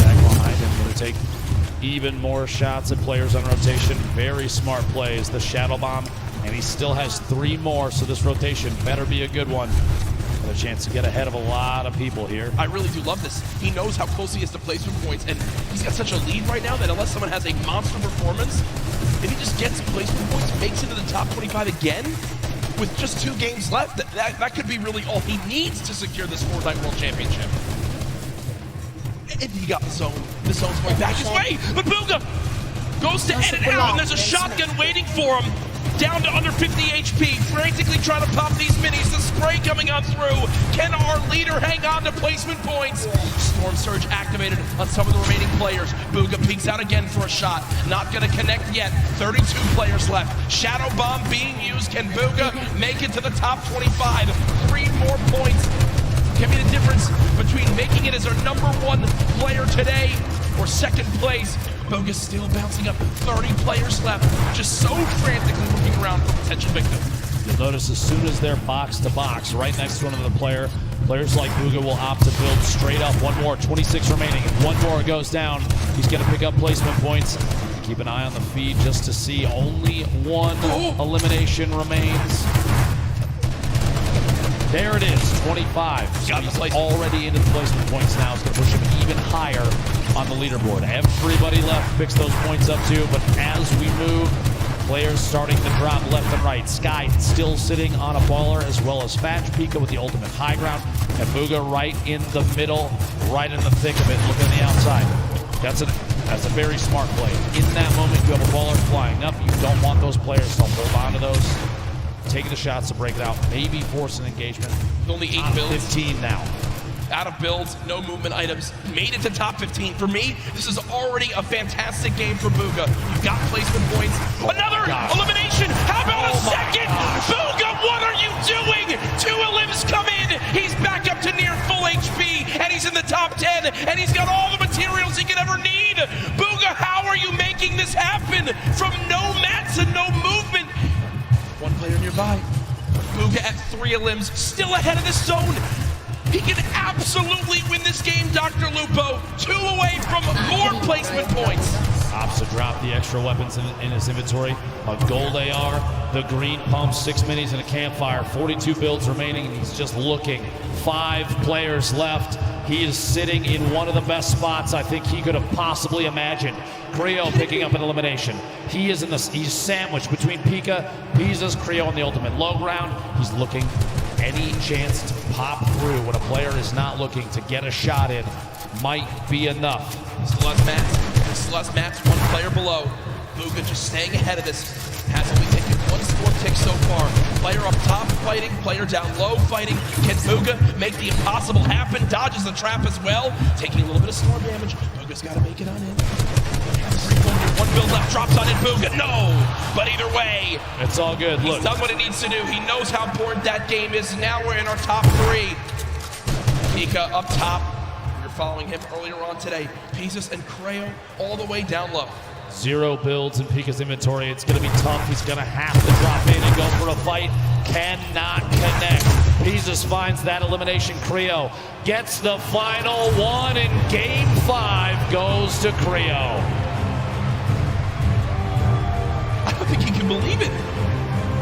[SPEAKER 12] Back behind him, going to take even more shots at players on rotation. Very smart plays. The shadow bomb, and he still has 3 more, so this rotation better be a good one. Got a chance to get ahead of a lot of people here.
[SPEAKER 10] I really do love this. He knows how close he is to placement points, and he's got such a lead right now that unless someone has a monster performance, if he just gets placement points, makes it to the top 25 again, with just 2 games left, that could be really all he needs to secure this Fortnite World Championship. And he got the zone's going back his way, but Bugha goes to edit out, and there's a shotgun waiting for him, down to under 50 HP, frantically trying to pop these minis. The spray spray coming on through. Can our leader hang on to placement points? Storm Surge activated on some of the remaining players. Booga peeks out again for a shot. Not gonna connect yet. 32 players left. Shadow Bomb being used. Can Booga make it to the top 25? 3 more points can be the difference between making it as our #1 player today or second place. Booga still bouncing up. 30 players left. Just so frantically looking around for potential victims.
[SPEAKER 12] You'll notice as soon as they're box to box, right next to another player, players like Booga will opt to build straight up. One more, 26 remaining. If one more goes down, he's going to pick up placement points. Keep an eye on the feed just to see only one elimination remains. There it is, 25. So he's already into the placement points now. It's going to push him even higher on the leaderboard. Everybody left picks those points up too, but as we move, players starting to drop left and right. Sky still sitting on a baller, as well as Fatch. Pika with the ultimate high ground, and Booga right in the middle, right in the thick of it, looking on the outside. That's a very smart play. In that moment, you have a baller flying up. You don't want those players to hold on to those. Taking the shots to break it out, maybe force an engagement.
[SPEAKER 10] Only 8 builds.
[SPEAKER 12] 15 now.
[SPEAKER 10] Out of builds, no movement items. Made it to top 15. For me, this is already a fantastic game for Booga. You've got placement points. Another elimination. How about a second? Booga, what are you doing? 2 elims come in. He's back up to near full HP, and he's in the top 10, and he's got all the materials he could ever need. Booga, how are you making this happen? From no mats and no movement. One player nearby. Booga at 3 elims, still ahead of the zone. He can absolutely win this game, Dr. Lupo. 2 away from more placement points.
[SPEAKER 12] Opts to drop the extra weapons in his inventory. A gold AR, the green pump, 6 minis, and a campfire. 42 builds remaining, and he's just looking. 5 players left. He is sitting in one of the best spots I think he could have possibly imagined. Creo picking up an elimination. He's sandwiched between Pika, Pisa's, Creo on the ultimate low ground. He's looking any chance to pop through when a player is not looking to get a shot in might be enough.
[SPEAKER 10] Still has mats. Still has mats, 1 player below. Booga just staying ahead of this. Has only taken 1 score tick so far. Player up top fighting, player down low fighting. Can Booga make the impossible happen? Dodges the trap as well. Taking a little bit of storm damage. Booga's got to make it on in. 1 build left, drops on in Booga. No! But either way,
[SPEAKER 12] it's all good.
[SPEAKER 10] He's done what he needs to do. He knows how important that game is. Now we're in our top 3. Pika up top. We were following him earlier on today. Pisus and Creo all the way down low.
[SPEAKER 12] 0 builds in Pika's inventory. It's going to be tough. He's going to have to drop in and go for a fight. Cannot connect. Pisus finds that elimination. Creo gets the final one, and game 5 goes to Creo.
[SPEAKER 10] I don't think he can believe it.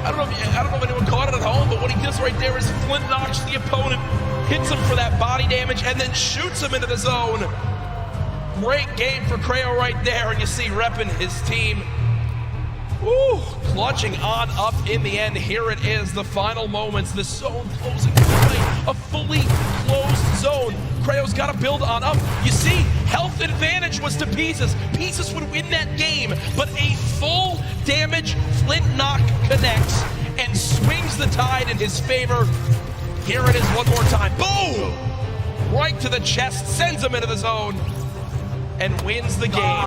[SPEAKER 10] I don't know if anyone caught it at home, but what he does right there is Flint knocks the opponent, hits him for that body damage, and then shoots him into the zone. Great game for Creo right there, and you see repping his team. Woo, clutching on up in the end. Here it is, the final moments. The zone closing away, a fully closed zone. Creo's got to build on up. You see, health advantage was to Pisus. Pisus would win that game, but a full damage Flint knock connects and swings the tide in his favor. Here it is one more time. Boom! Right to the chest, sends him into the zone, and wins the game.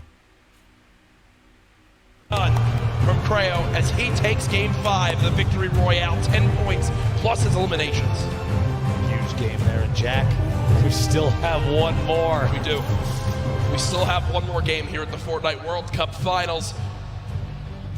[SPEAKER 10] From Creo as he takes game 5, the victory royale, 10 points plus his eliminations.
[SPEAKER 12] Huge game there, and Jack, we still have one more.
[SPEAKER 10] We do. We still have one more game here at the Fortnite World Cup Finals.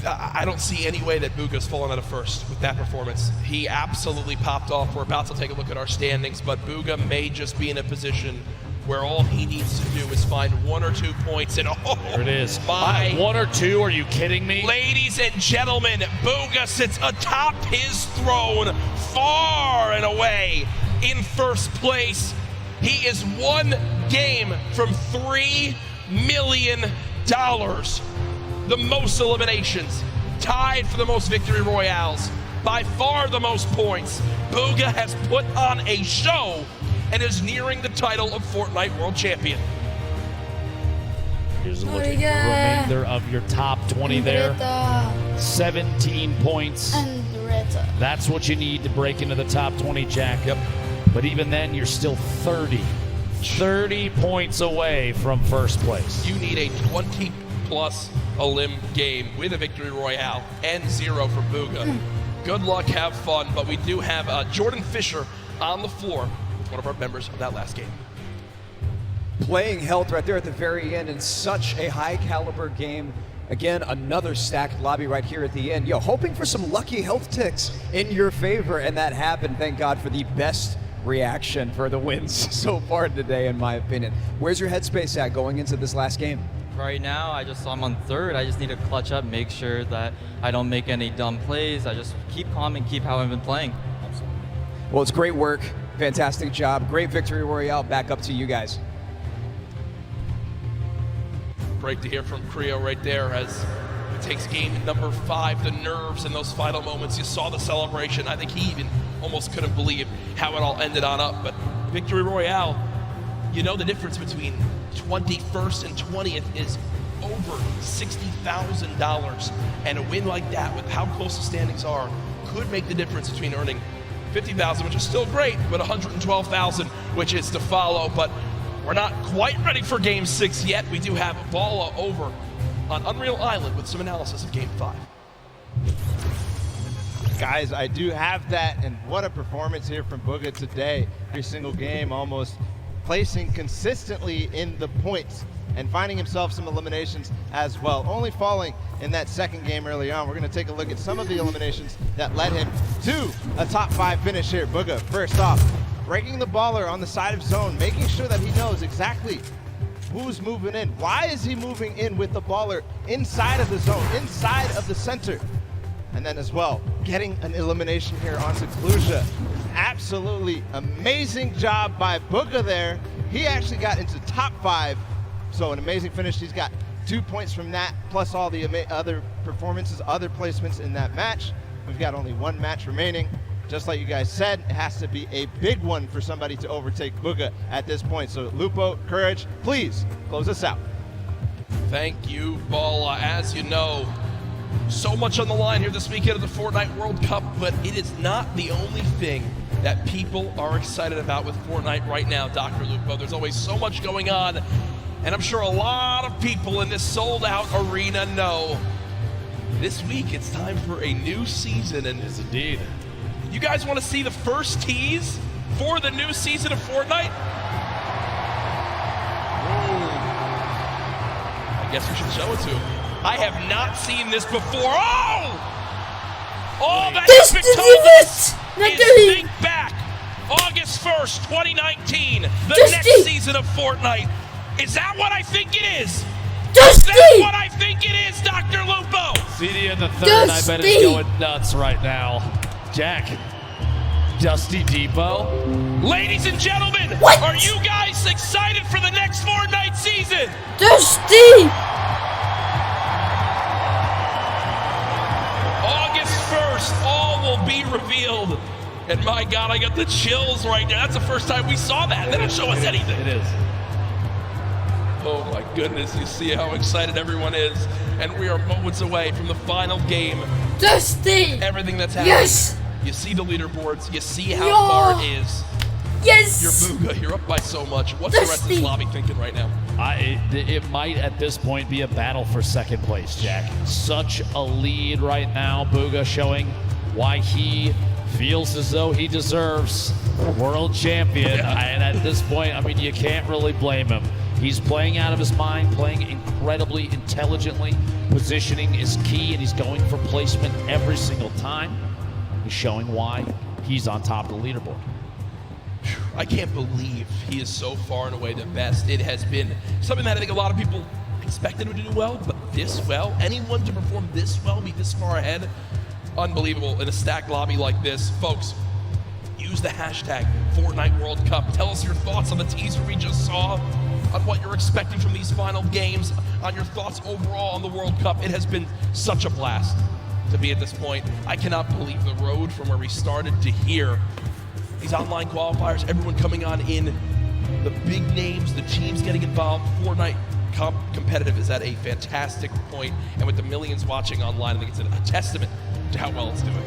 [SPEAKER 10] I don't see any way that Booga's fallen out of first with that performance. He absolutely popped off. We're about to take a look at our standings, but Booga may just be in a position where all he needs to do is find 1 or 2 points, and
[SPEAKER 12] there it is.
[SPEAKER 10] My
[SPEAKER 12] 1 or 2, are you kidding me?
[SPEAKER 10] Ladies and gentlemen, Booga sits atop his throne, far and away in first place. He is 1 game from $3 million. The most eliminations, tied for the most victory royales, by far the most points. Booga has put on a show and is nearing the title of Fortnite World Champion.
[SPEAKER 12] Here's a look at the remainder of your top 20 there. 17 points.
[SPEAKER 19] better.
[SPEAKER 12] That's what you need to break into the top 20, Jack.
[SPEAKER 10] Yep.
[SPEAKER 12] But even then, you're still 30 points away from first place.
[SPEAKER 10] You need a 20-plus elim game with a victory royale and 0 for Booga. Good luck, have fun, but we do have Jordan Fisher on the floor with one of our members of that last game.
[SPEAKER 5] Playing health right there at the very end in such a high caliber game. Again, another stacked lobby right here at the end. Yo, hoping for some lucky health ticks in your favor, and that happened. Thank God for the best reaction for the wins so far today, in my opinion. Where's your headspace at going into this last game?
[SPEAKER 8] Right now, I'm on third. I just need to clutch up, make sure that I don't make any dumb plays. I just keep calm and keep how I've been playing.
[SPEAKER 5] Well, it's great work. Fantastic job. Great victory royale. Back up to you guys.
[SPEAKER 10] Great to hear from Creo right there as he takes game number 5, the nerves in those final moments. You saw the celebration. I think he even almost couldn't believe how it all ended on up. But victory royale, you know the difference between 21st and 20th is over $60,000. And a win like that, with how close the standings are, could make the difference between earning $50,000, which is still great, but $112,000, which is to follow. But we're not quite ready for Game 6 yet. We do have Balla over on Unreal Island with some analysis of Game 5.
[SPEAKER 9] Guys, I do have that, and what a performance here from Booga today. Every single game almost placing consistently in the points and finding himself some eliminations as well. Only falling in that second game early on. We're going to take a look at some of the eliminations that led him to a top 5 finish here. Booga, first off, breaking the baller on the side of zone, making sure that he knows exactly who's moving in. Why is he moving in with the baller inside of the zone, inside of the center? And then as well, getting an elimination here onto Kluja. Absolutely amazing job by Booga there. He actually got into top 5, so an amazing finish. He's got 2 points from that, plus all the other performances, other placements in that match. We've got only 1 match remaining. Just like you guys said, it has to be a big one for somebody to overtake Booga at this point. So Lupo, Courage, please close us out.
[SPEAKER 10] Thank you, Balla. As you know, so much on the line here this weekend of the Fortnite World Cup, but it is not the only thing that people are excited about with Fortnite right now, Dr. Lupo. There's always so much going on, and I'm sure a lot of people in this sold-out arena know this week it's time for a new season. And
[SPEAKER 12] yes, indeed.
[SPEAKER 10] You guys want to see the first tease for the new season of Fortnite? I guess we should show it to him. I have not seen this before. All that has been told us is think back. August 1st, 2019, the next season of Fortnite. Is that what I think it is? Is that what I think it is, Dr. Lupo?
[SPEAKER 12] CD in the third, I bet is going nuts right now. Jack, Dusty Depot.
[SPEAKER 10] Ladies and gentlemen, are you guys excited for the next Fortnite season?
[SPEAKER 19] Dusty!
[SPEAKER 10] August 1st, all will be revealed. And my God, I got the chills right now. That's the first time we saw that. They didn't show us anything.
[SPEAKER 12] It is.
[SPEAKER 10] Oh my goodness, you see how excited everyone is. And we are moments away from the final game.
[SPEAKER 19] Dusty!
[SPEAKER 10] Everything that's happening.
[SPEAKER 19] Yes!
[SPEAKER 10] You see the leaderboards. You see how far it is.
[SPEAKER 19] Yes!
[SPEAKER 10] You're Booga. You're up by so much. What's the rest of this lobby thinking right now?
[SPEAKER 12] It might at this point be a battle for second place, Jack. Such a lead right now. Booga showing why he feels as though he deserves world champion. And at this point, I mean, you can't really blame him. He's playing out of his mind, playing incredibly intelligently. Positioning is key, and he's going for placement every single time. He's showing why he's on top of the leaderboard.
[SPEAKER 10] I can't believe he is so far and away the best. It has been something that I think a lot of people expected him to do well, but this well, anyone to perform this well, be this far ahead, unbelievable in a stacked lobby like this. Folks, use the hashtag Fortnite World Cup. Tell us your thoughts on the teaser we just saw, on what you're expecting from these final games, on your thoughts overall on the World Cup. It has been such a blast to be at this point. I cannot believe the road from where we started to here. These online qualifiers, everyone coming on in, the big names, the teams getting involved. Fortnite competitive is at a fantastic point, and with the millions watching online, I think it's a testament to how well it's doing.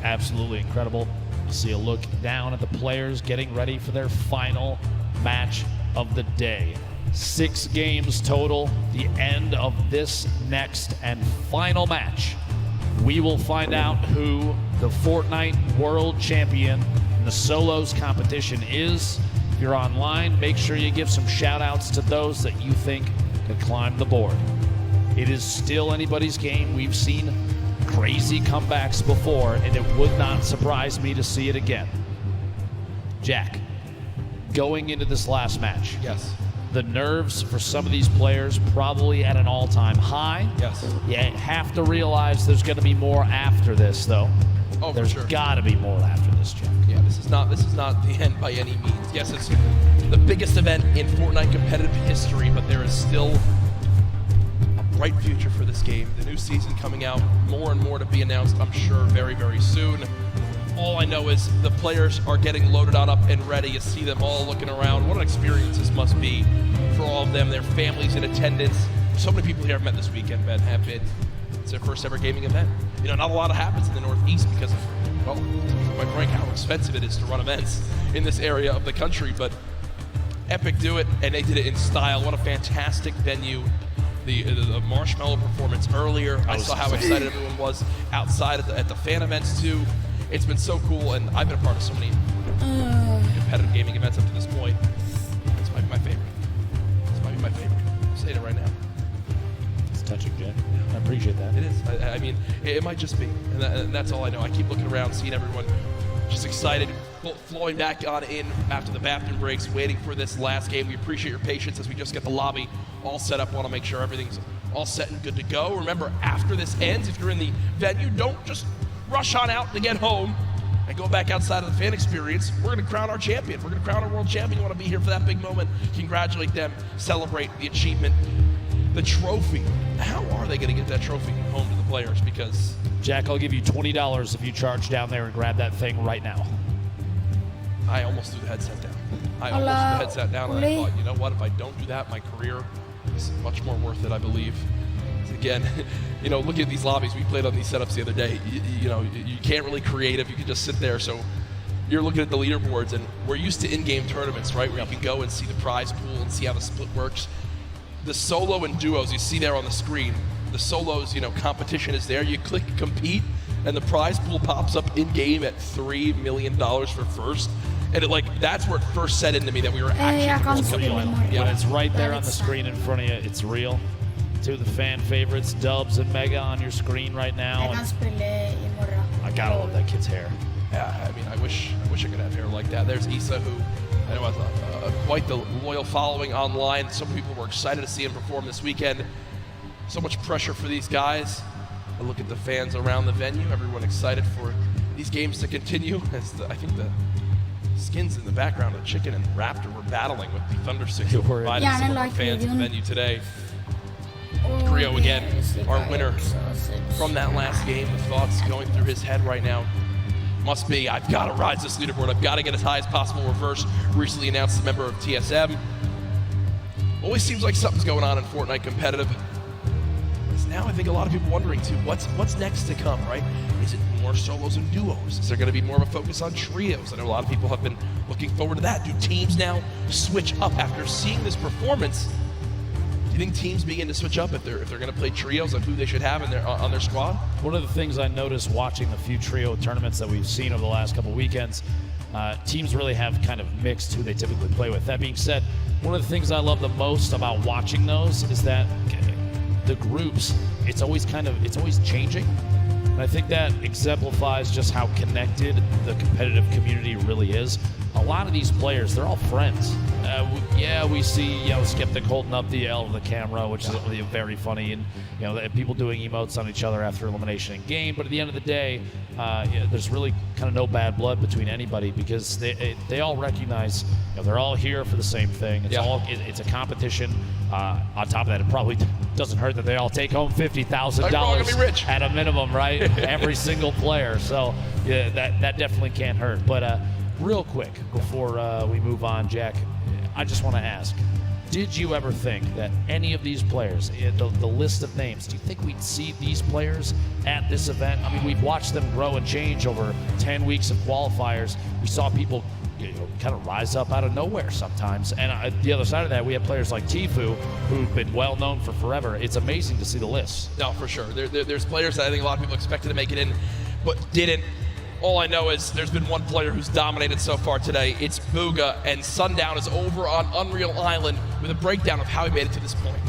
[SPEAKER 12] absolutely incredible. You see a look down at the players getting ready for their final match of the day. 6 games total, the end of this next and final match. We will find out who the Fortnite World Champion in the solos competition is. If you're online, make sure you give some shout outs to those that you think could climb the board. It is still anybody's game. We've seen crazy comebacks before, and it would not surprise me to see it again. Jack, going into this last match.
[SPEAKER 10] Yes.
[SPEAKER 12] The nerves for some of these players probably at an all-time high.
[SPEAKER 10] Yes.
[SPEAKER 12] You have to realize there's going to be more after this, though.
[SPEAKER 10] Oh, for
[SPEAKER 12] there's
[SPEAKER 10] sure.
[SPEAKER 12] got to be more after this, Jack.
[SPEAKER 10] Yeah, this is not the end by any means. Yes, it's the biggest event in Fortnite competitive history, but there is still a bright future for this game. The new season coming out, more and more to be announced, I'm sure, very, very soon. All I know is the players are getting loaded on up and ready. You see them all looking around. What an experience this must be for all of them, their families in attendance. So many people here I've met this weekend, Ben, have been. It's their first ever gaming event. You know, not a lot happens in the Northeast because of, well, quite frank, how expensive it is to run events in this area of the country. But Epic do it, and they did it in style. What a fantastic venue. The marshmallow performance earlier. I saw how excited everyone was outside at the fan events too. It's been so cool, and I've been a part of so many competitive gaming events up to this point. This might be my favorite. This might be my favorite. I'm saying it right now.
[SPEAKER 12] It's touching, Jack. I appreciate that.
[SPEAKER 10] It is. I mean, it might just be, and that's all I know. I keep looking around, seeing everyone just excited, flowing back on in after the bathroom breaks, waiting for this last game. We appreciate your patience as we just get the lobby all set up. Want to make sure everything's all set and good to go. Remember, after this ends, if you're in the venue, don't just rush on out to get home and go back outside of the fan experience. We're going to crown our champion. We're going to crown our world champion. You want to be here for that big moment. Congratulate them. Celebrate the achievement. The trophy. How are they going to get that trophy home to the players? Because
[SPEAKER 12] Jack, I'll give you $20 if you charge down there and grab that thing right now.
[SPEAKER 10] I almost threw the headset down. I almost threw the headset down, and I thought, you know what? If I don't do that, my career is much more worth it, I believe. Again, you know, look at these lobbies. We played on these setups the other day. You know, you can't really creative. You can just sit there. So you're looking at the leaderboards, and we're used to in-game tournaments, right, where you can go and see the prize pool and see how the split works. The solo and duos you see there on the screen. The solos, you know, competition is there. You click compete, and the prize pool pops up in-game at $3 million for first. And that's where it first set into me that we were actually
[SPEAKER 12] Yeah, it's right there on the screen in front of you. It's real. Two of the fan favorites, Dubs and Mega, on your screen right now. I gotta love that kid's hair.
[SPEAKER 10] Yeah, I mean, I wish I could have hair like that. There's Issa, who I know has quite the loyal following online. Some people were excited to see him perform this weekend. So much pressure for these guys. I look at the fans around the venue. Everyone excited for these games to continue. I think the skins in the background of Chicken and Raptor were battling with the Thunder Six. Provided some of our fans in the venue today. Creo again, our winner from that last game. The thoughts going through his head right now must be, I've got to rise this leaderboard. I've got to get as high as possible. Reverse recently announced a member of TSM. Always seems like something's going on in Fortnite competitive. Now I think a lot of people wondering too, what's next to come, right? Is it more solos and duos? Is there going to be more of a focus on trios? I know a lot of people have been looking forward to that. Do teams now switch up after seeing this performance? Do you think teams begin to switch up if they're going to play trios on who they should have on their squad?
[SPEAKER 12] One of the things I noticed watching the few trio tournaments that we've seen over the last couple weekends, teams really have kind of mixed who they typically play with. That being said, one of the things I love the most about watching those is that the groups, it's always changing. And I think that exemplifies just how connected the competitive community really is. A lot of these players, they're all friends. We see Skeptic holding up the L of the camera, which is very funny, and people doing emotes on each other after elimination in game. But at the end of the day, there's really kind of no bad blood between anybody because they all recognize they're all here for the same thing. It's a competition. On top of that, it probably doesn't hurt that they all take home $50,000 at a minimum, right? Every single player. So that definitely can't hurt. But real quick before we move on, Jack, I just want to ask, did you ever think that any of these players, the list of names, do you think we'd see these players at this event? I mean, we've watched them grow and change over 10 weeks of qualifiers. We saw people kind of rise up out of nowhere sometimes. And the other side of that, we have players like Tfue, who've been well known for forever. It's amazing to see the list.
[SPEAKER 10] No, for sure. There's players that I think a lot of people expected to make it in, but didn't. All I know is there's been one player who's dominated so far today. It's Booga, and Sundown is over on Unreal Island with a breakdown of how he made it to this point.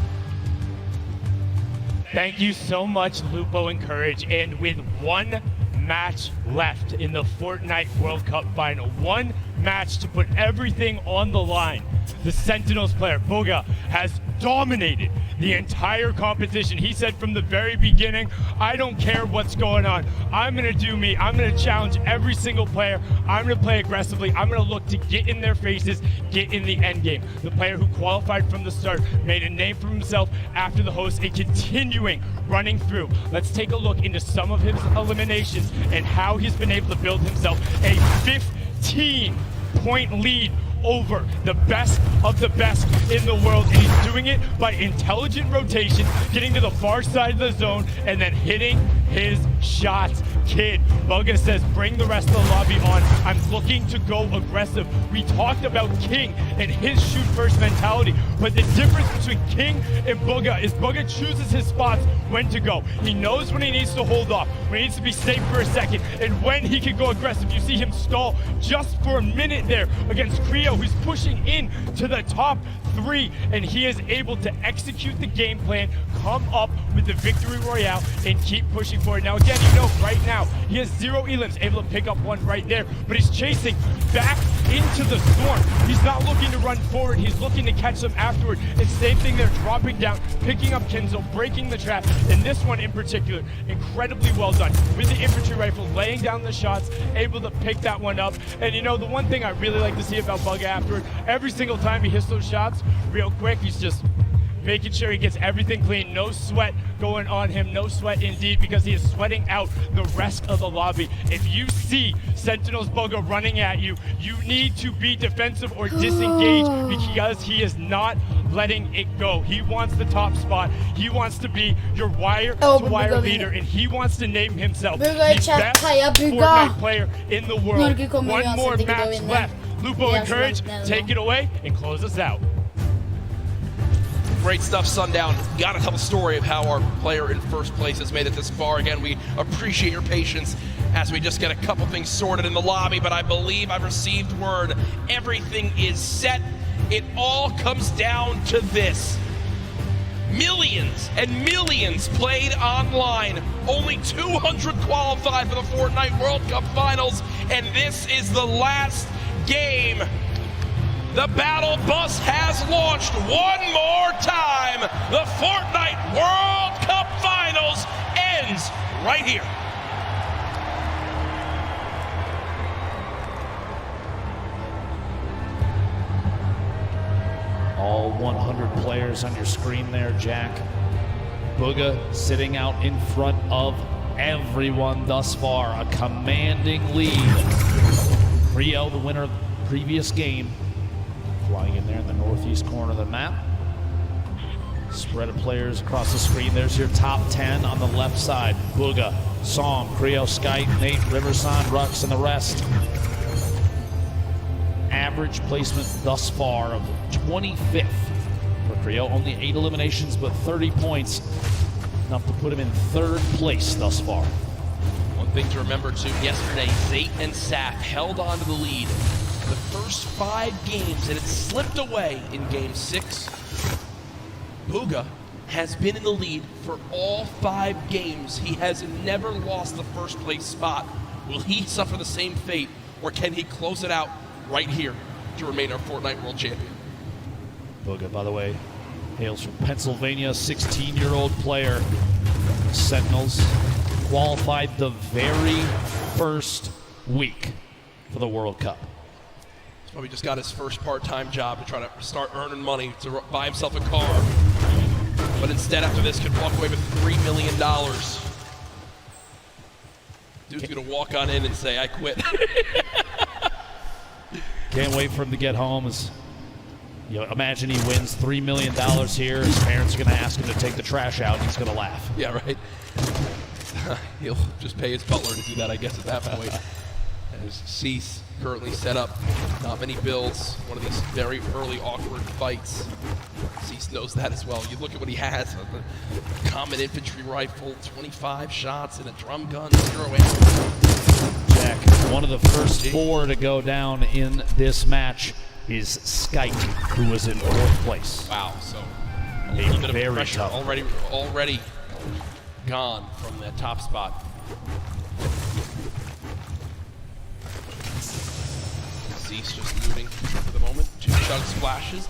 [SPEAKER 17] Thank you so much, Lupo and Courage. And with one match left in the Fortnite World Cup Final, one match to put everything on the line, the Sentinels player, Booga, has dominated the entire competition. He said from the very beginning, I don't care what's going on. I'm going to do me. I'm going to challenge every single player. I'm going to play aggressively. I'm going to look to get in their faces, get in the end game. The player who qualified from the start made a name for himself after the host and continuing running through. Let's take a look into some of his eliminations and how he's been able to build himself a 15-point lead over the best of the best in the world, and he's doing it by intelligent rotation, getting to the far side of the zone and then hitting his shots. Kid, Bugga says bring the rest of the lobby on. I'm looking to go aggressive. We talked about King and his shoot first mentality, but the difference between King and Bugga is Bugga chooses his spots when to go. He knows when he needs to hold off, when he needs to be safe for a second, and when he can go aggressive. You see him stall just for a minute there against Creo, who's pushing in to the top 3, and he is able to execute the game plan, come up with the victory royale, and keep pushing forward. Now again, you know, right now, he has 0 elims, able to pick up one right there, but he's chasing back into the storm. He's not looking to run forward, he's looking to catch them afterward. And same thing there, dropping down, picking up Kinzo, breaking the trap, and this one in particular, incredibly well done. With the infantry rifle, laying down the shots, able to pick that one up. And you know, the one thing I really like to see about Bugga afterward, every single time he hits those shots, real quick, he's just making sure he gets everything clean. No sweat going on him, no sweat indeed, because he is sweating out the rest of the lobby. If you see Sentinels Bugga running at you, you need to be defensive or disengage, because he is not letting it go. He wants the top spot. He wants to be your wire-to-wire leader, and he wants to name himself the best Fortnite player in the world. One more match left. Lupo and Courage, take it away and close us out.
[SPEAKER 10] Great stuff, Sundown. Gotta tell the story of how our player in first place has made it this far. Again, we appreciate your patience as we just get a couple things sorted in the lobby, but I believe I've received word. Everything is set. It all comes down to this. Millions and millions played online. Only 200 qualified for the Fortnite World Cup Finals, and this is the last game. The battle bus has launched one more time. The Fortnite World Cup Finals ends right here.
[SPEAKER 12] All 100 players on your screen there, Jack. Bugga sitting out in front of everyone thus far. A commanding lead. Creo, the winner of the previous game, flying in there in the northeast corner of the map. Spread of players across the screen. There's your top 10 on the left side. Bugga, Psalm, Creo, Skype, Nate, Riverson, Rux, and the rest. Average placement thus far of 25th for Creo. Only 8 eliminations, but 30 points. Enough to put him in 3rd place thus far.
[SPEAKER 10] One thing to remember too, yesterday, Zate and Saf held on to the lead the first 5 games, and it slipped away in game 6. Bugga has been in the lead for all 5 games. He has never lost the first place spot. Will he suffer the same fate, or can he close it out right here to remain our Fortnite World Champion?
[SPEAKER 12] Bugga, by the way, hails from Pennsylvania, 16-year-old player. Sentinels qualified the very first week for the World Cup.
[SPEAKER 10] He's probably just got his first part-time job to try to start earning money to buy himself a car. But instead, after this, could walk away with $3 million. Dude's gonna walk on in and say, I quit.
[SPEAKER 12] Can't wait for him to get home as You know, imagine he wins $3 million here. His parents are going to ask him to take the trash out, and he's going to laugh.
[SPEAKER 10] Yeah, right. He'll just pay his butler to do that, I guess, at that point. As Cease currently set up, not many builds. One of these very early awkward fights. Cease knows that as well. You look at what he has: a common infantry rifle, 25 shots, and a drum gun, 0 ammo.
[SPEAKER 12] Jack, one of the first 4 to go down in this match is Skype, who was in 4th place.
[SPEAKER 10] Wow, so a little bit of
[SPEAKER 12] very
[SPEAKER 10] pressure
[SPEAKER 12] tough.
[SPEAKER 10] already gone from that top spot. Cease just looting for the moment. 2 chug splashes.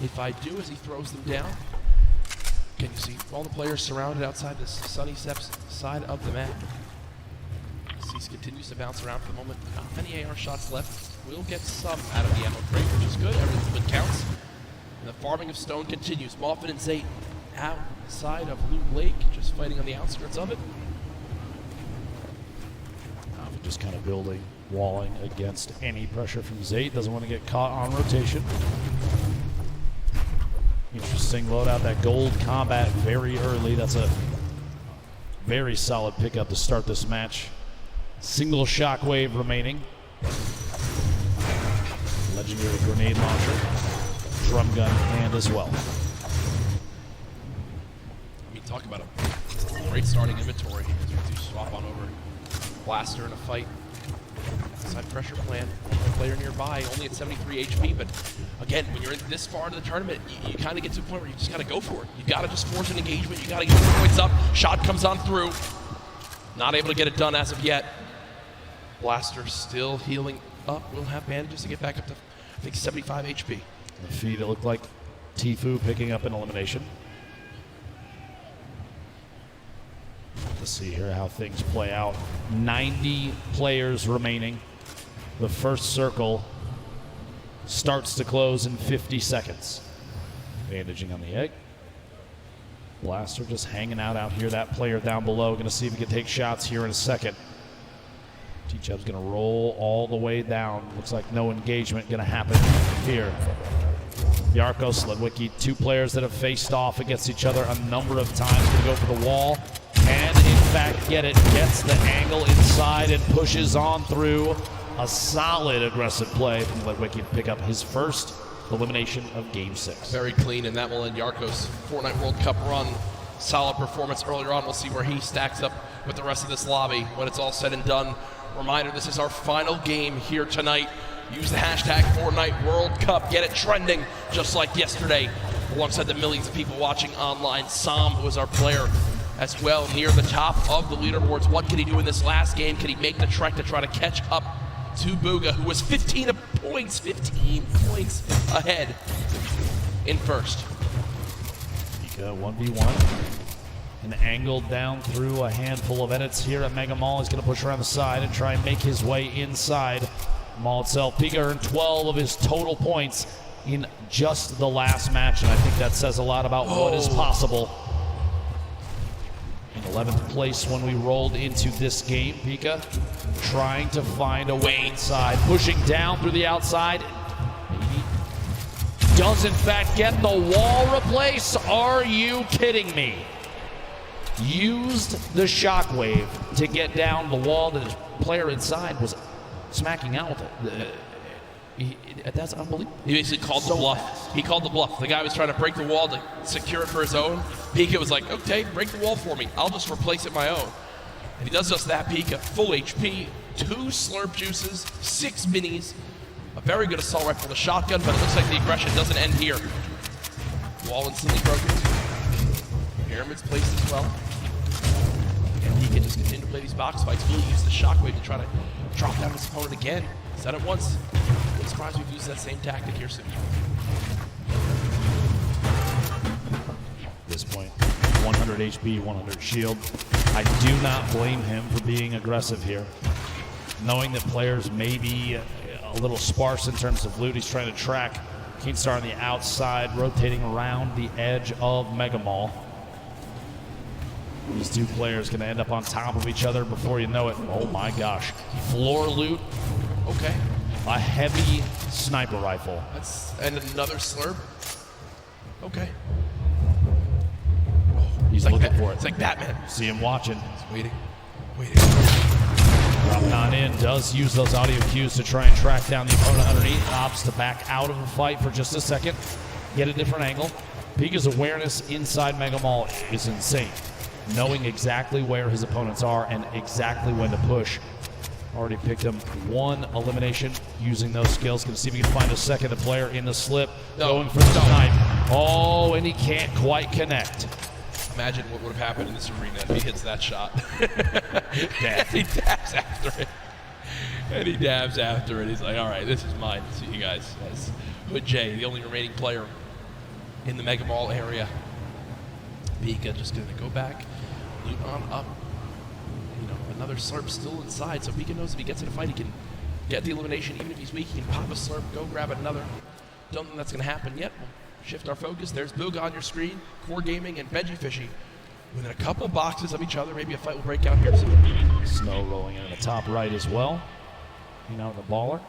[SPEAKER 10] If I do, as he throws them down. Can you see all the players surrounded outside this sunny steps side of the map? Cease continues to bounce around for the moment. Not many AR shots left. Will get some out of the ammo crate, which is good. Every bit counts. And the farming of stone continues. Moffin and Zayt outside of Loot Lake, just fighting on the outskirts of it.
[SPEAKER 12] Just kind of building, walling against any pressure from Zayt. Doesn't want to get caught on rotation. Interesting loadout. That gold combat very early. That's a very solid pickup to start this match. Single shockwave remaining. Legendary grenade launcher. Drum gun in hand as well.
[SPEAKER 10] I mean, talk about a great starting inventory. Do swap on over. Blaster in a fight. Side pressure plan. One player nearby, only at 73 HP, but again, when you're in this far into the tournament, you kind of get to a point where you just got to go for it. You got to just force an engagement. You got to get the points up. Shot comes on through. Not able to get it done as of yet. Blaster still healing up. Will have bandages to get back up to, I think, 75 HP.
[SPEAKER 12] The feed, it looked like Tfue picking up an elimination. Let's see here how things play out. 90 players remaining. The first circle starts to close in 50 seconds. Bandaging on the egg. Blaster just hanging out here. That player down below. Going to see if he can take shots here in a second. T-Chub's going to roll all the way down. Looks like no engagement going to happen here. Yarko, Sledwicki, 2 players that have faced off against each other a number of times. Going to go for the wall. And in fact get it, gets the angle inside and pushes on through. A solid aggressive play from Sledwicki to pick up his first elimination of Game 6.
[SPEAKER 10] Very clean, and that will end Yarko's Fortnite World Cup run. Solid performance earlier on. We'll see where he stacks up with the rest of this lobby when it's all said and done. Reminder, this is our final game here tonight. Use the hashtag Fortnite World Cup. Get it trending just like yesterday. Alongside the millions of people watching online, Sam was our player as well, near the top of the leaderboards. What can he do in this last game? Can he make the trek to try to catch up to Booga, who was 15 points ahead in first?
[SPEAKER 12] Pika 1v1. And angled down through a handful of edits here at Mega Mall. He's going to push around the side and try and make his way inside Mall itself. Pika earned 12 of his total points in just the last match, and I think that says a lot about what is possible. In 11th place when we rolled into this game, Pika trying to find a way inside, pushing down through the outside. Maybe does in fact get the wall replace. Are you kidding me? Used the shockwave to get down the wall that his player inside was smacking out with it. That's unbelievable.
[SPEAKER 10] He basically called the bluff. He called the bluff. The guy was trying to break the wall to secure it for his own. Pika was like, okay, break the wall for me. I'll just replace it my own. And he does just that. Pika, full HP, 2 slurp juices, 6 minis, a very good assault rifle, a shotgun, but it looks like the aggression doesn't end here. Wall instantly broken. Pyramid's placed as well. And he can just continue to play these box fights. Really use the shockwave to try to drop down his opponent again. Said it once. I'm surprised we've used that same tactic here soon.
[SPEAKER 12] At this point, 100 HP, 100 shield. I do not blame him for being aggressive here. Knowing that players may be a little sparse in terms of loot, he's trying to track Keenstar on the outside, rotating around the edge of Mega Mall. These 2 players going to end up on top of each other before you know it. Oh my gosh. Floor loot.
[SPEAKER 10] Okay.
[SPEAKER 12] a heavy sniper rifle.
[SPEAKER 10] And another slurp. Okay.
[SPEAKER 12] He's
[SPEAKER 10] like
[SPEAKER 12] looking for it.
[SPEAKER 10] It's like Batman.
[SPEAKER 12] See him watching.
[SPEAKER 10] He's waiting.
[SPEAKER 12] Dropping on in, does use those audio cues to try and track down the opponent underneath. Opts to back out of the fight for just a second. Get a different angle. Pika's awareness inside Mega Mall is insane. Knowing exactly where his opponents are and exactly when to push. Already picked him one elimination using those skills. Gonna see if he can find a second player in the slip. Going for the snipe. Oh, and he can't quite connect.
[SPEAKER 10] Imagine what would have happened in this arena if he hits that shot. He dabs after it. And he dabs after it. He's like, all right, this is mine. See you guys. That's Hood J, the only remaining player in the Mega Mall area. Pika just going to go back, loot on up. You know, another slurp still inside, so Pika knows if he gets in a fight, he can get the elimination. Even if he's weak, he can pop a slurp, go grab another. Don't think that's going to happen yet. We'll shift our focus. There's Booga on your screen, Core Gaming, and Veggie Fishy. Within a couple boxes of each other, maybe a fight will break out here soon.
[SPEAKER 12] Snow rolling in the top right as well. You know, the baller.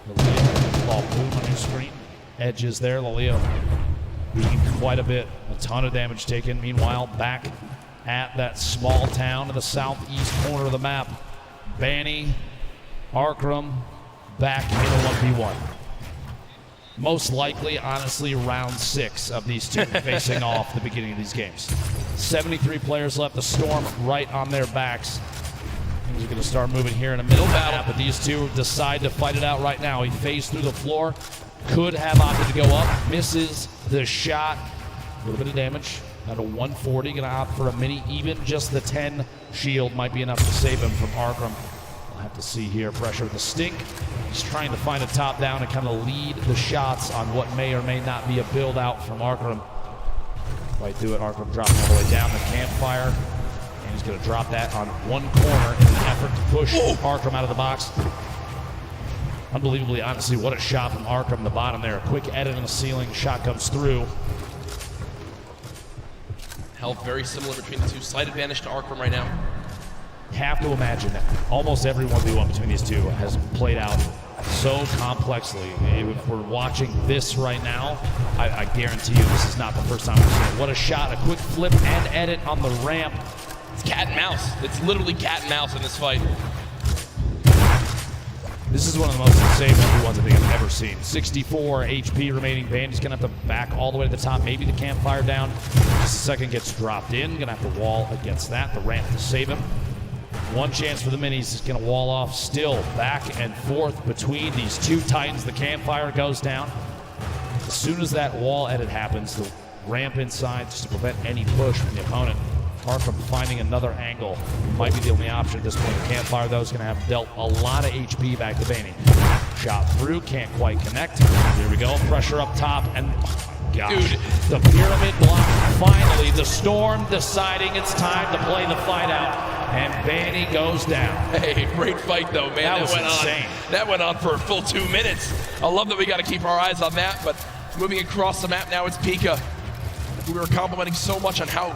[SPEAKER 12] Lalia, ball boom on your screen. Edges there, Lalia beating quite a bit. A ton of damage taken. Meanwhile, back at that small town in the southeast corner of the map. Banny, Arkram, back in a 1v1. Most likely, honestly, round 6 of these two facing off the beginning of these games. 73 players left. The Storm right on their backs. Things are going to start moving here in a middle battle, but these two decide to fight it out right now. He phased through the floor. Could have opted to go up. Misses the shot. A little bit of damage. At a 140, going to opt for a mini. Even just the 10 shield might be enough to save him from Arkram. We'll have to see here. Pressure with the stink. He's trying to find a top down and kind of lead the shots on what may or may not be a build out from Arkram. Right through it. Arkram dropping all the way down the campfire. And he's going to drop that on one corner in an effort to push Arkram out of the box. Unbelievably, honestly, what a shot from Arkram, the bottom there. A quick edit on the ceiling. Shot comes through.
[SPEAKER 10] Health very similar between the two. Slight advantage to Arkram right now.
[SPEAKER 12] Have to imagine that almost every 1v1 between these two has played out so complexly. If we're watching this right now, I guarantee you this is not the first time we've seen it. What a shot, a quick flip and edit on the ramp.
[SPEAKER 10] It's cat and mouse. It's literally cat and mouse in this fight.
[SPEAKER 12] This is one of the most insane 1v1s I think I've ever seen. 64 HP remaining. Bandy's gonna have to back all the way to the top, maybe the campfire down. Just a second gets dropped in. Gonna have to wall against that, the ramp to save him. One chance for the minis is going to wall off. Still back and forth between these two titans. The campfire goes down. As soon as that wall edit happens, the ramp inside just to prevent any push from the opponent. Arkram finding another angle might be the only option at this point. The campfire, though, is going to have dealt a lot of HP back to Baney. Shot through, can't quite connect. Here we go. Pressure up top, and gosh, dude, the pyramid block. Finally, the Storm deciding it's time to play the fight out. And Banny goes down.
[SPEAKER 10] Hey, great fight though, man.
[SPEAKER 12] That was insane.
[SPEAKER 10] That went on for a full 2 minutes. I love that we got to keep our eyes on that, but moving across the map now, it's Pika. We were complimenting so much on how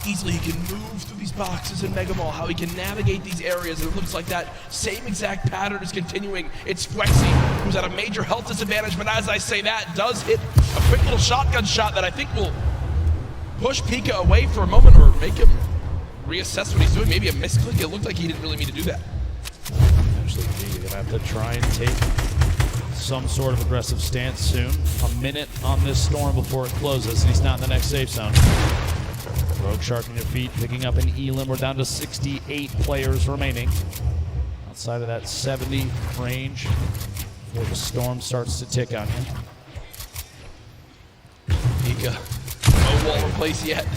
[SPEAKER 10] easily he can move through these boxes in Mega Mall, how he can navigate these areas, and it looks like that same exact pattern is continuing. It's Flexi, who's at a major health disadvantage, but as I say that, does hit a quick little shotgun shot that I think will push Pika away for a moment or make him reassess what he's doing. Maybe a misclick. It looked like he didn't really mean to do that.
[SPEAKER 12] Actually, he's going to have to try and take some sort of aggressive stance soon. A minute on this Storm before it closes, and he's not in the next safe zone. Rogue Shark on your feet, picking up an Elim. We're down to 68 players remaining. Outside of that 70 range before the Storm starts to tick on you.
[SPEAKER 10] Pika, no wall in place yet.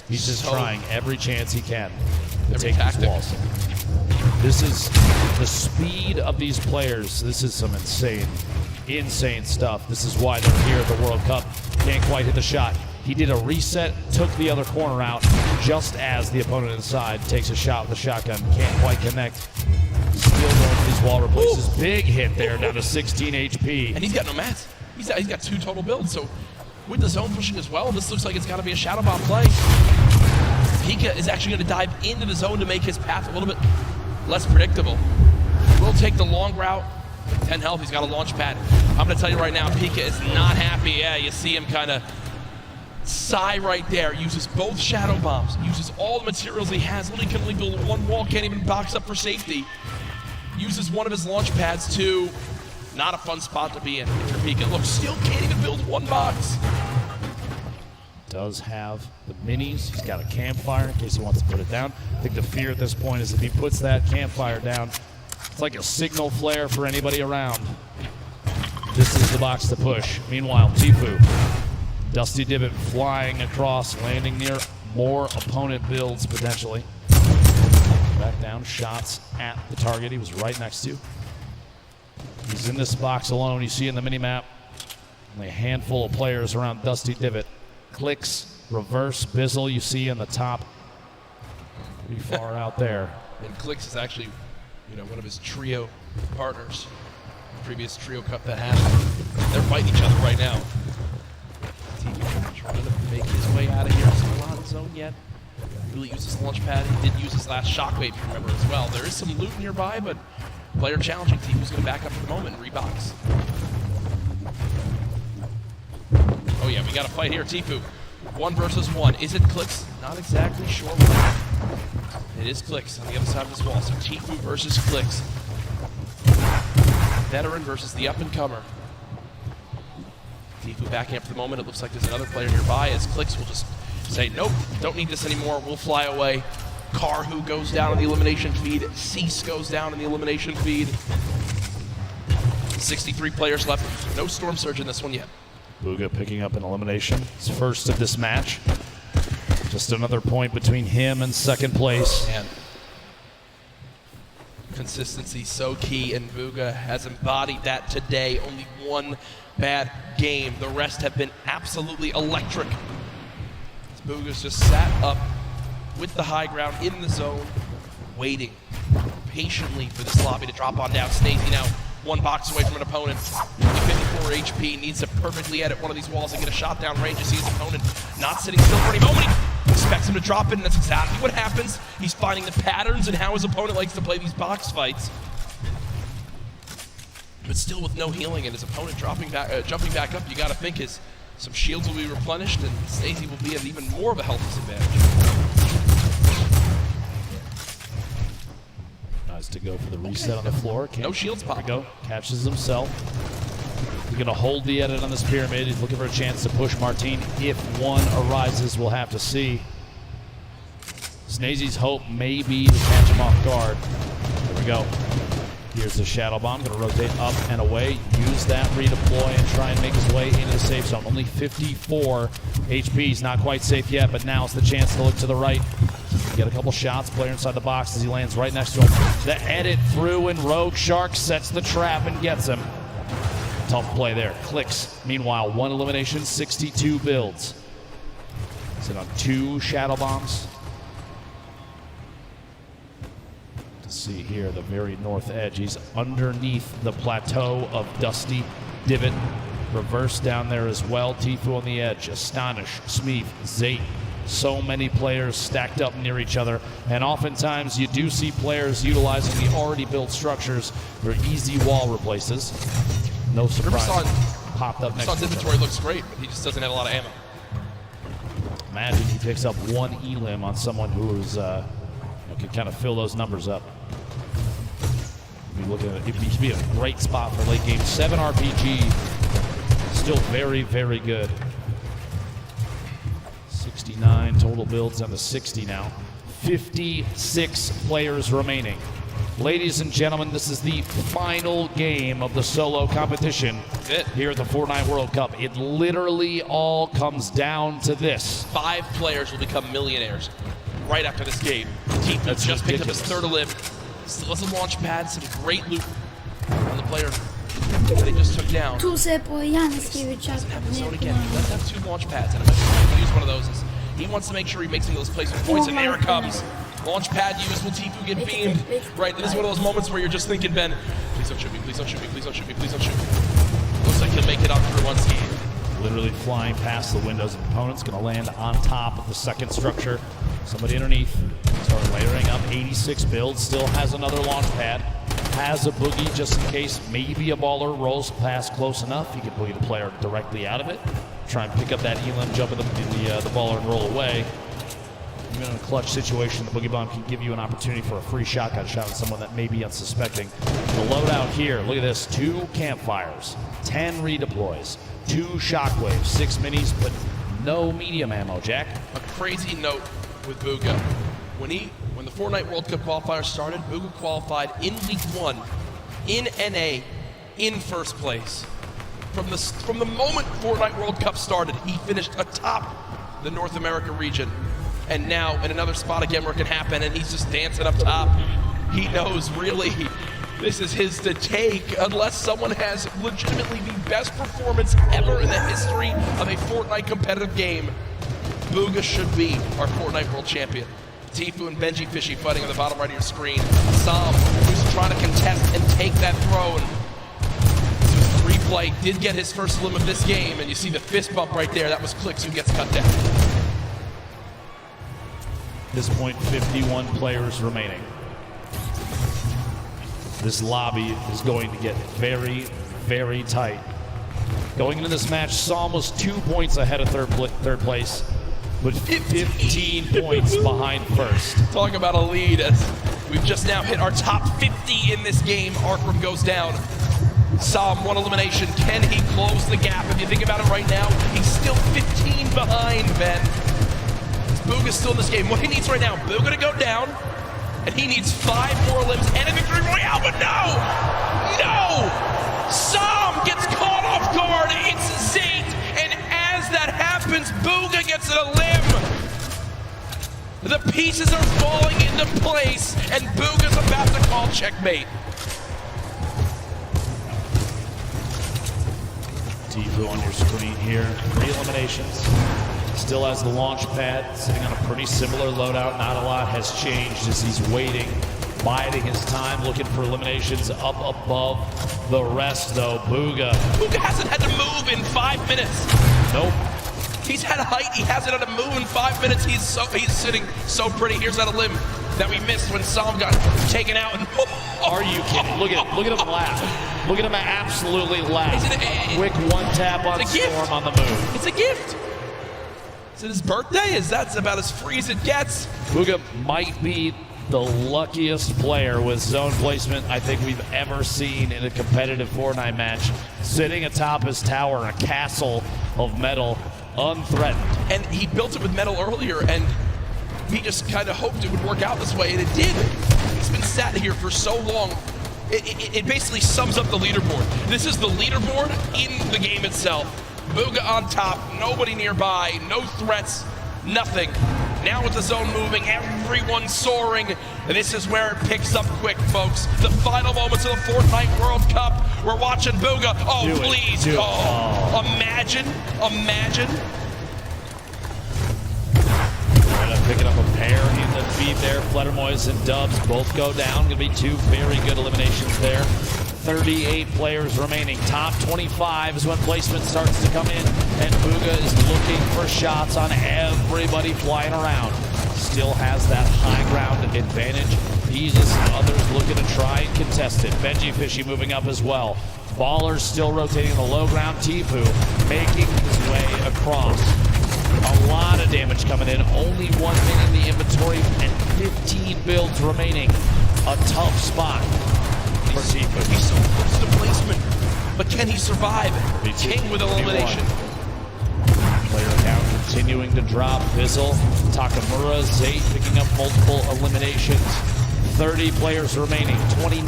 [SPEAKER 12] He's just trying every chance he can to
[SPEAKER 10] every
[SPEAKER 12] take
[SPEAKER 10] tactic.
[SPEAKER 12] these walls. This is the speed of these players. This is some insane stuff. This is why they're here at the World Cup. Can't quite hit the shot. He did a reset, took the other corner out, just as the opponent inside takes a shot with the shotgun. Can't quite connect. Still going for these wall replaces. Big hit there, down to 16 HP.
[SPEAKER 10] And he's got no mats. He's got 2 total builds, so with the zone pushing as well, this looks like it's got to be a Shadow Bomb play. Pika is actually going to dive into the zone to make his path a little bit less predictable. We'll take the long route. 10 health, he's got a launch pad. I'm gonna tell you right now, Pika is not happy. Yeah, you see him kind of sigh right there. Uses both shadow bombs, uses all the materials he has. Literally can only build one wall, can't even box up for safety. Uses one of his launch pads to, not a fun spot to be in. If you're Pika, look, still can't even build one box.
[SPEAKER 12] Does have the minis. He's got a campfire in case he wants to put it down. I think the fear at this point is if he puts that campfire down, it's like a signal flare for anybody around. This is the box to push. Meanwhile, Tfue, Dusty Divot flying across, landing near more opponent builds potentially. Back down, shots at the target he was right next to. He's in this box alone. You see in the minimap, only a handful of players around Dusty Divot. Clicks, reverse, Bizzle, you see in the top. Pretty far out there.
[SPEAKER 10] And Clicks is actually, one of his trio partners. Previous trio cup that happened. They're fighting each other right now. Tfue trying to make his way out of here. He's not in the zone yet. Really used his launch pad. He did use his last shockwave, if you remember, as well. There is some loot nearby, but player challenging. Tfue's going to back up for the moment and rebox. Oh yeah, we got a fight here. Tfue, 1 versus 1. Is it Clicks? Not exactly sure. It is Clicks on the other side of this wall. So Tfue versus Clicks. Veteran versus the up-and-comer. Tfue backing up for the moment. It looks like there's another player nearby as Clicks will just say, nope, don't need this anymore. We'll fly away. Karhu goes down on the elimination feed. Cease goes down in the elimination feed. 63 players left. No Storm Surge in this one yet.
[SPEAKER 12] Bugha picking up an elimination. His first of this match. Just another point between him and second place.
[SPEAKER 10] Man. Consistency so key, and Bugha has embodied that today. Only one bad game. The rest have been absolutely electric. Bugha's just sat up with the high ground in the zone, waiting patiently for this lobby to drop on down. Snazy now 1 box away from an opponent. 54 HP, needs to perfectly edit one of these walls and get a shot down range. You see his opponent not sitting still for any moment. He expects him to drop it, and that's exactly what happens. He's finding the patterns and how his opponent likes to play these box fights. But still with no healing and his opponent jumping back up, you gotta think some shields will be replenished and Snazy will be at even more of a health disadvantage.
[SPEAKER 12] Tries to go for the reset on the floor.
[SPEAKER 10] No shields pop.
[SPEAKER 12] There we go. Catches himself. He's going to hold the edit on this pyramid. He's looking for a chance to push Martine. If one arises, we'll have to see. Snazy's hope may be to catch him off guard. There we go. Here's the Shadow Bomb. Going to rotate up and away. Use that redeploy and try and make his way into the safe zone. Only 54 HP. He's not quite safe yet, but now it's the chance to look to the right. Get a couple shots. Player inside the box as he lands right next to him. The edit through, and Rogue Shark sets the trap and gets him. Tough play there. Clicks. Meanwhile, 1 elimination, 62 builds. Sit on 2 Shadow Bombs. See here, the very north edge. He's underneath the plateau of Dusty Divot. Reverse down there as well. Tfue on the edge. Astonish, Smeef, Zate. So many players stacked up near each other. And oftentimes you do see players utilizing the already built structures for easy wall replaces. No surprise. Popped up next to him.
[SPEAKER 10] Inventory looks great, but he just doesn't have a lot of ammo.
[SPEAKER 12] Imagine he picks up 1 elim on someone who's can kind of fill those numbers up. It would be a great spot for late game. 7 RPG, still very, very good. 69 total builds down to 60 now. 56 players remaining. Ladies and gentlemen, this is the final game of the solo competition here at the Fortnite World Cup. It literally all comes down to this.
[SPEAKER 10] 5 players will become millionaires right after this game. Tfue just picked up his 3rd elim. Still has a launch pad, some great loot on the player that he just took down. Zone again. He does have 2 launch pads, and I'm going to use one of those. He wants to make sure he makes some of those placement points, and there it comes. Launch pad use. Will Tfue get beamed? Right, this is one of those moments where you're just thinking, Ben, please don't shoot me, please don't shoot me, please don't shoot me, please don't shoot me. Looks like he'll make it up through one scheme.
[SPEAKER 12] Literally flying past the windows of opponents. Going to land on top of the second structure. Somebody underneath. Start layering up 86 builds. Still has another launch pad. has a boogie just in case maybe a baller rolls past close enough. He can boogie the player directly out of it. Try and pick up that elim, jump in the baller and roll away. Even in a clutch situation, the boogie bomb can give you an opportunity for a free shotgun shot with someone that may be unsuspecting. The loadout here, look at this, 2 campfires, 10 redeploys, 2 shockwaves, 6 minis, but no medium ammo, Jack.
[SPEAKER 10] A crazy note with Booga. When the Fortnite World Cup qualifier started, Booga qualified in week 1 in NA in first place. From the moment Fortnite World Cup started, he finished atop the North America region. And now in another spot again where it can happen, and he's just dancing up top. He knows really this is his to take unless someone has legitimately the best performance ever in the history of a Fortnite competitive game. Booga should be our Fortnite World Champion. Tfue and Benji Fishy fighting on the bottom right of your screen. Sam, who's trying to contest and take that throne. Replay did get his first limb of this game, and you see the fist bump right there. That was Clicks who gets cut down.
[SPEAKER 12] At this point, 51 players remaining. This lobby is going to get very, very tight. Going into this match, Psalm was 2 points ahead of third place, but 15 points behind first.
[SPEAKER 10] Talking about a lead as we've just now hit our top 50 in this game. Arkram goes down. Psalm, 1 elimination. Can he close the gap? If you think about it right now, he's still 15 behind, Ben. Booga's still in this game. What he needs right now, Booga to go down, and he needs 5 more limbs and a victory royale, but no! No! Psalm gets caught off guard. It's Zate, and as that happens, Booga gets a limb. The pieces are falling into place, and Booga's about to call checkmate.
[SPEAKER 12] Tfue on your screen here. 3 eliminations. Still has the launch pad, sitting on a pretty similar loadout. Not a lot has changed as he's waiting, biding his time, looking for eliminations up above the rest, though. Booga
[SPEAKER 10] hasn't had to move in 5 minutes.
[SPEAKER 12] Nope.
[SPEAKER 10] He's had height, he hasn't had to move in 5 minutes. He's sitting so pretty. Here's that limb that we missed when Psalm got taken out. And
[SPEAKER 12] are you kidding? Look at him laugh. Look at him absolutely laugh. Quick one tap on Storm on the move.
[SPEAKER 10] It's a gift. Is it his birthday? That's about as free as it gets.
[SPEAKER 12] Booga might be the luckiest player with zone placement I think we've ever seen in a competitive Fortnite match. Sitting atop his tower, a castle of metal, unthreatened.
[SPEAKER 10] And he built it with metal earlier, and he just kind of hoped it would work out this way, and it did. He's been sat here for so long. It basically sums up the leaderboard. This is the leaderboard in the game itself. Booga on top, nobody nearby, no threats, nothing. Now with the zone moving, everyone soaring. And this is where it picks up quick, folks. The final moments of the Fortnite World Cup. We're watching Booga. Oh, please. Imagine.
[SPEAKER 12] Picking up a pair in the feed there. Fledermoys and Dubs both go down. Gonna be 2 very good eliminations there. 38 players remaining. Top 25 is when placement starts to come in, and Booga is looking for shots on everybody flying around. Still has that high ground advantage. He's just others looking to try and contest it. Benji Fishy moving up as well. Ballers still rotating in the low ground. Tfue making his way across. A lot of damage coming in. Only 1 minute in the inventory and 15 builds remaining. A tough spot for Tfue.
[SPEAKER 10] He's so close to placement, but can he survive? King with elimination.
[SPEAKER 12] Player count continuing to drop. Fizzle, Takamura, Zate picking up multiple eliminations. 30 players remaining. 29.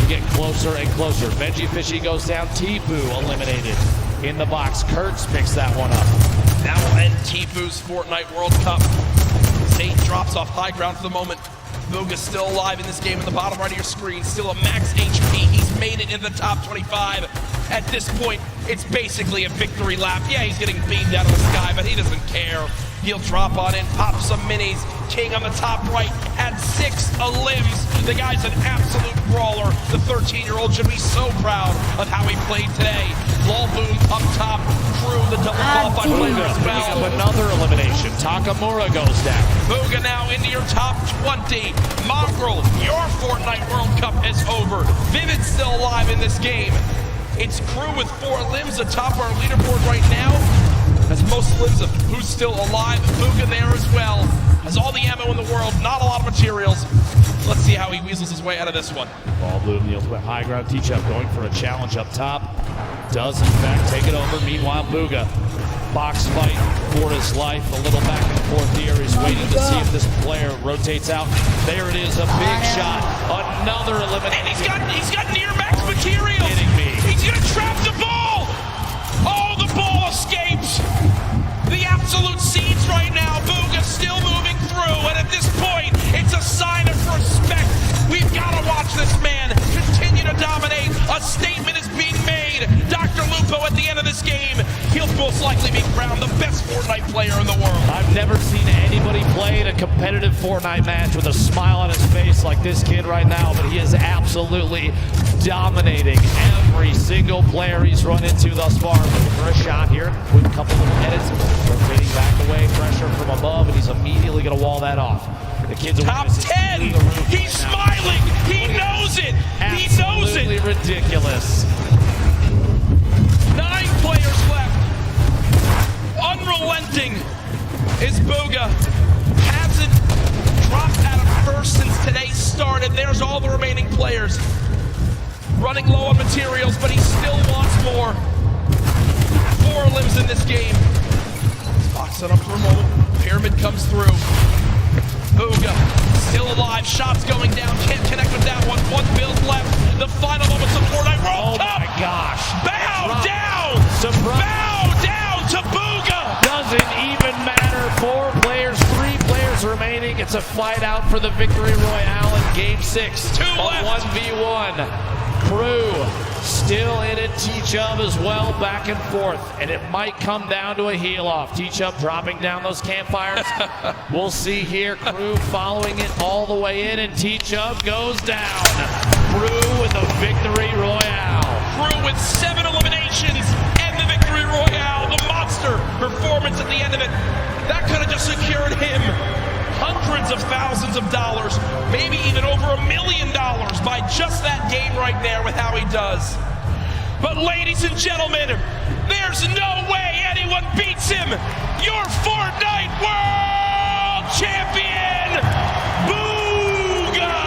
[SPEAKER 12] We get closer and closer. Benji Fishy goes down. Tfue eliminated in the box. Kurtz picks that one up.
[SPEAKER 10] That will end Tfue's Fortnite World Cup. Zate drops off high ground for the moment. Booga's still alive in this game in the bottom right of your screen. Still a max HP. He's made it in the top 25. At this point, it's basically a victory lap. Yeah, he's getting beamed out of the sky, but he doesn't care. He'll drop on in, pop some minis. King on the top right at 6 limbs. The guy's an absolute brawler. The 13-year-old should be so proud of how he played today. Lulboom up top, Crew, the double qualified player as well.
[SPEAKER 12] Another elimination. Takamura goes down.
[SPEAKER 10] Booga now into your top 20. Mongrel, your Fortnite World Cup is over. Vivid's still alive in this game. It's Crew with 4 limbs atop our leaderboard right now. Has most limbs of who's still alive. Booga there as well. Has all the ammo in the world, not a lot of materials. Let's see how he weasels his way out of this one.
[SPEAKER 12] Lulboom, the ultimate high ground teach-up, going for a challenge up top. Does, in fact, take it over. Meanwhile, Booga, box fight for his life. A little back and forth here. He's waiting to see if this player rotates out. There it is, a big shot. Another elimination.
[SPEAKER 10] And he's got near max material.
[SPEAKER 12] Kidding me.
[SPEAKER 10] He's gonna trap the ball. Oh, the ball escapes. The absolute seeds right now. Booga still moving through, and at this point, it's a sign of respect. We've got to watch this man continue to dominate. A statement is being made. Dr. Lupo at the end of this game, he'll most likely be crowned the best Fortnite player in the world.
[SPEAKER 12] I've never seen anybody play in a competitive Fortnite match with a smile on his face like this kid right now, but he is absolutely dominating every single player he's run into thus far. Looking for a shot here with a couple of edits. Rotating back away, pressure from above, and he's immediately going to wall that off. The kid's
[SPEAKER 10] top 10. He's smiling. He knows it. He knows it.
[SPEAKER 12] Absolutely ridiculous.
[SPEAKER 10] 9 players left. Unrelenting is Booga. Hasn't dropped out of first since today started. There's all the remaining players. Running low on materials, but he still wants more. 4 limbs in this game. Let's box it up for a moment. Pyramid comes through. Booga still alive. Shots going down. Can't connect with that one. 1 build left. The final moments of Fortnite World Cup.
[SPEAKER 12] Oh my gosh.
[SPEAKER 10] Bow down.
[SPEAKER 12] Surprise.
[SPEAKER 10] Bow down to Booga.
[SPEAKER 12] Doesn't even matter. 4 players, 3 players remaining. It's a fight out for the victory royale in game 6.
[SPEAKER 10] 2 left.
[SPEAKER 12] 1v1. Crew still in it. T-Chubb as well, back and forth. And it might come down to a heel-off. T-Chubb dropping down those campfires. We'll see here. Crew following it all the way in, and T-Chubb goes down. Crew with a victory royale.
[SPEAKER 10] Crew with 7 eliminations and the victory royale. The monster performance at the end of it. That could have just secured him hundreds of thousands of dollars, maybe even over $1 million by just that game right there with how he does. But ladies and gentlemen, there's no way anyone beats him. Your Fortnite World Champion, Booga!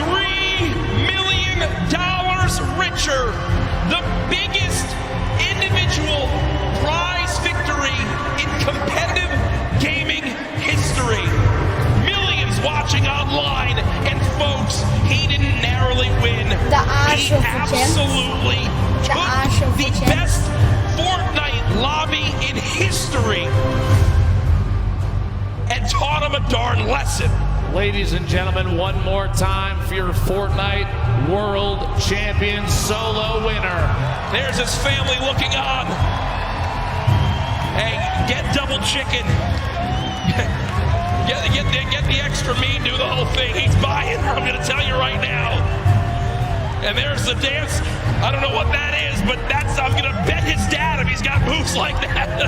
[SPEAKER 10] $3 million richer, the biggest individual prize victory in competitive gaming history. Millions watching online, and folks, he didn't narrowly win. He absolutely took the best Fortnite lobby in history and taught him a darn lesson.
[SPEAKER 12] Ladies and gentlemen, one more time for your Fortnite World Champion solo winner.
[SPEAKER 10] There's his family looking on. Hey, get double chicken. get the extra meat, do the whole thing. He's buying, I'm gonna tell you right now. And there's the dance. I don't know what that is, but I'm gonna bet his dad if he's got moves like that.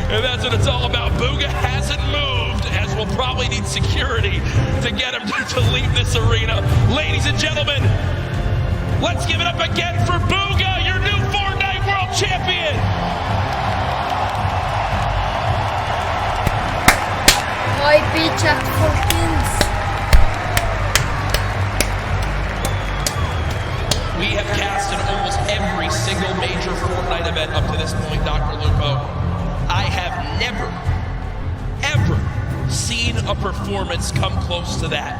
[SPEAKER 10] And that's what it's all about. Booga hasn't moved, as we'll probably need security to get him to leave this arena. Ladies and gentlemen, let's give it up again for Booga, your new Fortnite World Champion.
[SPEAKER 19] IP chat for kids.
[SPEAKER 10] We have cast in almost every single major Fortnite event up to this point, Dr. Lupo. I have never, ever seen a performance come close to that.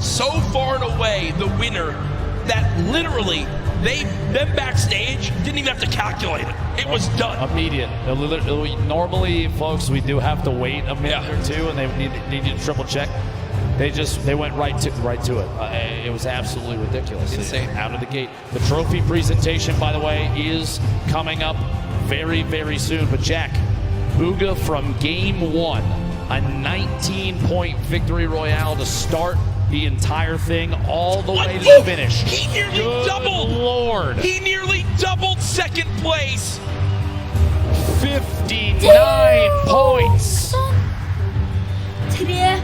[SPEAKER 10] So far and away, the winner that literally, them backstage didn't even have to calculate it. It was done.
[SPEAKER 12] Immediate. Normally, folks, we do have to wait a minute or two, and they need to triple check. They went right to it. It was absolutely ridiculous. Insane. Out of the gate. The trophy presentation, by the way, is coming up very, very soon. But Jack, Booga from game 1, a 19-point victory royale to start the entire thing all the way to the finish.
[SPEAKER 10] He nearly doubled.
[SPEAKER 12] Lord.
[SPEAKER 10] He nearly doubled second place.
[SPEAKER 12] 59 points.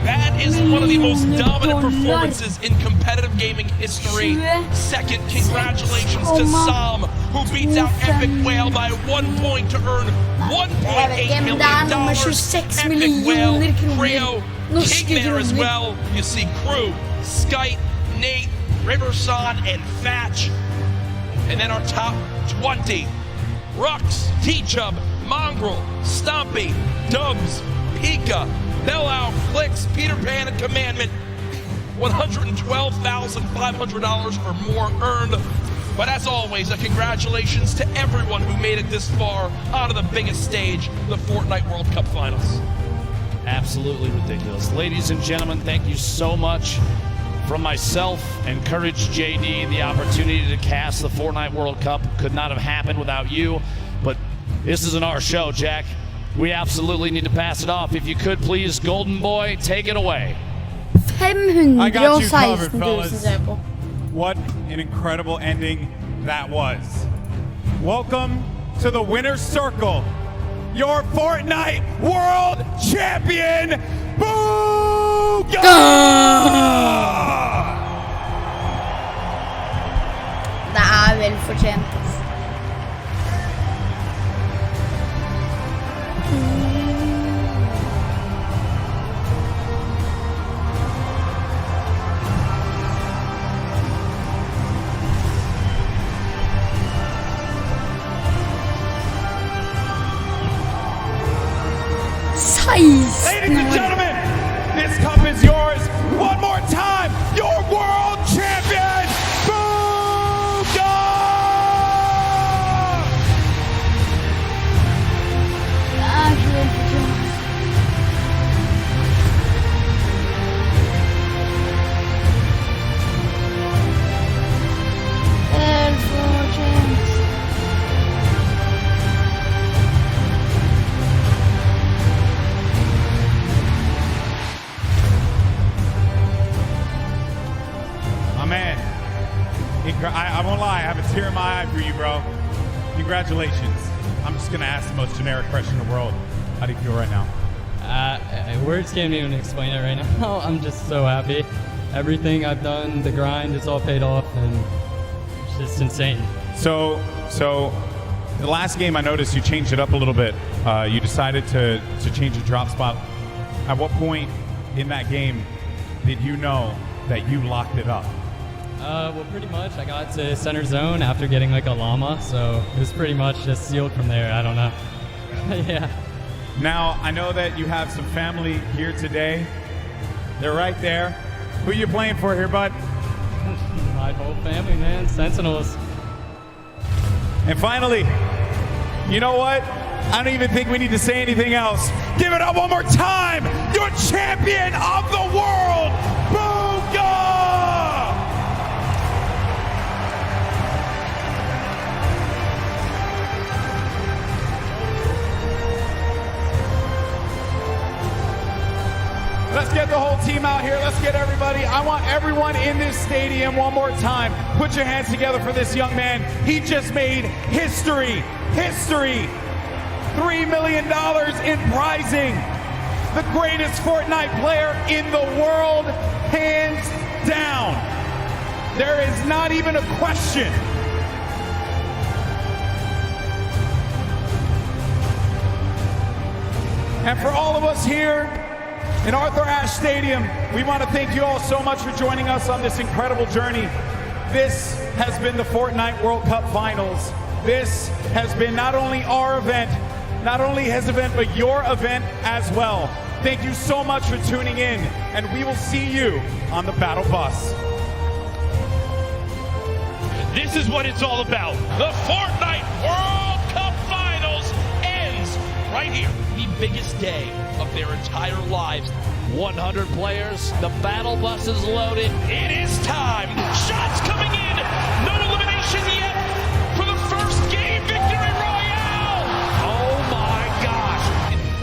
[SPEAKER 10] That is one of the most dominant performances in competitive gaming history. Second, congratulations to Sam, who beats out Epic Whale by 1 point to earn $1.8 million. Epic Whale, Creo, King there as well. You see Crew, Skype, Nate, Riverson, and Fatch. And then our top 20, Rux, T-Chub, Mongrel, Stompy, Dubs, Pika, Bellow, Clicks, Peter Pan, and Commandment. $112,500 or more earned. But as always, a congratulations to everyone who made it this far onto the biggest stage, the Fortnite World Cup Finals.
[SPEAKER 12] Absolutely ridiculous. Ladies and gentlemen, thank you so much. From myself and Courage JD, the opportunity to cast the Fortnite World Cup could not have happened without you. But this isn't our show, Jack. We absolutely need to pass it off. If you could, please, Golden Boy, take it away.
[SPEAKER 19] 516 000 ser på.
[SPEAKER 4] What an incredible ending that was. Welcome to the winner's circle. Your Fortnite World Champion, Booga!
[SPEAKER 19] Det vel fortjent.
[SPEAKER 4] Ladies and gentlemen, this cup is yours. One more time, your world champion, Booga! I won't lie, I have a tear in my eye for you, bro. Congratulations. I'm just gonna ask the most generic question in the world. How do you feel right now?
[SPEAKER 15] Words can't even explain it right now. I'm just so happy. Everything I've done, the grind, it's all paid off, and it's just insane.
[SPEAKER 4] So the last game I noticed you changed it up a little bit. You decided to change the drop spot. At what point in that game did you know that you locked it up?
[SPEAKER 15] Well, pretty much. I got to center zone after getting like a llama, so it was pretty much just sealed from there. I don't know. Yeah.
[SPEAKER 4] Now, I know that you have some family here today. They're right there. Who are you playing for here, bud?
[SPEAKER 15] My whole family, man. Sentinels.
[SPEAKER 4] And finally, you know what? I don't even think we need to say anything else. Give it up one more time. Your champion of the world, Booga! Let's get the whole team out here. Let's get everybody. I want everyone in this stadium one more time. Put your hands together for this young man. He just made history. History. $3 million in prizing. The greatest Fortnite player in the world, hands down. There is not even a question. And for all of us here in Arthur Ashe Stadium, we want to thank you all so much for joining us on this incredible journey. This has been the Fortnite World Cup Finals. This has been not only our event, not only his event, but your event as well. Thank you so much for tuning in, and we will see you on the battle bus.
[SPEAKER 10] This is what it's all about. The Fortnite World Cup Finals ends right here. the biggest day of their entire lives.
[SPEAKER 12] 100 players, the battle bus is loaded.
[SPEAKER 10] It is time. Shots coming in. No elimination yet for the first game victory royale.
[SPEAKER 12] Oh my gosh.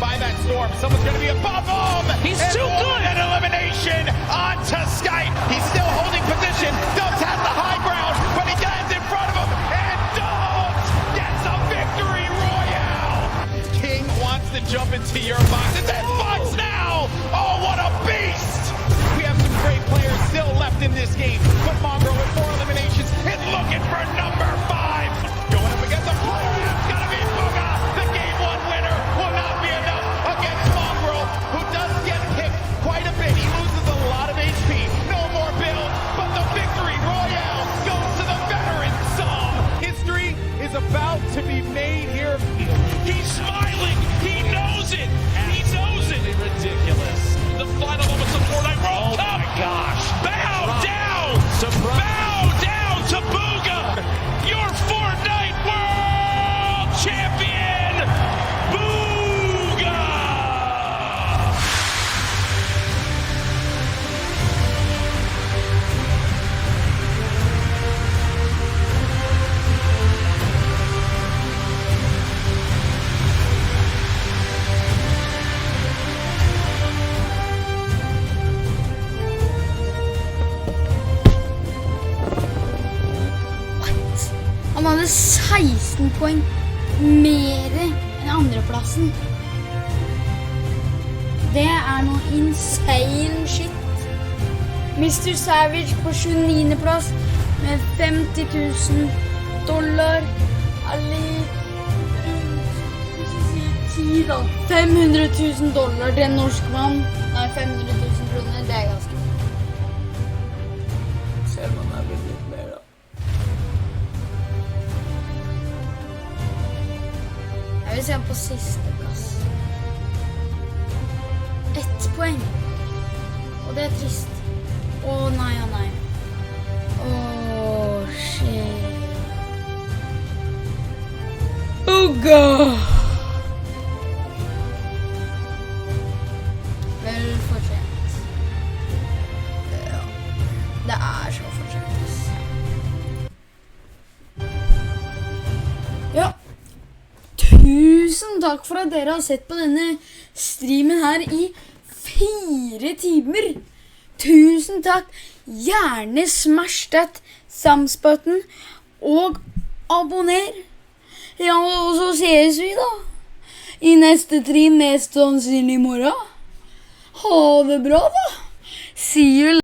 [SPEAKER 7] By that storm, someone's going to be above him.
[SPEAKER 10] He's too good.
[SPEAKER 7] An elimination onto Skype. He's still holding position. Dubs has the high ground, but he dives in front of him. And Dubs gets a victory royale. King wants to jump into your box. It's in box now. Oh, what a beast. We have some great players still left in this game. But Mongrel with 4 eliminations is looking for number 5. Going up against a player. It's going to be Booga. The game 1 winner will not be enough against Mongrel, who does get picked quite a bit. He loses a lot of HP. No more build, but the victory royale goes to the veteran Som. History is about to be made here.
[SPEAKER 10] He's smiling. He knows it. He knows it.
[SPEAKER 12] Ridiculous.
[SPEAKER 10] The final moments of Fortnite World Cup.
[SPEAKER 12] Oh my gosh.
[SPEAKER 10] Bow down.
[SPEAKER 12] Surprise.
[SPEAKER 10] Bow down to Booga, your Fortnite World Champion. Booga.
[SPEAKER 19] Han hadde 16 poeng mer enn andreplassen. Det noe insane shit. Mr. Savage på 29. plass med $50,000. Ali 10 da. $500,000 til en norsk mann. Nei, 500,000 kroner, det ganske mye. Selv om det blitt litt mer da. Jeg vil se han på siste plass. 1 poeng. Og det trist. Nei, å nei. Shit. Booga! Vel fortjent. Ja. Det så fortjent. Ja. Tusen takk for at dere har sett på denne streamen her i 4 timer. Tusen takk. Gjerne smash that thumbs-button og abonner. Ja, og så ses vi da i neste stream mest sannsynlig i morgen. Ha det bra da. See you later.